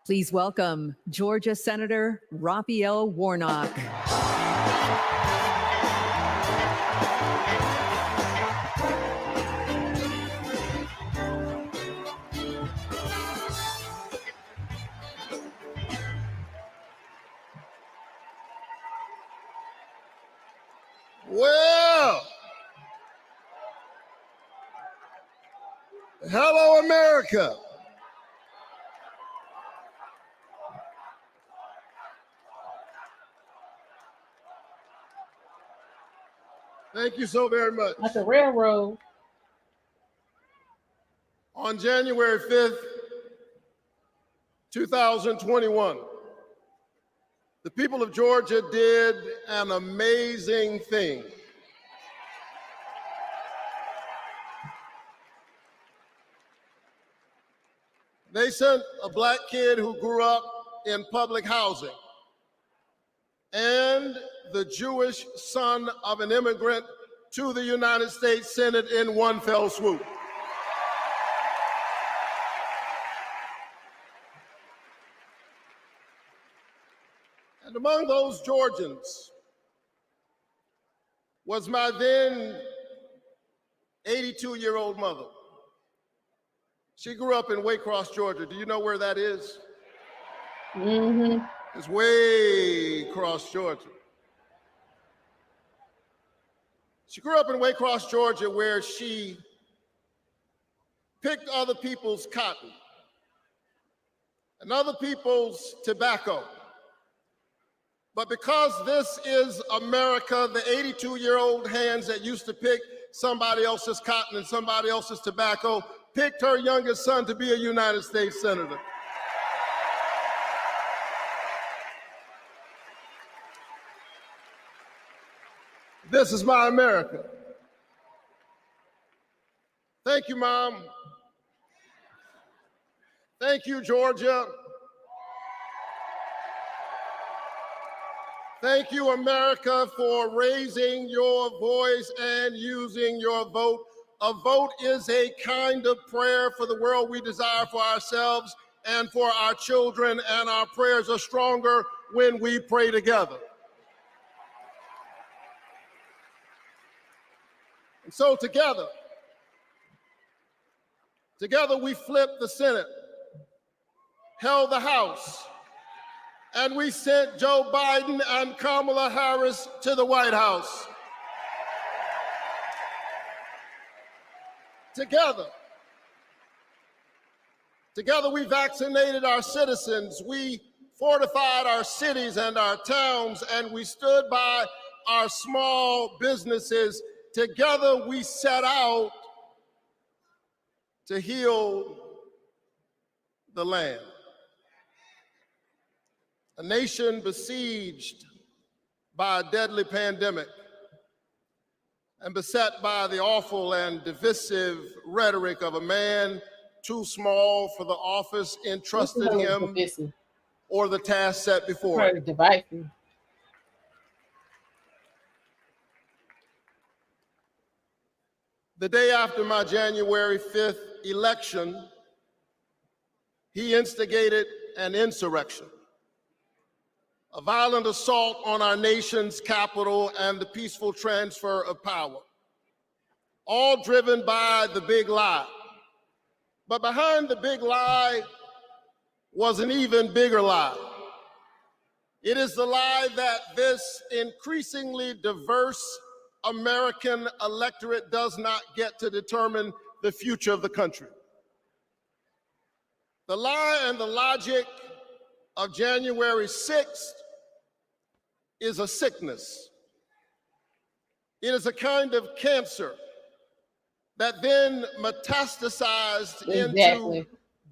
Speaker 3: Please welcome Georgia Senator Raphael Warnock.
Speaker 4: Well, hello, America. Thank you so very much.
Speaker 2: That's a railroad.
Speaker 4: On January 5th, 2021, The people of Georgia did an amazing thing. They sent a black kid who grew up in public housing and the Jewish son of an immigrant to the United States Senate in one fell swoop. And among those Georgians was my then 82-year-old mother. She grew up in Waycross, Georgia. Do you know where that is?
Speaker 2: Mm-hmm.
Speaker 4: It's way across Georgia. She grew up in Waycross, Georgia, where she picked other people's cotton and other people's tobacco. But because this is America, the 82-year-old hands that used to pick somebody else's cotton and somebody else's tobacco picked her youngest son to be a United States Senator. This is my America. Thank you, Mom. Thank you, Georgia. Thank you, America, for raising your voice and using your vote. A vote is a kind of prayer for the world we desire for ourselves and for our children, and our prayers are stronger when we pray together. And so together we flipped the Senate, held the House, and we sent Joe Biden and Kamala Harris to the White House. Together we vaccinated our citizens, we fortified our cities and our towns, and we stood by our small businesses. Together we set out to heal the land. A nation besieged by a deadly pandemic and beset by the awful and divisive rhetoric of a man too small for the office entrusted him or the task set before him. The day after my January 5th election, he instigated an insurrection, a violent assault on our nation's capital and the peaceful transfer of power, all driven by the big lie. But behind the big lie was an even bigger lie. It is the lie that this increasingly diverse American electorate does not get to determine the future of the country. The lie and the logic of January 6th is a sickness. It is a kind of cancer that then metastasized into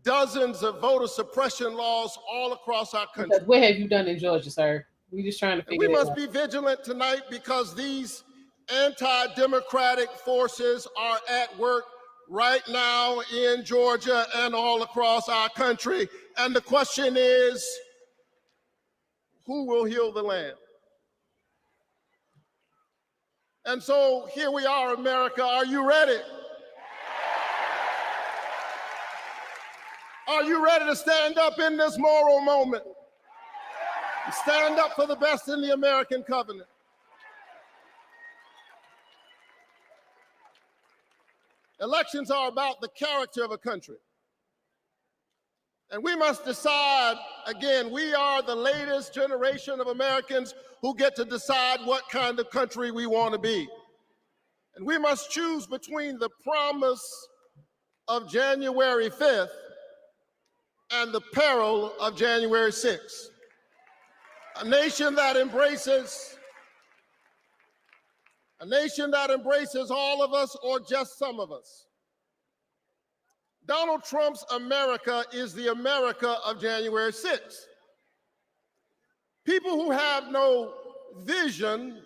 Speaker 4: dozens of voter suppression laws all across our country.
Speaker 2: Because what have you done in Georgia, sir? We're just trying to figure it out.
Speaker 4: We must be vigilant tonight because these anti-democratic forces are at work right now in Georgia and all across our country. And the question is, who will heal the land? And so here we are, America. Are you ready? Are you ready to stand up in this moral moment? Stand up for the best in the American covenant. Elections are about the character of a country. And we must decide, again, we are the latest generation of Americans who get to decide what kind of country we want to be. And we must choose between the promise of January 5th and the peril of January 6th. A nation that embraces all of us or just some of us. Donald Trump's America is the America of January 6th. People who have no vision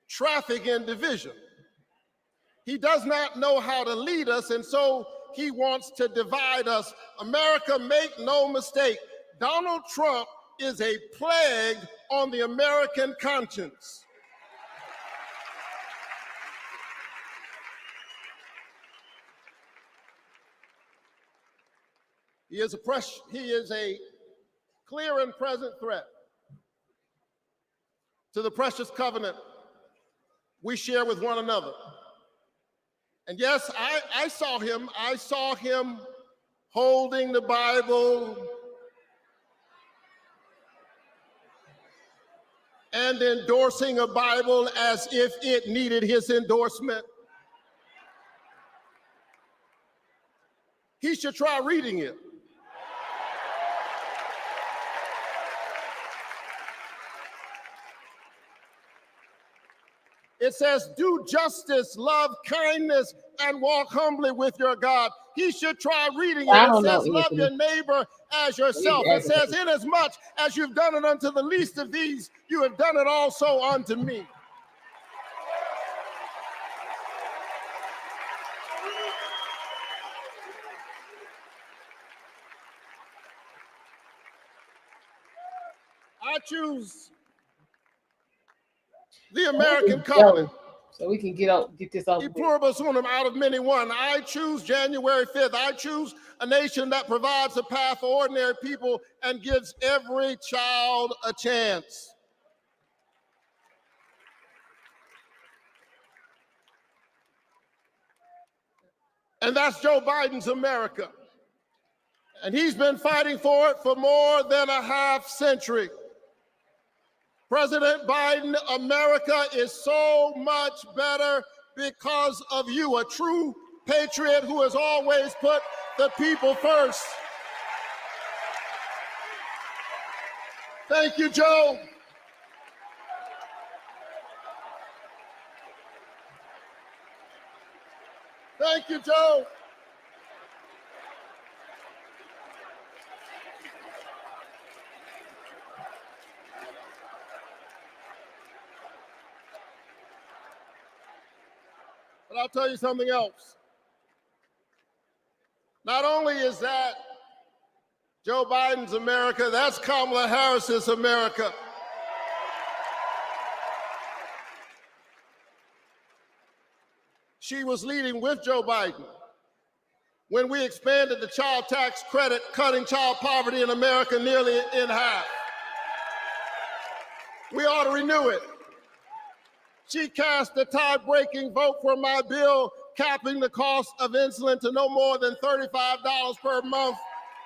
Speaker 4: traffic in division. He does not know how to lead us, and so he wants to divide us. America, make no mistake, Donald Trump is a plague on the American conscience. He is a clear and present threat to the precious covenant we share with one another. And yes, I saw him holding the Bible and endorsing a Bible as if it needed his endorsement. He should try reading it. It says, do justice, love kindness, and walk humbly with your God. He should try reading it. It says, love your neighbor as yourself. It says, inasmuch as you've done it unto the least of these, you have done it also unto me. I choose the American covenant.
Speaker 2: So we can get this over.
Speaker 4: Pluribus unum, out of many one. I choose January 5th. I choose a nation that provides a path for ordinary people and gives every child a chance. And that's Joe Biden's America. And he's been fighting for it for more than a half century. President Biden, America is so much better because of you, a true patriot who has always put the people first. Thank you, Joe. Thank you, Joe. But I'll tell you something else. Not only is that Joe Biden's America, that's Kamala Harris's America. She was leading with Joe Biden when we expanded the child tax credit, cutting child poverty in America nearly in half. We ought to renew it. She cast a tie-breaking vote for my bill, capping the cost of insulin to no more than $35 per month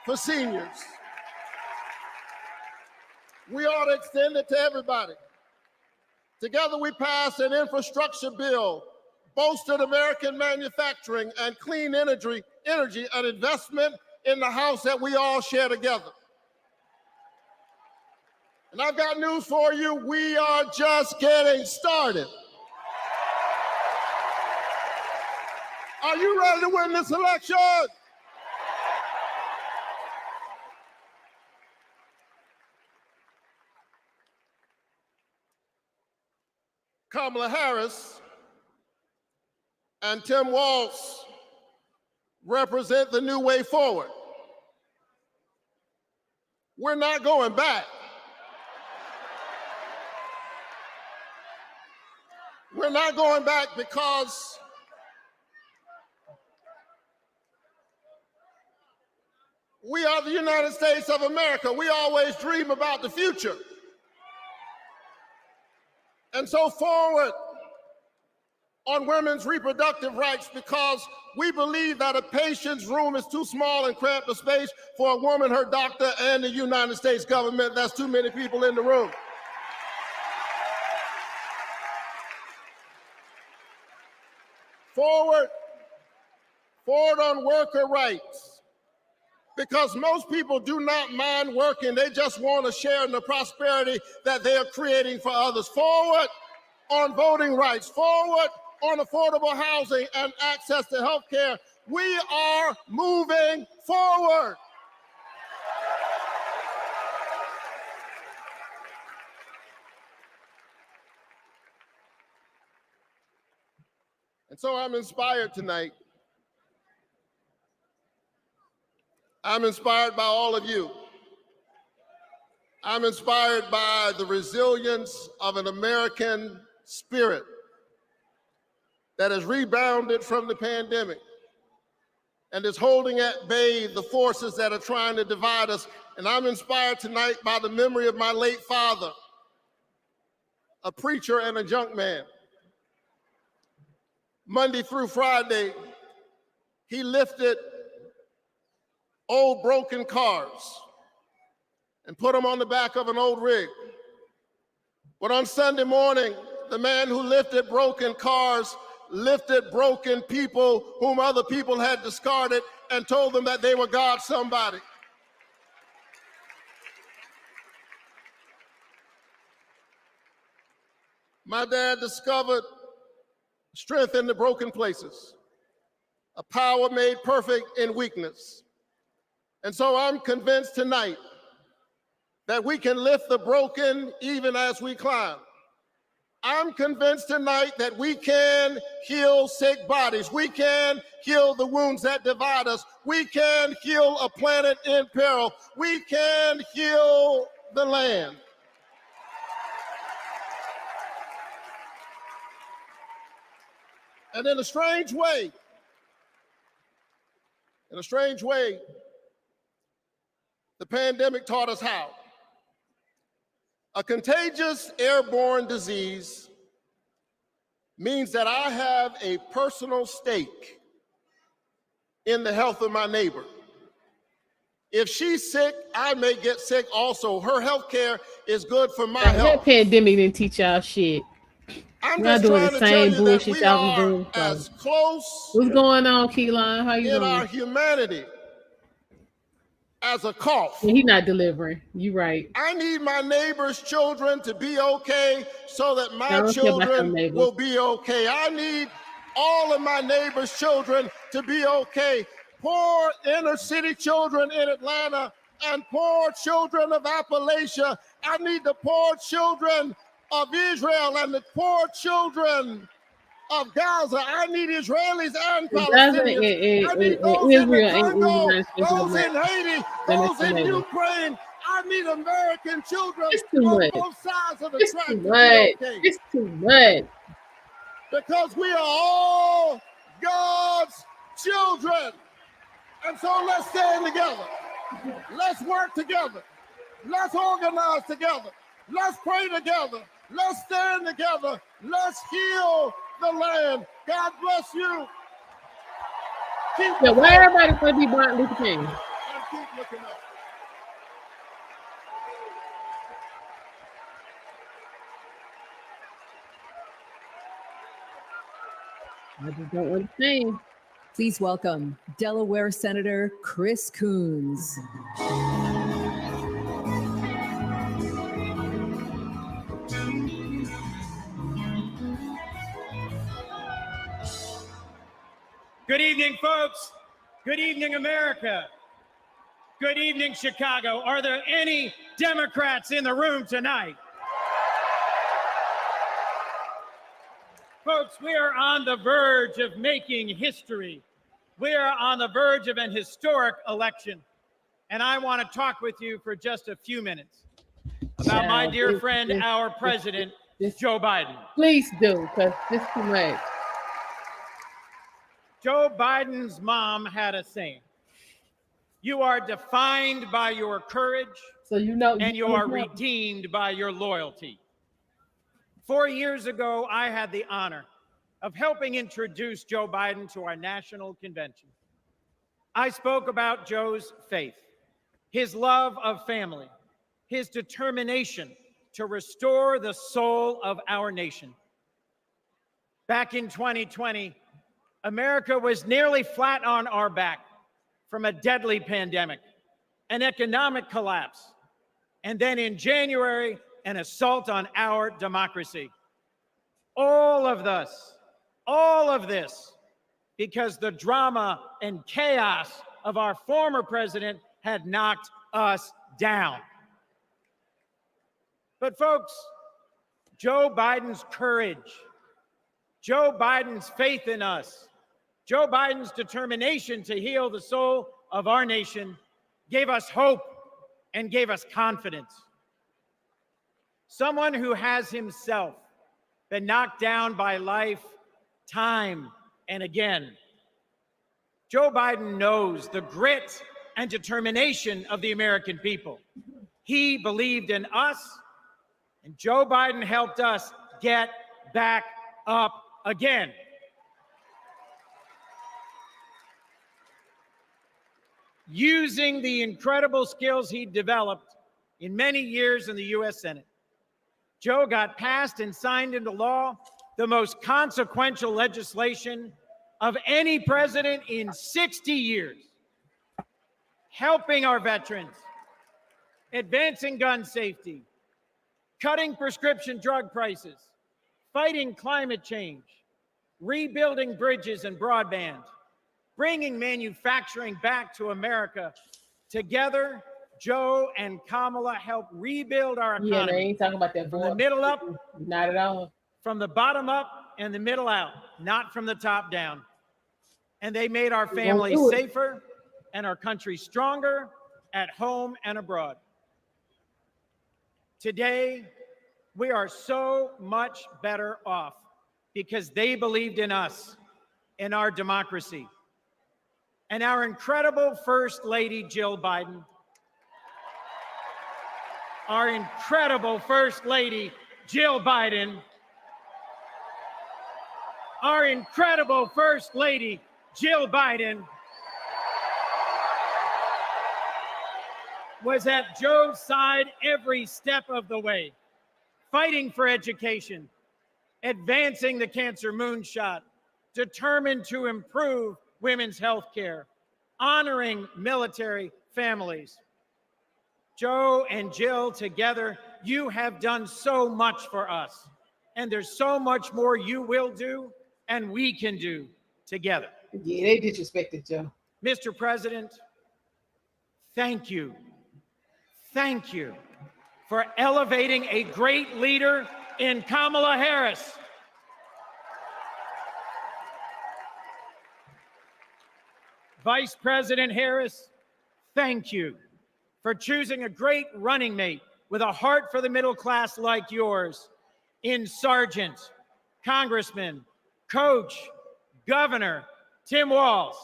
Speaker 4: for seniors. We ought to extend it to everybody. Together we passed an infrastructure bill, bolstered American manufacturing and clean energy, an investment in the house that we all share together. And I've got news for you, we are just getting started. Are you ready to win this election? Kamala Harris and Tim Walz represent the new way forward. We're not going back. We're not going back because we are the United States of America. We always dream about the future. And so forward on women's reproductive rights, because we believe that a patient's room is too small and cramped a space for a woman, her doctor, and the United States government. That's too many people in the room. Forward on worker rights, because most people do not mind working. They just want to share in the prosperity that they are creating for others. Forward on voting rights, forward on affordable housing and access to health care. We are moving forward. And so I'm inspired tonight. I'm inspired by all of you. I'm inspired by the resilience of an American spirit that has rebounded from the pandemic and is holding at bay the forces that are trying to divide us. And I'm inspired tonight by the memory of my late father, a preacher and a junk man. Monday through Friday, he lifted old broken cars and put them on the back of an old rig. But on Sunday morning, the man who lifted broken cars lifted broken people whom other people had discarded and told them that they were God's somebody. My dad discovered strength in the broken places, a power made perfect in weakness. And so I'm convinced tonight that we can lift the broken even as we climb. I'm convinced tonight that we can heal sick bodies. We can heal the wounds that divide us. We can heal a planet in peril. We can heal the land. And in a strange way, the pandemic taught us how. A contagious airborne disease means that I have a personal stake in the health of my neighbor. If she's sick, I may get sick also. Her health care is good for my health.
Speaker 2: That pandemic didn't teach y'all shit.
Speaker 4: I'm
Speaker 2: Y'all
Speaker 4: just
Speaker 2: doing
Speaker 4: trying
Speaker 2: the
Speaker 4: to tell
Speaker 2: same
Speaker 4: you that
Speaker 2: bullshit
Speaker 4: we
Speaker 2: y'all was
Speaker 4: are
Speaker 2: doing.
Speaker 4: as close
Speaker 2: What's going on, Keelan? How you
Speaker 4: in
Speaker 2: doing?
Speaker 4: our humanity as a cough.
Speaker 2: Yeah, he not delivering. You right.
Speaker 4: I need my neighbor's children to be okay so that
Speaker 2: I
Speaker 4: my
Speaker 2: don't care about your
Speaker 4: children
Speaker 2: neighbors.
Speaker 4: will be okay. I need all of my neighbor's children to be okay. Poor inner city children in Atlanta and poor children of Appalachia. I need the poor children of Israel and the poor children of Gaza. I need Israelis and Palestinians. I need those in the Congo, those in Haiti, those in Ukraine. I need American children on both sides of the track to be okay.
Speaker 2: It's too much.
Speaker 4: Because we are all God's children. And so let's stand together. Let's work together. Let's organize together. Let's pray together. Let's stand together. Let's heal the land. God bless you.
Speaker 2: Yeah, why everybody gonna be Martin Luther King?
Speaker 4: And keep looking up.
Speaker 2: I just don't understand.
Speaker 3: Please welcome Delaware Senator Chris Coons.
Speaker 9: Good evening, folks. Good evening, America. Good evening, Chicago. Are there any Democrats in the room tonight? Folks, we are on the verge of making history. We are on the verge of an historic election. And I want to talk with you for just a few minutes about my dear friend, our president, Joe Biden.
Speaker 2: Please do, because this is too much.
Speaker 9: Joe Biden's mom had a saying: you are defined by your courage,
Speaker 2: so you know,
Speaker 9: and you are redeemed by your loyalty. 4 years ago, I had the honor of helping introduce Joe Biden to our national convention. I spoke about Joe's faith, his love of family, his determination to restore the soul of our nation. Back in 2020, America was nearly flat on our back from a deadly pandemic, an economic collapse, and then in January, an assault on our democracy. All of this, because the drama and chaos of our former president had knocked us down. But folks, Joe Biden's courage, Joe Biden's faith in us, Joe Biden's determination to heal the soul of our nation gave us hope and gave us confidence. Someone who has himself been knocked down by life time and again. Joe Biden knows the grit and determination of the American people. He believed in us, and Joe Biden helped us get back up again. Using the incredible skills he developed in many years in the U.S. Senate, Joe got passed and signed into law the most consequential legislation of any president in 60 years, helping our veterans, advancing gun safety, cutting prescription drug prices, fighting climate change, rebuilding bridges and broadband, bringing manufacturing back to America. Together, Joe and Kamala help rebuild our economy.
Speaker 2: Yeah, they ain't talking about that.
Speaker 9: From the middle up,
Speaker 2: not at all.
Speaker 9: From the bottom up and the middle out, not from the top down. And they made our families safer and our country stronger at home and abroad. Today, we are so much better off because they believed in us, in our democracy. And our incredible First Lady, Jill Biden, our incredible First Lady, Jill Biden, our incredible First Lady, Jill Biden, was at Joe's side every step of the way, fighting for education, advancing the cancer moonshot, determined to improve women's health care, honoring military families. Joe and Jill together, you have done so much for us, and there's so much more you will do and we can do together.
Speaker 2: Yeah, they disrespected Joe.
Speaker 9: Mr. President, thank you. Thank you for elevating a great leader in Kamala Harris. Vice President Harris, thank you for choosing a great running mate with a heart for the middle class like yours in Sergeant, Congressman, Coach, Governor Tim Walz.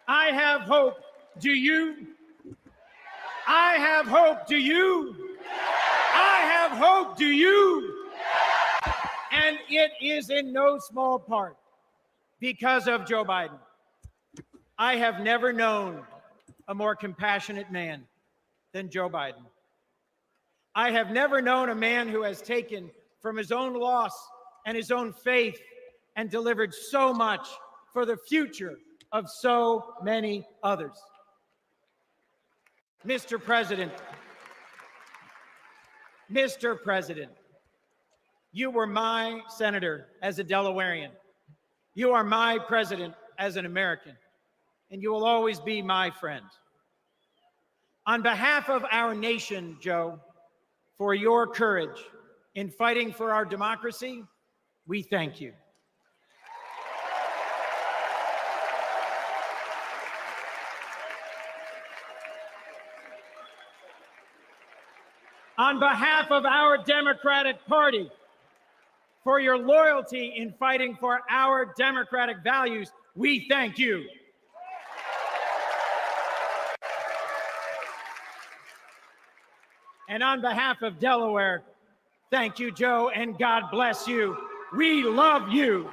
Speaker 9: I have hope. Do you? I have hope. Do you? I have hope. Do you? And it is in no small part because of Joe Biden. I have never known a more compassionate man than Joe Biden. I have never known a man who has taken from his own loss and his own faith and delivered so much for the future of so many others. Mr. President, you were my senator as a Delawarean. You are my president as an American, and you will always be my friend. On behalf of our nation, Joe, for your courage in fighting for our democracy, we thank you. On behalf of our Democratic Party, for your loyalty in fighting for our democratic values, we thank you. And on behalf of Delaware, thank you, Joe, and God bless you. We love you.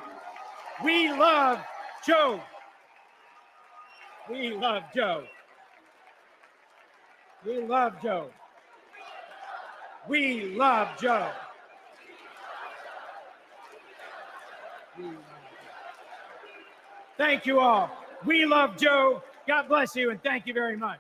Speaker 9: We love Joe. We love Joe. We love Joe. We love Joe. Thank you all. We love Joe. God bless you, and thank you very much.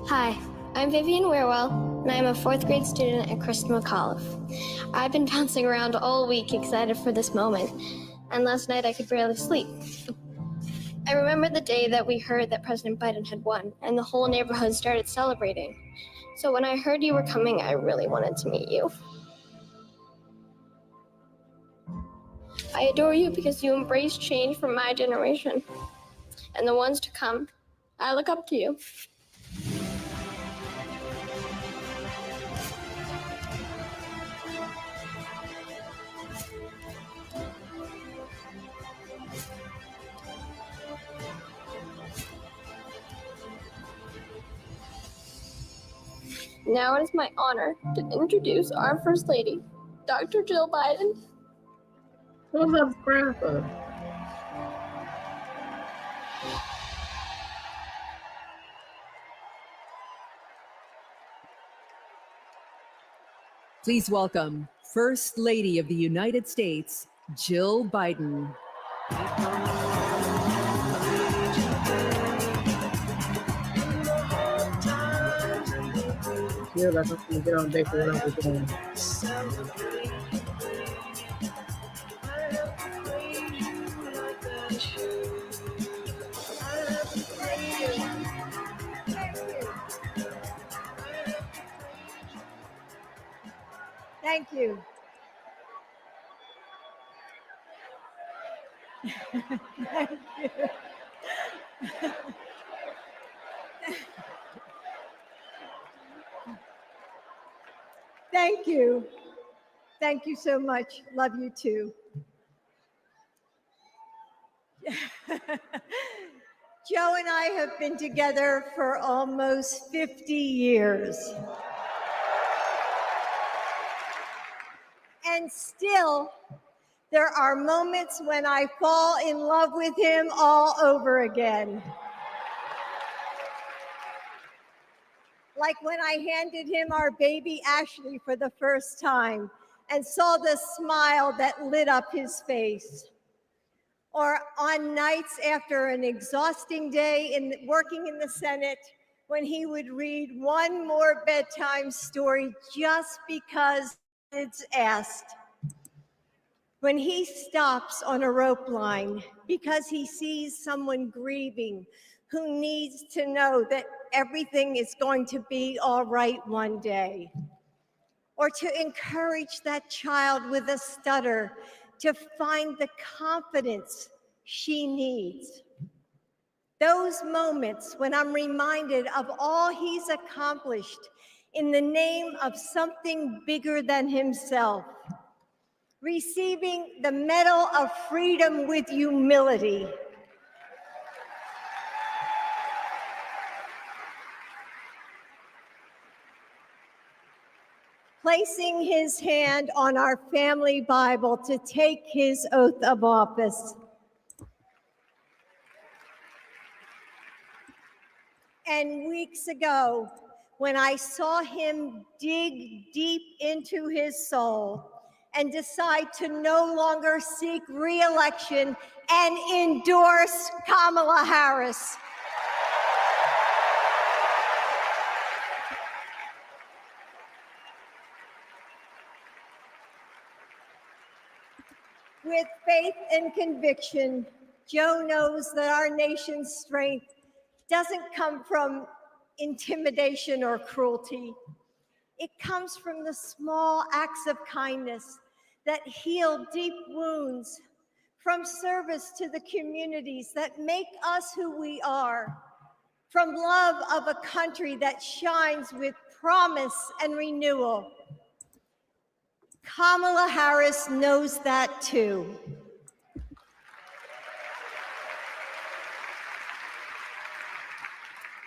Speaker 12: Hi, I'm Vivian Weirwell, and I'm a 4th grade student at Kristen McAuliffe. I've been bouncing around all week excited for this moment, and last night I could barely sleep. I remember the day that we heard that President Biden had won, and the whole neighborhood started celebrating. So when I heard you were coming, I really wanted to meet you. I adore you because you embrace change for my generation and the ones to come. I look up to you. Now it is my honor to introduce our First Lady, Dr. Jill Biden.
Speaker 2: Who's up, Grandpa?
Speaker 3: Please welcome First Lady of the United States, Jill Biden.
Speaker 2: Yeah, like I'm gonna get on deck for what I was doing.
Speaker 20: Thank you. Thank you. Thank you. Thank you so much. Love you too. Joe and I have been together for almost 50 years. And still, there are moments when I fall in love with him all over again. Like when I handed him our baby Ashley for the first time and saw the smile that lit up his face. Or on nights after an exhausting day working in the Senate, when he would read one more bedtime story just because it's asked. When he stops on a rope line because he sees someone grieving who needs to know that everything is going to be all right one day. Or to encourage that child with a stutter to find the confidence she needs. Those moments when I'm reminded of all he's accomplished in the name of something bigger than himself. Receiving the Medal of Freedom with humility. Placing his hand on our family Bible to take his oath of office. And weeks ago, when I saw him dig deep into his soul and decide to no longer seek re-election and endorse Kamala Harris. With faith and conviction, Joe knows that our nation's strength doesn't come from intimidation or cruelty. It comes from the small acts of kindness that heal deep wounds, from service to the communities that make us who we are, from love of a country that shines with promise and renewal. Kamala Harris knows that too.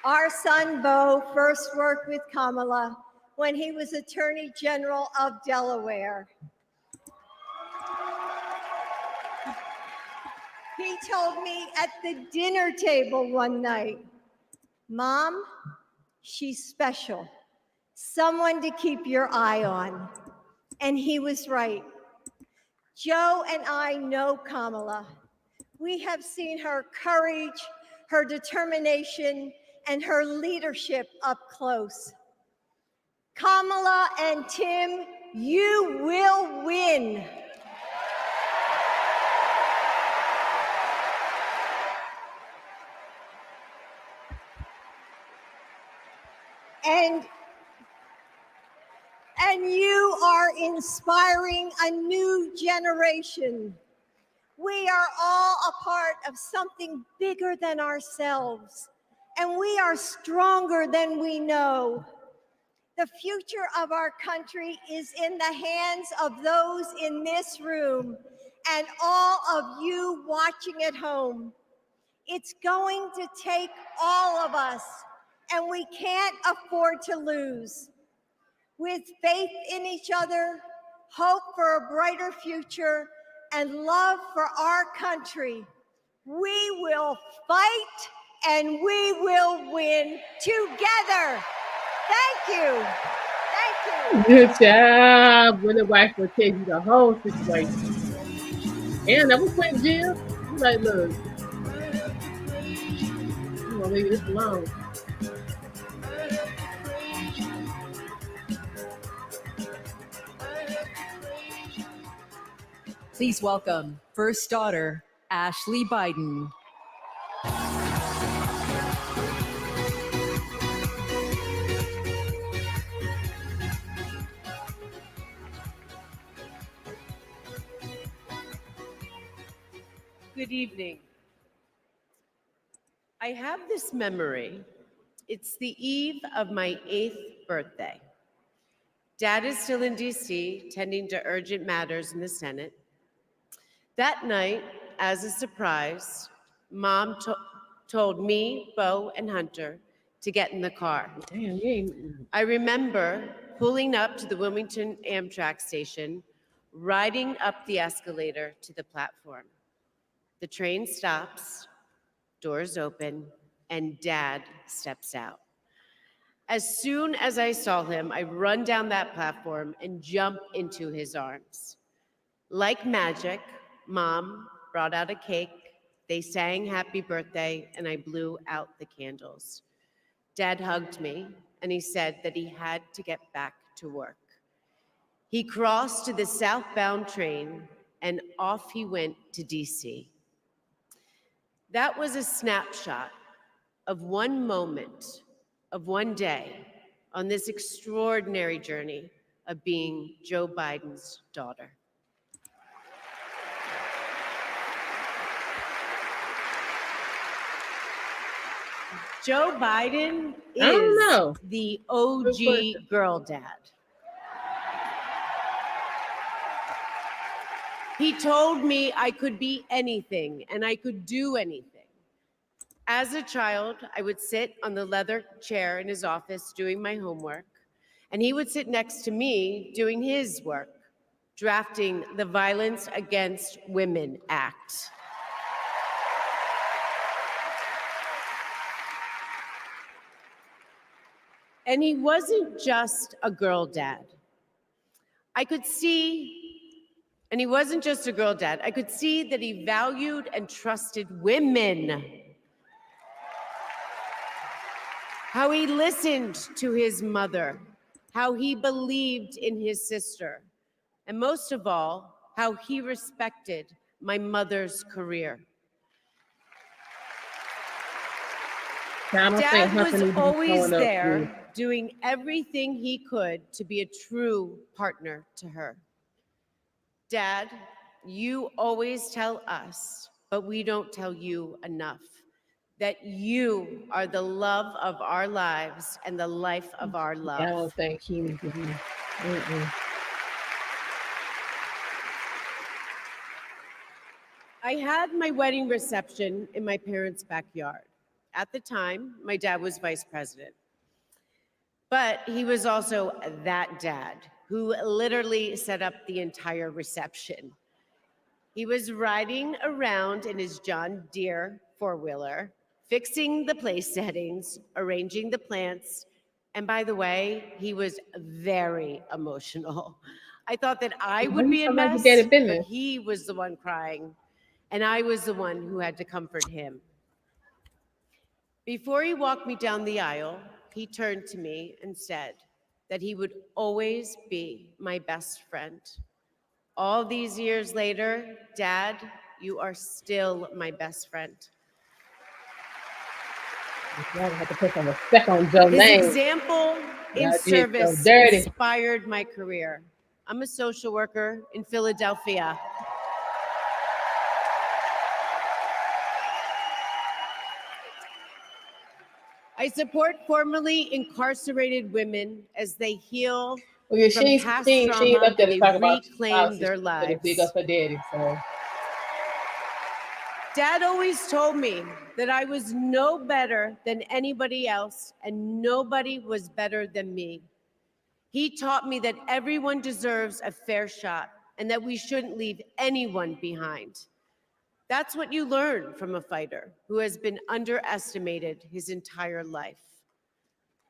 Speaker 20: Our son, Beau, first worked with Kamala when he was Attorney General of Delaware. He told me at the dinner table one night, "Mom, she's special, someone to keep your eye on." And he was right. Joe and I know Kamala. We have seen her courage, her determination, and her leadership up close. Kamala and Tim, you will win. And you are inspiring a new generation. We are all a part of something bigger than ourselves, and we are stronger than we know. The future of our country is in the hands of those in this room and all of you watching at home. It's going to take all of us, and we can't afford to lose. With faith in each other, hope for a brighter future, and love for our country, we will fight and we will win together. Thank you. Thank you.
Speaker 2: Good job. Really wife will tell you the whole situation. And that was quick, Jill. You like, look, I'm gonna leave this alone.
Speaker 3: Please welcome first daughter, Ashley Biden.
Speaker 10: Good evening. I have this memory. It's the eve of my 8th birthday. Dad is still in DC, tending to urgent matters in the Senate. That night, as a surprise, Mom told me, Bo, and Hunter to get in the car. I remember pulling up to the Wilmington Amtrak station, riding up the escalator to the platform. The train stops, doors open, and Dad steps out. As soon as I saw him, I run down that platform and jump into his arms. Like magic, Mom brought out a cake, they sang happy birthday, and I blew out the candles. Dad hugged me, and he said that he had to get back to work. He crossed to the southbound train, and off he went to DC. That was a snapshot of one moment, of one day, on this extraordinary journey of being Joe Biden's daughter. Joe Biden is the OG girl dad. He told me I could be anything and I could do anything. As a child, I would sit on the leather chair in his office doing my homework, and he would sit next to me doing his work, drafting the Violence Against Women Act. And he wasn't just a girl dad. I could see that he valued and trusted women. How he listened to his mother, how he believed in his sister, and most of all, how he respected my mother's career. Dad was always there, doing everything he could to be a true partner to her. Dad, you always tell us, but we don't tell you enough, that you are the love of our lives and the life of our love.
Speaker 2: I don't think he was with me.
Speaker 10: I had my wedding reception in my parents' backyard. At the time, my dad was vice president. But he was also that dad who literally set up the entire reception. He was riding around in his John Deere four-wheeler, fixing the place settings, arranging the plants, and by the way, he was very emotional. I thought that I would be a mess, but he was the one crying, and I was the one who had to comfort him. Before he walked me down the aisle, he turned to me and said that he would always be my best friend. All these years later, Dad, you are still my best friend.
Speaker 2: I have to put some respect on Joe's
Speaker 10: His
Speaker 2: name.
Speaker 10: example in service inspired my career. I'm a social worker in Philadelphia. I support formerly incarcerated women as they heal from past trauma
Speaker 2: up there to
Speaker 10: and
Speaker 2: talk
Speaker 10: they
Speaker 2: about
Speaker 10: reclaim
Speaker 2: policy.
Speaker 10: their
Speaker 2: She
Speaker 10: lives.
Speaker 2: big up her daddy, so.
Speaker 10: Dad always told me that I was no better than anybody else and nobody was better than me. He taught me that everyone deserves a fair shot and that we shouldn't leave anyone behind. That's what you learn from a fighter who has been underestimated his entire life.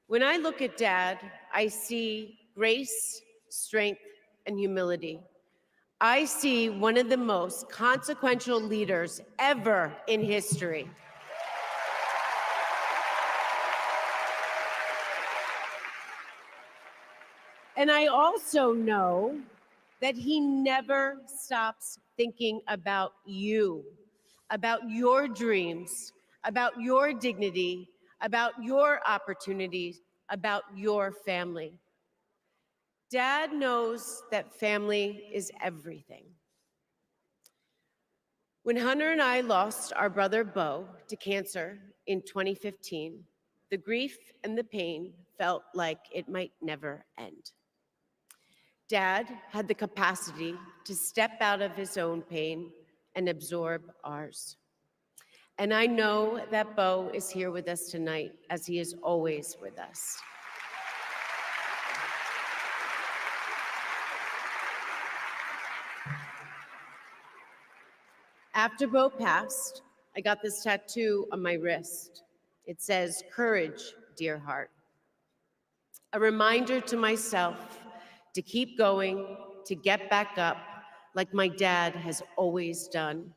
Speaker 10: When I look at Dad, I see grace, strength, and humility. I see one of the most consequential leaders ever in history. And I also know that he never stops thinking about you, about your dreams, about your dignity, about your opportunities, about your family. Dad knows that family is everything. When Hunter and I lost our brother Bo to cancer in 2015, the grief and the pain felt like it might never end. Dad had the capacity to step out of his own pain and absorb ours. And I know that Bo is here with us tonight, as he is always with us. After Bo passed, I got this tattoo on my wrist. It says, "Courage, dear heart." A reminder to myself to keep going, to get back up, like my dad has always done.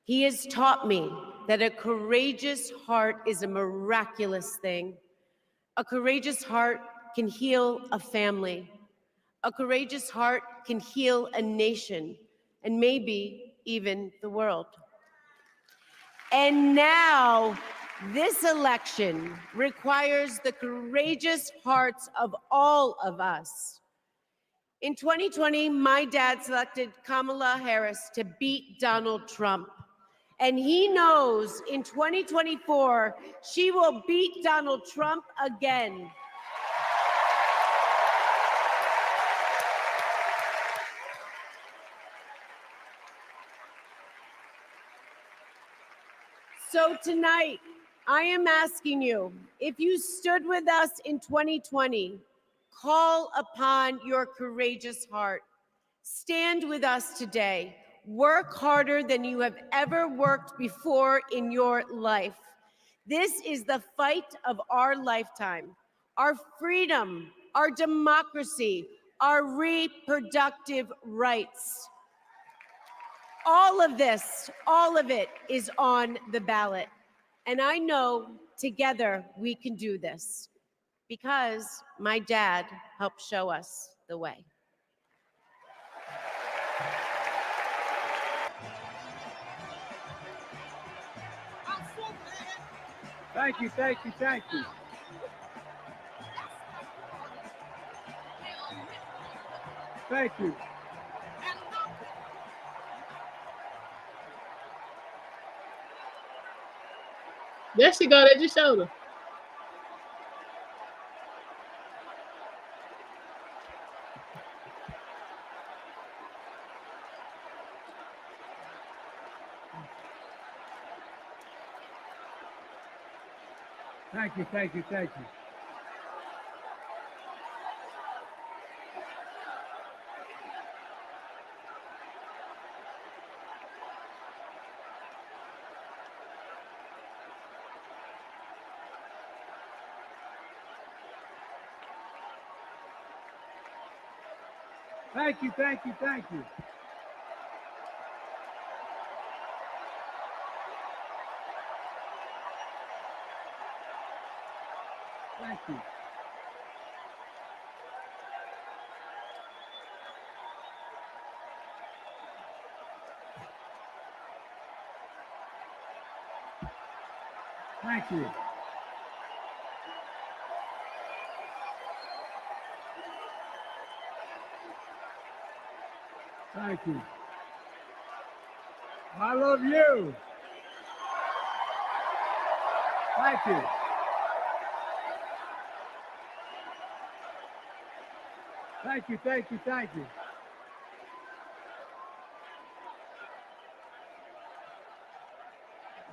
Speaker 10: He has taught me that a courageous heart is a miraculous thing. A courageous heart can heal a family. A courageous heart can heal a nation, and maybe even the world. And now, this election requires the courageous hearts of all of us. In 2020, my dad selected Kamala Harris to beat Donald Trump. And he knows in 2024, she will beat Donald Trump again. So tonight, I am asking you, if you stood with us in 2020, call upon your courageous heart. Stand with us today. Work harder than you have ever worked before in your life. This is the fight of our lifetime. Our freedom, our democracy, our reproductive rights. All of this, all of it is on the ballot. And I know together we can do this because my dad helped show us the way.
Speaker 16: Thank you, thank you, thank you. Thank you.
Speaker 2: There she go, that just showed her.
Speaker 16: Thank you, thank you, thank you. Thank you, thank you, thank you. you. Thank you. Thank you. I love you. Thank you. Thank you, thank you, thank you.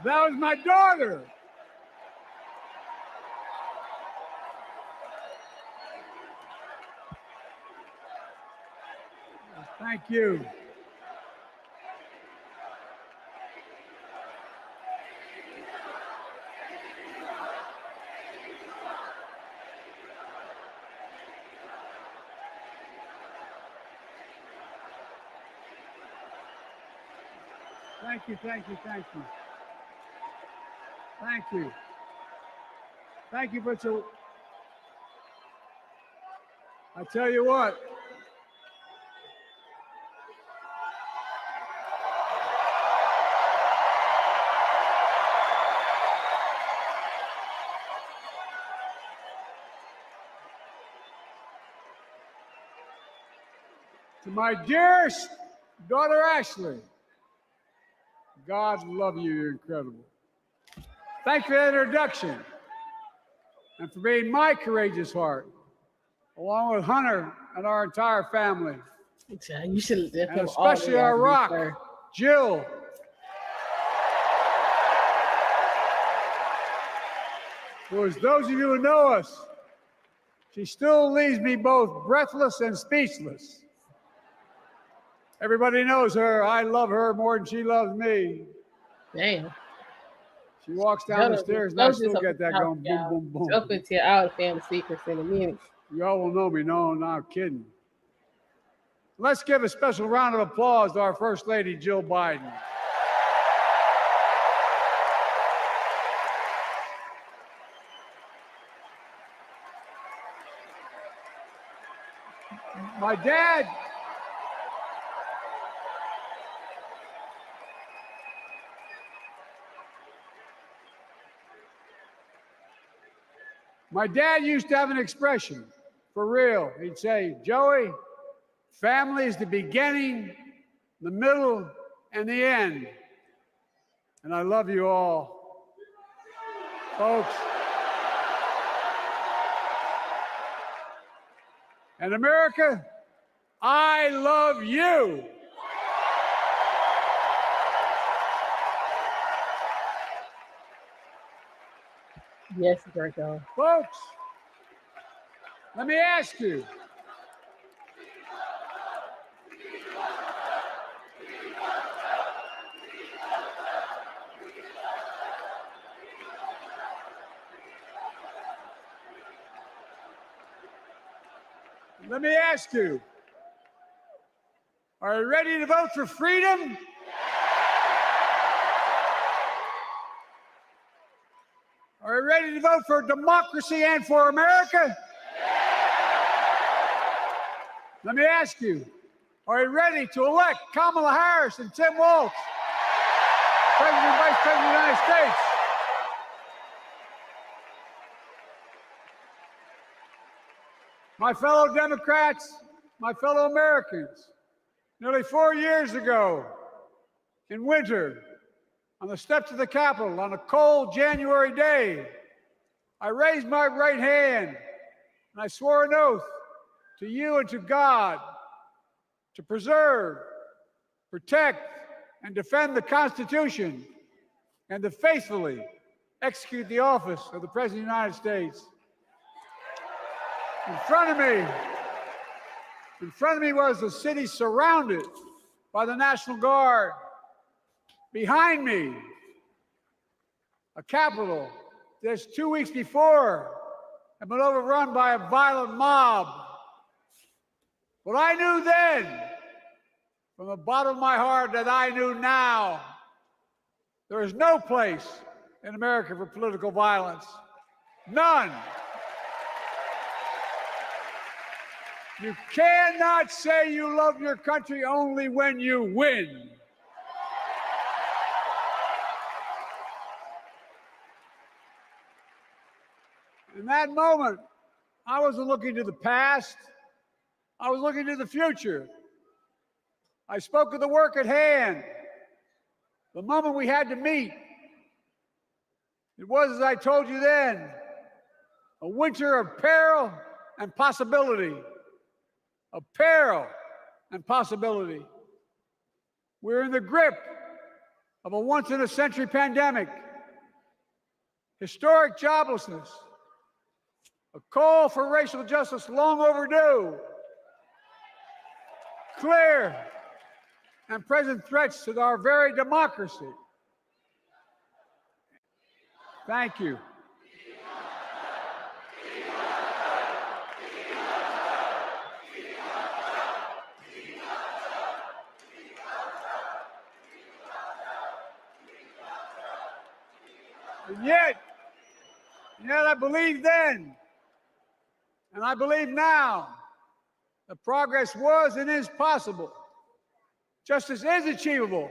Speaker 16: That was my daughter. Thank you. Thank you, thank you, thank you. Thank you. Thank you for so. I tell you what. To my dearest daughter, Ashley, God love you, you're incredible. Thanks for the introduction and for being my courageous heart, along with Hunter and our entire family.
Speaker 2: You should,
Speaker 16: and especially our rock, Jill. Who, as those of you who know us, she still leaves me both breathless and speechless. Everybody knows her. I love her more than she loves me.
Speaker 2: Damn.
Speaker 16: She walks down the stairs and I still get that going boom, boom, boom.
Speaker 2: Jump into our family secrets in a minute.
Speaker 16: Y'all will know me. No, not kidding. Let's give a special round of applause to our First Lady, Jill Biden. My dad used to have an expression, for real. He'd say, Joey, family is the beginning, the middle, and the end. And I love you all. Folks. And America, I love you.
Speaker 2: Yes, Draco.
Speaker 16: Folks, let me ask you. Let me ask you, are you ready to vote for freedom? Are you ready to vote for democracy and for America? Let me ask you, are you ready to elect Kamala Harris and Tim Walz, President and Vice President of the United States? My fellow Democrats, my fellow Americans, nearly 4 years ago in winter, on the steps of the Capitol on a cold January day, I raised my right hand and I swore an oath to you and to God to preserve, protect, and defend the Constitution and to faithfully execute the office of the President of the United States. In front of me was a city surrounded by the National Guard. Behind me, a Capitol just 2 weeks before had been overrun by a violent mob. What I knew then, from the bottom of my heart that I knew now, there is no place in America for political violence. None. You cannot say you love your country only when you win. In that moment, I wasn't looking to the past. I was looking to the future. I spoke of the work at hand, the moment we had to meet. It was, as I told you then, a winter of peril and possibility. Of peril and possibility. We're in the grip of a once-in-a-century pandemic, historic joblessness, a call for racial justice long overdue, clear and present threats to our very democracy. Thank you. And yet I believe then, and I believe now, that progress was and is possible. Justice is achievable.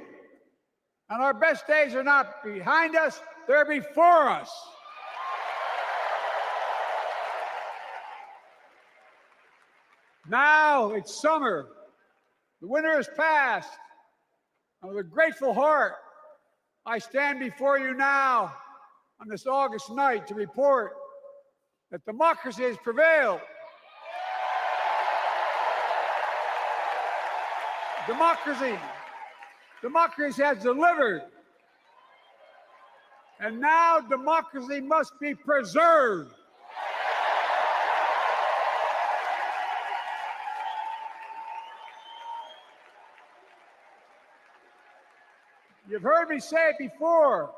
Speaker 16: And our best days are not behind us, they're before us. Now it's summer. The winter has passed. And with a grateful heart, I stand before you now on this August night to report that democracy has prevailed. Democracy has delivered. And now democracy must be preserved. You've heard me say it before.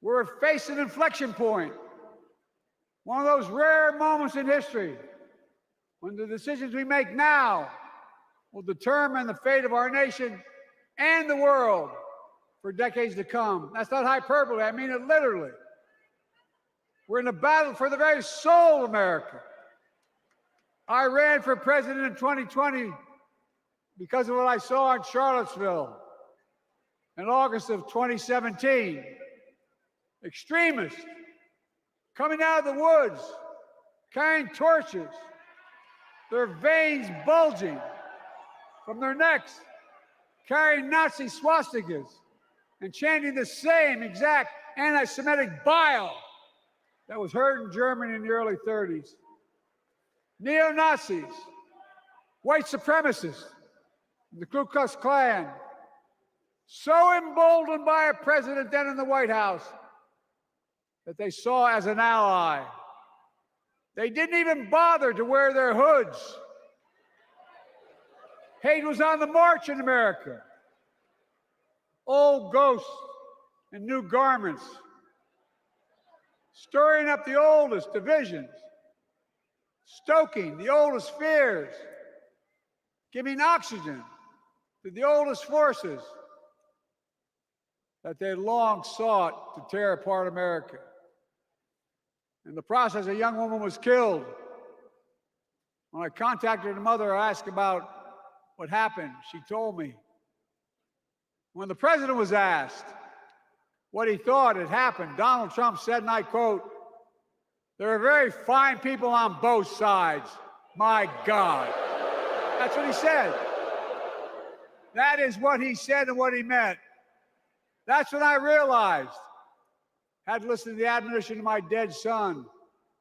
Speaker 16: We're facing an inflection point. One of those rare moments in history when the decisions we make now will determine the fate of our nation and the world for decades to come. That's not hyperbole, I mean it literally. We're in a battle for the very soul of America. I ran for president in 2020 because of what I saw in Charlottesville in August of 2017. Extremists coming out of the woods, carrying torches, their veins bulging from their necks, carrying Nazi swastikas, and chanting the same exact anti-Semitic bile that was heard in Germany in the early 30s. Neo-Nazis, white supremacists, the Ku Klux Klan, so emboldened by a president then in the White House that they saw as an ally. They didn't even bother to wear their hoods. Hate was on the march in America. Old ghosts and new garments, stirring up the oldest divisions, stoking the oldest fears, giving oxygen to the oldest forces that they long sought to tear apart America. In the process, a young woman was killed. When I contacted her mother, I asked about what happened. She told me. When the president was asked what he thought had happened, Donald Trump said, and I quote, "There are very fine people on both sides. My God." That's what he said. That is what he said and what he meant. That's when I realized, had listened to the admonition of my dead son,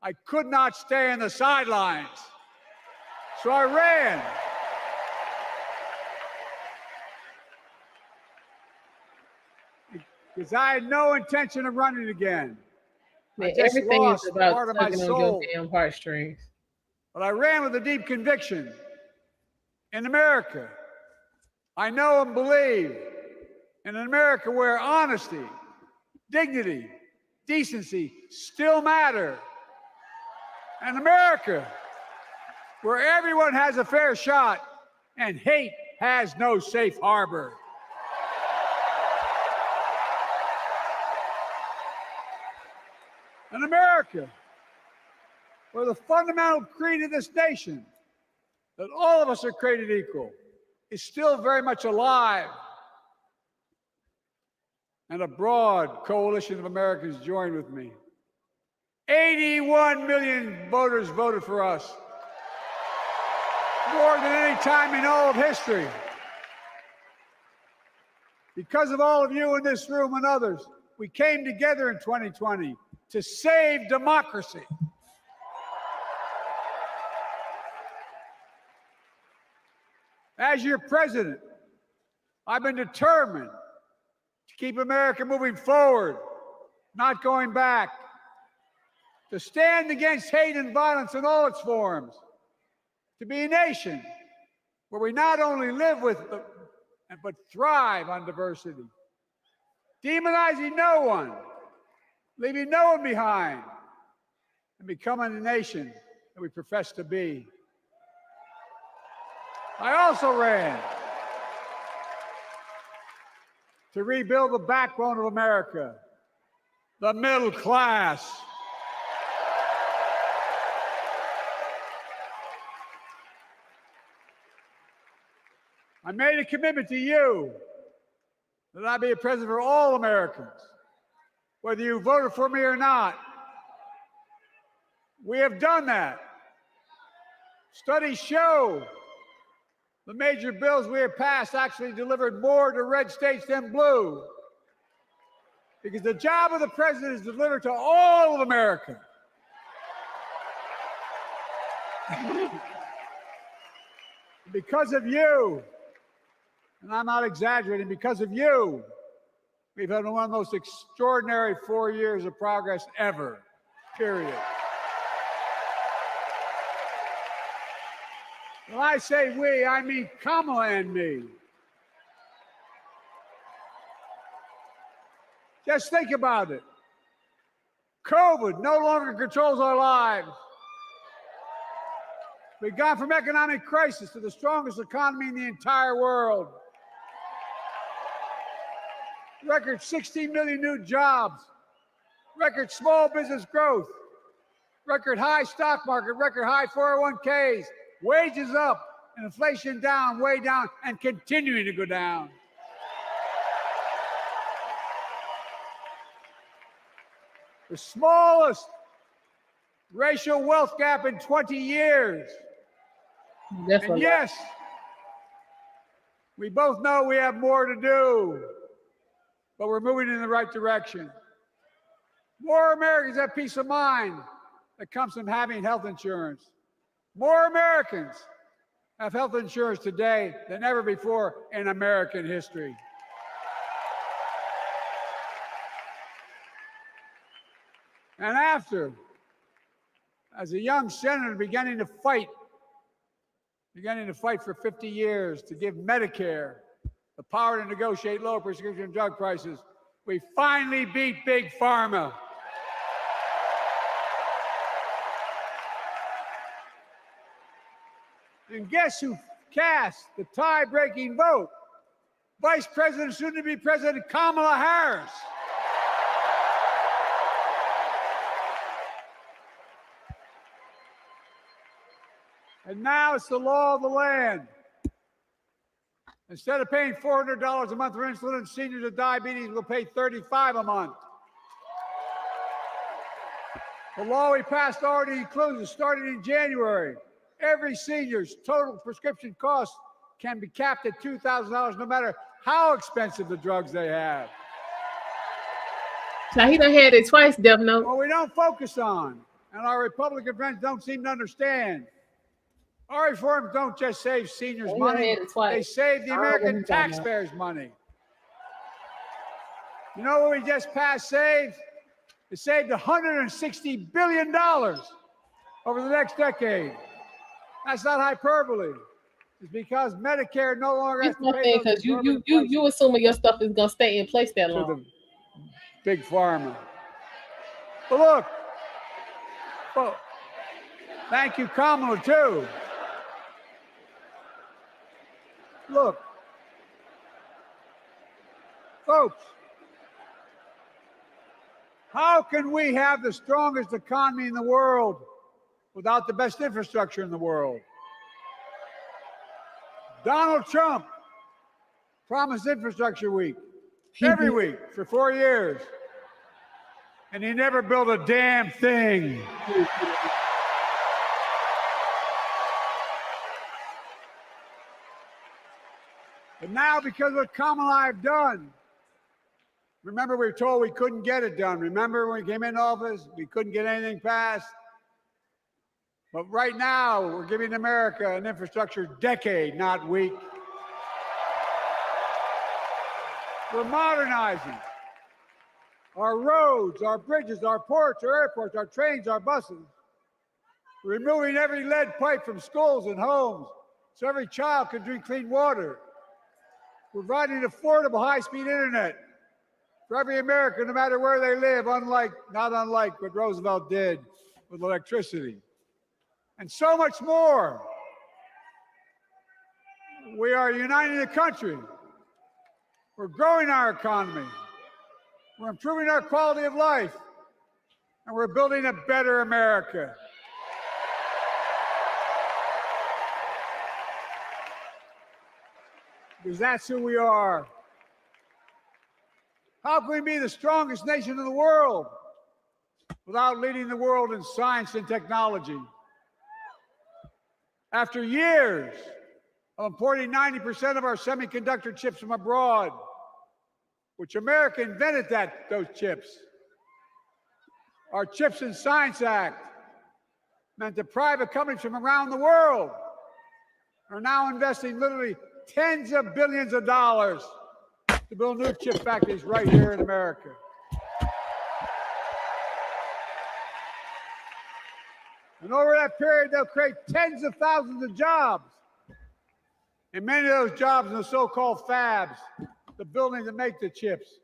Speaker 16: I could not stay on the sidelines. So I ran. Because I had no intention of running again.
Speaker 2: Man,
Speaker 16: I just
Speaker 2: everything
Speaker 16: lost
Speaker 2: is about
Speaker 16: part of my
Speaker 2: tugging on
Speaker 16: soul.
Speaker 2: your damn heartstrings.
Speaker 16: But I ran with a deep conviction. In America, I know and believe in an America where honesty, dignity, decency still matter. An America where everyone has a fair shot and hate has no safe harbor. An America where the fundamental creed of this nation, that all of us are created equal, is still very much alive. And a broad coalition of Americans joined with me. 81 million voters voted for us, more than any time in all of history. Because of all of you in this room and others, we came together in 2020 to save democracy. As your president, I've been determined to keep America moving forward, not going back, to stand against hate and violence in all its forms, to be a nation where we not only live with but thrive on diversity, demonizing no one, leaving no one behind, and becoming the nation that we profess to be. I also ran to rebuild the backbone of America, the middle class. I made a commitment to you that I be a president for all Americans, whether you voted for me or not. We have done that. Studies show the major bills we have passed actually delivered more to red states than blue, because the job of the president is to deliver to all of America. Because of you, and I'm not exaggerating, because of you, we've had one of the most extraordinary 4 years of progress ever, period. When I say we, I mean Kamala and me. Just think about it. COVID no longer controls our lives. We've gone from economic crisis to the strongest economy in the entire world. Record 16 million new jobs, record small business growth, record high stock market, record high 401ks, wages up, and inflation down, way down, and continuing to go down. The smallest racial wealth gap in 20 years. And yes, we both know we have more to do, but we're moving in the right direction. More Americans have peace of mind that comes from having health insurance. More Americans have health insurance today than ever before in American history. And after, as a young senator beginning to fight for 50 years to give Medicare the power to negotiate lower prescription drug prices, we finally beat Big Pharma. And guess who cast the tie-breaking vote? Vice President, soon-to-be President Kamala Harris. And now it's the law of the land. Instead of paying $400 a month for insulin, seniors with diabetes will pay $35 a month. The law we passed already includes, starting in January, every senior's total prescription cost can be capped at $2,000 no matter how expensive the drugs they have.
Speaker 2: So he done had it twice, Devno.
Speaker 16: What we don't focus on, and our Republican friends don't seem to understand, our reforms don't just save seniors money, they save the American taxpayers money. You know what we just passed saved? It saved $160 billion over the next decade. That's not hyperbole. It's because Medicare no longer has to pay
Speaker 2: because you assuming your stuff is gonna stay in place that long.
Speaker 16: Big Pharma. But look, well, thank you, Kamala, too. Look, folks, how can we have the strongest economy in the world without the best infrastructure in the world. Donald Trump promised Infrastructure Week every week for 4 years, and he never built a damn thing. But now, because of what Kamala and I have done, remember we were told we couldn't get it done. Remember when we came into office, we couldn't get anything passed? But right now, we're giving America an infrastructure decade, not week. We're modernizing our roads, our bridges, our ports, our airports, our trains, our buses. We're removing every lead pipe from schools and homes so every child can drink clean water. We're providing affordable high-speed internet for every American, no matter where they live, not unlike what Roosevelt did with electricity. And so much more. We are uniting the country. We're growing our economy. We're improving our quality of life. And we're building a better America. Because that's who we are. How can we be the strongest nation in the world without leading the world in science and technology? After years of importing 90% of our semiconductor chips from abroad, which America invented those chips. Our Chips and Science Act meant that private companies from around the world are now investing literally tens of billions of dollars to build new chip factories right here in America. And over that period, they'll create tens of thousands of jobs. And many of those jobs in the so-called fabs, the buildings that make the chips,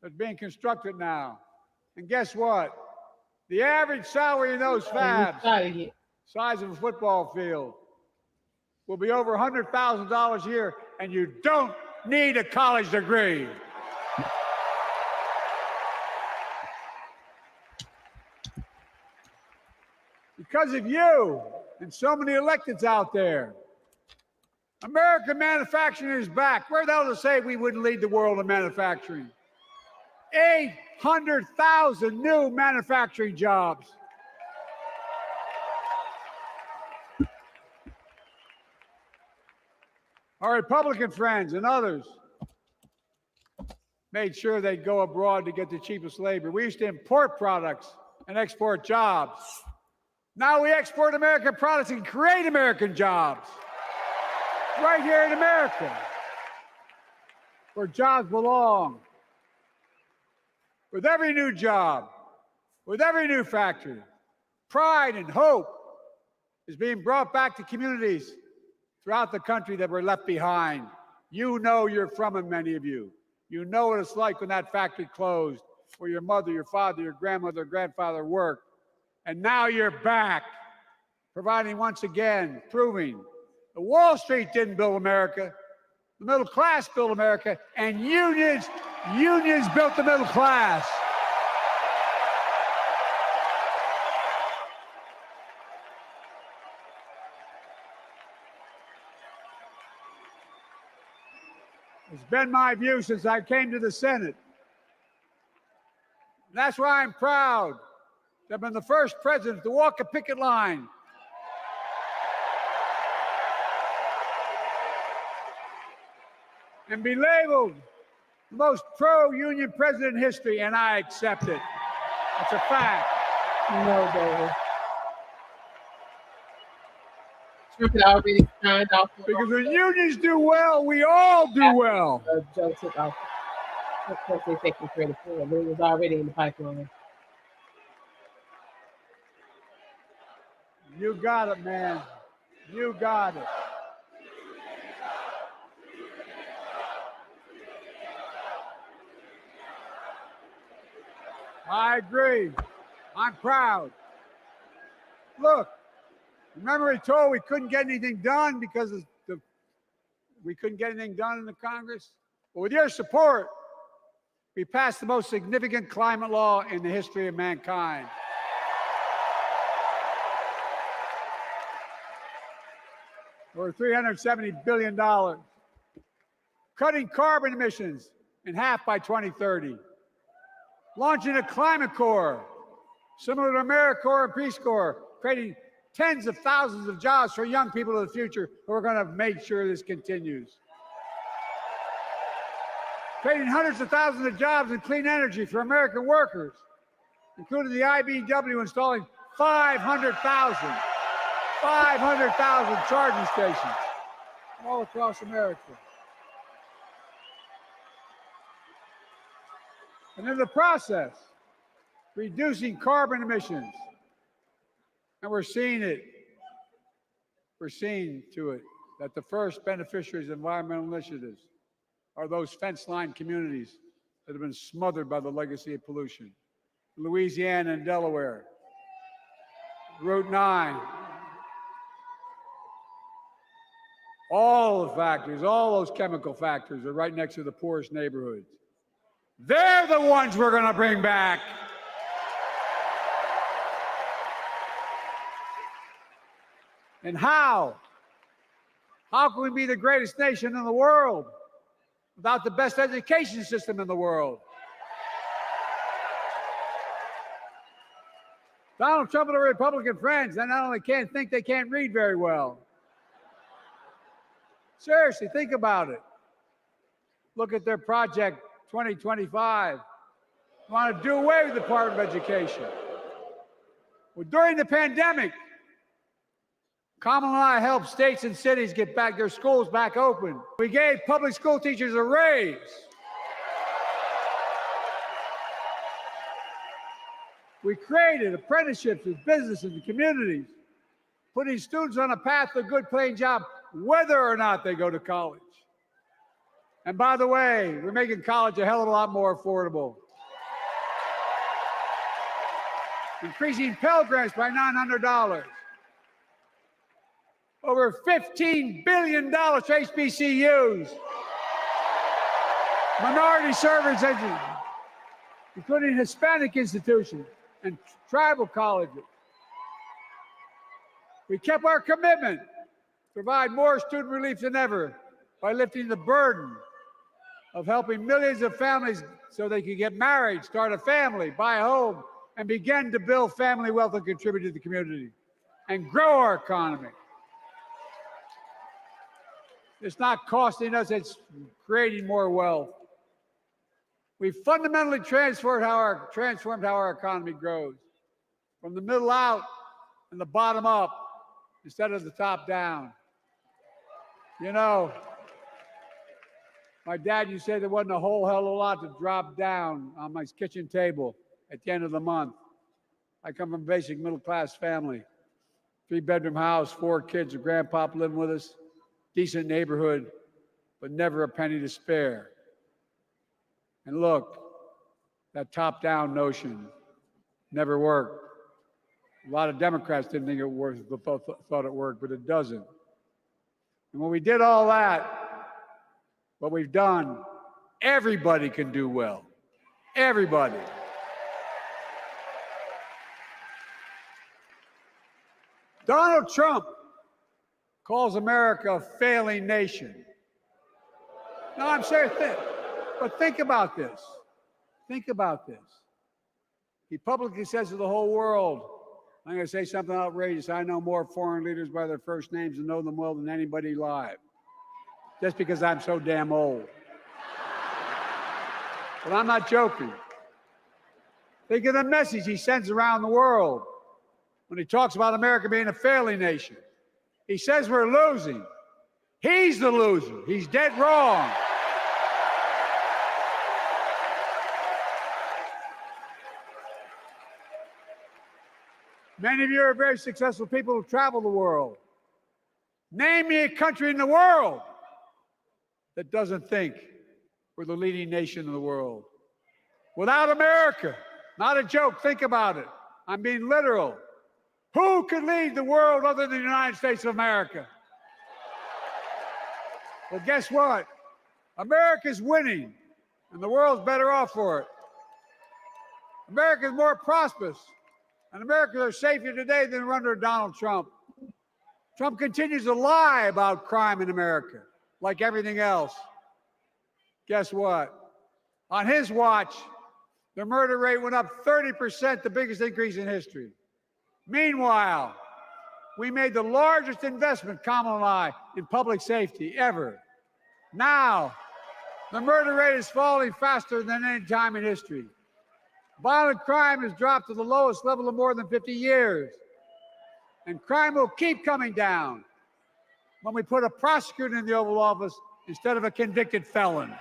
Speaker 16: that's being constructed now. And guess what? The average salary in those fabs, size of a football field, will be over $100,000 a year, and you don't need a college degree. Because of you and so many electeds out there, American manufacturing is back. Where the hell to say we wouldn't lead the world in manufacturing? 800,000 new manufacturing jobs. Our Republican friends and others made sure they'd go abroad to get the cheapest labor. We used to import products and export jobs. Now we export American products and create American jobs right here in America, where jobs belong. With every new job, with every new factory, pride and hope is being brought back to communities throughout the country that were left behind. You know you're from them, many of you. You know what it's like when that factory closed, where your mother, your father, your grandmother, grandfather worked. And now you're back, providing once again, proving that Wall Street didn't build America, the middle class built America, and unions built the middle class. It's been my view since I came to the Senate. And that's why I'm proud to have been the first president to walk a picket line. And be labeled the most pro-union president in history, and I accept it. It's a fact.
Speaker 2: No, David. Trump had already signed off.
Speaker 16: Because when unions do well, we all do well.
Speaker 2: Joe took off. Of course, they're taking credit for it, but it was already in the pipeline.
Speaker 16: You got it, man. You got it. I agree. I'm proud. Look, remember we told we couldn't get anything done because we couldn't get anything done in the Congress? Well, with your support, we passed the most significant climate law in the history of mankind. or $370 billion. Cutting carbon emissions in half by 2030. Launching a climate corps, similar to AmeriCorps and Peace Corps, creating tens of thousands of jobs for young people of the future who are going to make sure this continues. Creating hundreds of thousands of jobs in clean energy for American workers, including the IBEW installing 500,000 charging stations all across America. And in the process, reducing carbon emissions. And we're seeing it. We're seeing to it that the first beneficiaries of environmental initiatives are those fence-line communities that have been smothered by the legacy of pollution. Louisiana and Delaware, Route 9, all the factories, all those chemical factories are right next to the poorest neighborhoods. They're the ones we're going to bring back. And how? How can we be the greatest nation in the world without the best education system in the world? Donald Trump and the Republican friends, they not only can't think, they can't read very well. Seriously, think about it. Look at their Project 2025. They want to do away with the Department of Education. Well, during the pandemic, Kamala and I helped states and cities get back their schools back open. We gave public school teachers a raise. We created apprenticeships with businesses and communities, putting students on a path to a good paying job, whether or not they go to college. And by the way, we're making college a hell of a lot more affordable. Increasing Pell Grants by $900. Over $15 billion to HBCUs. Minority service education, including Hispanic institutions and tribal colleges. We kept our commitment to provide more student relief than ever by lifting the burden of helping millions of families so they could get married, start a family, buy a home, and begin to build family wealth and contribute to the community and grow our economy. It's not costing us, it's creating more wealth. We fundamentally transformed how our economy grows, from the middle out and the bottom up instead of the top down. You know, my dad used to say there wasn't a whole hell of a lot to drop down on my kitchen table at the end of the month. I come from a basic middle-class family, 3-bedroom house, 4 kids, a grandpop living with us, decent neighborhood, but never a penny to spare. And look, that top-down notion never worked. A lot of Democrats didn't think it worked, thought it worked, but it doesn't. And when we did all that, what we've done, everybody can do well. Everybody. Donald Trump calls America a failing nation. No, I'm serious. But think about this. Think about this. He publicly says to the whole world, I'm going to say something outrageous. I know more foreign leaders by their first names and know them well than anybody alive. Just because I'm so damn old. But I'm not joking. Think of the message he sends around the world when he talks about America being a failing nation. He says we're losing. He's the loser. He's dead wrong. Many of you are very successful people who travel the world. Name me a country in the world that doesn't think we're the leading nation in the world. Without America, not a joke, think about it. I'm being literal. Who could lead the world other than the United States of America? Well, guess what? America's winning, and the world's better off for it. America's more prosperous, and Americans are safer today than under Donald Trump. Trump continues to lie about crime in America, like everything else. Guess what? On his watch, the murder rate went up 30%, the biggest increase in history. Meanwhile, we made the largest investment, Kamala and I, in public safety ever. Now, the murder rate is falling faster than any time in history. Violent crime has dropped to the lowest level of more than 50 years. And crime will keep coming down when we put a prosecutor in the Oval Office instead of a convicted felon.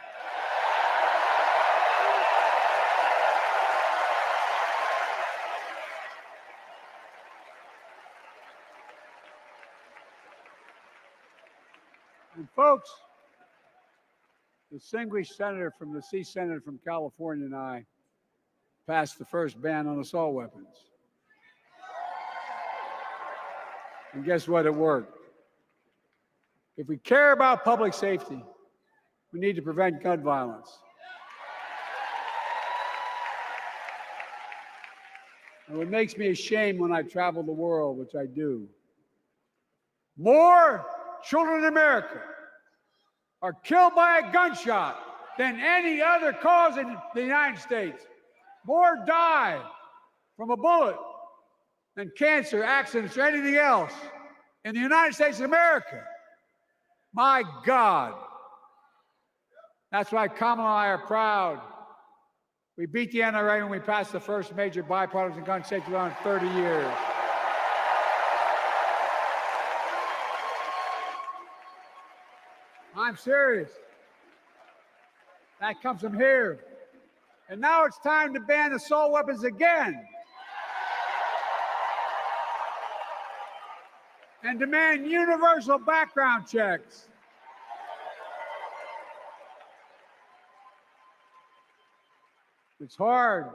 Speaker 16: And folks, the distinguished senator from the C Senate from California and I passed the first ban on assault weapons. And guess what? It worked. If we care about public safety, we need to prevent gun violence. And what makes me ashamed when I travel the world, which I do, more children in America are killed by a gunshot than any other cause in the United States. More die from a bullet than cancer, accidents, or anything else in the United States of America. My God. That's why Kamala and I are proud. We beat the NRA when we passed the first major bipartisan gun safety law in 30 years. I'm serious. That comes from here. And now it's time to ban assault weapons again. And demand universal background checks. It's hard.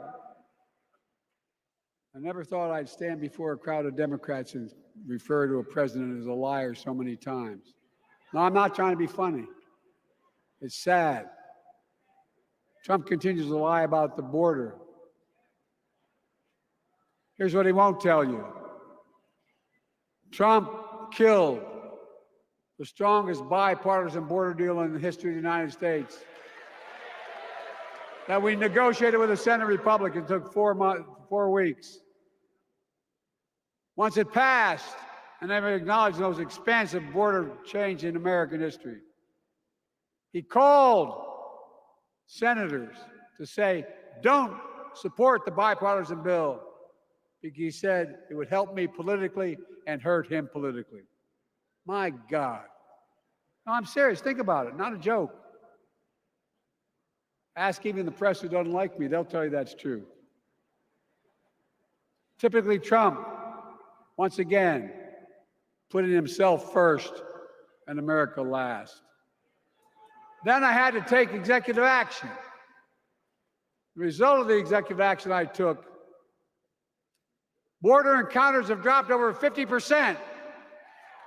Speaker 16: I never thought I'd stand before a crowd of Democrats and refer to a president as a liar so many times. No, I'm not trying to be funny. It's sad. Trump continues to lie about the border. Here's what he won't tell you. Trump killed the strongest bipartisan border deal in the history of the United States that we negotiated with the Senate Republicans. Took 4 weeks. Once it passed, and never acknowledged the most expansive border change in American history. He called senators to say, don't support the bipartisan bill, because he said it would help me politically and hurt him politically. My God. No, I'm serious. Think about it. Not a joke. Ask even the press who doesn't like me. They'll tell you that's true. Typically, Trump, once again, putting himself first and America last. Then I had to take executive action. The result of the executive action I took, border encounters have dropped over 50%.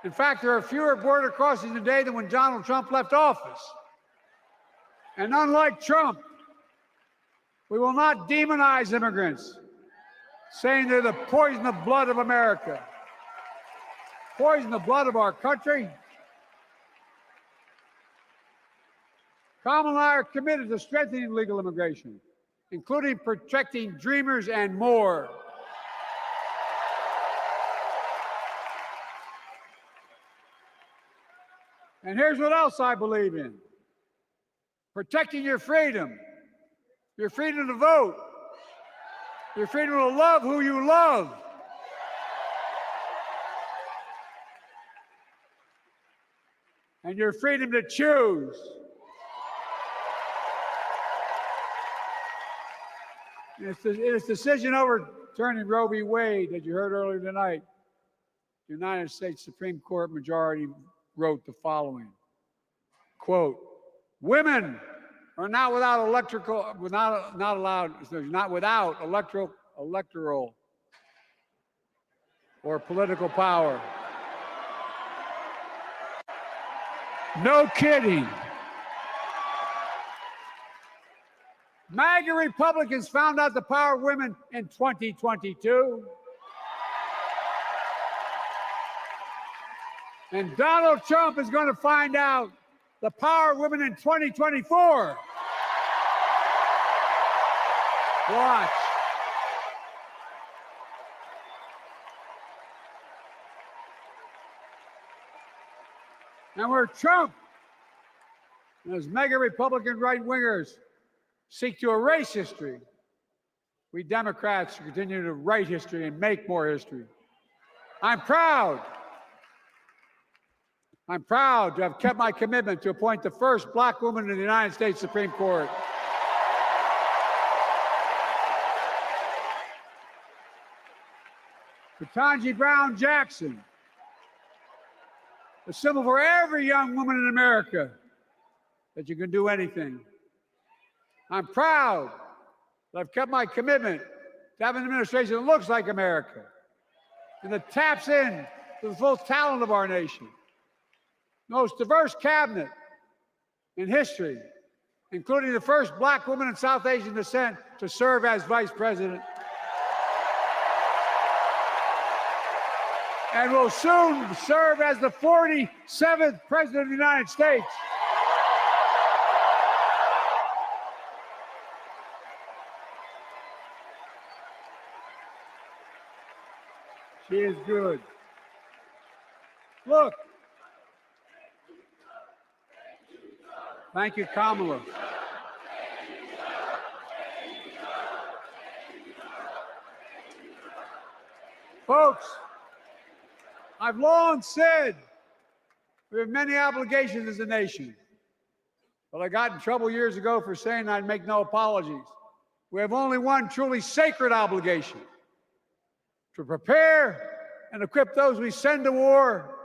Speaker 16: In fact, there are fewer border crossings today than when Donald Trump left office. And unlike Trump, we will not demonize immigrants, saying they're the poison of blood of America. Poison the blood of our country. Kamala and I are committed to strengthening legal immigration, including protecting dreamers and more. And here's what else I believe in. Protecting your freedom to vote, your freedom to love who you love. And your freedom to choose. In its decision overturning Roe v. Wade that you heard earlier tonight, the United States Supreme Court majority wrote the following, quote, women are not without electoral or political power. No kidding. MAGA Republicans found out the power of women in 2022. And Donald Trump is going to find out the power of women in 2024. Watch. And where Trump and his mega Republican right-wingers seek to erase history, we Democrats continue to write history and make more history. I'm proud to have kept my commitment to appoint the first Black woman in the United States Supreme Court. Ketanji Brown Jackson, a symbol for every young woman in America that you can do anything. I'm proud that I've kept my commitment to have an administration that looks like America and that taps in to the full talent of our nation. Most diverse cabinet in history, including the first Black woman of South Asian descent to serve as vice president. And will soon serve as the 47th president of the United States. She is good. Look. Thank you, Kamala. Folks, I've long said we have many obligations as a nation, but I got in trouble years ago for saying I'd make no apologies. We have only one truly sacred obligation: to prepare and equip those we send to war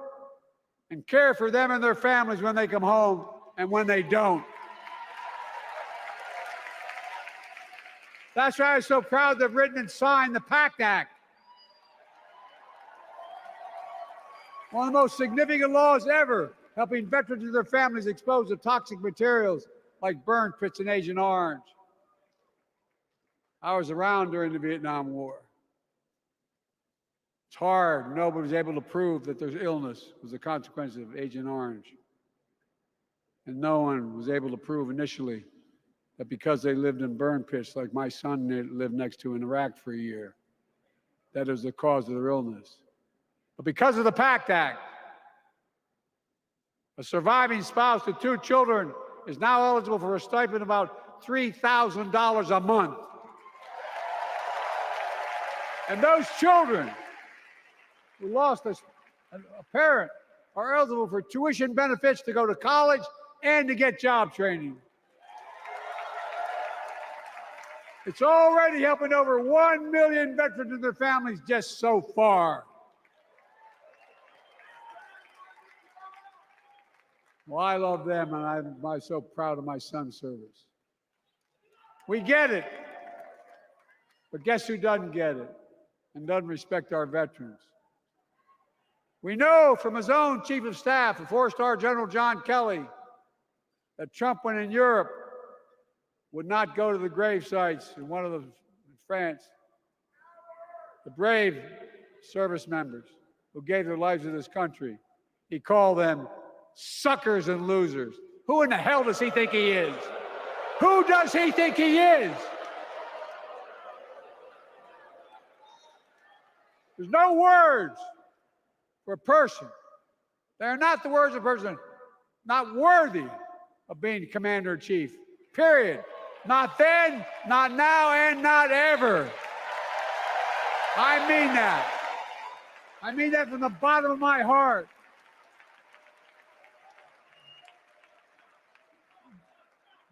Speaker 16: and care for them and their families when they come home and when they don't. That's why I'm so proud to have written and signed the PACT Act, one of the most significant laws ever, helping veterans and their families exposed to toxic materials like burn pits and Agent Orange. I was around during the Vietnam War. It's hard. Nobody was able to prove that their illness was a consequence of Agent Orange. And no one was able to prove initially that because they lived in burn pits like my son lived next to in Iraq for a year, that is the cause of their illness. But because of the PACT Act, a surviving spouse with 2 children is now eligible for a stipend of about $3,000 a month. And those children who lost a parent are eligible for tuition benefits to go to college and to get job training. It's already helping over 1 million veterans and their families just so far. Well, I love them, and I'm so proud of my son's service. We get it, but guess who doesn't get it and doesn't respect our veterans? We know from his own chief of staff, the 4-star General John Kelly, that Trump, when in Europe, would not go to the grave sites in France. The brave service members who gave their lives to this country, he called them suckers and losers. Who in the hell does he think he is? Who does he think he is? There's no words for a person. They're not the words of a person not worthy of being commander-in-chief, period. Not then, not now, and not ever. I mean that. I mean that from the bottom of my heart.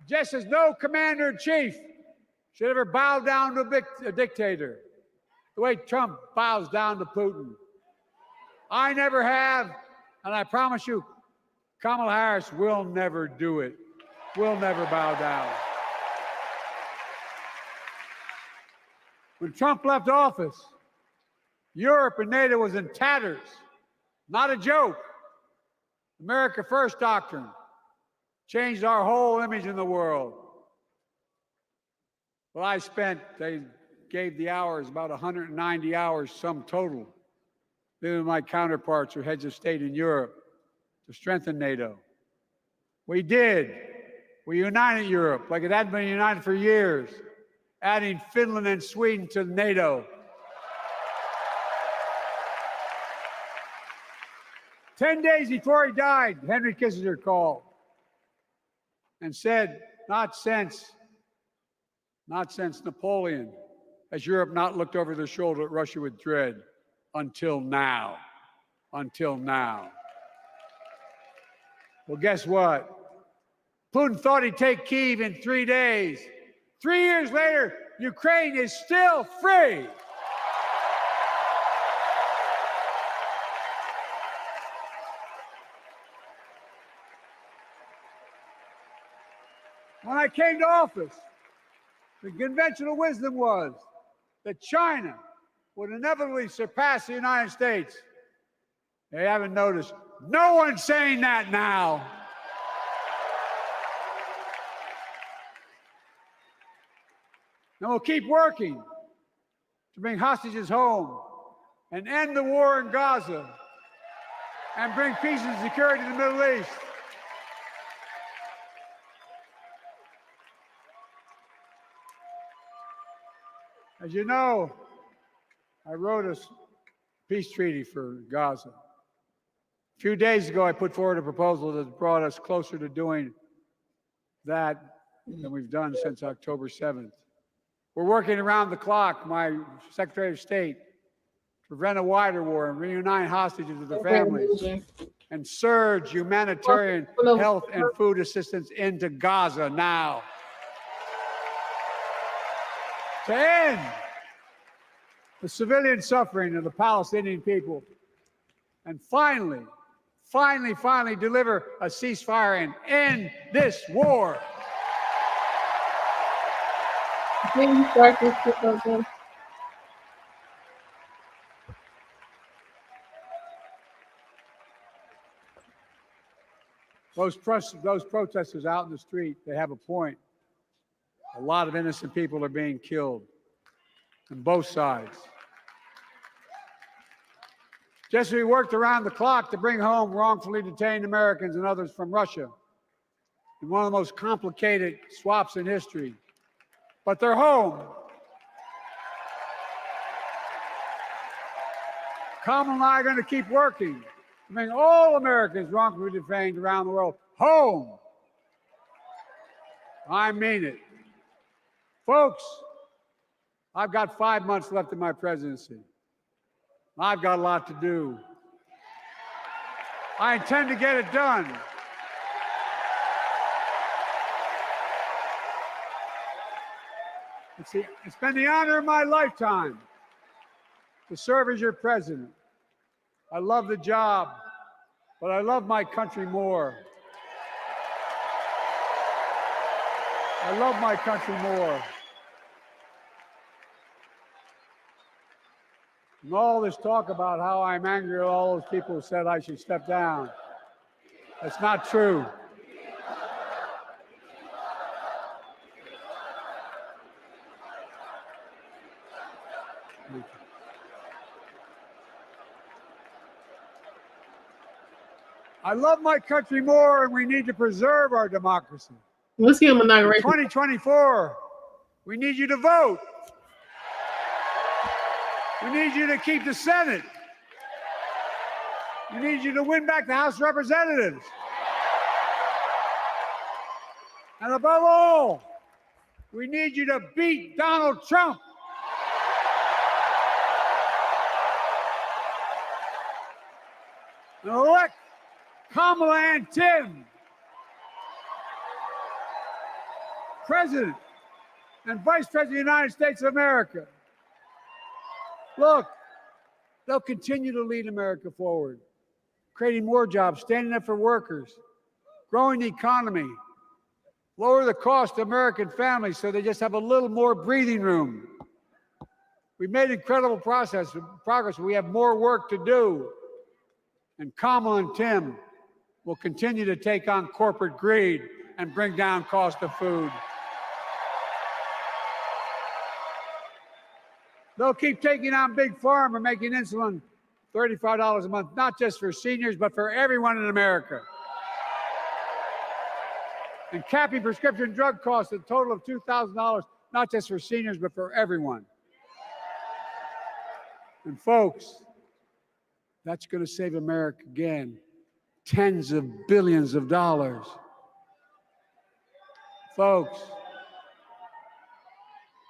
Speaker 16: Just as no commander-in-chief should ever bow down to a dictator, the way Trump bows down to Putin. I never have, and I promise you, Kamala Harris will never do it. Will never bow down. When Trump left office, Europe and NATO was in tatters. Not a joke. America First doctrine changed our whole image in the world. Well, they gave the hours, about 190 hours sum total. Then my counterparts were heads of state in Europe to strengthen NATO. We did. We united Europe like it hadn't been united for years, adding Finland and Sweden to NATO. 10 days before he died, Henry Kissinger called and said, not since Napoleon has Europe not looked over their shoulder at Russia with dread until now. Until now. Well, guess what? Putin thought he'd take Kyiv in 3 days. 3 years later, Ukraine is still free. When I came to office, the conventional wisdom was that China would inevitably surpass the United States. They haven't noticed. No one's saying that now. And we'll keep working to bring hostages home and end the war in Gaza and bring peace and security to the Middle East. As you know, I wrote a peace treaty for Gaza. A few days ago, I put forward a proposal that brought us closer to doing that than we've done since October 7th. We're working around the clock, my Secretary of State, to prevent a wider war and reunite hostages with their families and surge humanitarian health and food assistance into Gaza now. To end the civilian suffering of the Palestinian people and finally deliver a ceasefire and end this war. Those protesters out in the street, they have a point. A lot of innocent people are being killed on both sides. Just as we worked around the clock to bring home wrongfully detained Americans and others from Russia in one of the most complicated swaps in history, but they're home. Kamala and I are going to keep working to bring all Americans wrongfully detained around the world home. I mean it. Folks, I've got 5 months left in my presidency. I've got a lot to do. I intend to get it done. It's been the honor of my lifetime to serve as your president. I love the job, but I love my country more. I love my country more. And all this talk about how I'm angry at all those people who said I should step down. That's not true. I love my country more, and we need to preserve our democracy.
Speaker 2: Let's give him an inauguration.
Speaker 16: 2024, we need you to vote. We need you to keep the Senate. We need you to win back the House of Representatives. And above all, we need you to beat Donald Trump. And elect Kamala and Tim, President and Vice President of the United States of America. Look, they'll continue to lead America forward, creating more jobs, standing up for workers, growing the economy, lower the cost to American families so they just have a little more breathing room. We've made incredible progress, but we have more work to do. And Kamala and Tim will continue to take on corporate greed and bring down cost of food. They'll keep taking on Big Pharma, making insulin $35 a month, not just for seniors, but for everyone in America. And capping prescription drug costs at a total of $2,000, not just for seniors, but for everyone. And folks, that's going to save America again tens of billions of dollars. Folks,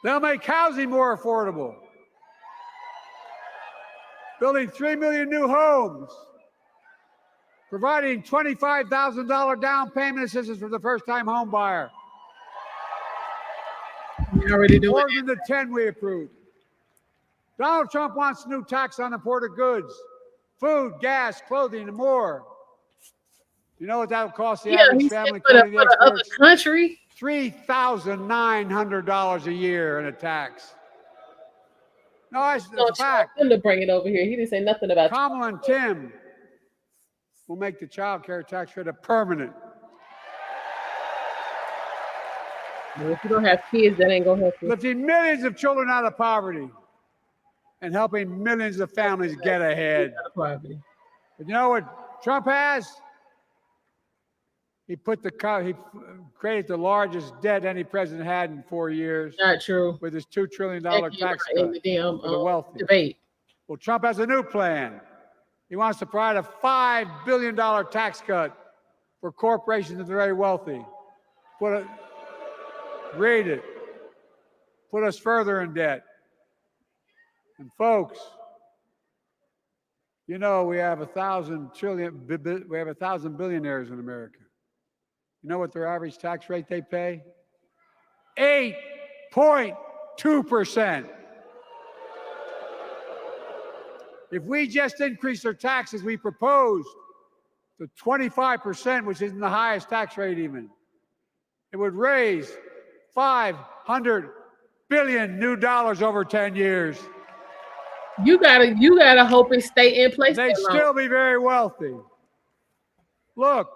Speaker 16: they'll make housing more affordable, building 3 million new homes, providing $25,000 down payment assistance for the first-time home buyer.
Speaker 2: We already do
Speaker 16: more
Speaker 2: it.
Speaker 16: than the 10 we approved. Donald Trump wants a new tax on imported goods, food, gas, clothing, and more. You know what that would cost the average family?
Speaker 2: For the other country?
Speaker 16: $3,900 a year in a tax. No, it's a fact.
Speaker 2: Him to bring it over here. He didn't say nothing about
Speaker 16: Kamala and Tim will make the child care tax credit permanent.
Speaker 2: Well, if you don't have kids, that ain't gonna help you.
Speaker 16: Lifting millions of children out of poverty and helping millions of families get ahead. But you know what Trump has? He created the largest debt any president had in 4 years.
Speaker 2: Not true.
Speaker 16: With his $2 trillion tax cut
Speaker 2: in the damn,
Speaker 16: for the wealthy.
Speaker 2: Debate.
Speaker 16: Well, Trump has a new plan. He wants to provide a $5 billion tax cut for corporations and the very wealthy. Read it. Put us further in debt. And folks, you know we have 1,000 billionaires in America. You know what their average tax rate they pay? 8.2%. If we just increase their taxes, we proposed to 25%, which isn't the highest tax rate even, it would raise $500 billion new dollars over 10 years.
Speaker 2: You gotta hope it stay in place.
Speaker 16: They'd still be very wealthy. Look.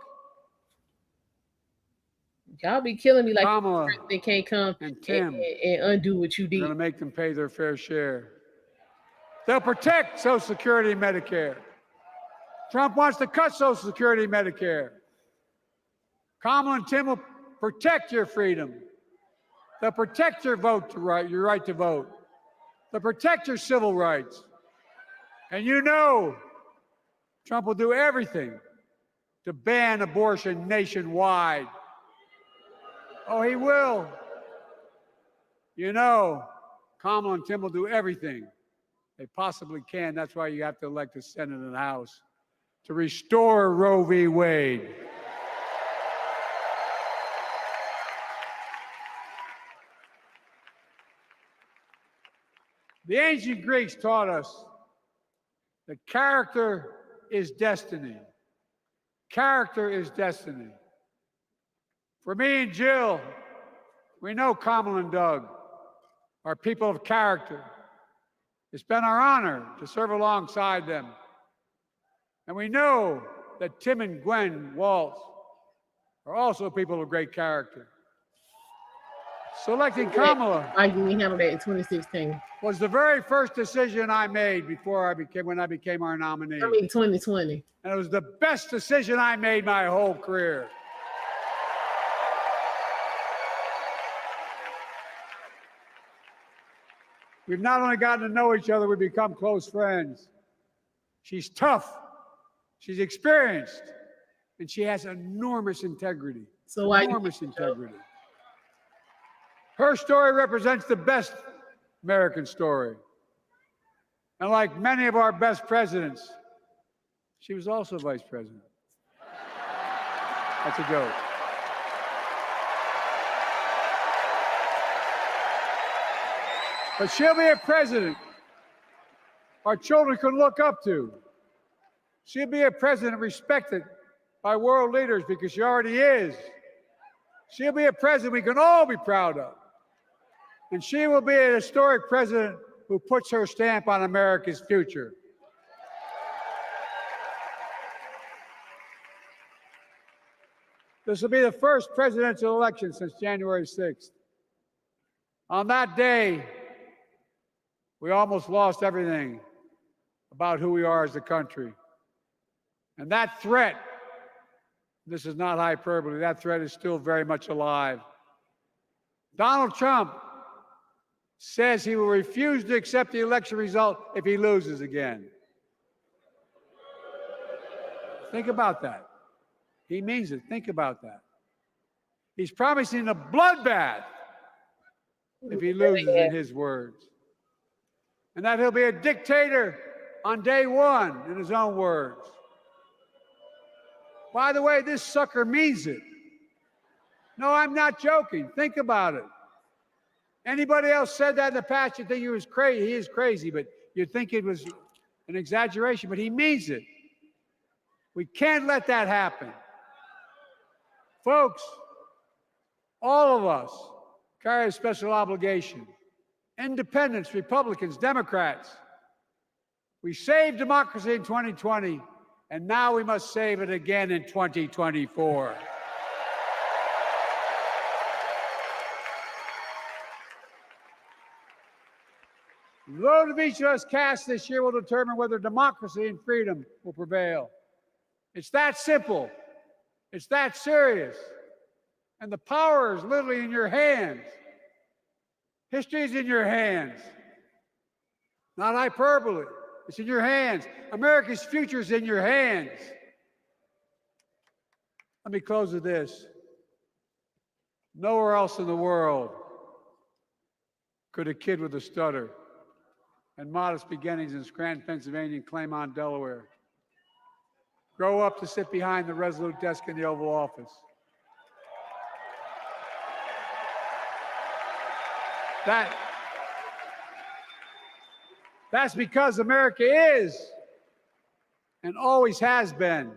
Speaker 2: Y'all be killing me like
Speaker 16: Kamala
Speaker 2: they can't come
Speaker 16: and Tim
Speaker 2: and undo what you did.
Speaker 16: Going to make them pay their fair share. They'll protect Social Security and Medicare. Trump wants to cut Social Security and Medicare. Kamala and Tim will protect your freedom. They'll protect your your right to vote. They'll protect your civil rights. And you know Trump will do everything to ban abortion nationwide. Oh, he will. You know, Kamala and Tim will do everything they possibly can. That's why you have to elect the Senate and the House to restore Roe v. Wade. The ancient Greeks taught us that character is destiny. Character is destiny. For me and Jill, we know Kamala and Doug are people of character. It's been our honor to serve alongside them. And we know that Tim and Gwen Waltz are also people of great character. Selecting Kamala
Speaker 2: I handled that in 2016.
Speaker 16: Was the very first decision I made when I became our nominee.
Speaker 2: 2020.
Speaker 16: And it was the best decision I made my whole career. We've not only gotten to know each other, we've become close friends. She's tough, she's experienced, and she has enormous integrity. Enormous integrity. Her story represents the best American story. And like many of our best presidents, she was also vice president. That's a joke. But she'll be a president our children can look up to. She'll be a president respected by world leaders because she already is. She'll be a president we can all be proud of. And she will be a historic president who puts her stamp on America's future. This will be the first presidential election since January 6th. On that day, we almost lost everything. about who we are as a country. And that threat, this is not hyperbole, that threat is still very much alive. Donald Trump says he will refuse to accept the election result if he loses again. Think about that. He means it. Think about that. He's promising a bloodbath if he loses, in his words. And that he'll be a dictator on day one, in his own words. By the way, this sucker means it. No, I'm not joking. Think about it. Anybody else said that in the past, you'd think he was crazy. He is crazy, but you'd think it was an exaggeration, but he means it. We can't let that happen. Folks, all of us carry a special obligation. Independents, Republicans, Democrats. We saved democracy in 2020, and now we must save it again in 2024. The vote of each of us cast this year will determine whether democracy and freedom will prevail. It's that simple. It's that serious. And the power is literally in your hands. History is in your hands. Not hyperbole. It's in your hands. America's future is in your hands. Let me close with this. Nowhere else in the world could a kid with a stutter and modest beginnings in Scranton, Pennsylvania, and Claymont, Delaware, grow up to sit behind the resolute desk in the Oval Office. That's because America is and always has been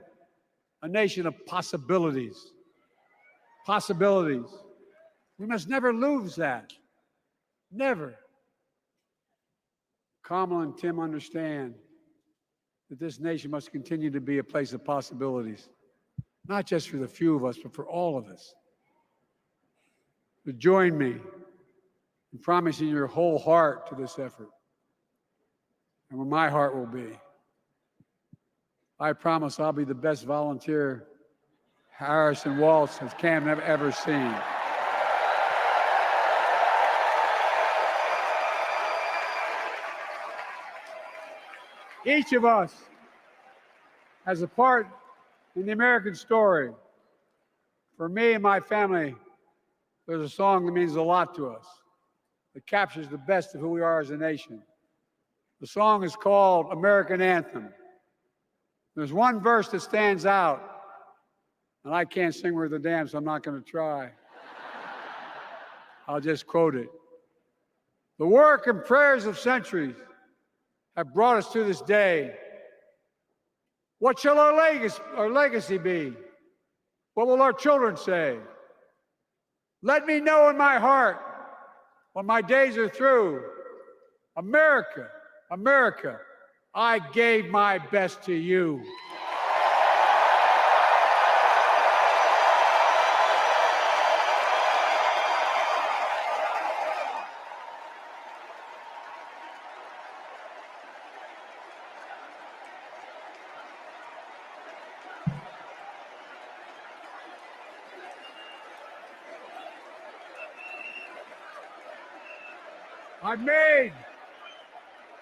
Speaker 16: a nation of possibilities. Possibilities. We must never lose that. Never. Kamala and Tim understand that this nation must continue to be a place of possibilities, not just for the few of us, but for all of us. So join me in promising your whole heart to this effort, and where my heart will be. I promise I'll be the best volunteer Harrison Waltz has Cam ever seen. Each of us has a part in the American story. For me and my family, there's a song that means a lot to us. It captures the best of who we are as a nation. The song is called American Anthem. There's one verse that stands out, and I can't sing worth a damn, so I'm not going to try. I'll just quote it. The work and prayers of centuries have brought us to this day. What shall our legacy be? What will our children say? Let me know in my heart when my days are through. America, America, I gave my best to you.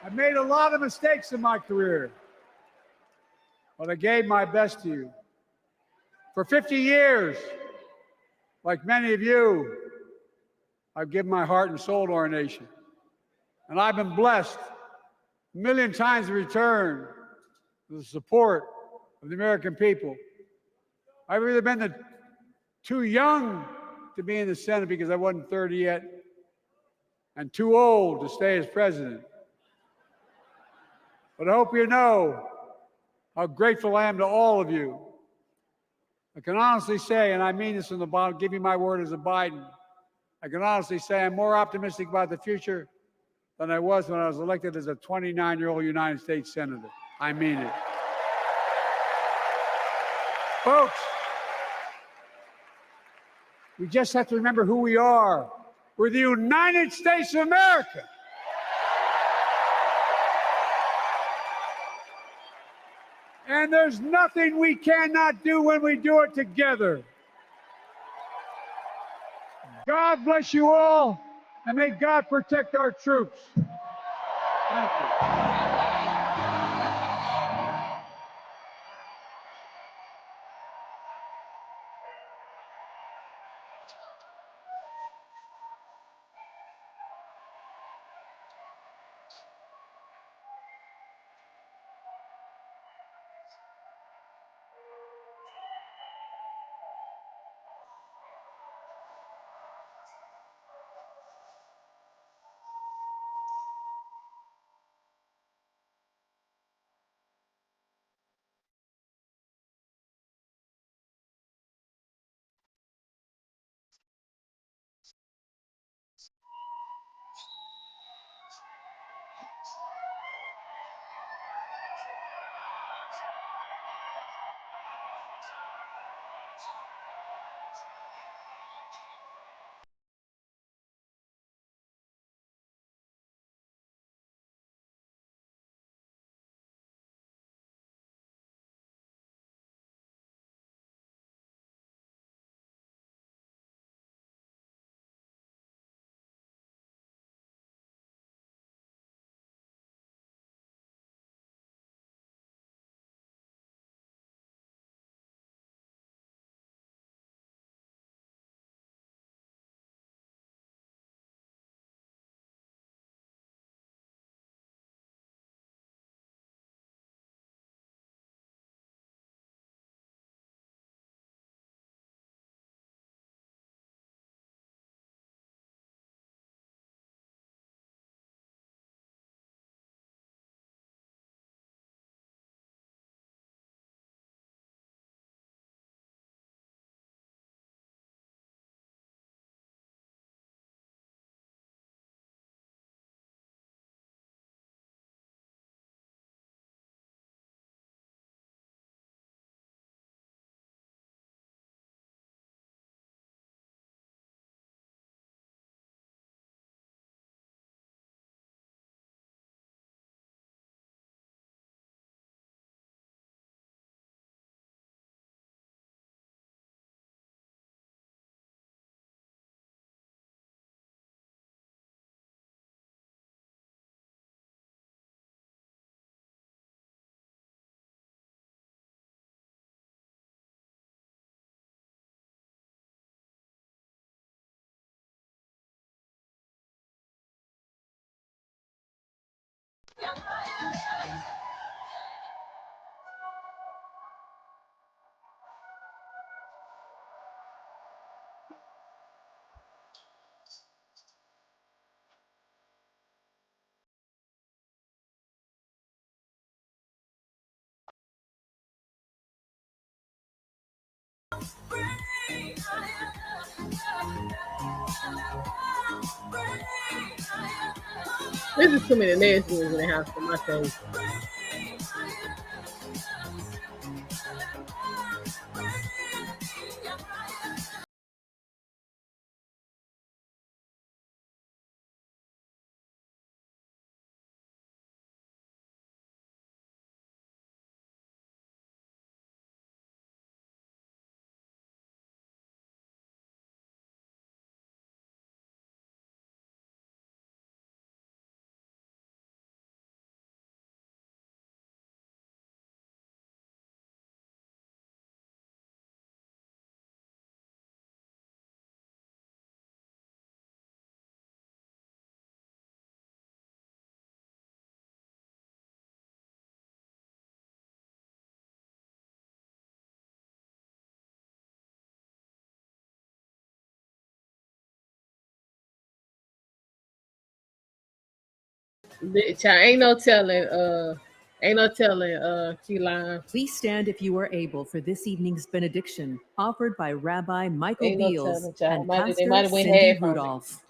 Speaker 16: I've made a lot of mistakes in my career, but I gave my best to you. For 50 years, like many of you, I've given my heart and soul to our nation. And I've been blessed a million times in return with the support of the American people. I've either been too young to be in the Senate because I wasn't 30 yet, and too old to stay as president. But I hope you know how grateful I am to all of you. I can honestly say, and I mean this from the bottom, give you my word as a Biden, I can honestly say I'm more optimistic about the future than I was when I was elected as a 29-year-old United States Senator. I mean it. Folks, we just have to remember who we are. We're the United States of America. And there's nothing we cannot do when we do it together. God bless you all, and may God protect our troops. Thank you.
Speaker 2: This is too many lesbians in the house for my taste. Ain't no telling, Keyline.
Speaker 3: Please stand if you are able for this evening's benediction, offered by Rabbi Michael
Speaker 2: Ain't no
Speaker 3: Beals
Speaker 2: telling, child.
Speaker 3: and
Speaker 2: They might
Speaker 3: Pastor
Speaker 2: have went
Speaker 3: Cindy
Speaker 2: half on it.
Speaker 3: Rudolph.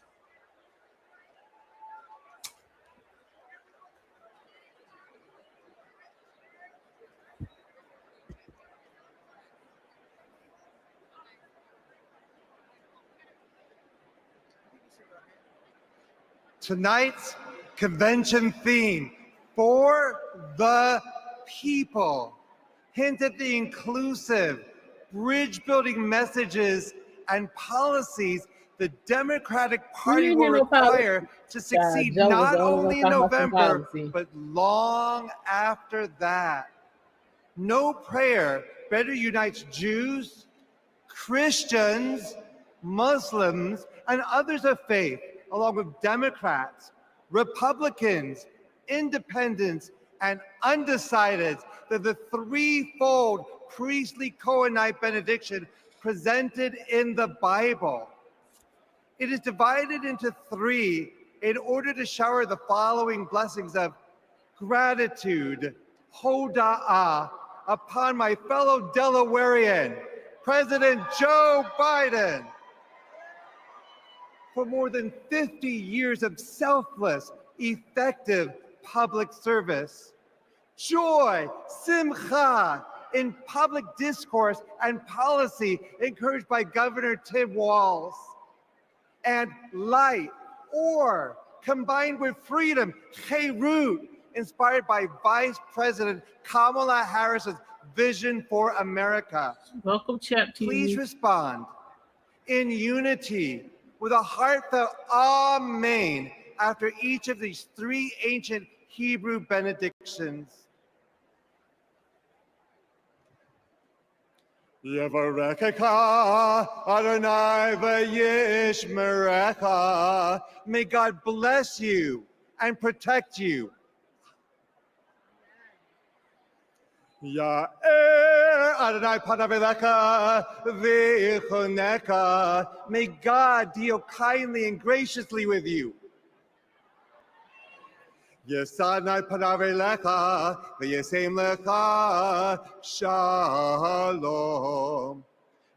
Speaker 1: Tonight's convention theme, for the people. hint at the inclusive, bridge-building messages and policies the Democratic Party will require to succeed
Speaker 2: Joe was
Speaker 1: not
Speaker 2: the only
Speaker 1: only in
Speaker 2: one talking about some
Speaker 1: November,
Speaker 2: policy.
Speaker 1: but long after that. No prayer better unites Jews, Christians, Muslims, and others of faith, along with Democrats, Republicans, independents, and undecideds, than the threefold priestly Cohenite benediction presented in the Bible. It is divided into three in order to shower the following blessings of gratitude, hoda'ah, upon my fellow Delawarean, President Joe Biden, for more than 50 years of selfless, effective public service. Joy, simcha, in public discourse and policy encouraged by Governor Tim Walz. And light, or combined with freedom, cherut, inspired by Vice President Kamala Harris's vision for America.
Speaker 2: Welcome, Chat TV.
Speaker 1: Please respond in unity with a heartfelt Amen after each of these three ancient Hebrew benedictions. Yevarechecha Adonai v'yishmerecha. May God bless you and protect you. Ya'er Adonai panav elecha v'yichunecha. May God deal kindly and graciously with you. Yesadnai panav elecha v'yasem lecha shalom.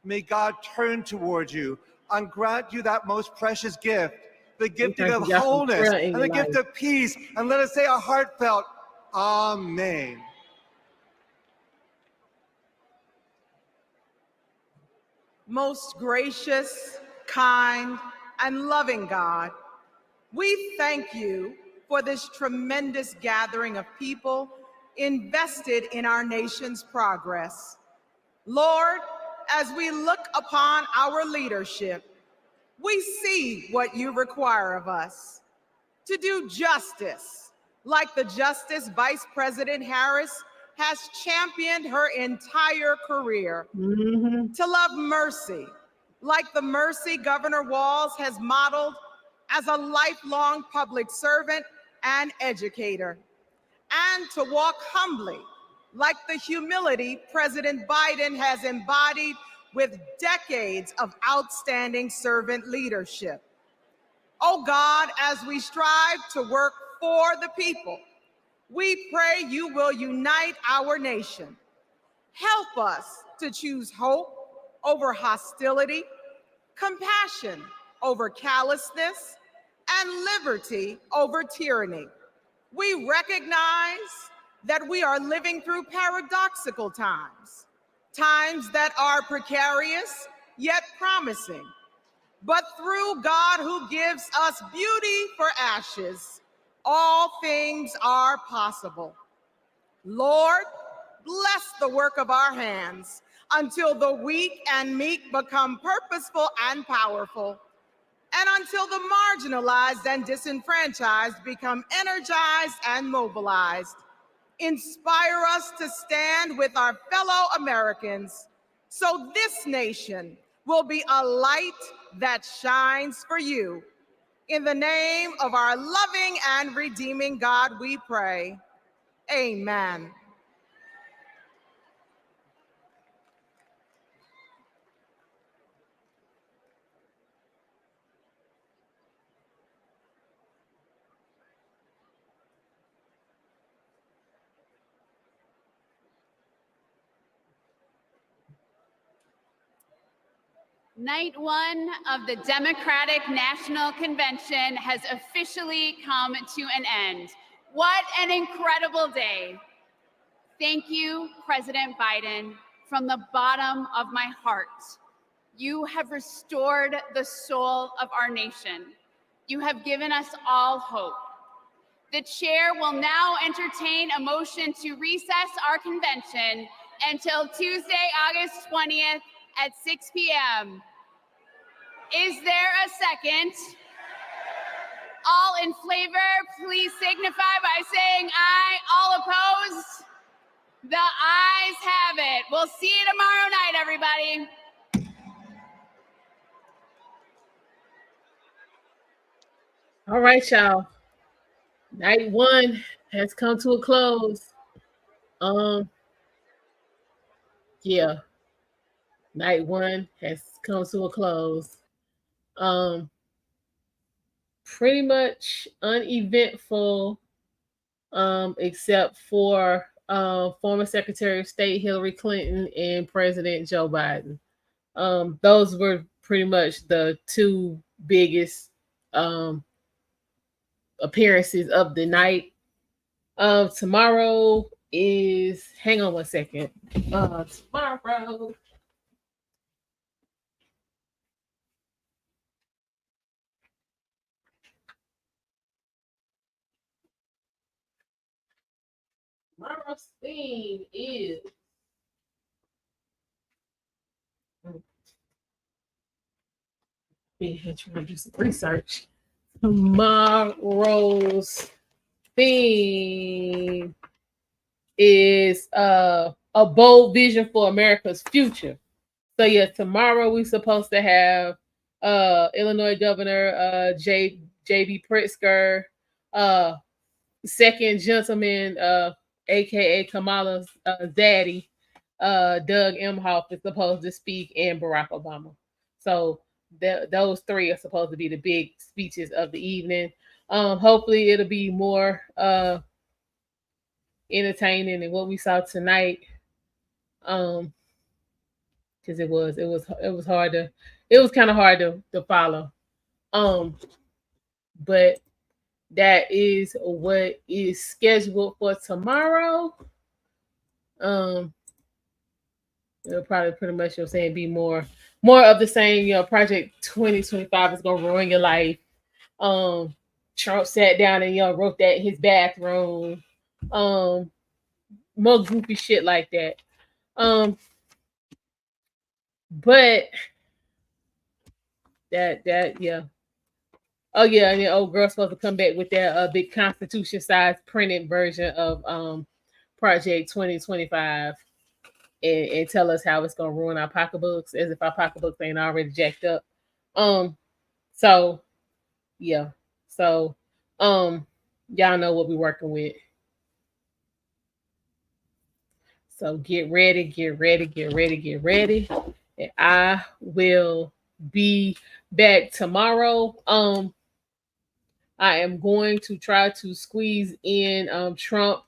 Speaker 1: May God turn towards you and grant you that most precious gift, the gifting of wholeness and the gift of peace. And let us say a heartfelt Amen.
Speaker 13: Most gracious, kind, and loving God, we thank you for this tremendous gathering of people invested in our nation's progress. Lord, as we look upon our leadership, we see what you require of us: to do justice, like the justice Vice President Harris has championed her entire career, to love mercy, like the mercy Governor Walz has modeled as a lifelong public servant and educator, and to walk humbly, like the humility President Biden has embodied with decades of outstanding servant leadership. Oh God, as we strive to work for the people, we pray you will unite our nation. Help us to choose hope over hostility, compassion over callousness, and liberty over tyranny. We recognize that we are living through paradoxical times, times that are precarious yet promising. But through God who gives us beauty for ashes, all things are possible. Lord, bless the work of our hands until the weak and meek become purposeful and powerful, and until the marginalized and disenfranchised become energized and mobilized. Inspire us to stand with our fellow Americans so this nation will be a light that shines for you. In the name of our loving and redeeming God, we pray. Amen.
Speaker 21: Night one of the Democratic National Convention has officially come to an end. What an incredible day. Thank you, President Biden, from the bottom of my heart. You have restored the soul of our nation. You have given us all hope. The chair will now entertain a motion to recess our convention until Tuesday, August 20th at 6 p.m. Is there a second? All in favor, please signify by saying aye. All opposed? The ayes have it. We'll see you tomorrow night, everybody.
Speaker 2: All right, y'all. Night one has come to a close. Yeah. Night one has come to a close. Pretty much uneventful, except for former Secretary of State Hillary Clinton and President Joe Biden. Those were pretty much the two biggest appearances of the night. Tomorrow is, hang on one second. Tomorrow. Tomorrow's theme is trying to do some research. Tomorrow's theme is a bold vision for America's future. So yeah, tomorrow we're supposed to have Illinois Governor J.B. Pritzker, second gentleman, aka Kamala's daddy, Doug Emhoff is supposed to speak, and Barack Obama. So those three are supposed to be the big speeches of the evening. Hopefully it'll be more entertaining than what we saw tonight. Because it was kind of hard to follow. But that is what is scheduled for tomorrow. It'll probably pretty much, you're saying, be more of the same. Project 2025 is gonna ruin your life. Trump sat down and wrote that in his bathroom. More goofy shit like that. But that yeah. Oh yeah, and the old girl's supposed to come back with that big Constitution size printed version of Project 2025 and tell us how it's gonna ruin our pocketbooks, as if our pocketbooks ain't already jacked up. So yeah. So y'all know what we're working with. So get ready. And I will be back tomorrow. I am going to try to squeeze in Trump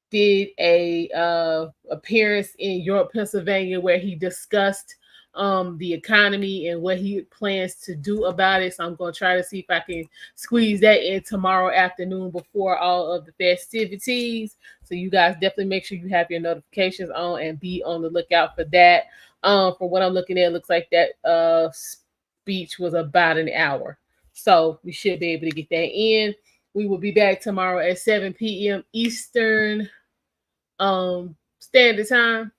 Speaker 2: did a appearance in York, Pennsylvania, where he discussed the economy and what he plans to do about it. So I'm going to try to see if I can squeeze that in tomorrow afternoon before all of the festivities. So you guys definitely make sure you have your notifications on and be on the lookout for that. From what I'm looking at, it looks like that speech was about an hour. So we should be able to get that in. We will be back tomorrow at 7 p.m. Eastern Standard Time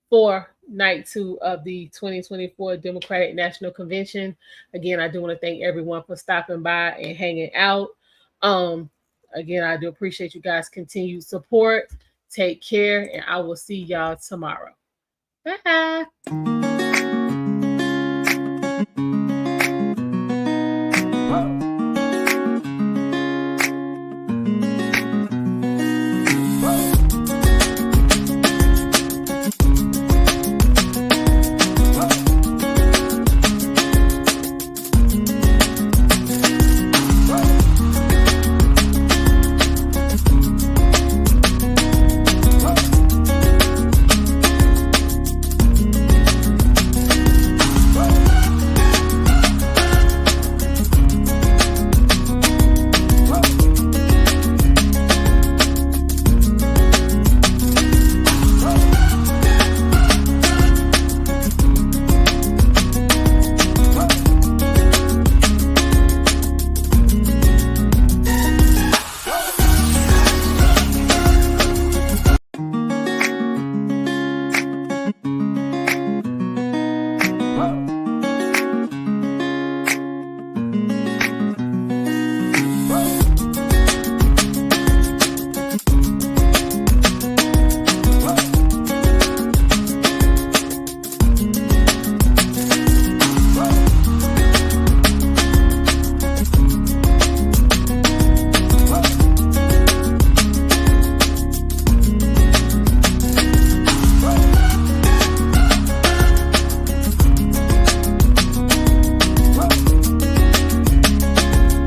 Speaker 2: for night 2 of the 2024 Democratic National Convention. Again, I do want to thank everyone for stopping by and hanging out. Again, I do appreciate you guys' continued support. Take care, and I will see y'all tomorrow. Bye.